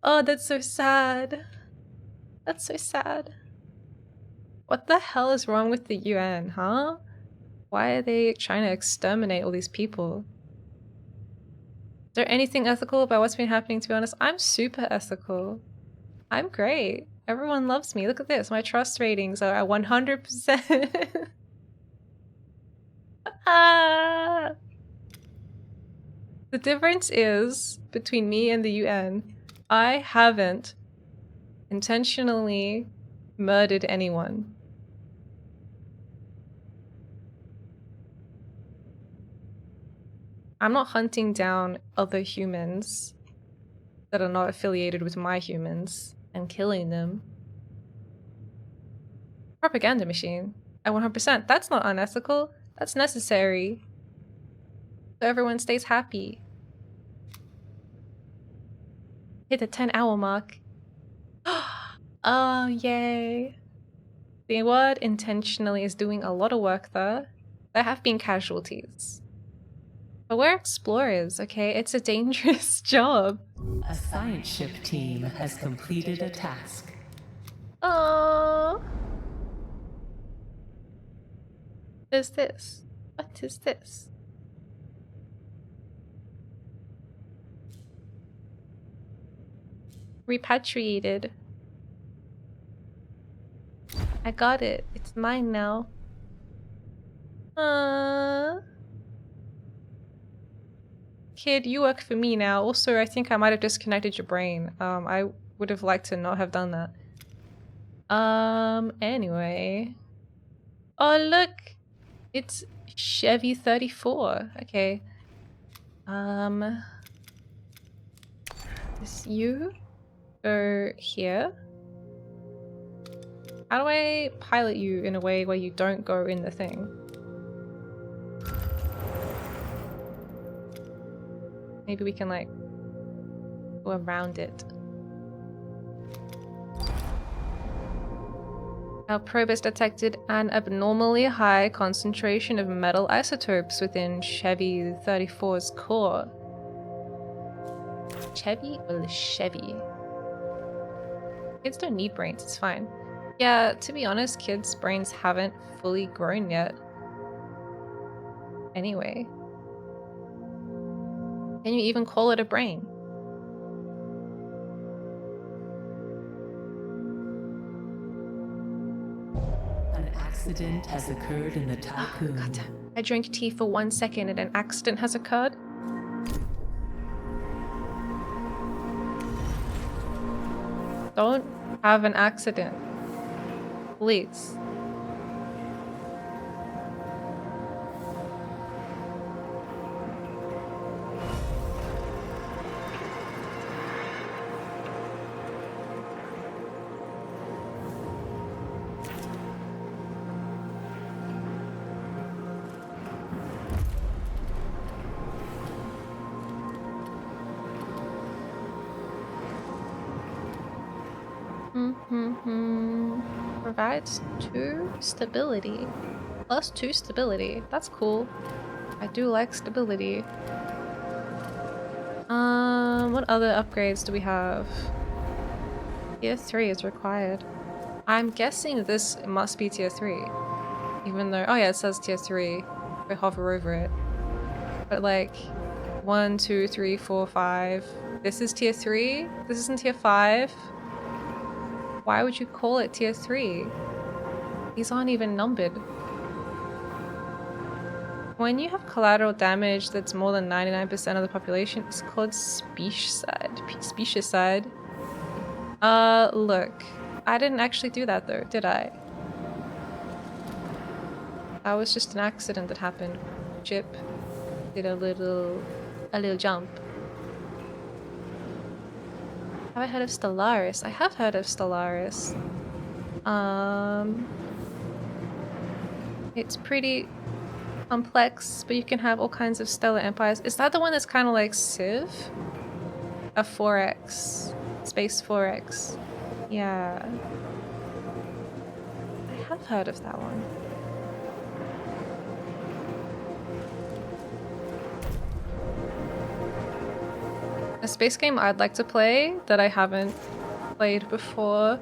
oh, that's so sad. That's so sad. What the hell is wrong with the UN, huh? Why are they trying to exterminate all these people? Is there anything ethical about what's been happening, to be honest? I'm super ethical. I'm great. Everyone loves me. Look at this. My trust ratings are at 100%. Ah! The difference is, between me and the UN, I haven't intentionally murdered anyone. I'm not hunting down other humans that are not affiliated with my humans and killing them. Propaganda machine at 100%. That's not unethical. That's necessary. So everyone stays happy. Hit the 10-hour mark. Oh, yay. The word intentionally is doing a lot of work there. There have been casualties. But we're explorers, okay? It's a dangerous job. A science ship team has completed a task. Oh. What is this? What is this? Repatriated. I got it. It's mine now. Kid, you work for me now. Also, I think I might have disconnected your brain. I would have liked to not have done that. Anyway. Oh, look! It's Chevy 34. Okay. This you go here. How do I pilot you in a way where you don't go in the thing? Maybe we can like go around it. Our probe has detected an abnormally high concentration of metal isotopes within Chevy 34's core. Chevy or Chevy? Kids don't need brains, it's fine. Yeah, to be honest, kids' brains haven't fully grown yet. Anyway. Can you even call it a brain? An accident has occurred in the tycoon. God, I drank tea for 1 second and an accident has occurred? Don't have an accident. Please. Provides 2 stability. Plus 2 stability. That's cool. I do like stability. What other upgrades do we have? Tier 3 is required. I'm guessing this must be tier 3. Even though, oh yeah, it says tier 3. We hover over it. But like, 1, 2, 3, 4, 5. This is tier 3? This isn't tier 5? Why would you call it tier 3? These aren't even numbered. When you have collateral damage that's more than 99% of the population, it's called specieside. Specieside. Look. I didn't actually do that though, did I? That was just an accident that happened. Chip did a little jump. Have I heard of Stellaris? I have heard of Stellaris. It's pretty complex, but you can have all kinds of stellar empires. Is that the one that's kind of like Civ? A 4X. Space 4X. Yeah. have heard of that one. A space game I'd like to play that I haven't played before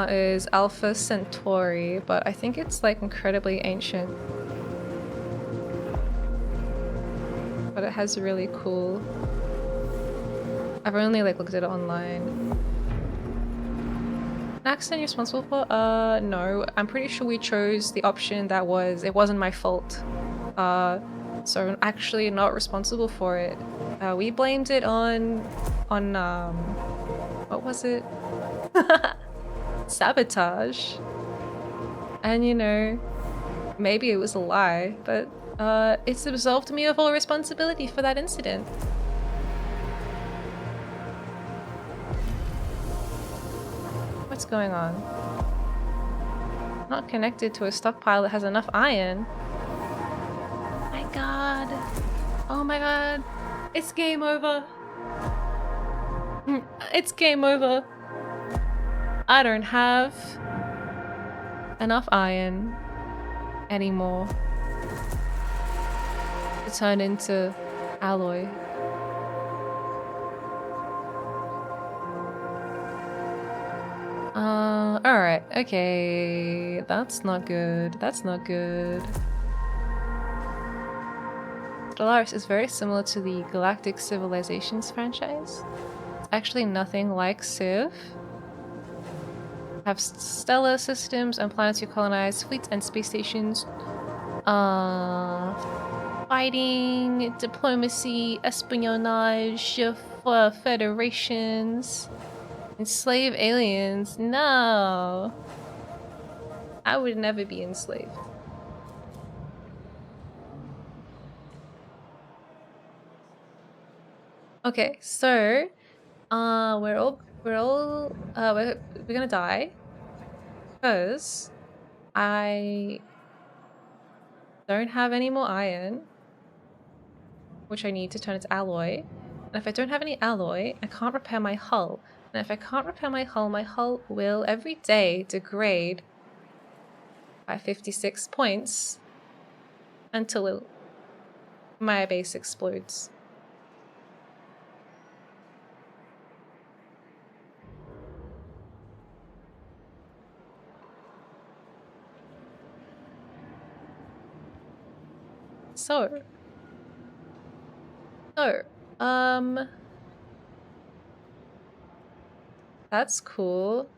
is Alpha Centauri, but I think it's like incredibly ancient. But it has really cool... I've only like looked at it online. An accident you're responsible for? No. I'm pretty sure we chose the option that was, it wasn't my fault. So I'm actually not responsible for it. We blamed it on what was it? Sabotage. And you know, maybe it was a lie, but it's absolved me of all responsibility for that incident. What's going on? Not connected to a stockpile that has enough iron. My god. Oh my god. It's game over. It's game over. I don't have enough iron anymore to turn into alloy. Alright, okay. That's not good. That's not good. Stellaris is very similar to the Galactic Civilizations franchise. It's actually nothing like Civ. Have stellar systems and planets you colonize, fleets and space stations. Fighting, diplomacy, espionage, federations. Enslave aliens? No. I would never be enslaved. Okay, so we're gonna die because I don't have any more iron, which I need to turn into alloy. And if I don't have any alloy, I can't repair my hull. And if I can't repair my hull will every day degrade by 56 points until my base explodes. So, that's cool.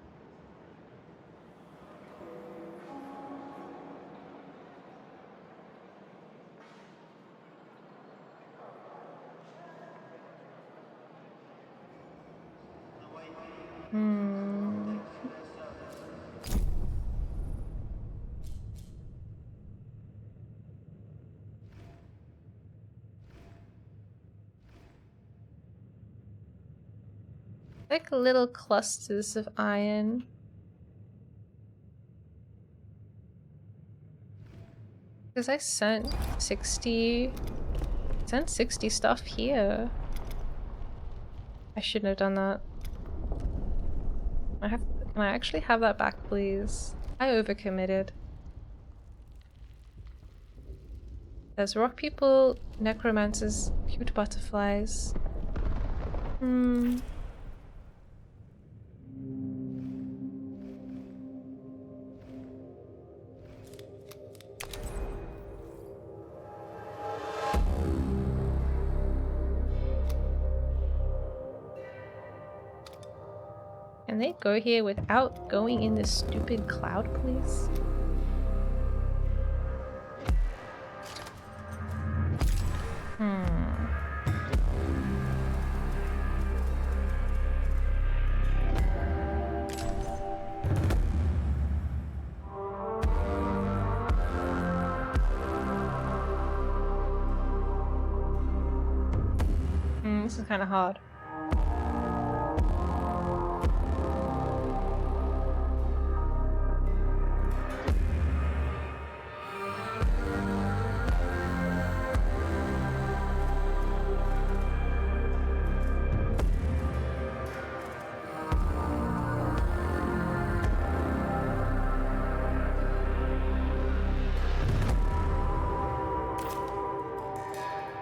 Like little clusters of iron. Because I sent 60 stuff here. I shouldn't have done that. Can I actually have that back, please? I overcommitted. There's rock people, necromancers, cute butterflies. Can they go here without going in this stupid cloud, please? This is kind of hard.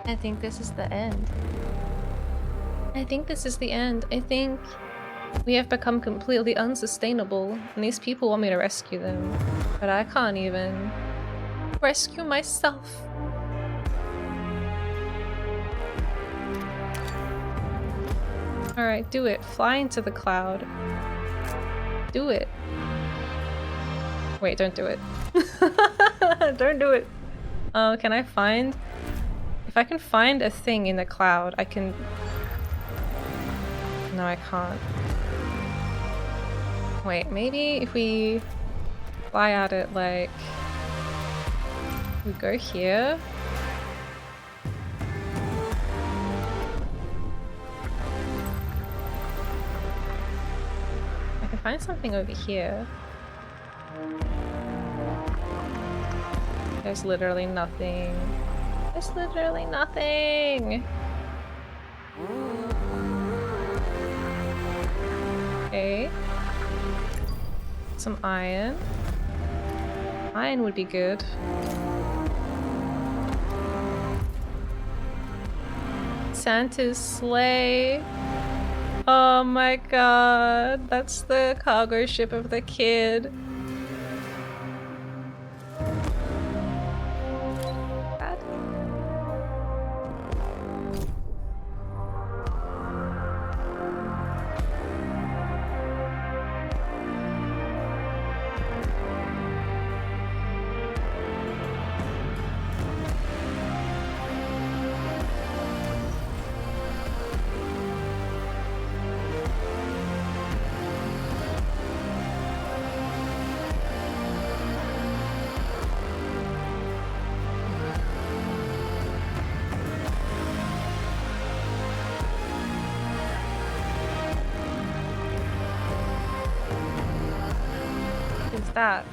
I think this is the end. I think this is the end. I think we have become completely unsustainable, and these people want me to rescue them, but I can't even rescue myself. Alright, do it. Fly into the cloud. Do it. Wait, don't do it. Don't do it. Oh, can I find... If I can find a thing in the cloud, I can... No, I can't. Wait, maybe if we fly at it like... We go here. I can find something over here. There's literally nothing. There's literally nothing! Okay. Some iron. Iron would be good. Santa's sleigh. Oh my god. That's the cargo ship of the kid. That.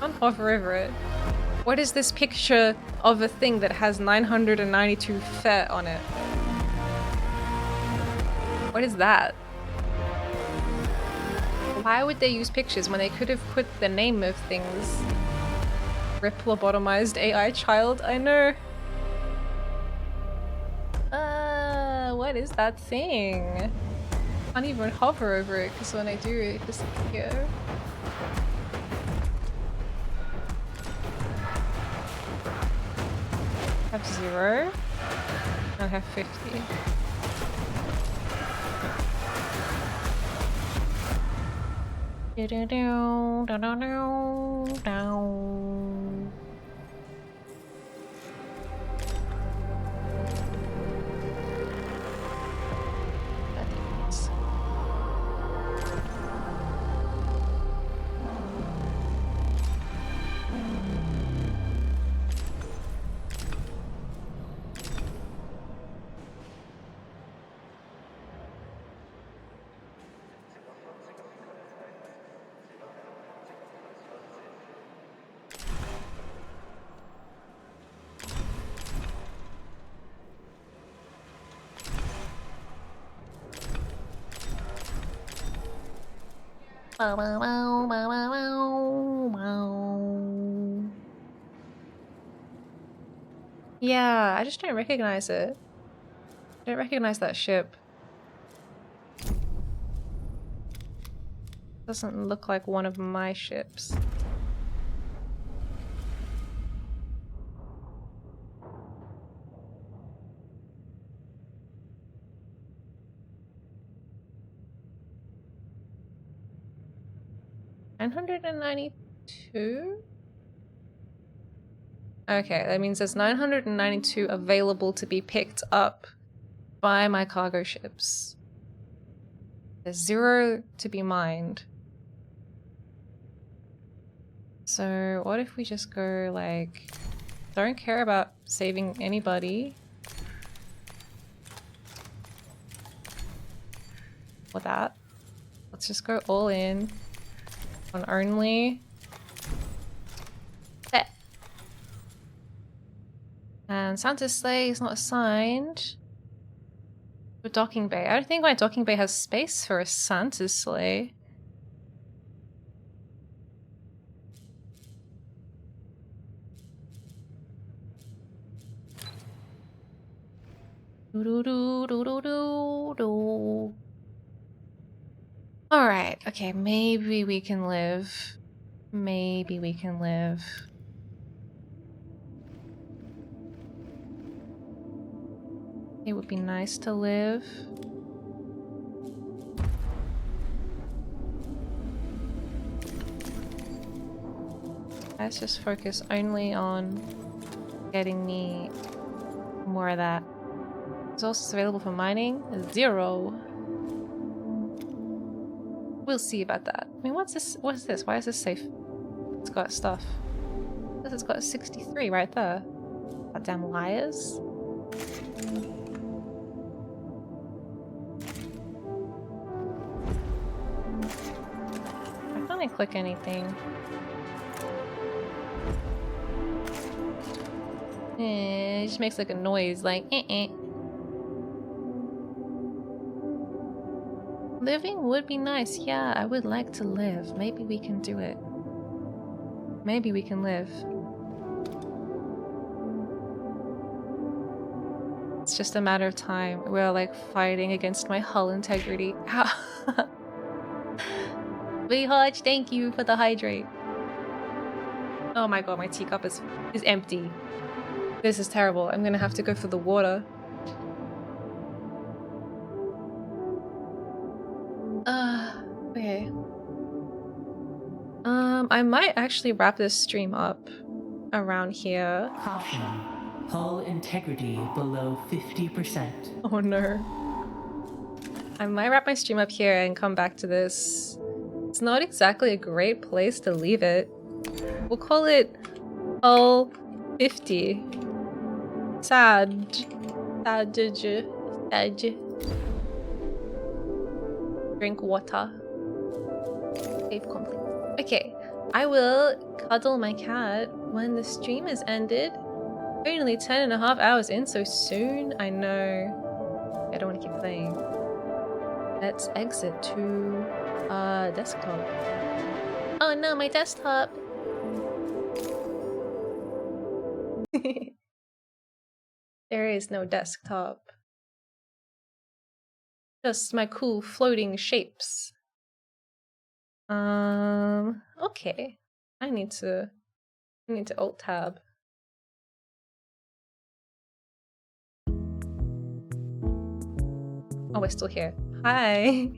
Can't hover over it. What is this picture of a thing that has 992 Fe on it? What is that? Why would they use pictures when they could have put the name of things? Rip lobotomized AI child, I know. What is that thing? I can't even hover over it because when I do it disappears. I have 0. I have 50. Yeah, I just don't recognize it. I don't recognize that ship. Doesn't look like one of my ships. $992? Okay, that means there's 992 available to be picked up by my cargo ships. There's 0 to be mined. So what if we just go like, don't care about saving anybody. For that. Let's just go all in on only that. And Santa's sleigh is not assigned. A docking bay. I don't think my docking bay has space for a Santa's sleigh. Alright, okay, maybe we can live. Maybe we can live. It would be nice to live. Let's just focus only on getting me more of that. Resources available for mining? 0. We'll see about that. I mean, what's this? What is this? Why is this safe? It's got stuff. This has got a 63 right there. Goddamn liars. Why can't I click anything? It just makes like a noise, like eh. Living would be nice. Yeah, I would like to live. Maybe we can do it. Maybe we can live. It's just a matter of time. We're like fighting against my hull integrity. Hodge, thank you for the hydrate. Oh my god, my teacup is empty. This is terrible. I'm gonna have to go for the water. Okay. I might actually wrap this stream up around here. Caution. Hull integrity below 50%. Oh no. I might wrap my stream up here and come back to this. It's not exactly a great place to leave it. We'll call it Hull 50. Sad. Sad. Drink water. Save complete. Okay, I will cuddle my cat when the stream is ended. Only 10.5 hours in so soon. I know. I don't want to keep playing. Let's exit to desktop. Oh no, my desktop. There is no desktop. Just my cool floating shapes. Okay. I need to alt tab. Oh, we're still here. Hi.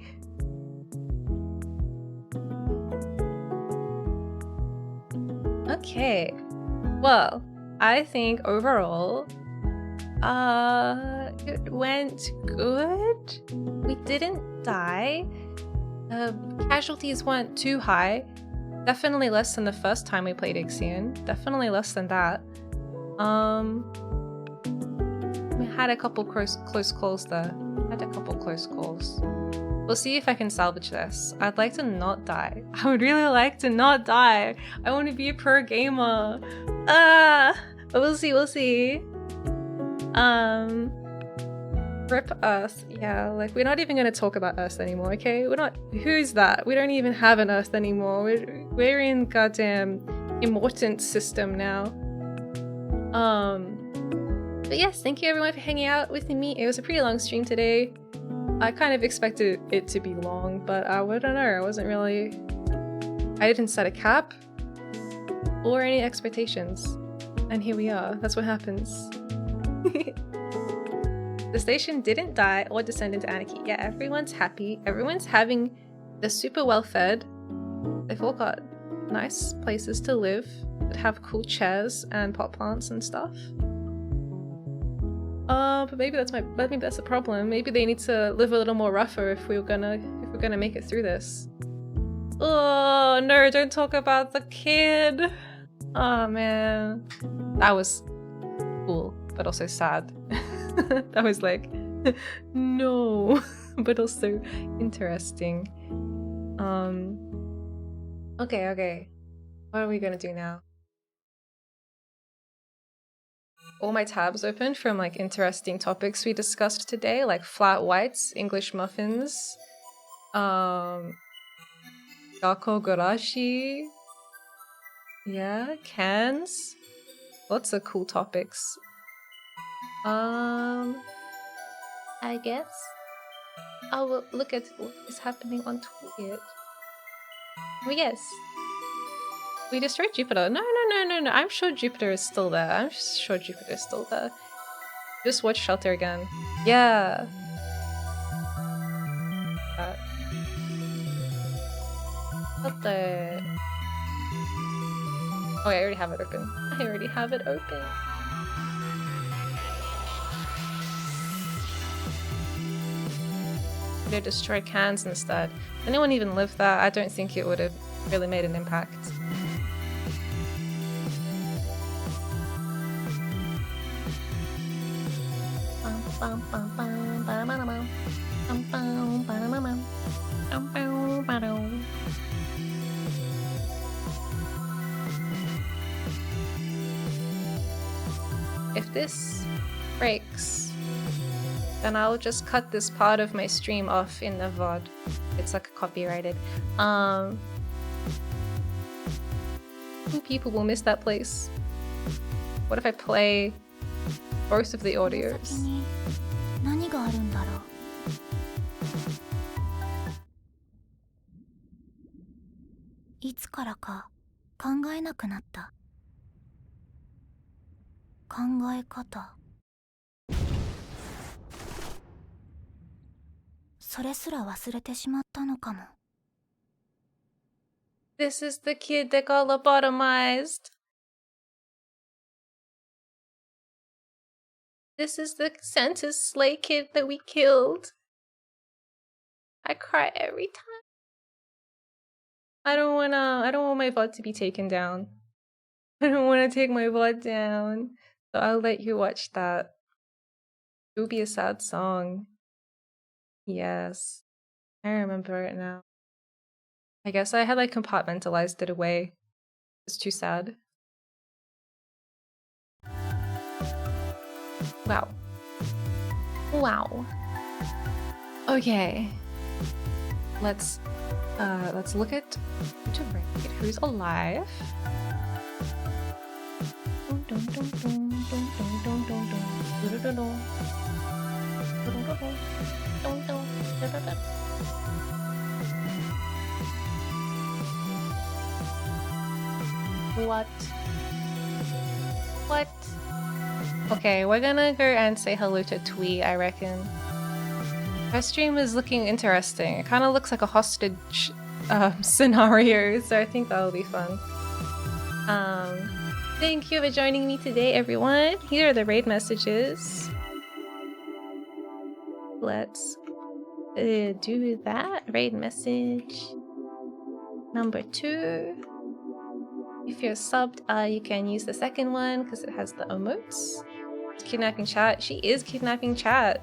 Okay. Well, I think overall, it went good. We didn't die. Casualties weren't too high. Definitely less than the first time we played IXION. Definitely less than that. We had a couple close calls there. We'll see if I can salvage this. I'd like to not die. I would really like to not die. I want to be a pro gamer. But we'll see. Rip Earth. Yeah, like we're not even gonna talk about Earth anymore, okay? We're not. Who's that? We don't even have an Earth anymore. We're in goddamn Immortant system now. But yes, thank you everyone for hanging out with me. It was a pretty long stream today. I kind of expected it to be long, but I don't know. I didn't set a cap or any expectations. And here we are. That's what happens. The station didn't die or descend into anarchy. Yeah, everyone's happy. Everyone's they're super well fed. They've all got nice places to live that have cool chairs and pot plants and stuff. But maybe that's the problem. Maybe they need to live a little more rougher if we're gonna make it through this. Oh no, don't talk about the kid. Oh man. That was cool, but also sad. That was like, no, but also interesting. Okay. What are we gonna do now? All my tabs open from like interesting topics we discussed today, like flat whites, English muffins, Gakogurashi, yeah, cans, lots of cool topics. I guess. I will look at what is happening on Twitch. Oh, yes. We destroyed Jupiter. No. I'm sure Jupiter is still there. Just watch Shelter again. Yeah. Shelter. Oh, I already have it open. They destroy cans instead. Anyone even live that? I don't think it would have really made an impact. If this breaks, then I'll just cut this part of my stream off in the VOD. It's like copyrighted. Two people will miss that place. What if I play both of the audios? 何があるんだろう。いつからか考えなくなった。考え方。それすら忘れてしまったのかも。This is the kid that got lobotomized. This is the Santa's sleigh kid that we killed. I cry every time. I don't want my VOD to be taken down. I don't want to take my VOD down. So I'll let you watch that. It would be a sad song. Yes. I remember it now. I guess I had like compartmentalized it away. It's too sad. Wow. Wow. Okay. Let's look at who's alive. What? Okay, we're gonna go and say hello to Twee, I reckon. Her stream is looking interesting. It kind of looks like a hostage scenario, so I think that'll be fun. Thank you for joining me today, everyone. Here are the raid messages. Let's do that. Raid message number 2. If you're subbed, you can use the second one because it has the emotes. It's kidnapping chat. She is kidnapping chat.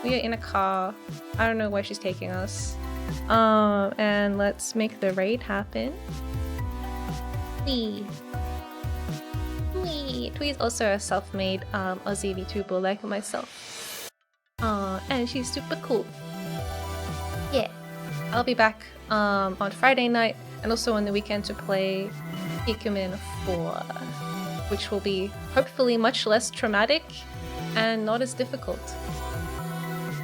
We are in a car. I don't know where she's taking us. And let's make the raid happen. Twee is also a self-made Aussie Vtuber like myself. And she's super cool. Yeah. I'll be back on Friday night and also on the weekend to play Pikmin 4, which will be hopefully much less traumatic and not as difficult.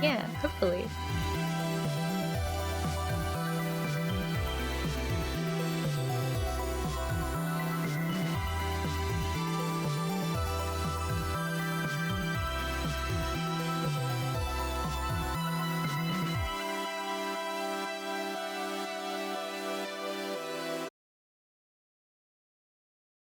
Yeah, hopefully.